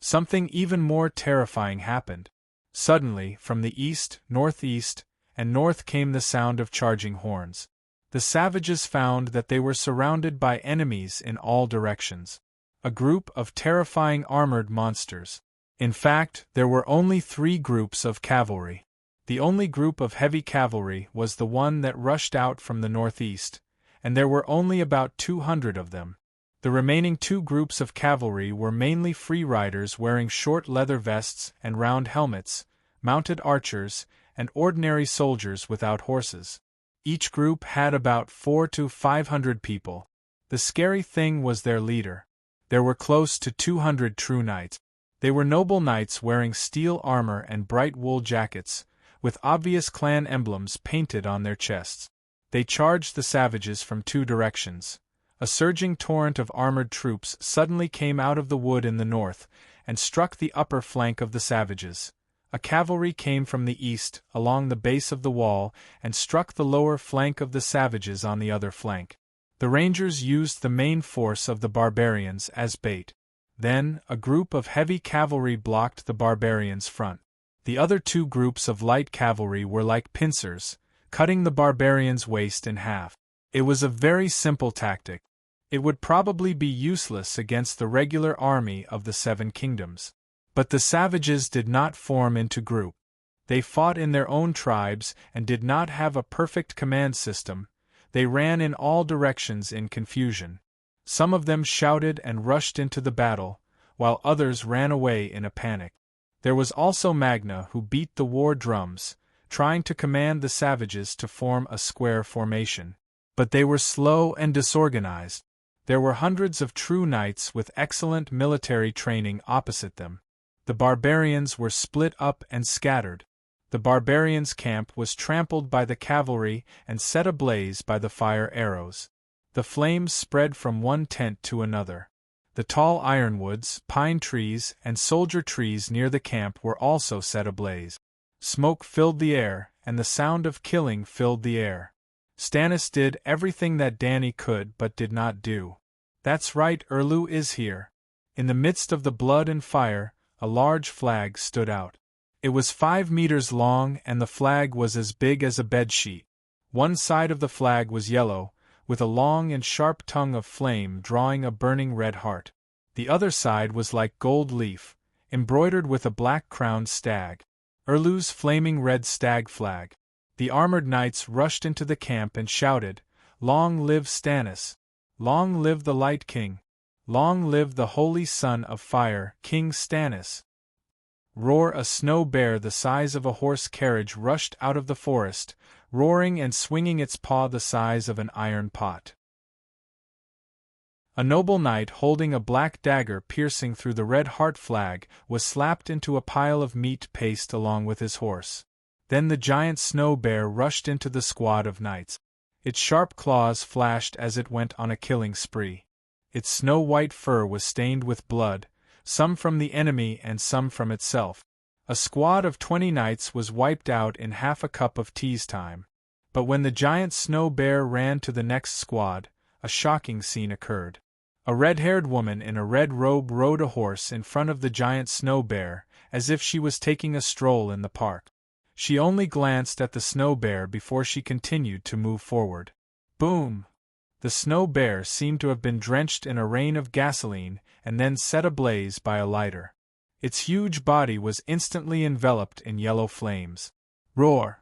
Something even more terrifying happened. Suddenly, from the east, northeast, and north came the sound of charging horns. The savages found that they were surrounded by enemies in all directions. A group of terrifying armored monsters. In fact, there were only 3 groups of cavalry. The only group of heavy cavalry was the one that rushed out from the northeast, and there were only about 200 of them. The remaining 2 groups of cavalry were mainly free riders wearing short leather vests and round helmets, mounted archers, and ordinary soldiers without horses. Each group had about 400 to 500 people. The scary thing was their leader. There were close to 200 true knights. They were noble knights wearing steel armor and bright wool jackets, with obvious clan emblems painted on their chests. They charged the savages from 2 directions. A surging torrent of armored troops suddenly came out of the wood in the north, and struck the upper flank of the savages. A cavalry came from the east, along the base of the wall, and struck the lower flank of the savages on the other flank. The Rangers used the main force of the barbarians as bait. Then, a group of heavy cavalry blocked the barbarians' front. The other two groups of light cavalry were like pincers, cutting the barbarians' waist in half. It was a very simple tactic. It would probably be useless against the regular army of the Seven Kingdoms. But the savages did not form into group. They fought in their own tribes and did not have a perfect command system. They ran in all directions in confusion. Some of them shouted and rushed into the battle, while others ran away in a panic. There was also Magna, who beat the war drums, trying to command the savages to form a square formation. But they were slow and disorganized. There were hundreds of true knights with excellent military training opposite them. The barbarians were split up and scattered. The barbarians' camp was trampled by the cavalry and set ablaze by the fire arrows. The flames spread from one tent to another. The tall ironwoods, pine trees, and soldier trees near the camp were also set ablaze. Smoke filled the air, and the sound of killing filled the air. Stannis did everything that Dany could but did not do. That's right, Erlu is here. In the midst of the blood and fire, a large flag stood out. It was 5 meters long and the flag was as big as a bedsheet. One side of the flag was yellow, with a long and sharp tongue of flame drawing a burning red heart. The other side was like gold leaf, embroidered with a black-crowned stag. Erlu's flaming red stag flag. The armored knights rushed into the camp and shouted, "Long live Stannis! Long live the Light King! Long live the Holy Son of Fire, King Stannis!" Roar! A snow bear the size of a horse carriage rushed out of the forest, roaring and swinging its paw the size of an iron pot. A noble knight holding a black dagger piercing through the red heart flag was slapped into a pile of meat paste along with his horse. Then the giant snow bear rushed into the squad of knights. Its sharp claws flashed as it went on a killing spree. Its snow-white fur was stained with blood, some from the enemy and some from itself. A squad of 20 knights was wiped out in half a cup of tea's time. But when the giant snow bear ran to the next squad, a shocking scene occurred. A red-haired woman in a red robe rode a horse in front of the giant snow bear, as if she was taking a stroll in the park. She only glanced at the snow bear before she continued to move forward. Boom! The snow bear seemed to have been drenched in a rain of gasoline and then set ablaze by a lighter. Its huge body was instantly enveloped in yellow flames. Roar!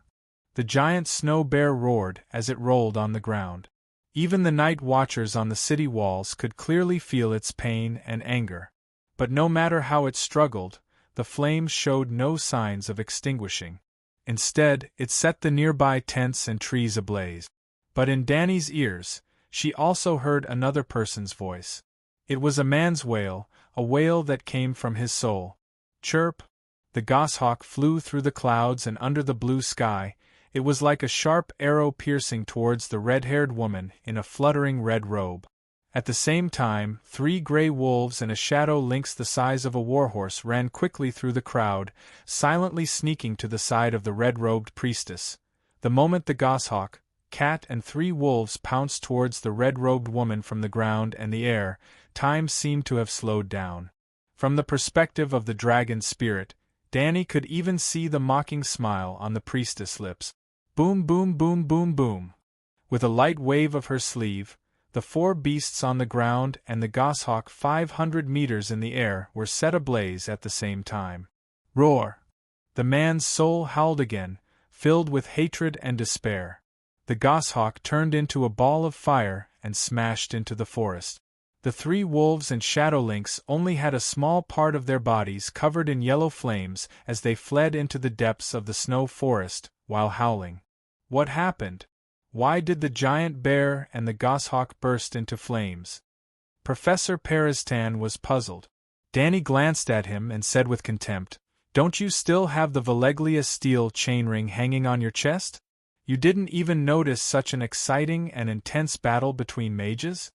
The giant snow bear roared as it rolled on the ground. Even the night watchers on the city walls could clearly feel its pain and anger. But no matter how it struggled, the flames showed no signs of extinguishing. Instead, it set the nearby tents and trees ablaze. But in Dany's ears, she also heard another person's voice. It was a man's wail, a wail that came from his soul. Chirp! The goshawk flew through the clouds and under the blue sky. It was like a sharp arrow piercing towards the red-haired woman in a fluttering red robe. At the same time, 3 gray wolves and a shadow lynx the size of a warhorse ran quickly through the crowd, silently sneaking to the side of the red-robed priestess. The moment the goshawk, cat and 3 wolves pounced towards the red-robed woman from the ground and the air, time seemed to have slowed down. From the perspective of the dragon spirit, Dany could even see the mocking smile on the priestess' lips. Boom, boom, boom, boom, boom. With a light wave of her sleeve, the 4 beasts on the ground and the goshawk 500 meters in the air were set ablaze at the same time. Roar! The man's soul howled again, filled with hatred and despair. The goshawk turned into a ball of fire and smashed into the forest. The 3 wolves and shadow lynx only had a small part of their bodies covered in yellow flames as they fled into the depths of the snow forest, while howling. What happened? Why did the giant bear and the goshawk burst into flames? Professor Peristan was puzzled. Dany glanced at him and said with contempt, "Don't you still have the Veleglia steel chainring hanging on your chest? You didn't even notice such an exciting and intense battle between mages?"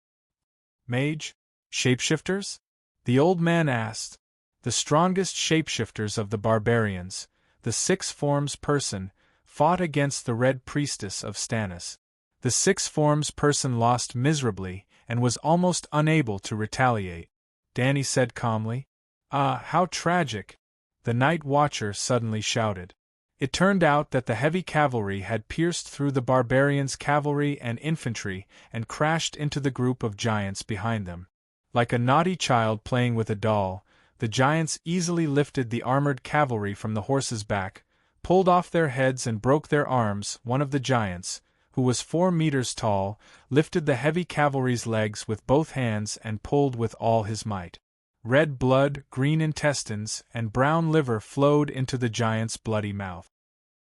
"Mage? Shapeshifters?" the old man asked. "The strongest shapeshifters of the barbarians, the six forms person, fought against the Red Priestess of Stannis. The six forms person lost miserably and was almost unable to retaliate. Dany said calmly. "Ah, how tragic!" the Night Watcher suddenly shouted. It turned out that the heavy cavalry had pierced through the barbarians' cavalry and infantry and crashed into the group of giants behind them. Like a naughty child playing with a doll, the giants easily lifted the armored cavalry from the horses' back, pulled off their heads and broke their arms. One of the giants, who was 4 meters tall, lifted the heavy cavalry's legs with both hands and pulled with all his might. Red blood, green intestines, and brown liver flowed into the giant's bloody mouth.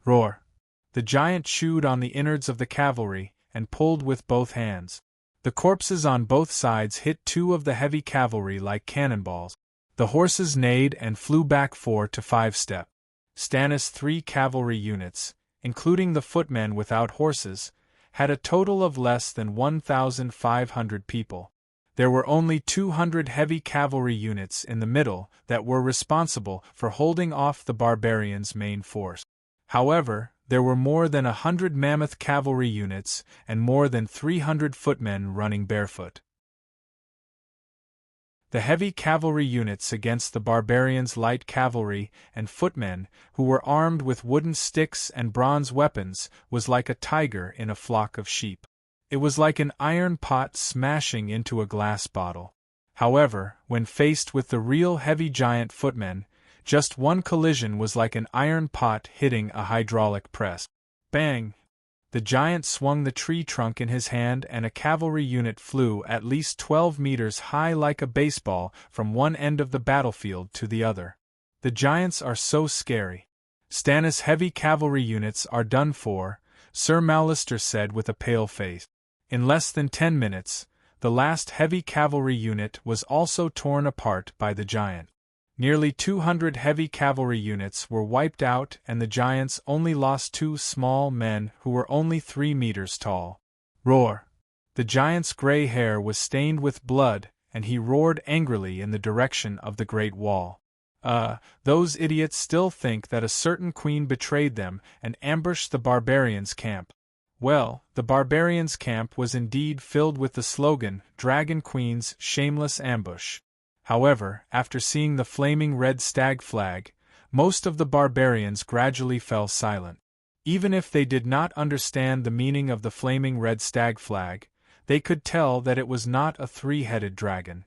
Roar! The giant chewed on the innards of the cavalry and pulled with both hands. The corpses on both sides hit 2 of the heavy cavalry like cannonballs. The horses neighed and flew back 4 to 5 steps. Stannis' 3 cavalry units, including the footmen without horses, had a total of less than 1,500 people. There were only 200 heavy cavalry units in the middle that were responsible for holding off the barbarians' main force. However, there were more than 100 mammoth cavalry units and more than 300 footmen running barefoot. The heavy cavalry units against the barbarians' light cavalry and footmen, who were armed with wooden sticks and bronze weapons, was like a tiger in a flock of sheep. It was like an iron pot smashing into a glass bottle. However, when faced with the real heavy giant footmen, just one collision was like an iron pot hitting a hydraulic press. Bang! The giant swung the tree trunk in his hand and a cavalry unit flew at least 12 meters high like a baseball from one end of the battlefield to the other. The giants are so scary. Stannis' heavy cavalry units are done for, Sir Mallister said with a pale face. In less than 10 minutes, the last heavy cavalry unit was also torn apart by the giant. Nearly 200 heavy cavalry units were wiped out and the giants only lost 2 small men who were only 3 meters tall. Roar! The giant's gray hair was stained with blood and he roared angrily in the direction of the Great Wall. Those idiots still think that a certain queen betrayed them and ambushed the barbarians' camp. Well, the barbarians' camp was indeed filled with the slogan, Dragon Queen's shameless ambush. However, after seeing the flaming red stag flag, most of the barbarians gradually fell silent. Even if they did not understand the meaning of the flaming red stag flag, they could tell that it was not a 3-headed dragon.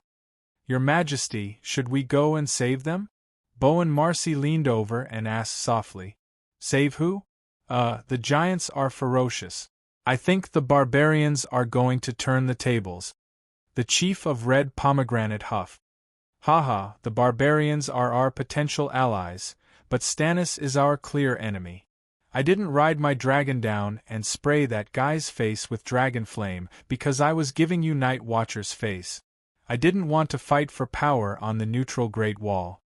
"Your Majesty, should we go and save them?" Bowen Marcy leaned over and asked softly. "Save who?" The giants are ferocious. I think the barbarians are going to turn the tables." The chief of Red Pomegranate huffed. "Haha, the barbarians are our potential allies, but Stannis is our clear enemy. I didn't ride my dragon down and spray that guy's face with dragon flame because I was giving you Night Watcher's face. I didn't want to fight for power on the neutral Great Wall."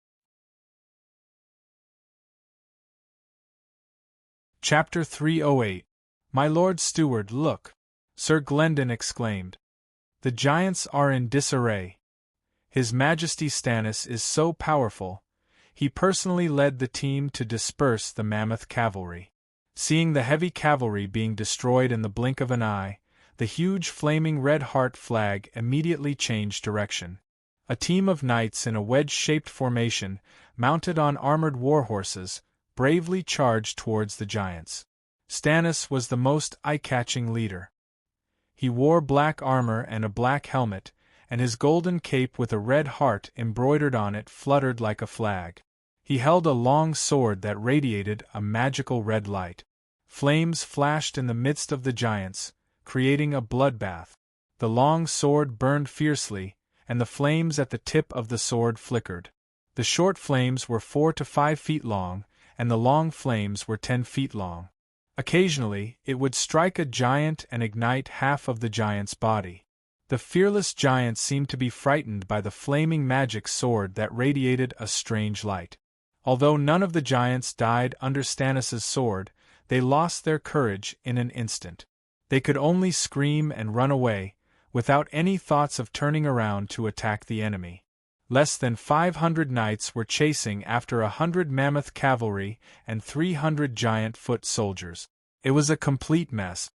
Chapter 308. My Lord Steward, look! Sir Glendon exclaimed. The giants are in disarray. His Majesty Stannis is so powerful, he personally led the team to disperse the mammoth cavalry. Seeing the heavy cavalry being destroyed in the blink of an eye, the huge flaming red heart flag immediately changed direction. A team of knights in a wedge-shaped formation, mounted on armored warhorses, bravely charged towards the giants. Stannis was the most eye-catching leader. He wore black armor and a black helmet, and his golden cape with a red heart embroidered on it fluttered like a flag. He held a long sword that radiated a magical red light. Flames flashed in the midst of the giants, creating a bloodbath. The long sword burned fiercely, and the flames at the tip of the sword flickered. The short flames were 4 to 5 feet long, and the long flames were 10 feet long. Occasionally, it would strike a giant and ignite half of the giant's body. The fearless giant seemed to be frightened by the flaming magic sword that radiated a strange light. Although none of the giants died under Stannis' sword, they lost their courage in an instant. They could only scream and run away, without any thoughts of turning around to attack the enemy. Less than 500 knights were chasing after 100 mammoth cavalry and 300 giant foot soldiers. It was a complete mess.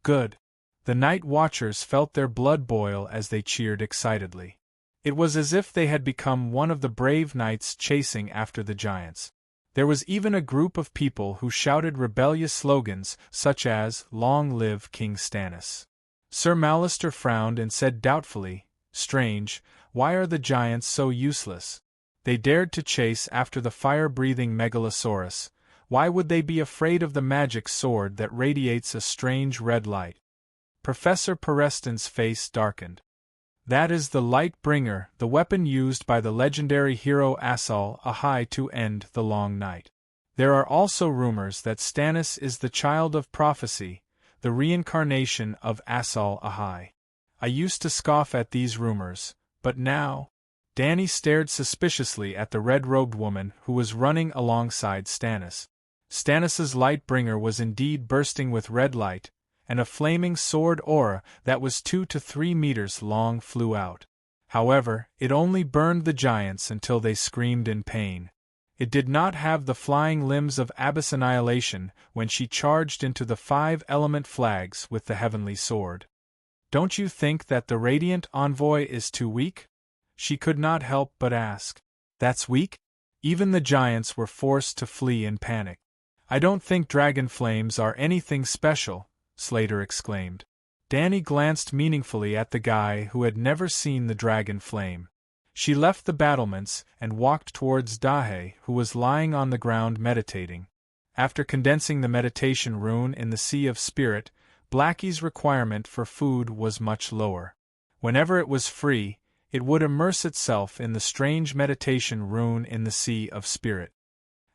Good. The night watchers felt their blood boil as they cheered excitedly. It was as if they had become one of the brave knights chasing after the giants. There was even a group of people who shouted rebellious slogans such as, "Long live King Stannis." Sir Mallister frowned and said doubtfully, "Strange, why are the giants so useless? They dared to chase after the fire-breathing megalosaurus. Why would they be afraid of the magic sword that radiates a strange red light?" Professor Pereston's face darkened. "That is the Light Bringer, the weapon used by the legendary hero Asal Ahai to end the long night. There are also rumors that Stannis is the child of prophecy, the reincarnation of Asal Ahai. I used to scoff at these rumors, but now—" Dany stared suspiciously at the red-robed woman who was running alongside Stannis. Stannis's Lightbringer was indeed bursting with red light, and a flaming sword aura that was 2 to 3 meters long flew out. However, it only burned the giants until they screamed in pain. It did not have the flying limbs of Abyss Annihilation when she charged into the 5-element flags with the heavenly sword. "Don't you think that the Radiant Envoy is too weak?" she could not help but ask. "That's weak?" Even the giants were forced to flee in panic. "I don't think dragon flames are anything special," Slater exclaimed. Dany glanced meaningfully at the guy who had never seen the dragon flame. She left the battlements and walked towards Dahe, who was lying on the ground meditating. After condensing the meditation rune in the Sea of Spirit, Blackie's requirement for food was much lower. Whenever it was free, it would immerse itself in the strange meditation rune in the Sea of Spirit.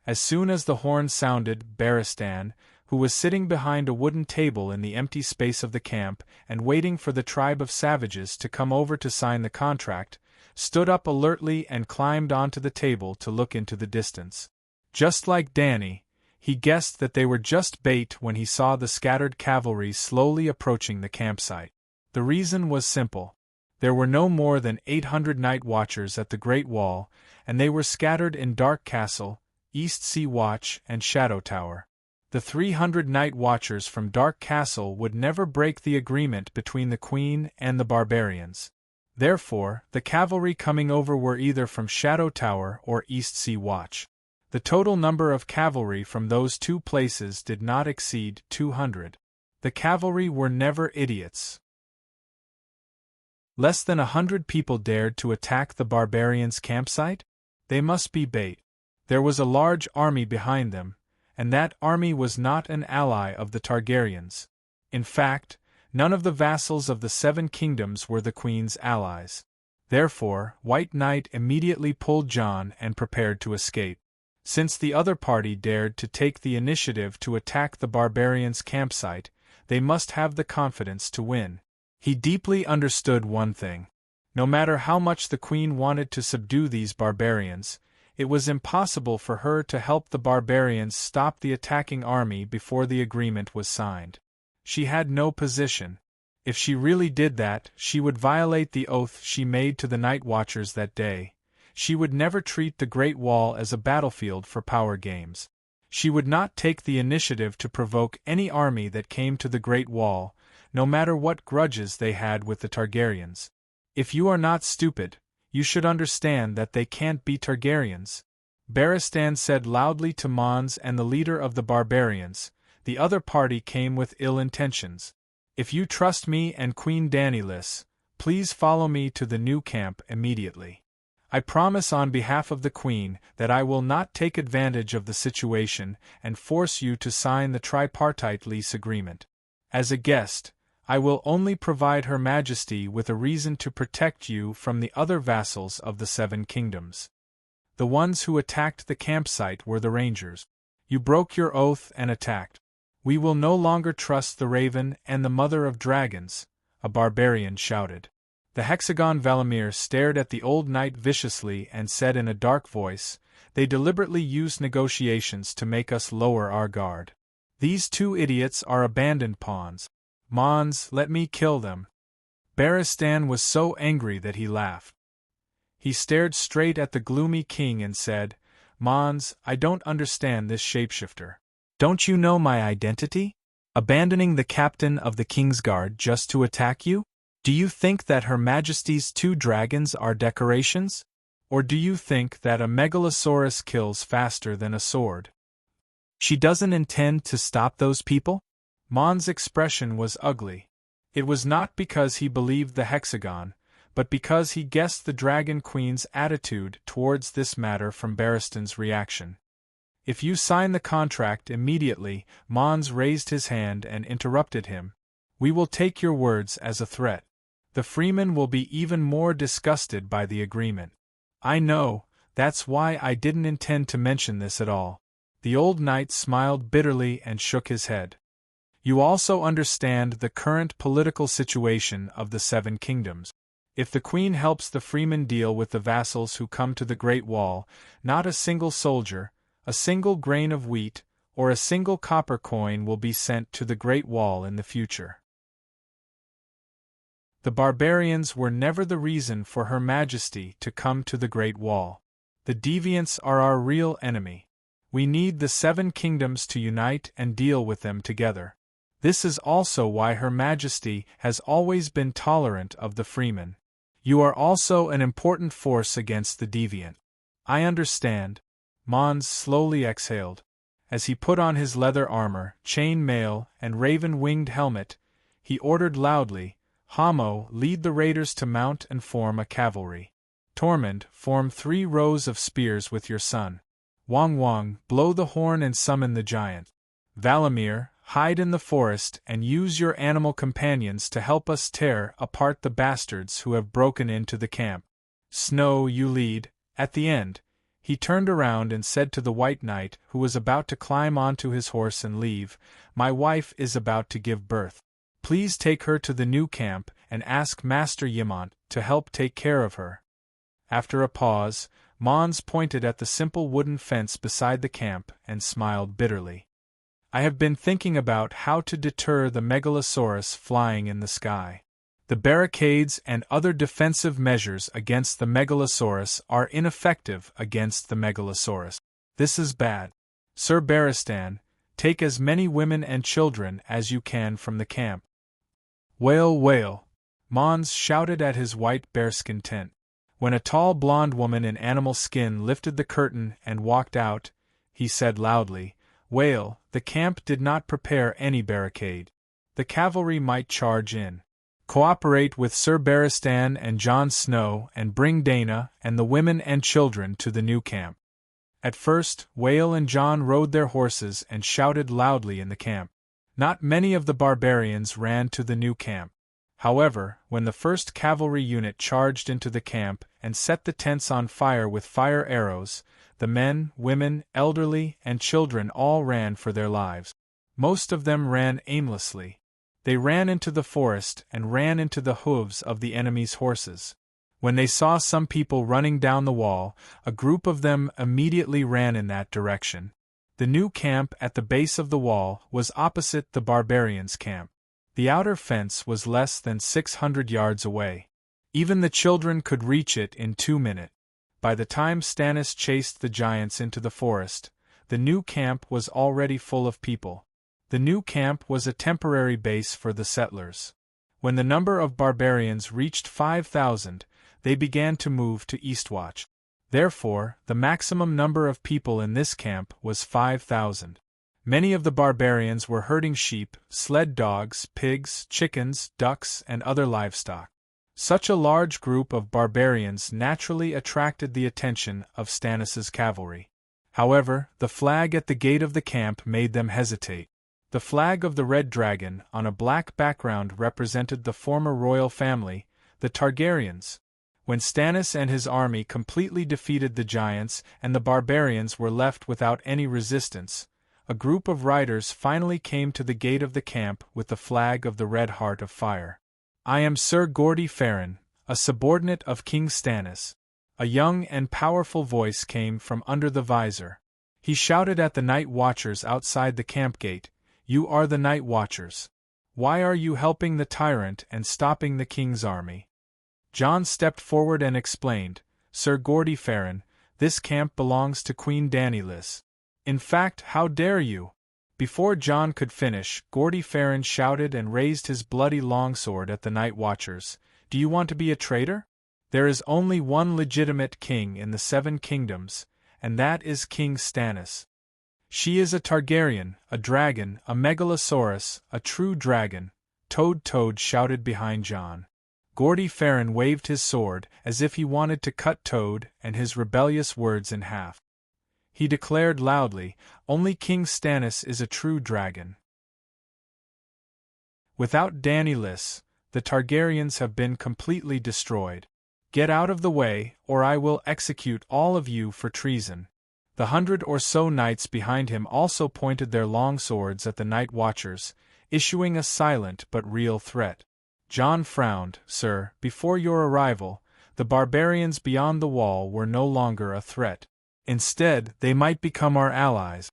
As soon as the horn sounded, Barristan, who was sitting behind a wooden table in the empty space of the camp and waiting for the tribe of savages to come over to sign the contract, stood up alertly and climbed onto the table to look into the distance. Just like Dany, he guessed that they were just bait when he saw the scattered cavalry slowly approaching the campsite. The reason was simple. There were no more than 800 night watchers at the Great Wall, and they were scattered in Dark Castle, East Sea Watch, and Shadow Tower. The 300 night watchers from Dark Castle would never break the agreement between the Queen and the barbarians. Therefore, the cavalry coming over were either from Shadow Tower or East Sea Watch. The total number of cavalry from those two places did not exceed 200. The cavalry were never idiots. Less than 100 people dared to attack the barbarians' campsite? They must be bait. There was a large army behind them, and that army was not an ally of the Targaryens. In fact, none of the vassals of the 7 kingdoms were the Queen's allies. Therefore, White Knight immediately pulled Jon and prepared to escape. Since the other party dared to take the initiative to attack the barbarians' campsite, they must have the confidence to win. He deeply understood one thing. No matter how much the Queen wanted to subdue these barbarians, it was impossible for her to help the barbarians stop the attacking army before the agreement was signed. She had no position. If she really did that, she would violate the oath she made to the Night Watchers that day. She would never treat the Great Wall as a battlefield for power games. She would not take the initiative to provoke any army that came to the Great Wall, no matter what grudges they had with the Targaryens. If you are not stupid, you should understand that they can't be Targaryens, Barristan said loudly to Mons and the leader of the barbarians. The other party came with ill intentions. If you trust me and Queen Daenerys, please follow me to the new camp immediately. I promise on behalf of the Queen that I will not take advantage of the situation and force you to sign the tripartite lease agreement. As a guest, I will only provide Her Majesty with a reason to protect you from the other vassals of the 7 kingdoms. The ones who attacked the campsite were the Rangers. You broke your oath and attacked. We will no longer trust the Raven and the Mother of Dragons, a barbarian shouted. The Hexagon Valamir stared at the old knight viciously and said in a dark voice, "They deliberately used negotiations to make us lower our guard. These 2 idiots are abandoned pawns. Mons, let me kill them." Barristan was so angry that he laughed. He stared straight at the gloomy king and said, "Mons, I don't understand this shapeshifter. Don't you know my identity? Abandoning the captain of the king's guard just to attack you? Do you think that Her Majesty's 2 dragons are decorations? Or do you think that a megalosaurus kills faster than a sword? She doesn't intend to stop those people?" Mon's expression was ugly. It was not because he believed the hexagon, but because he guessed the Dragon Queen's attitude towards this matter from Barristan's reaction. "If you sign the contract immediately," Mons raised his hand and interrupted him, "we will take your words as a threat. The freemen will be even more disgusted by the agreement." "I know, that's why I didn't intend to mention this at all." The old knight smiled bitterly and shook his head. "You also understand the current political situation of the 7 kingdoms. If the Queen helps the freemen deal with the vassals who come to the Great Wall, not a single soldier, a single grain of wheat, or a single copper coin will be sent to the Great Wall in the future. The barbarians were never the reason for Her Majesty to come to the Great Wall. The deviants are our real enemy. We need the 7 kingdoms to unite and deal with them together. This is also why Her Majesty has always been tolerant of the freemen. You are also an important force against the deviant." "I understand." Mons slowly exhaled. As he put on his leather armor, chain mail, and raven-winged helmet, he ordered loudly, "Hamo, lead the raiders to mount and form a cavalry. Tormund, form 3 rows of spears with your son. Wang Wang, blow the horn and summon the giant. Valamir, hide in the forest and use your animal companions to help us tear apart the bastards who have broken into the camp. Snow, you lead." At the end, he turned around and said to the White Knight, who was about to climb onto his horse and leave, "My wife is about to give birth. Please take her to the new camp and ask Master Yimont to help take care of her." After a pause, Mons pointed at the simple wooden fence beside the camp and smiled bitterly. "I have been thinking about how to deter the megalosaurus flying in the sky. The barricades and other defensive measures against the megalosaurus are ineffective against the megalosaurus. This is bad. Sir Barristan, take as many women and children as you can from the camp." "Wail, wail!" Mons shouted at his white bearskin tent. When a tall blonde woman in animal skin lifted the curtain and walked out, he said loudly, "Wail, the camp did not prepare any barricade. The cavalry might charge in. Cooperate with Sir Barristan and Jon Snow and bring Dana and the women and children to the new camp." At first, Wail and Jon rode their horses and shouted loudly in the camp. Not many of the barbarians ran to the new camp. However, when the first cavalry unit charged into the camp and set the tents on fire with fire arrows, the men, women, elderly, and children all ran for their lives. Most of them ran aimlessly. They ran into the forest and ran into the hooves of the enemy's horses. When they saw some people running down the wall, a group of them immediately ran in that direction. The new camp at the base of the wall was opposite the barbarians' camp. The outer fence was less than 600 yards away. Even the children could reach it in 2 minutes. By the time Stannis chased the giants into the forest, the new camp was already full of people. The new camp was a temporary base for the settlers. When the number of barbarians reached 5,000, they began to move to Eastwatch. Therefore, the maximum number of people in this camp was 5,000. Many of the barbarians were herding sheep, sled dogs, pigs, chickens, ducks, and other livestock. Such a large group of barbarians naturally attracted the attention of Stannis's cavalry. However, the flag at the gate of the camp made them hesitate. The flag of the Red Dragon on a black background represented the former royal family, the Targaryens. When Stannis and his army completely defeated the giants and the barbarians were left without any resistance, a group of riders finally came to the gate of the camp with the flag of the Red Heart of Fire. "I am Sir Gordy Farron, a subordinate of King Stannis." A young and powerful voice came from under the visor. He shouted at the night watchers outside the camp gate, "You are the night watchers. Why are you helping the tyrant and stopping the king's army?" Jon stepped forward and explained, Sir Gordyferin, this camp belongs to Queen Danylis. In fact, how dare you? Before John could finish, Gordyferin shouted and raised his bloody longsword at the night watchers. Do you want to be a traitor? There is only one legitimate king in the 7 kingdoms, and that is King Stannis. She is a Targaryen, a dragon, a megalosaurus, a true dragon, Toad shouted behind John. Gordyferin waved his sword as if he wanted to cut Toad and his rebellious words in half. He declared loudly, only King Stannis is a true dragon. Without Danylis, the Targaryens have been completely destroyed. Get out of the way, or I will execute all of you for treason. The 100 or so knights behind him also pointed their long swords at the night watchers, issuing a silent but real threat. John frowned. Sir, before your arrival, the barbarians beyond the wall were no longer a threat. Instead, they might become our allies.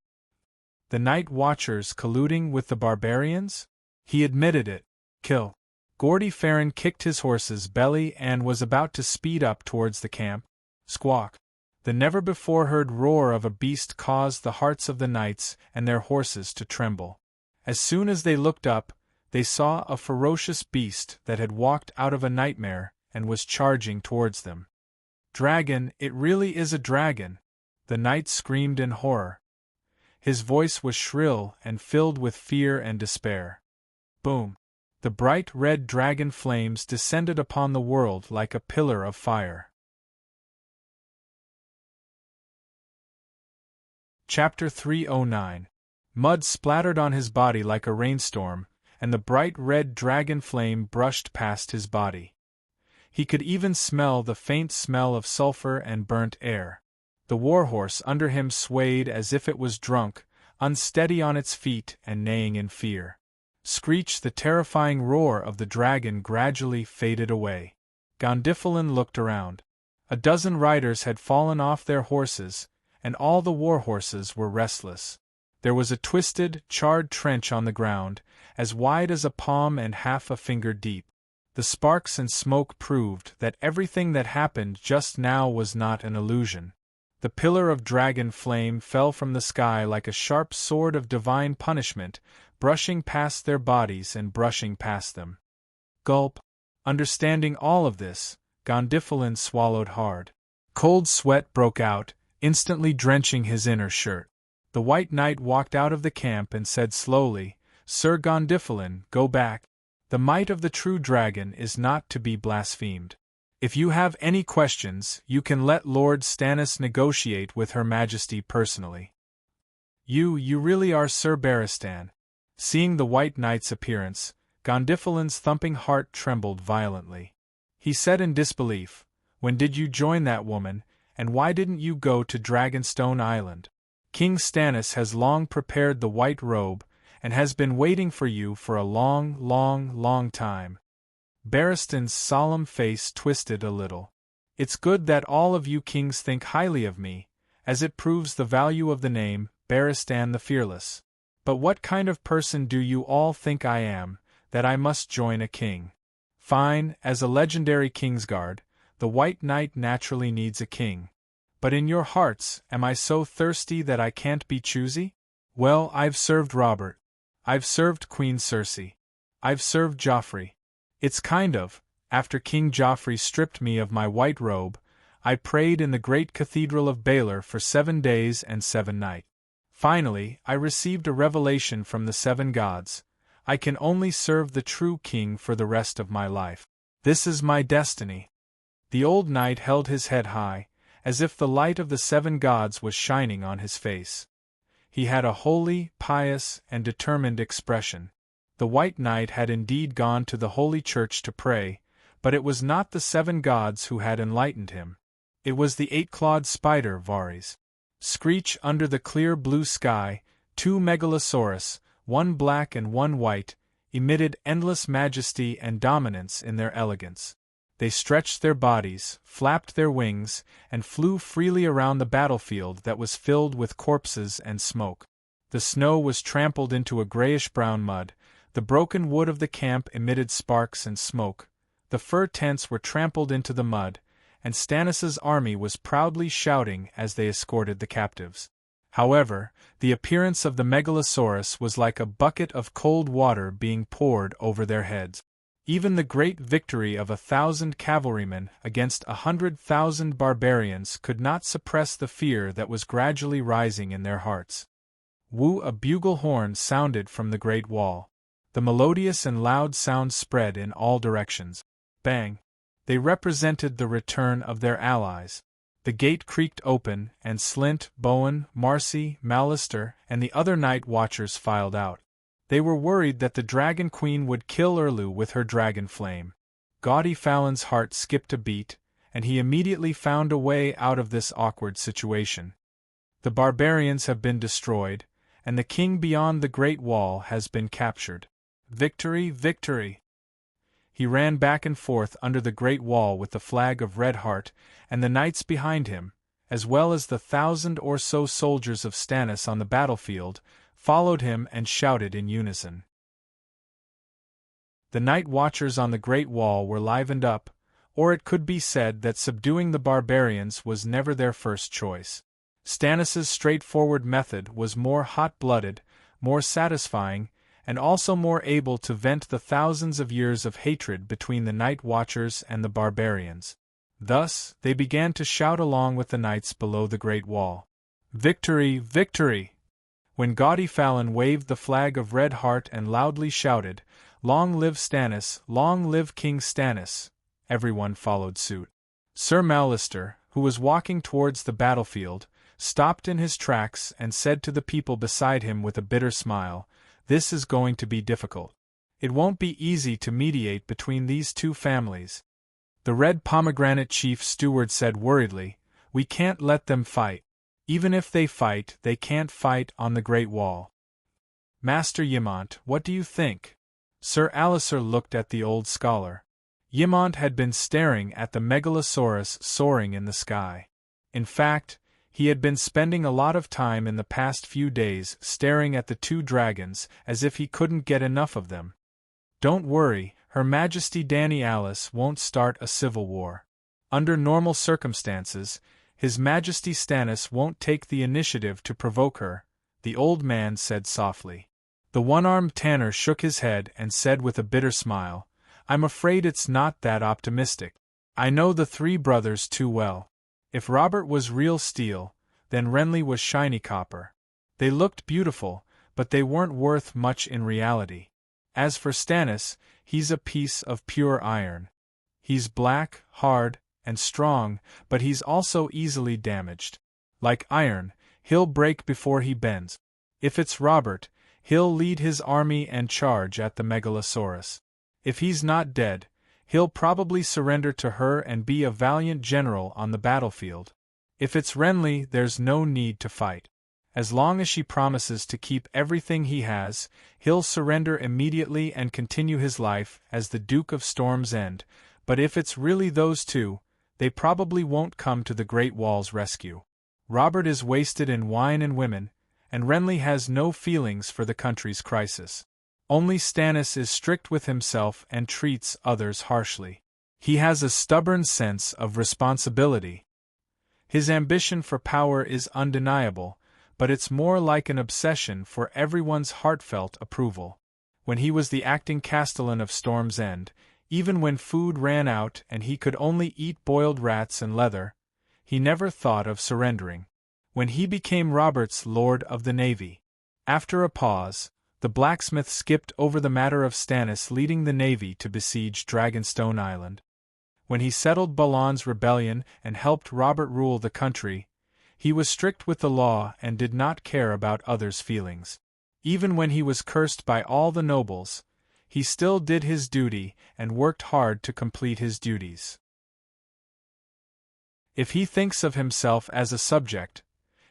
The night watchers colluding with the barbarians? He admitted it. Kill. Gordyferin kicked his horse's belly and was about to speed up towards the camp. Squawk. The never-before-heard roar of a beast caused the hearts of the knights and their horses to tremble. As soon as they looked up, they saw a ferocious beast that had walked out of a nightmare and was charging towards them. Dragon, it really is a dragon! The knight screamed in horror. His voice was shrill and filled with fear and despair. Boom! The bright red dragon flames descended upon the world like a pillar of fire. Chapter 309. Mud splattered on his body like a rainstorm, and the bright red dragon flame brushed past his body. He could even smell the faint smell of sulfur and burnt air. The warhorse under him swayed as if it was drunk, unsteady on its feet and neighing in fear. Screech, the terrifying roar of the dragon gradually faded away. Gondifalin looked around. A dozen riders had fallen off their horses, and all the warhorses were restless. There was a twisted, charred trench on the ground, as wide as a palm and half a finger deep. The sparks and smoke proved that everything that happened just now was not an illusion. The pillar of dragon flame fell from the sky like a sharp sword of divine punishment, brushing past their bodies and brushing past them. Gulp. Understanding all of this, Gondifalin swallowed hard. Cold sweat broke out, instantly drenching his inner shirt. The White Knight walked out of the camp and said slowly, Sir Gondifalin, go back. The might of the true dragon is not to be blasphemed. If you have any questions, you can let Lord Stannis negotiate with Her Majesty personally. You really are Sir Barristan. Seeing the White Knight's appearance, Gondifalin's thumping heart trembled violently. He said in disbelief, When did you join that woman, and why didn't you go to Dragonstone Island? King Stannis has long prepared the white robe, and has been waiting for you for a long time. Barristan's solemn face twisted a little. It's good that all of you kings think highly of me, as it proves the value of the name, Barristan the Fearless. But what kind of person do you all think I am, that I must join a king? Fine, as a legendary Kingsguard, the White Knight naturally needs a king. But in your hearts, am I so thirsty that I can't be choosy? Well, I've served Robert. I've served Queen Cersei. I've served Joffrey. It's kind of, after King Joffrey stripped me of my white robe, I prayed in the great cathedral of Baelor for 7 days and 7 nights. Finally, I received a revelation from the 7 gods. I can only serve the true king for the rest of my life. This is my destiny. The old knight held his head high, as if the light of the 7 gods was shining on his face. He had a holy, pious, and determined expression. The White Knight had indeed gone to the Holy Church to pray, but it was not the 7 gods who had enlightened him. It was the 8-clawed spider Varys. Screech under the clear blue sky, 2 megalosaurus, one black and one white, emitted endless majesty and dominance in their elegance. They stretched their bodies, flapped their wings, and flew freely around the battlefield that was filled with corpses and smoke. The snow was trampled into a grayish-brown mud, the broken wood of the camp emitted sparks and smoke, the fur tents were trampled into the mud, and Stannis's army was proudly shouting as they escorted the captives. However, the appearance of the Megalosaurus was like a bucket of cold water being poured over their heads. Even the great victory of 1,000 cavalrymen against 100,000 barbarians could not suppress the fear that was gradually rising in their hearts. Woo! A bugle horn sounded from the Great Wall. The melodious and loud sound spread in all directions. Bang! They represented the return of their allies. The gate creaked open, and Slint, Bowen, Marcy, Mallister, and the other night watchers filed out. They were worried that the Dragon Queen would kill Urlu with her dragon flame. Gaudy Fallon's heart skipped a beat, and he immediately found a way out of this awkward situation. The barbarians have been destroyed, and the king beyond the Great Wall has been captured. Victory, victory! He ran back and forth under the Great Wall with the flag of Red Heart, and the knights behind him, as well as the 1,000 or so soldiers of Stannis on the battlefield, followed him and shouted in unison. The night watchers on the Great Wall were livened up, or it could be said that subduing the barbarians was never their first choice. Stannis's straightforward method was more hot-blooded, more satisfying, and also more able to vent the thousands of years of hatred between the Night Watchers and the barbarians. Thus, they began to shout along with the knights below the Great Wall. Victory, victory! When Gaudy Fallon waved the flag of Red Heart and loudly shouted, "Long live Stannis, long live King Stannis," everyone followed suit. Sir Mallister, who was walking towards the battlefield, stopped in his tracks and said to the people beside him with a bitter smile, "This is going to be difficult. It won't be easy to mediate between these two families." The Red Pomegranate Chief Steward said worriedly, "We can't let them fight. Even if they fight, they can't fight on the Great Wall." "Master Ymont, what do you think?" Sir Alliser looked at the old scholar. Ymont had been staring at the Megalosaurus soaring in the sky. In fact, he had been spending a lot of time in the past few days staring at the two dragons as if he couldn't get enough of them. "Don't worry, Her Majesty Dany Alice won't start a civil war. Under normal circumstances, His Majesty Stannis won't take the initiative to provoke her," the old man said softly. The one-armed tanner shook his head and said with a bitter smile, "I'm afraid it's not that optimistic. I know the three brothers too well. If Robert was real steel, then Renly was shiny copper. They looked beautiful, but they weren't worth much in reality. As for Stannis, he's a piece of pure iron. He's black, hard, and strong, but he's also easily damaged. Like iron, he'll break before he bends. If it's Robert, he'll lead his army and charge at the Megalosaurus. If he's not dead, he'll probably surrender to her and be a valiant general on the battlefield. If it's Renly, there's no need to fight. As long as she promises to keep everything he has, he'll surrender immediately and continue his life as the Duke of Storm's End, but if it's really those two, they probably won't come to the Great Wall's rescue. Robert is wasted in wine and women, and Renly has no feelings for the country's crisis. Only Stannis is strict with himself and treats others harshly. He has a stubborn sense of responsibility. His ambition for power is undeniable, but it's more like an obsession for everyone's heartfelt approval. When he was the acting castellan of Storm's End, even when food ran out and he could only eat boiled rats and leather, he never thought of surrendering. When he became Robert's Lord of the Navy. After a pause, the blacksmith skipped over the matter of Stannis leading the navy to besiege Dragonstone Island. When he settled Balon's rebellion and helped Robert rule the country, he was strict with the law and did not care about others' feelings. Even when he was cursed by all the nobles, he still did his duty and worked hard to complete his duties. If he thinks of himself as a subject,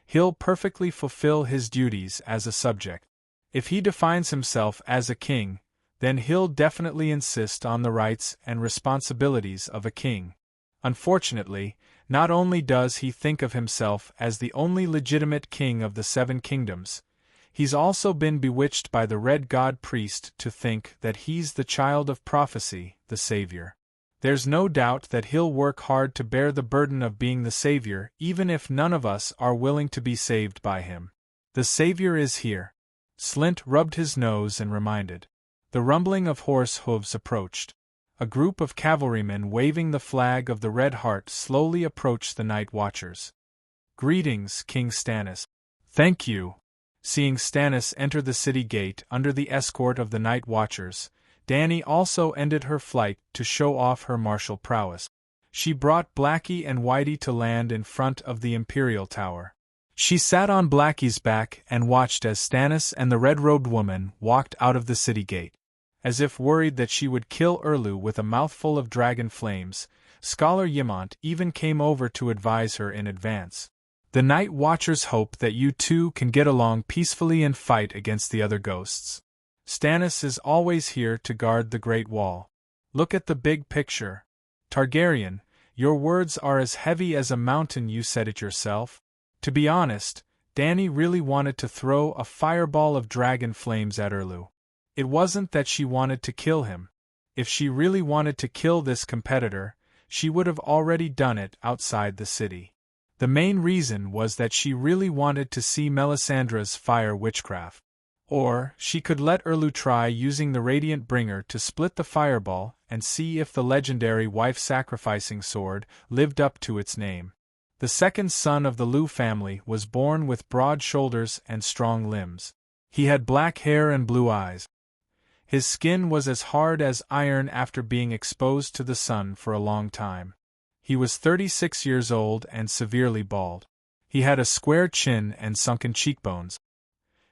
he'll perfectly fulfill his duties as a subject. If he defines himself as a king, then he'll definitely insist on the rights and responsibilities of a king. Unfortunately, not only does he think of himself as the only legitimate king of the Seven Kingdoms, he's also been bewitched by the Red God Priest to think that he's the child of prophecy, the savior. There's no doubt that he'll work hard to bear the burden of being the savior, even if none of us are willing to be saved by him. The savior is here. Slint rubbed his nose and reminded. The rumbling of horse hooves approached. A group of cavalrymen waving the flag of the Red Heart slowly approached the night watchers. "Greetings, King Stannis." "Thank you." Seeing Stannis enter the city gate under the escort of the night watchers, Dany also ended her flight to show off her martial prowess. She brought Blackie and Whitey to land in front of the Imperial Tower. She sat on Blackie's back and watched as Stannis and the red-robed woman walked out of the city gate. As if worried that she would kill Erlu with a mouthful of dragon flames, Scholar Ymont even came over to advise her in advance. "The Night Watchers hope that you two can get along peacefully and fight against the other ghosts. Stannis is always here to guard the Great Wall. Look at the big picture. Targaryen, your words are as heavy as a mountain. You said it yourself." To be honest, Dany really wanted to throw a fireball of dragon flames at Erlu. It wasn't that she wanted to kill him. If she really wanted to kill this competitor, she would have already done it outside the city. The main reason was that she really wanted to see Melisandre's fire witchcraft. Or, she could let Erlu try using the Radiant Bringer to split the fireball and see if the legendary wife-sacrificing sword lived up to its name. The second son of the Liu family was born with broad shoulders and strong limbs. He had black hair and blue eyes. His skin was as hard as iron after being exposed to the sun for a long time. He was 36 years old and severely bald. He had a square chin and sunken cheekbones.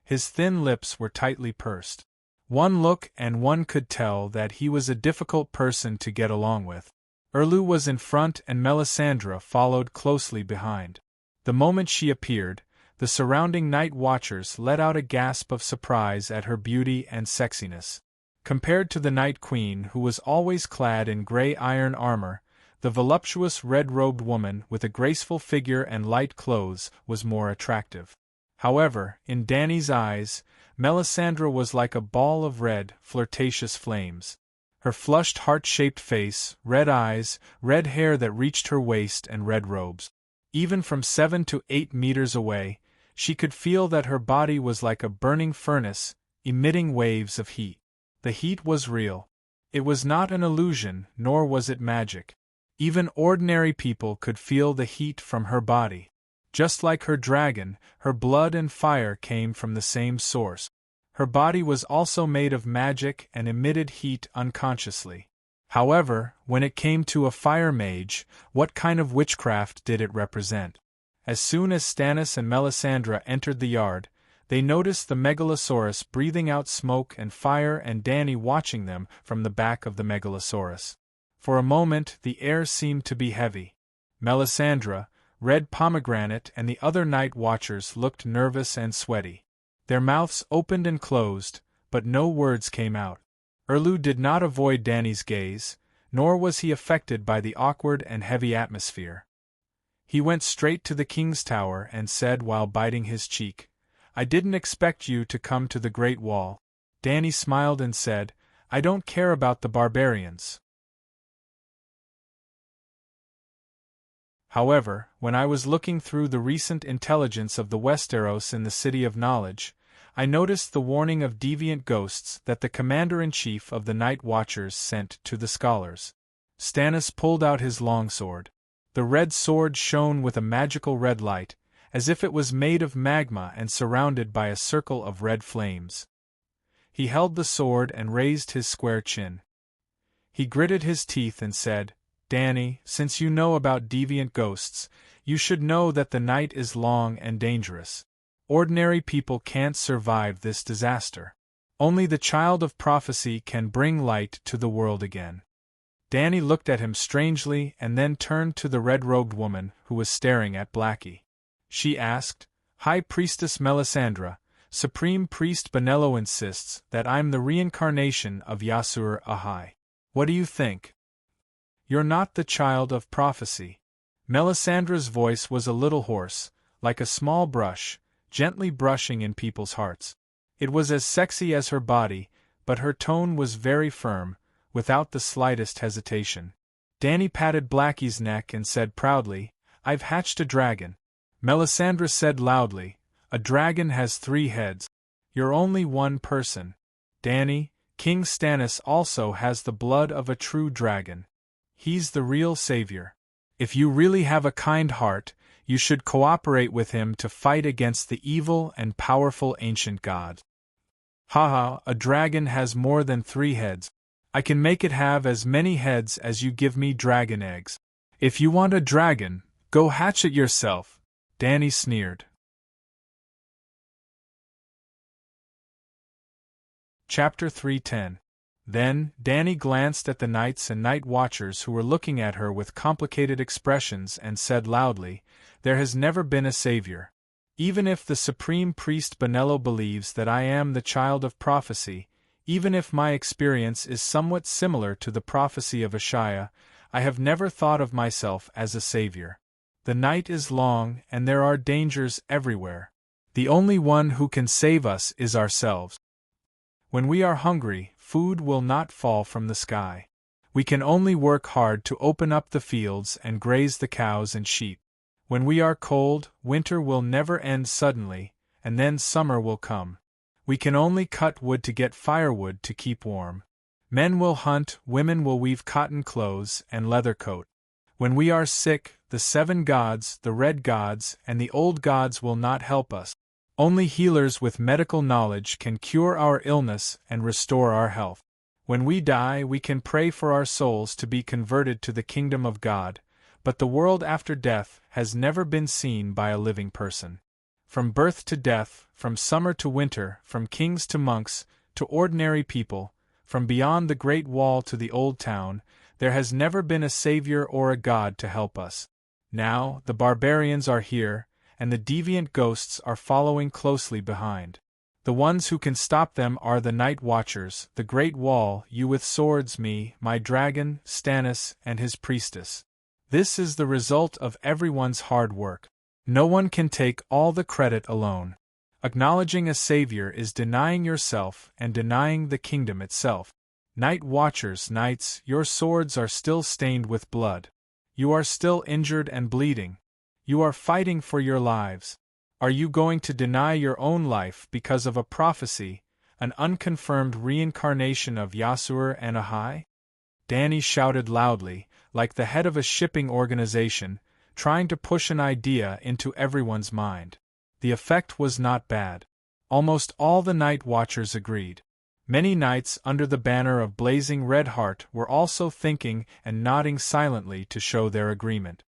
His thin lips were tightly pursed. One look and one could tell that he was a difficult person to get along with. Erlu was in front and Melisandre followed closely behind. The moment she appeared, the surrounding night watchers let out a gasp of surprise at her beauty and sexiness. Compared to the Night Queen, who was always clad in gray iron armor, the voluptuous red-robed woman with a graceful figure and light clothes was more attractive. However, in Dany's eyes, Melisandre was like a ball of red, flirtatious flames. Her flushed heart-shaped face, red eyes, red hair that reached her waist and red robes. Even from 7 to 8 meters away, she could feel that her body was like a burning furnace, emitting waves of heat. The heat was real. It was not an illusion, nor was it magic. Even ordinary people could feel the heat from her body. Just like her dragon, her blood and fire came from the same source. Her body was also made of magic and emitted heat unconsciously. However, when it came to a fire mage, what kind of witchcraft did it represent? As soon as Stannis and Melisandre entered the yard, they noticed the Megalosaurus breathing out smoke and fire and Dany watching them from the back of the Megalosaurus. For a moment the air seemed to be heavy. Melisandre, Red Pomegranate and the other night watchers looked nervous and sweaty. Their mouths opened and closed, but no words came out. Erlu did not avoid Dany's gaze, nor was he affected by the awkward and heavy atmosphere. He went straight to the king's tower and said while biting his cheek, "I didn't expect you to come to the Great Wall." Dany smiled and said, "I don't care about the barbarians. However, when I was looking through the recent intelligence of the Westeros in the City of Knowledge, I noticed the warning of deviant ghosts that the commander-in-chief of the Night Watchers sent to the scholars." Stannis pulled out his longsword. The red sword shone with a magical red light, as if it was made of magma and surrounded by a circle of red flames. He held the sword and raised his square chin. He gritted his teeth and said, "Dany, since you know about deviant ghosts, you should know that the night is long and dangerous. Ordinary people can't survive this disaster. Only the child of prophecy can bring light to the world again." Dany looked at him strangely and then turned to the red-robed woman who was staring at Blackie. She asked, "High Priestess Melisandre, Supreme Priest Benello insists that I'm the reincarnation of Yasur Ahai. What do you think?" "You're not the child of prophecy." Melisandre's voice was a little hoarse, like a small brush, gently brushing in people's hearts. It was as sexy as her body, but her tone was very firm, without the slightest hesitation. Danny patted Blackie's neck and said proudly, "I've hatched a dragon." Melisandre said loudly, "A dragon has 3 heads. You're only one person. Danny, King Stannis also has the blood of a true dragon. He's the real savior. If you really have a kind heart, you should cooperate with him to fight against the evil and powerful ancient gods." "Haha, a dragon has more than 3 heads. I can make it have as many heads as you give me dragon eggs. If you want a dragon, go hatch it yourself," Danny sneered. Chapter 310. Then, Danny glanced at the knights and night watchers who were looking at her with complicated expressions and said loudly, "There has never been a savior. Even if the supreme priest Bonello believes that I am the child of prophecy, even if my experience is somewhat similar to the prophecy of Ishaiah, I have never thought of myself as a savior. The night is long and there are dangers everywhere. The only one who can save us is ourselves. When we are hungry, food will not fall from the sky. We can only work hard to open up the fields and graze the cows and sheep. When we are cold, winter will never end suddenly, and then summer will come. We can only cut wood to get firewood to keep warm. Men will hunt, women will weave cotton clothes and leather coat. When we are sick, the 7 gods, the red gods, and the old gods will not help us. Only healers with medical knowledge can cure our illness and restore our health. When we die, we can pray for our souls to be converted to the kingdom of God, but the world after death has never been seen by a living person. From birth to death, from summer to winter, from kings to monks, to ordinary people, from beyond the Great Wall to the Old Town, there has never been a savior or a god to help us. Now, the barbarians are here, and the deviant ghosts are following closely behind. The ones who can stop them are the Night Watchers, the Great Wall, you with swords, me, my dragon, Stannis, and his priestess. This is the result of everyone's hard work. No one can take all the credit alone. Acknowledging a savior is denying yourself and denying the kingdom itself. Night Watchers, knights, your swords are still stained with blood. You are still injured and bleeding. You are fighting for your lives. Are you going to deny your own life because of a prophecy, an unconfirmed reincarnation of Yasur and Ahai? Danny shouted loudly, like the head of a shipping organization, trying to push an idea into everyone's mind. The effect was not bad. Almost all the Night Watchers agreed. Many knights under the banner of Blazing Red Heart were also thinking and nodding silently to show their agreement.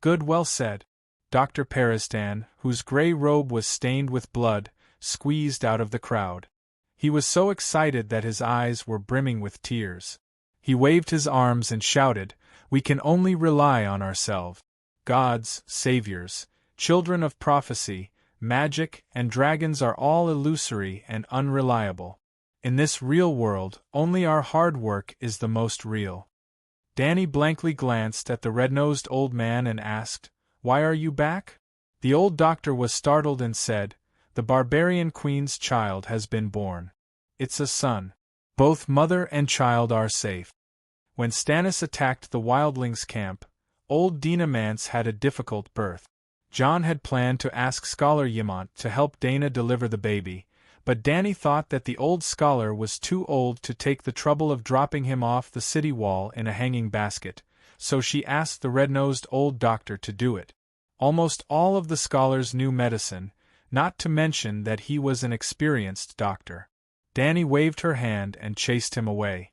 "Good, well said." Dr. Peristan, whose gray robe was stained with blood, squeezed out of the crowd. He was so excited that his eyes were brimming with tears. He waved his arms and shouted, "We can only rely on ourselves. Gods, saviors, children of prophecy, magic, and dragons are all illusory and unreliable. In this real world, only our hard work is the most real." Danny blankly glanced at the red-nosed old man and asked, "Why are you back?" The old doctor was startled and said, "The barbarian queen's child has been born. It's a son. Both mother and child are safe." When Stannis attacked the wildlings' camp, old Dina Mance had a difficult birth. Jon had planned to ask Scholar Ymont to help Dana deliver the baby, but Danny thought that the old scholar was too old to take the trouble of dropping him off the city wall in a hanging basket, so she asked the red-nosed old doctor to do it. Almost all of the scholars knew medicine, not to mention that he was an experienced doctor. Danny waved her hand and chased him away.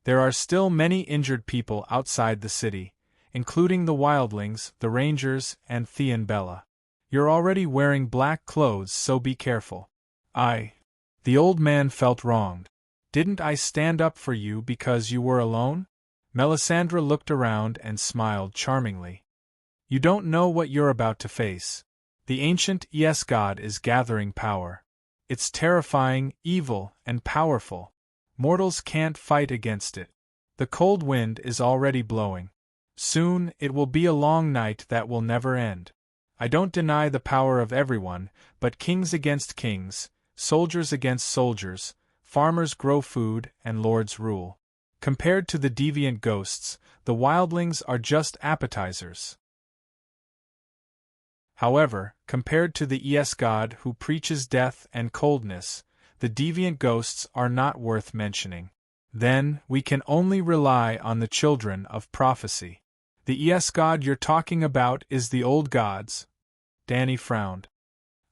There are still many injured people outside the city, including the wildlings, the rangers, and Theon Bella. You're already wearing black clothes, so be careful. The old man felt wronged. Didn't I stand up for you because you were alone? Melisandre looked around and smiled charmingly. You don't know what you're about to face. The ancient Yes God is gathering power. It's terrifying, evil, and powerful. Mortals can't fight against it. The cold wind is already blowing. Soon, it will be a long night that will never end. I don't deny the power of everyone, but kings against kings, soldiers against soldiers, farmers grow food and lords rule. Compared to the deviant ghosts, the wildlings are just appetizers. However, compared to the ES God who preaches death and coldness, the deviant ghosts are not worth mentioning. Then, we can only rely on the children of prophecy. The ES God you're talking about is the old gods. Danny frowned.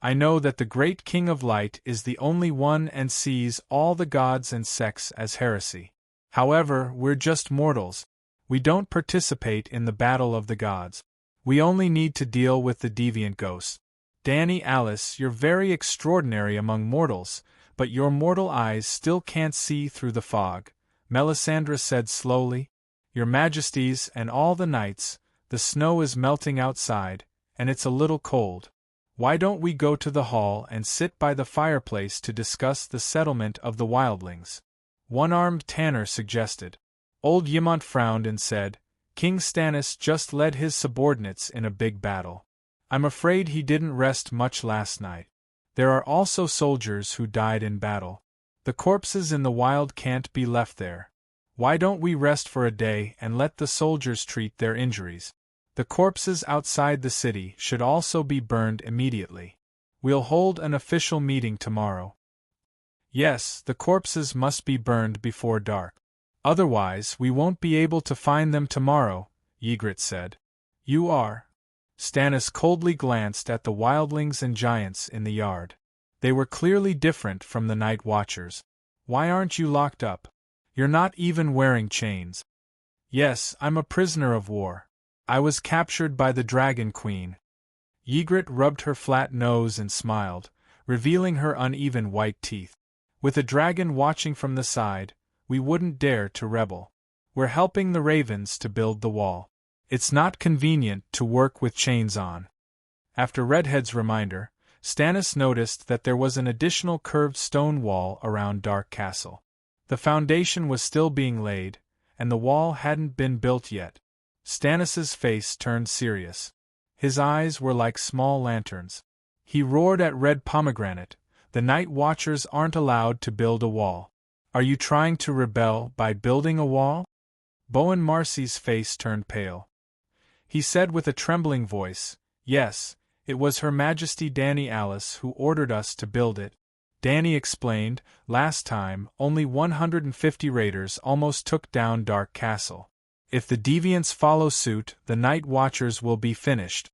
I know that the great King of Light is the only one and sees all the gods and sects as heresy. However, we're just mortals. We don't participate in the battle of the gods. We only need to deal with the deviant ghosts. Danny Alice, you're very extraordinary among mortals, but your mortal eyes still can't see through the fog, Melisandre said slowly. Your Majesties and all the knights, the snow is melting outside, and it's a little cold. Why don't we go to the hall and sit by the fireplace to discuss the settlement of the wildlings? One-armed Tanner suggested. Old Ymont frowned and said, King Stannis just led his subordinates in a big battle. I'm afraid he didn't rest much last night. There are also soldiers who died in battle. The corpses in the wild can't be left there. Why don't we rest for a day and let the soldiers treat their injuries? The corpses outside the city should also be burned immediately. We'll hold an official meeting tomorrow. Yes, the corpses must be burned before dark. Otherwise, we won't be able to find them tomorrow, Ygritte said. You are? Stannis coldly glanced at the wildlings and giants in the yard. They were clearly different from the night watchers. Why aren't you locked up? You're not even wearing chains. Yes, I'm a prisoner of war. I was captured by the Dragon Queen. Ygritte rubbed her flat nose and smiled, revealing her uneven white teeth. With a dragon watching from the side, we wouldn't dare to rebel. We're helping the ravens to build the wall. It's not convenient to work with chains on. After Redhead's reminder, Stannis noticed that there was an additional curved stone wall around Dark Castle. The foundation was still being laid, and the wall hadn't been built yet. Stannis's face turned serious. His eyes were like small lanterns. He roared at Red Pomegranate, the Night Watchers aren't allowed to build a wall. Are you trying to rebel by building a wall? Bowen Marcy's face turned pale. He said with a trembling voice, Yes, it was Her Majesty Danny Alice who ordered us to build it. Danny explained, last time, only 150 raiders almost took down Dark Castle. If the deviants follow suit, the Night Watchers will be finished.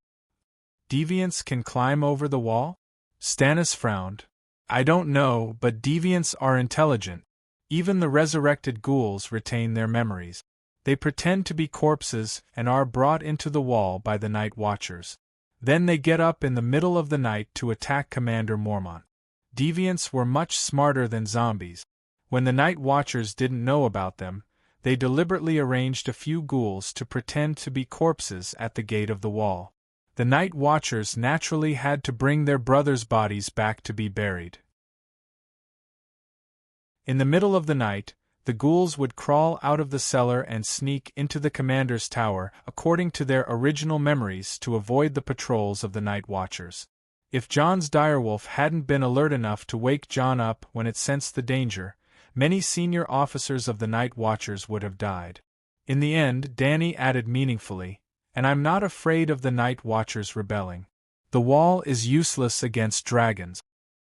Deviants can climb over the wall? Stannis frowned. I don't know, but deviants are intelligent. Even the resurrected ghouls retain their memories. They pretend to be corpses and are brought into the wall by the Night Watchers. Then they get up in the middle of the night to attack Commander Mormont. Deviants were much smarter than zombies. When the Night Watchers didn't know about them, they deliberately arranged a few ghouls to pretend to be corpses at the gate of the wall. The Night Watchers naturally had to bring their brothers' bodies back to be buried. In the middle of the night, the ghouls would crawl out of the cellar and sneak into the commander's tower, according to their original memories, to avoid the patrols of the Night Watchers. If Jon's direwolf hadn't been alert enough to wake Jon up when it sensed the danger, many senior officers of the Night Watchers would have died. In the end, Danny added meaningfully, and I'm not afraid of the Night Watchers rebelling. The wall is useless against dragons.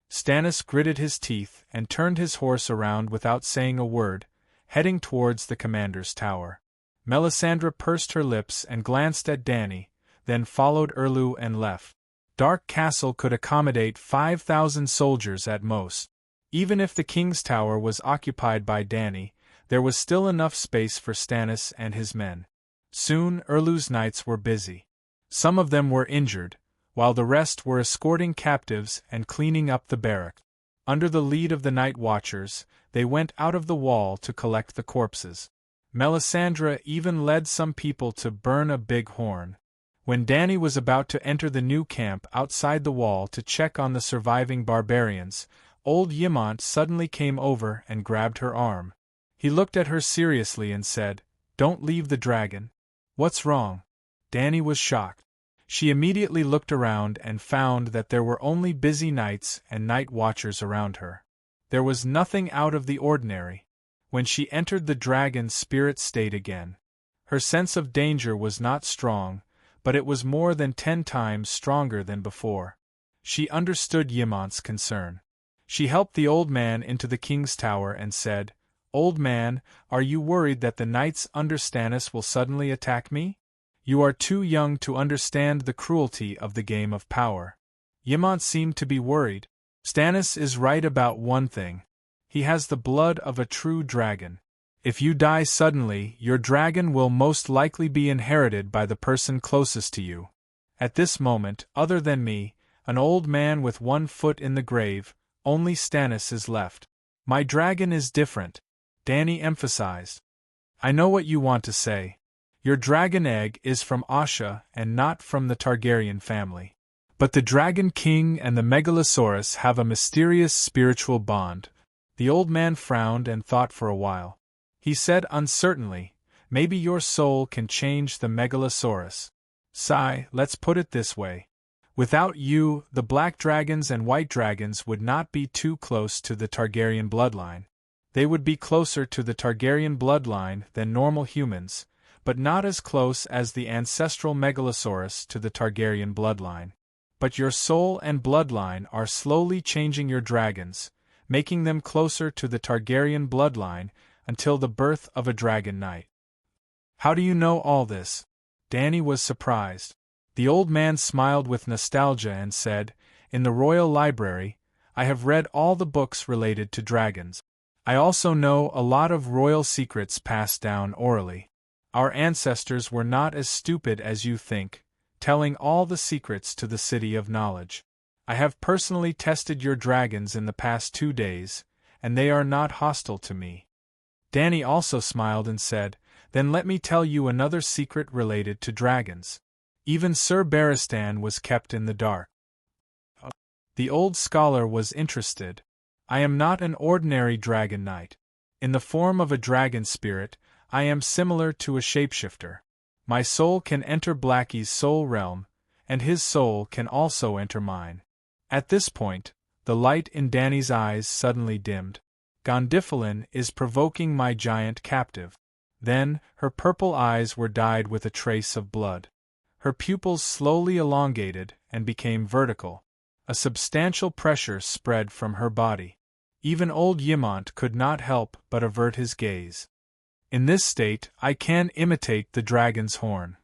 Stannis gritted his teeth and turned his horse around without saying a word, heading towards the commander's tower. Melisandre pursed her lips and glanced at Danny, then followed Erlu and left. Dark Castle could accommodate 5,000 soldiers at most. Even if the king's tower was occupied by Danny, there was still enough space for Stannis and his men. Soon Erlu's knights were busy. Some of them were injured, while the rest were escorting captives and cleaning up the barrack. Under the lead of the Night Watchers, they went out of the wall to collect the corpses. Melisandre even led some people to burn a big horn. When Danny was about to enter the new camp outside the wall to check on the surviving barbarians, old Ymont suddenly came over and grabbed her arm. He looked at her seriously and said, "Don't leave the dragon." "What's wrong?" Danny was shocked. She immediately looked around and found that there were only busy knights and Night Watchers around her. There was nothing out of the ordinary. when she entered the dragon spirit state again. Her sense of danger was not strong, but it was more than 10 times stronger than before. She understood Yimant's concern. She helped the old man into the king's tower and said, "Old man, are you worried that the knights under Stannis will suddenly attack me? You are too young to understand the cruelty of the game of power." Ymant seemed to be worried. "Stannis is right about one thing. He has the blood of a true dragon. If you die suddenly, your dragon will most likely be inherited by the person closest to you. At this moment, other than me, an old man with 1 foot in the grave, only Stannis is left. My dragon is different," Dany emphasized. "I know what you want to say. Your dragon egg is from Asha and not from the Targaryen family. But the Dragon King and the Megalosaurus have a mysterious spiritual bond." The old man frowned and thought for a while. He said uncertainly, "Maybe your soul can change the Megalosaurus. Sigh, let's put it this way. Without you, the black dragons and white dragons would not be too close to the Targaryen bloodline. They would be closer to the Targaryen bloodline than normal humans, but not as close as the ancestral Megalosaurus to the Targaryen bloodline. But your soul and bloodline are slowly changing your dragons, making them closer to the Targaryen bloodline until the birth of a dragon knight." "How do you know all this?" Dany was surprised. The old man smiled with nostalgia and said, "In the royal library, I have read all the books related to dragons. I also know a lot of royal secrets passed down orally. Our ancestors were not as stupid as you think, telling all the secrets to the City of Knowledge. I have personally tested your dragons in the past 2 days, and they are not hostile to me." Dany also smiled and said, "Then let me tell you another secret related to dragons. Even Sir Barristan was kept in the dark." The old scholar was interested. "I am not an ordinary dragon knight. In the form of a dragon spirit, I am similar to a shapeshifter. My soul can enter Blackie's soul realm, and his soul can also enter mine." At this point, the light in Dany's eyes suddenly dimmed. "Gondiphalin is provoking my giant captive." Then, her purple eyes were dyed with a trace of blood. Her pupils slowly elongated and became vertical. A substantial pressure spread from her body. Even old Ymant could not help but avert his gaze. "In this state, I can imitate the dragon's horn.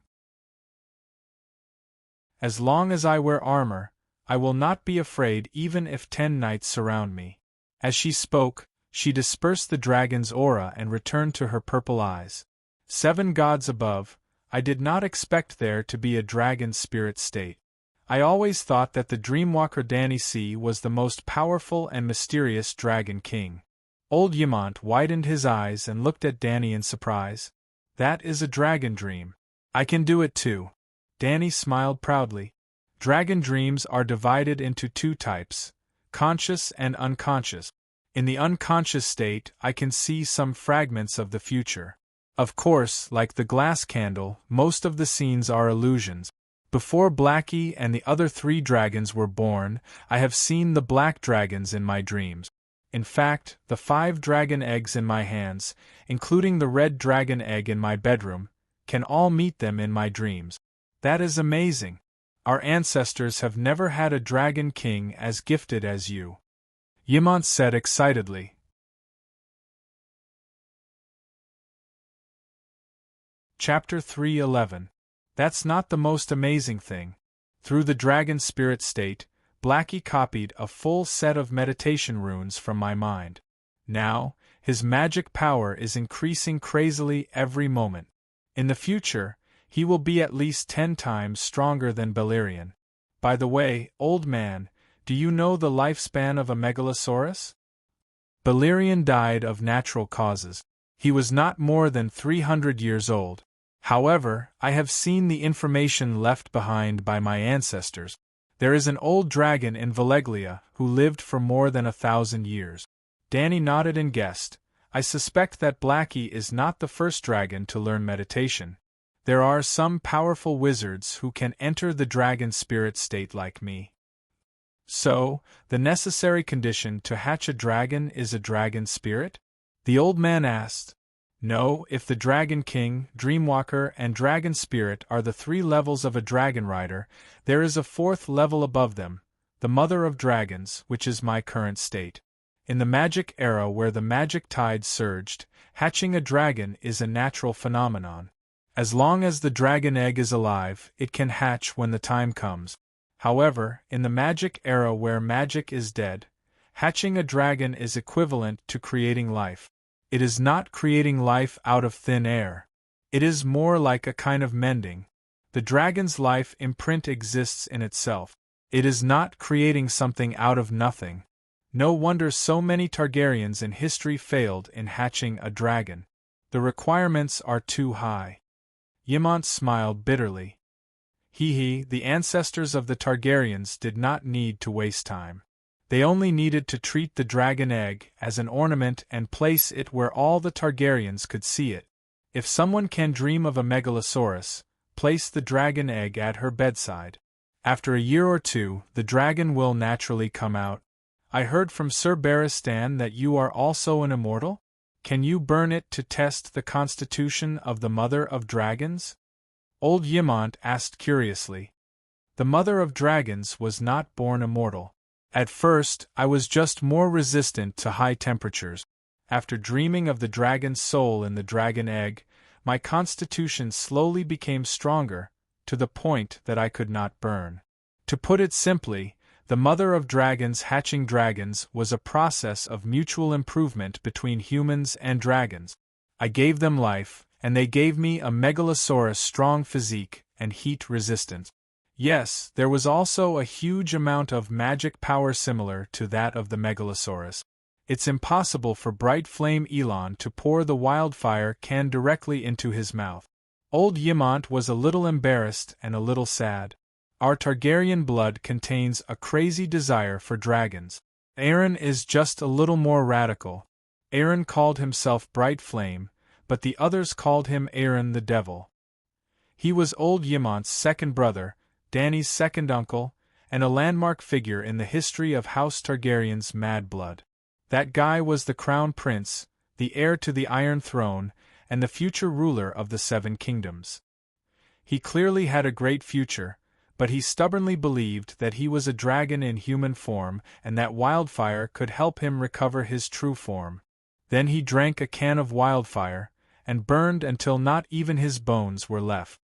As long as I wear armor, I will not be afraid even if 10 knights surround me." As she spoke, she dispersed the dragon's aura and returned to her purple eyes. "7 gods above, I did not expect there to be a dragon spirit state. I always thought that the Dreamwalker Dany C was the most powerful and mysterious dragon king." Old Ymant widened his eyes and looked at Dany in surprise. "That is a dragon dream. I can do it too." Dany smiled proudly. "Dragon dreams are divided into 2 types, conscious and unconscious. In the unconscious state, I can see some fragments of the future. Of course, like the glass candle, most of the scenes are illusions. Before Blackie and the other 3 dragons were born, I have seen the black dragons in my dreams. In fact, the 5 dragon eggs in my hands, including the red dragon egg in my bedroom, can all meet them in my dreams. That is amazing. Our ancestors have never had a dragon king as gifted as you," Ymant said excitedly. Chapter 3:11. That's not the most amazing thing. Through the dragon spirit state, Blackie copied a full set of meditation runes from my mind. Now, his magic power is increasing crazily every moment. In the future, he will be at least 10 times stronger than Balerion. By the way, old man, do you know the lifespan of a Megalosaurus? Balerion died of natural causes. He was not more than 300 years old. However, I have seen the information left behind by my ancestors. There is an old dragon in Valeglia who lived for more than 1,000 years. Dany nodded and guessed. I suspect that Blackie is not the first dragon to learn meditation. There are some powerful wizards who can enter the dragon spirit state like me. So, the necessary condition to hatch a dragon is a dragon spirit? The old man asked. No, if the Dragon King, Dreamwalker, and Dragon Spirit are the 3 levels of a dragon rider, there is a 4th level above them, the Mother of Dragons, which is my current state. In the magic era where the magic tide surged, hatching a dragon is a natural phenomenon. As long as the dragon egg is alive, it can hatch when the time comes. However, in the magic era where magic is dead, hatching a dragon is equivalent to creating life. It is not creating life out of thin air. It is more like a kind of mending. The dragon's life imprint exists in itself. It is not creating something out of nothing. No wonder so many Targaryens in history failed in hatching a dragon. The requirements are too high. Ymont smiled bitterly. The ancestors of the Targaryens did not need to waste time. They only needed to treat the dragon egg as an ornament and place it where all the Targaryens could see it. If someone can dream of a megalosaurus, place the dragon egg at her bedside. After a year or 2, the dragon will naturally come out. I heard from Sir Barristan that you are also an immortal? Can you burn it to test the constitution of the Mother of Dragons? Old Ymont asked curiously. The Mother of Dragons was not born immortal. At first, I was just more resistant to high temperatures. After dreaming of the dragon's soul in the dragon egg, my constitution slowly became stronger, to the point that I could not burn. To put it simply, the Mother of Dragons hatching dragons was a process of mutual improvement between humans and dragons. I gave them life, and they gave me a megalosaurus' strong physique and heat resistance. Yes, there was also a huge amount of magic power similar to that of the megalosaurus. It's impossible for bright flame Elon to pour the wildfire can directly into his mouth. Old Ymont was a little embarrassed and a little sad. Our Targaryen blood contains a crazy desire for dragons. Aeron is just a little more radical. Aeron called himself Bright Flame, but the others called him Aeron the Devil. He was old Ymont's second brother, Dany's second uncle, and a landmark figure in the history of House Targaryen's mad blood. That guy was the crown prince, the heir to the Iron Throne, and the future ruler of the 7 kingdoms. He clearly had a great future, but he stubbornly believed that he was a dragon in human form and that wildfire could help him recover his true form. Then he drank a can of wildfire, and burned until not even his bones were left.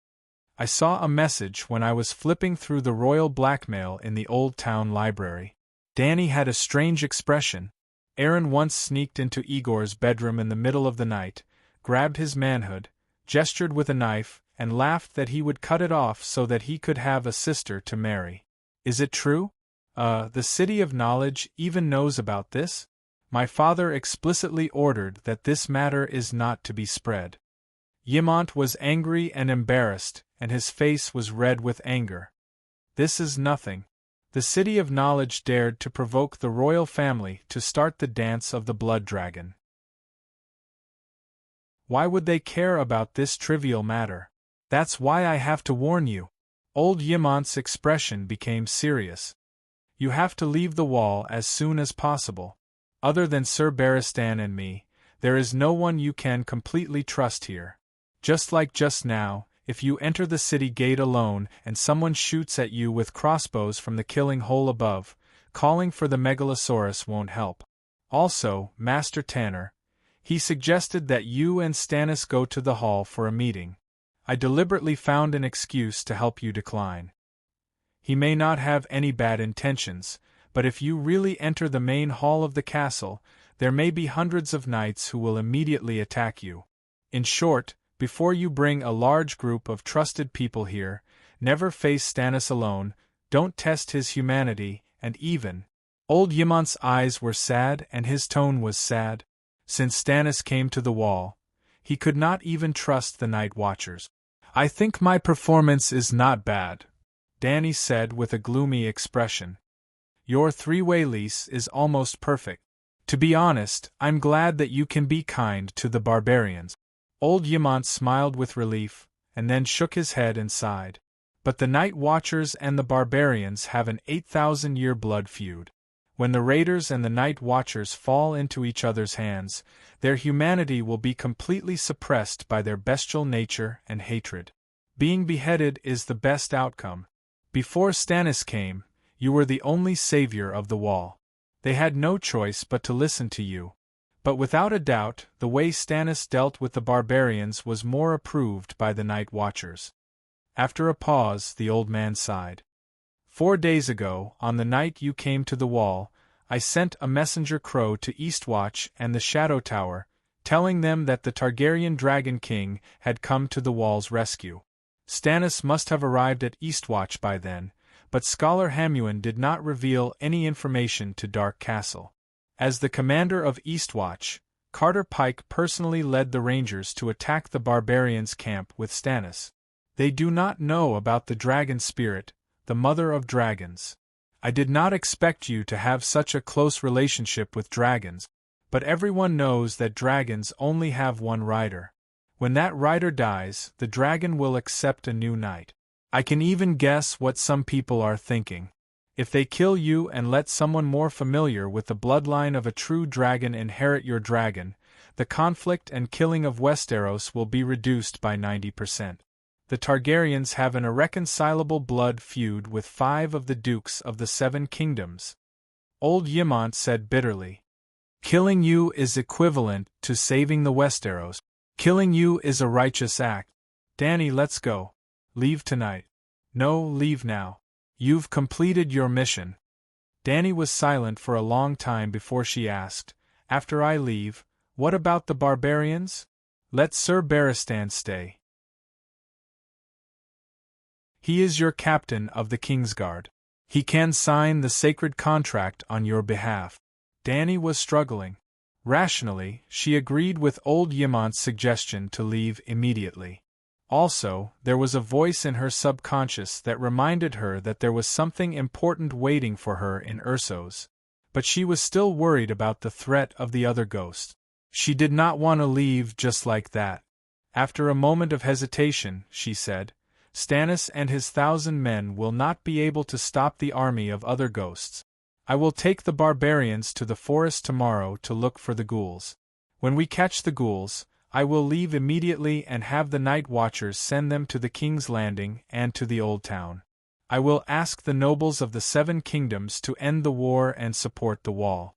I saw a message when I was flipping through the royal blackmail in the Old Town Library. Dany had a strange expression. Aeron once sneaked into Igor's bedroom in the middle of the night, grabbed his manhood, gestured with a knife, and laughed that he would cut it off so that he could have a sister to marry. Is it true? The City of Knowledge even knows about this? My father explicitly ordered that this matter is not to be spread. Ymont was angry and embarrassed, and his face was red with anger. This is nothing. The City of Knowledge dared to provoke the royal family to start the dance of the blood dragon. Why would they care about this trivial matter? That's why I have to warn you. Old Ymont's expression became serious. You have to leave the wall as soon as possible. Other than Sir Barristan and me, there is no one you can completely trust here. Just like just now, if you enter the city gate alone and someone shoots at you with crossbows from the killing hole above, calling for the megalosaurus won't help. Also, Master Tanner, he suggested that you and Stannis go to the hall for a meeting. I deliberately found an excuse to help you decline. He may not have any bad intentions, but if you really enter the main hall of the castle, there may be hundreds of knights who will immediately attack you. In short, before you bring a large group of trusted people here, never face Stannis alone, don't test his humanity, and even. Old Ymont's eyes were sad and his tone was sad. Since Stannis came to the wall, he could not even trust the night watchers. I think my performance is not bad, Dany said with a gloomy expression. Your 3-way lease is almost perfect. To be honest, I'm glad that you can be kind to the barbarians. Old Ymont smiled with relief, and then shook his head and sighed. But the Night Watchers and the barbarians have an 8,000-year blood feud. When the raiders and the night watchers fall into each other's hands, their humanity will be completely suppressed by their bestial nature and hatred. Being beheaded is the best outcome. Before Stannis came, you were the only savior of the Wall. They had no choice but to listen to you. But without a doubt, the way Stannis dealt with the barbarians was more approved by the night watchers. After a pause, the old man sighed. 4 days ago, on the night you came to the Wall, I sent a messenger crow to Eastwatch and the Shadow Tower, telling them that the Targaryen Dragon King had come to the Wall's rescue. Stannis must have arrived at Eastwatch by then, but Scholar Hamuin did not reveal any information to Dark Castle. As the commander of Eastwatch, Carter Pike personally led the Rangers to attack the barbarians' camp with Stannis. They do not know about the dragon spirit, the mother of dragons. I did not expect you to have such a close relationship with dragons, but everyone knows that dragons only have one rider. When that rider dies, the dragon will accept a new knight. I can even guess what some people are thinking. If they kill you and let someone more familiar with the bloodline of a true dragon inherit your dragon, the conflict and killing of Westeros will be reduced by 90%. The Targaryens have an irreconcilable blood feud with 5 of the dukes of the 7 kingdoms. Old Ymont said bitterly. Killing you is equivalent to saving the Westeros. Killing you is a righteous act. Dany, let's go. Leave tonight. No, leave now. You've completed your mission. Dany was silent for a long time before she asked, After I leave, what about the barbarians? Let Sir Barristan stay. He is your captain of the Kingsguard. He can sign the sacred contract on your behalf. Dany was struggling. Rationally, she agreed with old Ymont's suggestion to leave immediately. Also, there was a voice in her subconscious that reminded her that there was something important waiting for her in Ursos. But she was still worried about the threat of the other ghosts. She did not want to leave just like that. After a moment of hesitation, she said, Stannis and his 1,000 men will not be able to stop the army of other ghosts. I will take the barbarians to the forest tomorrow to look for the ghouls. When we catch the ghouls, I will leave immediately and have the night watchers send them to the King's Landing and to the Old Town. I will ask the nobles of the 7 kingdoms to end the war and support the Wall.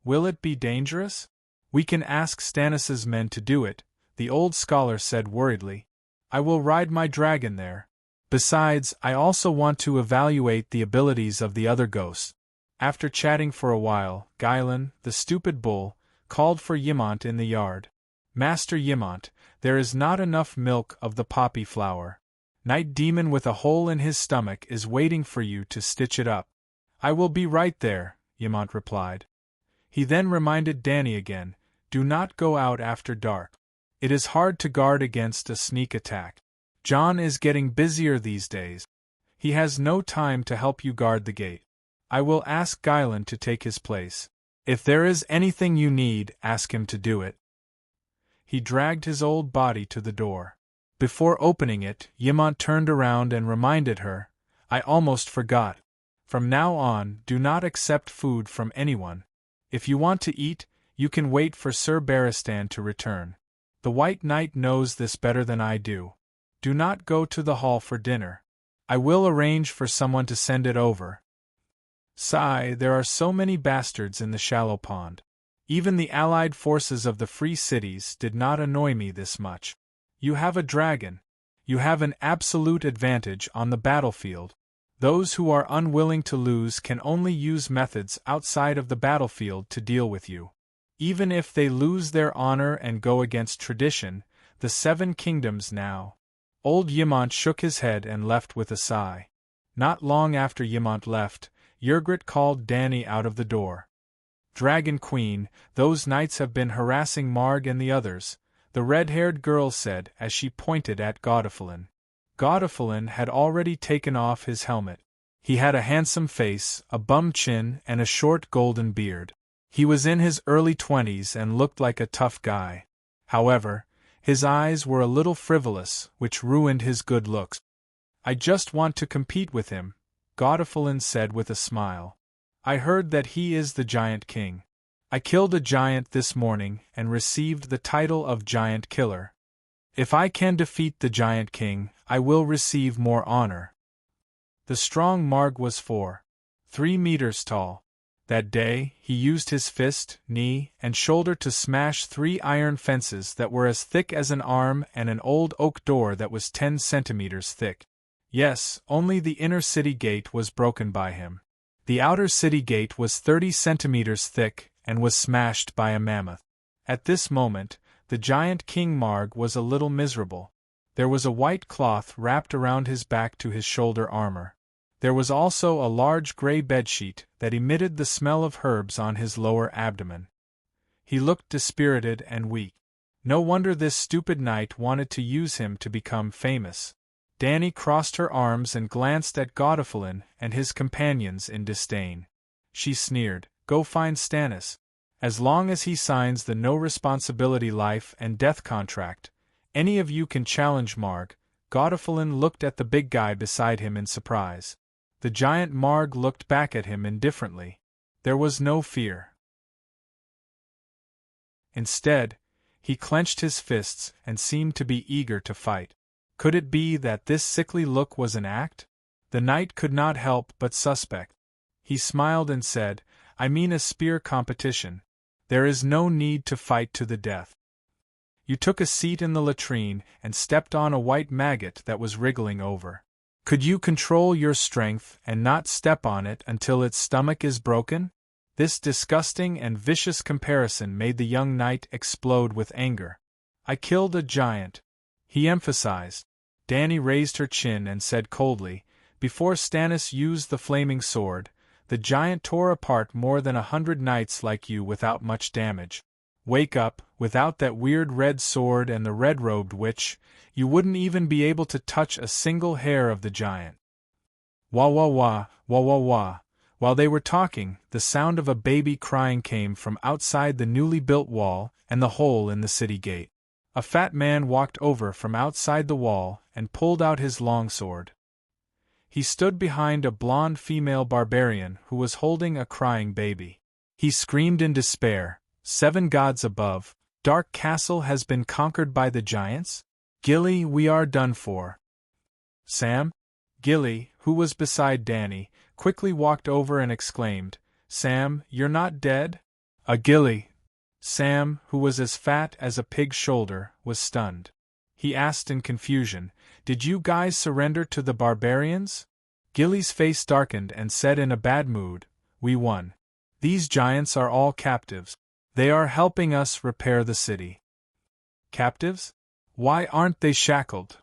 Will it be dangerous? We can ask Stannis's men to do it, the old scholar said worriedly. I will ride my dragon there. Besides, I also want to evaluate the abilities of the other ghosts. After chatting for a while, Guylan, the stupid bull, called for Ymont in the yard. Master Ymont, there is not enough milk of the poppy flower. Night Demon with a hole in his stomach is waiting for you to stitch it up. I will be right there, Ymont replied. He then reminded Dany again, do not go out after dark. It is hard to guard against a sneak attack. Jon is getting busier these days. He has no time to help you guard the gate. I will ask Guylan to take his place. If there is anything you need, ask him to do it. He dragged his old body to the door. Before opening it, Ymont turned around and reminded her, I almost forgot. From now on, do not accept food from anyone. If you want to eat, you can wait for Sir Barristan to return. The White Knight knows this better than I do. Do not go to the hall for dinner. I will arrange for someone to send it over. Sigh, there are so many bastards in the shallow pond. Even the allied forces of the free cities did not annoy me this much. You have a dragon. You have an absolute advantage on the battlefield. Those who are unwilling to lose can only use methods outside of the battlefield to deal with you. Even if they lose their honor and go against tradition, the 7 kingdoms now. Old Ymont shook his head and left with a sigh. Not long after Ymont left, Yrgrat called Dany out of the door. Dragon Queen, those knights have been harassing Marg and the others, the red-haired girl said as she pointed at Godifalin. Godifalin had already taken off his helmet. He had a handsome face, a bum chin, and a short golden beard. He was in his early 20s and looked like a tough guy. However, his eyes were a little frivolous, which ruined his good looks. I just want to compete with him, Godifalin said with a smile. I heard that he is the Giant King. I killed a giant this morning and received the title of Giant Killer. If I can defeat the Giant King, I will receive more honor. The strong Marg was 3 meters tall. That day, he used his fist, knee, and shoulder to smash 3 iron fences that were as thick as an arm and an old oak door that was 10 centimeters thick. Yes, only the inner city gate was broken by him. The outer city gate was 30 centimeters thick and was smashed by a mammoth. At this moment, the giant King Marg was a little miserable. There was a white cloth wrapped around his back to his shoulder armor. There was also a large gray bedsheet that emitted the smell of herbs on his lower abdomen. He looked dispirited and weak. No wonder this stupid knight wanted to use him to become famous. Dany crossed her arms and glanced at Godolphin and his companions in disdain. She sneered, "Go find Stannis. As long as he signs the no-responsibility life and death contract, any of you can challenge Marg." Godolphin looked at the big guy beside him in surprise. The giant Marg looked back at him indifferently. There was no fear. Instead, he clenched his fists and seemed to be eager to fight. Could it be that this sickly look was an act? The knight could not help but suspect. He smiled and said, "I mean a spear competition. There is no need to fight to the death. You took a seat in the latrine and stepped on a white maggot that was wriggling over. Could you control your strength and not step on it until its stomach is broken?" This disgusting and vicious comparison made the young knight explode with anger. "I killed a giant," he emphasized. Dany raised her chin and said coldly, "Before Stannis used the flaming sword, the giant tore apart more than 100 knights like you without much damage. Wake up, without that weird red sword and the red-robed witch, you wouldn't even be able to touch a single hair of the giant." Wah wah wah, wah wah wah. While they were talking, the sound of a baby crying came from outside the newly built wall and the hole in the city gate. A fat man walked over from outside the wall and pulled out his longsword. He stood behind a blonde female barbarian who was holding a crying baby. He screamed in despair, "7 gods above, Dark Castle has been conquered by the giants? Gilly, we are done for." Sam? Gilly, who was beside Dany, quickly walked over and exclaimed, "Sam, you're not dead?" Gilly. Sam, who was as fat as a pig's shoulder, was stunned. He asked in confusion, "Did you guys surrender to the barbarians?" Gilly's face darkened and said in a bad mood, "We won. These giants are all captives. They are helping us repair the city." Captives? Why aren't they shackled?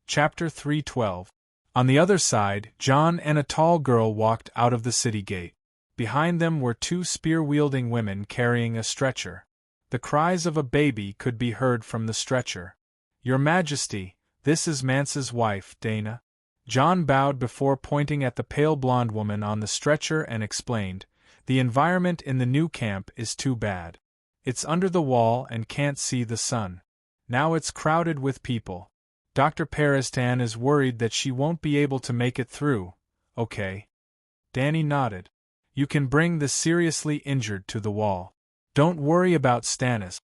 Chapter 3:12. On the other side, Jon and a tall girl walked out of the city gate. Behind them were 2 spear-wielding women carrying a stretcher. The cries of a baby could be heard from the stretcher. "Your Majesty, this is Mance's wife, Dana." Jon bowed before pointing at the pale blonde woman on the stretcher and explained, "The environment in the new camp is too bad. It's under the wall and can't see the sun. Now it's crowded with people. Dr. Peristan is worried that she won't be able to make it through." "Okay." Dany nodded. "You can bring the seriously injured to the wall. Don't worry about Stannis.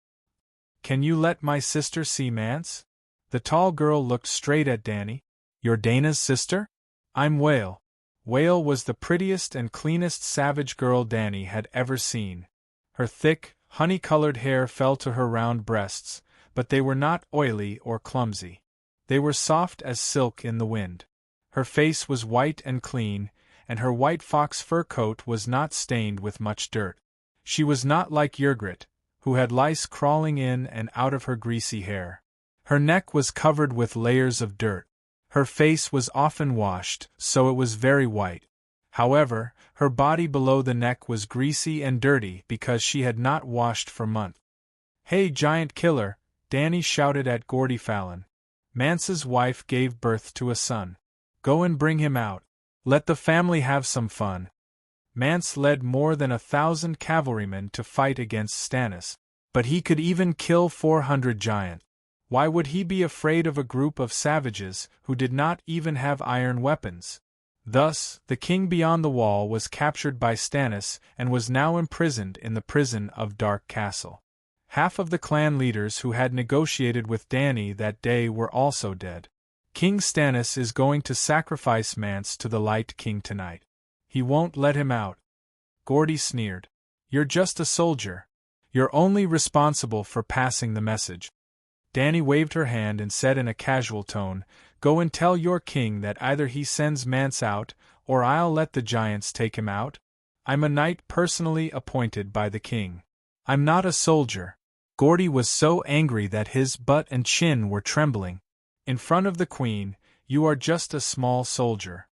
Can you let my sister see Mance?" The tall girl looked straight at Dany. "You're Dana's sister?" "I'm Whale." Whale was the prettiest and cleanest savage girl Dany had ever seen. Her thick, honey-colored hair fell to her round breasts, but they were not oily or clumsy. They were soft as silk in the wind. Her face was white and clean, and her white fox fur coat was not stained with much dirt. She was not like Ygritte, who had lice crawling in and out of her greasy hair. Her neck was covered with layers of dirt. Her face was often washed, so it was very white. However, her body below the neck was greasy and dirty because she had not washed for months. "Hey, giant killer!" Dany shouted at Gordy Fallon. "Mance's wife gave birth to a son. Go and bring him out. Let the family have some fun." Mance led more than 1,000 cavalrymen to fight against Stannis, but he could even kill 400 giants. Why would he be afraid of a group of savages who did not even have iron weapons? Thus, the king beyond the wall was captured by Stannis and was now imprisoned in the prison of Dark Castle. Half of the clan leaders who had negotiated with Dany that day were also dead. King Stannis is going to sacrifice Mance to the Light King tonight. He won't let him out. Gordy sneered. You're just a soldier. You're only responsible for passing the message. Dany waved her hand and said in a casual tone, Go and tell your king that either he sends Mance out, or I'll let the giants take him out. I'm a knight personally appointed by the king. I'm not a soldier. Gordy was so angry that his butt and chin were trembling. In front of the queen, you are just a small soldier.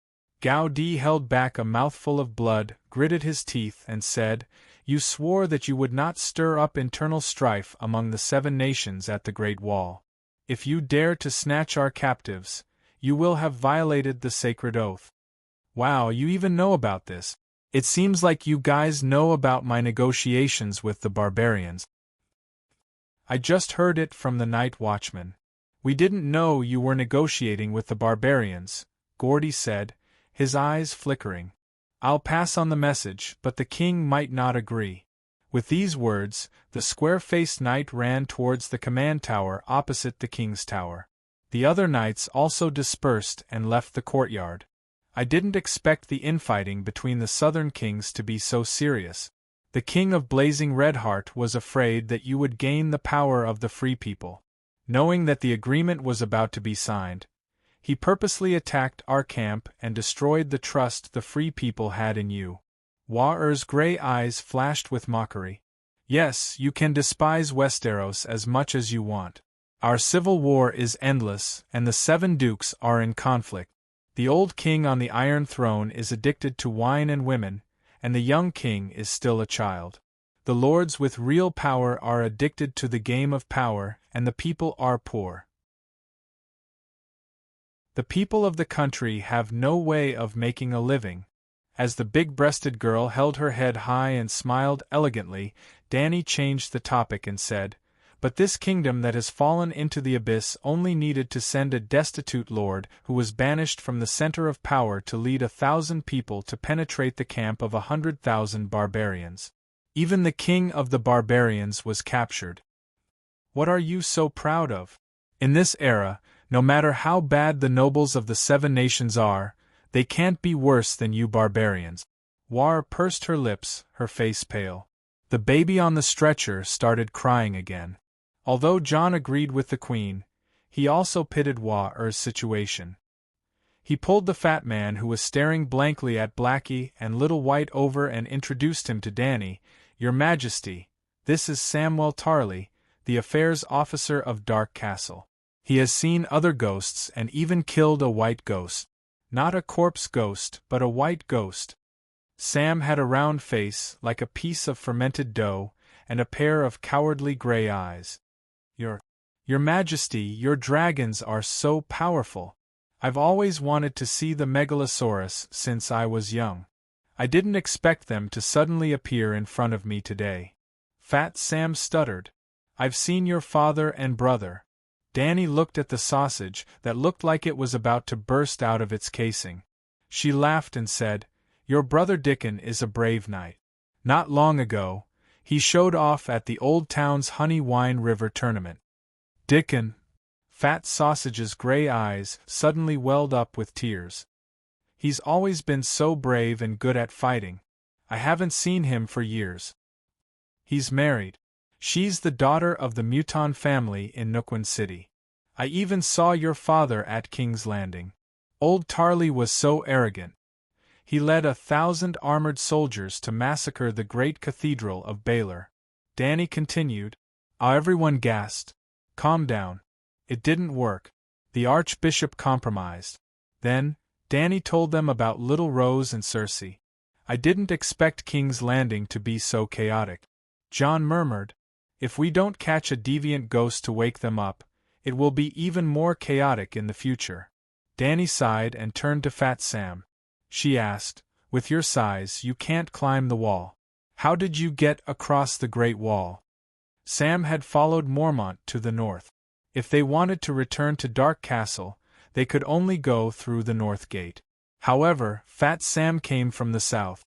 Gaudi held back a mouthful of blood, gritted his teeth, and said, You swore that you would not stir up internal strife among the 7 nations at the Great Wall. If you dare to snatch our captives, you will have violated the sacred oath. Wow, you even know about this. It seems like you guys know about my negotiations with the barbarians. I just heard it from the night watchman. We didn't know you were negotiating with the barbarians, Gordy said, his eyes flickering. I'll pass on the message, but the king might not agree. With these words, the square-faced knight ran towards the command tower opposite the king's tower. The other knights also dispersed and left the courtyard. I didn't expect the infighting between the southern kings to be so serious. The king of Blazing Redheart was afraid that you would gain the power of the free people. Knowing that the agreement was about to be signed, he purposely attacked our camp and destroyed the trust the free people had in you. Wa-Er's gray eyes flashed with mockery. Yes, you can despise Westeros as much as you want. Our civil war is endless, and the 7 dukes are in conflict. The old king on the Iron Throne is addicted to wine and women, and the young king is still a child. The lords with real power are addicted to the game of power, and the people are poor. The people of the country have no way of making a living. As the big-breasted girl held her head high and smiled elegantly, Dany changed the topic and said, But this kingdom that has fallen into the abyss only needed to send a destitute lord who was banished from the center of power to lead 1,000 people to penetrate the camp of 100,000 barbarians. Even the king of the barbarians was captured. What are you so proud of? In this era, no matter how bad the nobles of the 7 nations are, they can't be worse than you barbarians. War pursed her lips, her face pale. The baby on the stretcher started crying again. Although Jon agreed with the queen, he also pitied Wa-Er's situation. He pulled the fat man who was staring blankly at Blackie and Little White over and introduced him to Dany. Your Majesty, this is Samwell Tarly, the affairs officer of Dark Castle. He has seen other ghosts and even killed a white ghost. Not a corpse ghost, but a white ghost. Sam had a round face, like a piece of fermented dough, and a pair of cowardly gray eyes. Your Majesty, your dragons are so powerful. I've always wanted to see the Megalosaurus since I was young. I didn't expect them to suddenly appear in front of me today. Fat Sam stuttered. I've seen your father and brother. Dany looked at the sausage that looked like it was about to burst out of its casing. She laughed and said, Your brother Dickon is a brave knight. Not long ago, he showed off at the Old Town's Honey Wine River tournament. Dickon. Fat Sausage's gray eyes suddenly welled up with tears. He's always been so brave and good at fighting. I haven't seen him for years. He's married. She's the daughter of the Mouton family in Nookwin City. I even saw your father at King's Landing. Old Tarly was so arrogant. He led 1,000 armored soldiers to massacre the great cathedral of Baelor. Dany continued. Everyone gasped. Calm down. It didn't work. The Archbishop compromised. Then, Dany told them about Little Rose and Cersei. I didn't expect King's Landing to be so chaotic. Jon murmured. If we don't catch a deviant ghost to wake them up, it will be even more chaotic in the future. Dany sighed and turned to Fat Sam. She asked, With your size, you can't climb the wall. How did you get across the Great Wall? Sam had followed Mormont to the north. If they wanted to return to Dark Castle, they could only go through the north gate. However, Fat Sam came from the south.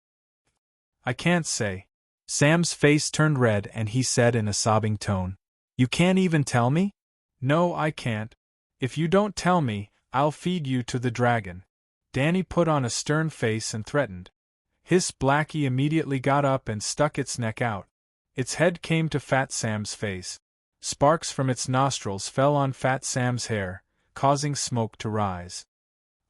I can't say. Sam's face turned red and he said in a sobbing tone, "You can't even tell me?" "No, I can't. If you don't tell me, I'll feed you to the dragon." Danny put on a stern face and threatened. His Blackie immediately got up and stuck its neck out. Its head came to Fat Sam's face. Sparks from its nostrils fell on Fat Sam's hair, causing smoke to rise.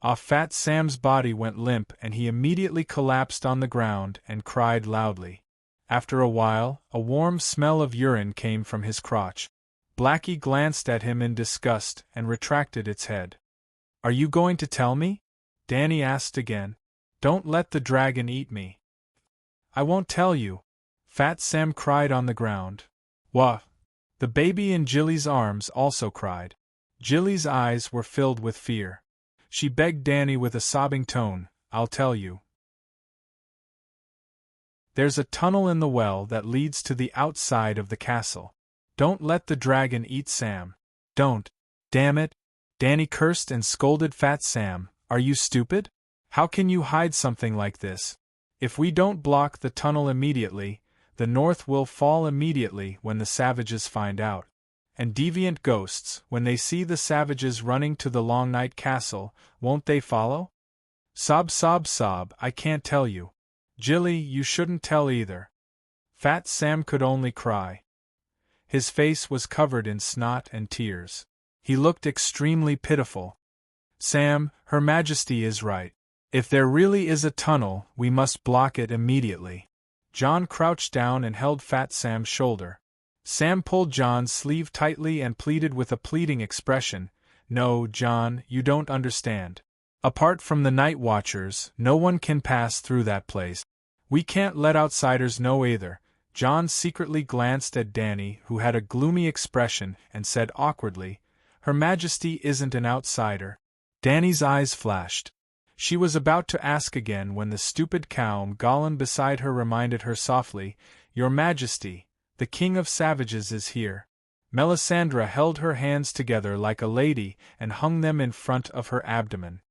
Off Fat Sam's body went limp and he immediately collapsed on the ground and cried loudly. After a while, a warm smell of urine came from his crotch. Blackie glanced at him in disgust and retracted its head. "Are you going to tell me?" Danny asked again. "Don't let the dragon eat me." "I won't tell you," Fat Sam cried on the ground. "Wha?" The baby in Jilly's arms also cried. Jilly's eyes were filled with fear. She begged Danny with a sobbing tone, "I'll tell you. There's a tunnel in the well that leads to the outside of the castle. Don't let the dragon eat Sam. Don't. Damn it." Danny cursed and scolded Fat Sam. "Are you stupid? How can you hide something like this? If we don't block the tunnel immediately, the north will fall immediately when the savages find out. And deviant ghosts, when they see the savages running to the Long Night Castle, won't they follow?" Sob, sob, sob, "I can't tell you. Jilly, you shouldn't tell either." Fat Sam could only cry. His face was covered in snot and tears. He looked extremely pitiful. "Sam, Her Majesty is right. If there really is a tunnel, we must block it immediately." John crouched down and held Fat Sam's shoulder. Sam pulled John's sleeve tightly and pleaded with a pleading expression, "No, John, you don't understand. Apart from the night watchers, no one can pass through that place. We can't let outsiders know either." John secretly glanced at Danny, who had a gloomy expression, and said awkwardly, "Her Majesty isn't an outsider." Danny's eyes flashed. She was about to ask again when the stupid cow Gollum beside her reminded her softly, "Your Majesty, the King of Savages is here." Melisandre held her hands together like a lady and hung them in front of her abdomen.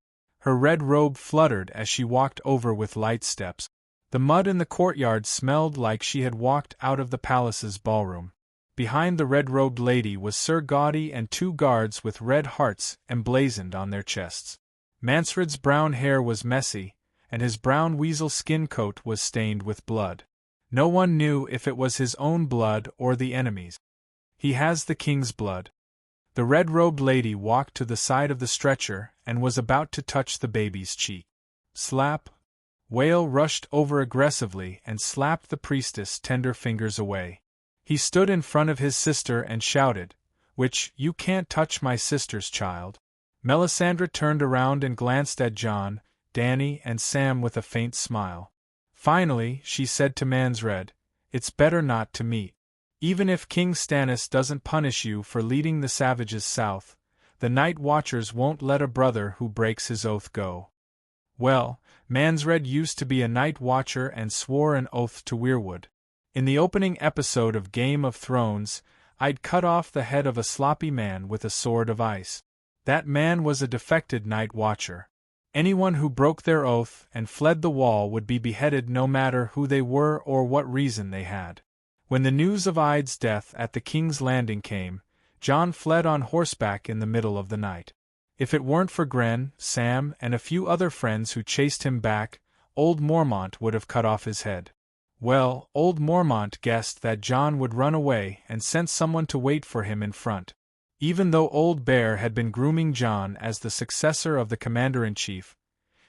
Her red robe fluttered as she walked over with light steps. The mud in the courtyard smelled like she had walked out of the palace's ballroom. Behind the red-robed lady was Sir Gaudy and 2 guards with red hearts emblazoned on their chests. Mansred's brown hair was messy, and his brown weasel skin coat was stained with blood. No one knew if it was his own blood or the enemy's. "He has the king's blood." The red-robed lady walked to the side of the stretcher and was about to touch the baby's cheek. Slap! Whale rushed over aggressively and slapped the priestess' tender fingers away. He stood in front of his sister and shouted, "You can't touch my sister's child." Melisandre turned around and glanced at John, Danny, and Sam with a faint smile. Finally, she said to Mansred, "It's better not to meet. Even if King Stannis doesn't punish you for leading the savages south, the Night Watchers won't let a brother who breaks his oath go." Well, Mansred used to be a Night Watcher and swore an oath to Weirwood. In the opening episode of Game of Thrones, I'd cut off the head of a sloppy man with a sword of ice. That man was a defected Night Watcher. Anyone who broke their oath and fled the wall would be beheaded no matter who they were or what reason they had. When the news of Ida's death at the King's Landing came, John fled on horseback in the middle of the night. If it weren't for Gren, Sam, and a few other friends who chased him back, old Mormont would have cut off his head. Well, old Mormont guessed that John would run away and sent someone to wait for him in front. Even though Old Bear had been grooming John as the successor of the commander-in-chief,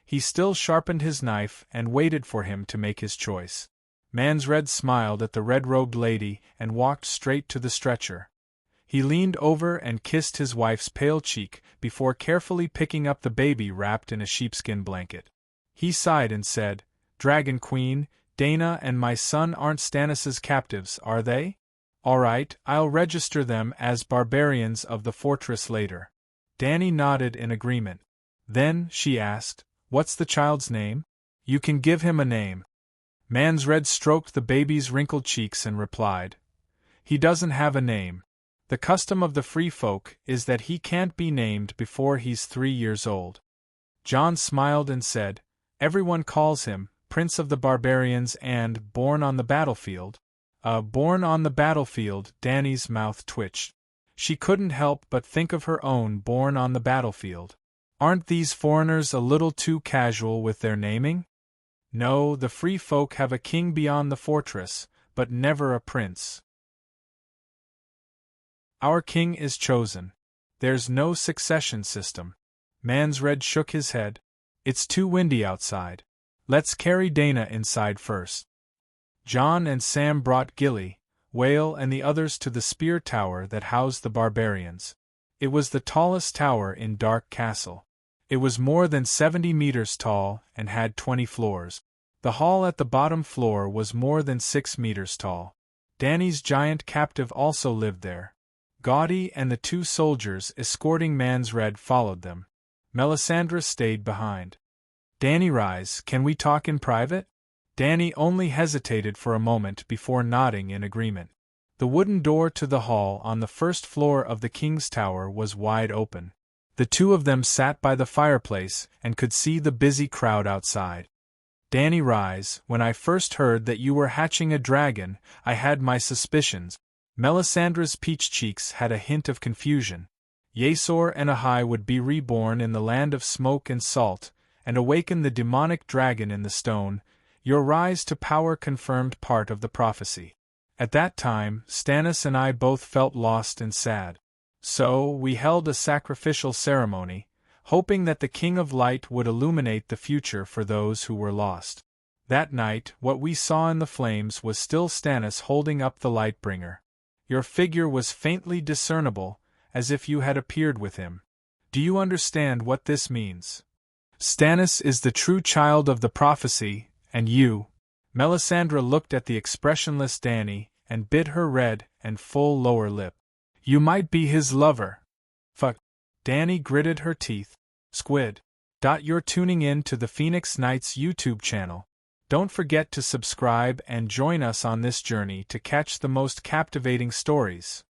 he still sharpened his knife and waited for him to make his choice. Mansred smiled at the red-robed lady and walked straight to the stretcher. He leaned over and kissed his wife's pale cheek before carefully picking up the baby wrapped in a sheepskin blanket. He sighed and said, "Dragon Queen, Dana and my son aren't Stannis's captives, are they? All right, I'll register them as barbarians of the fortress later." Danny nodded in agreement. Then, she asked, "What's the child's name?" "You can give him a name." Mansred stroked the baby's wrinkled cheeks and replied, "He doesn't have a name. The custom of the free folk is that he can't be named before he's 3 years old. John smiled and said, "Everyone calls him Prince of the Barbarians and born on the battlefield." Born on the battlefield, Danny's mouth twitched. She couldn't help but think of her own born on the battlefield. Aren't these foreigners a little too casual with their naming? No, the free folk have a king beyond the fortress, but never a prince. Our king is chosen. There's no succession system. Mansred shook his head. It's too windy outside. Let's carry Dana inside first. John and Sam brought Gilly, Whale and the others to the spear tower that housed the barbarians. It was the tallest tower in Dark Castle. It was more than 70 meters tall and had 20 floors. The hall at the bottom floor was more than 6 meters tall. Danny's giant captive also lived there. Gaudy and the 2 soldiers escorting Mansred followed them. Melisandre stayed behind. "Danny, rise, can we talk in private?" Danny only hesitated for a moment before nodding in agreement. The wooden door to the hall on the first floor of the King's Tower was wide open. The 2 of them sat by the fireplace and could see the busy crowd outside. "Danny, rise, when I first heard that you were hatching a dragon, I had my suspicions." Melisandre's peach cheeks had a hint of confusion. Yasor and Ahai would be reborn in the land of smoke and salt, and awaken the demonic dragon in the stone. Your rise to power confirmed part of the prophecy. At that time, Stannis and I both felt lost and sad. So, we held a sacrificial ceremony, hoping that the King of Light would illuminate the future for those who were lost. That night, what we saw in the flames was still Stannis holding up the Lightbringer. Your figure was faintly discernible, as if you had appeared with him. Do you understand what this means? Stannis is the true child of the prophecy, and you. Melisandre looked at the expressionless Danny and bit her red and full lower lip. You might be his lover. Fuck. Danny gritted her teeth. Squid. You're tuning in to the Phoenix Knights YouTube channel. Don't forget to subscribe and join us on this journey to catch the most captivating stories.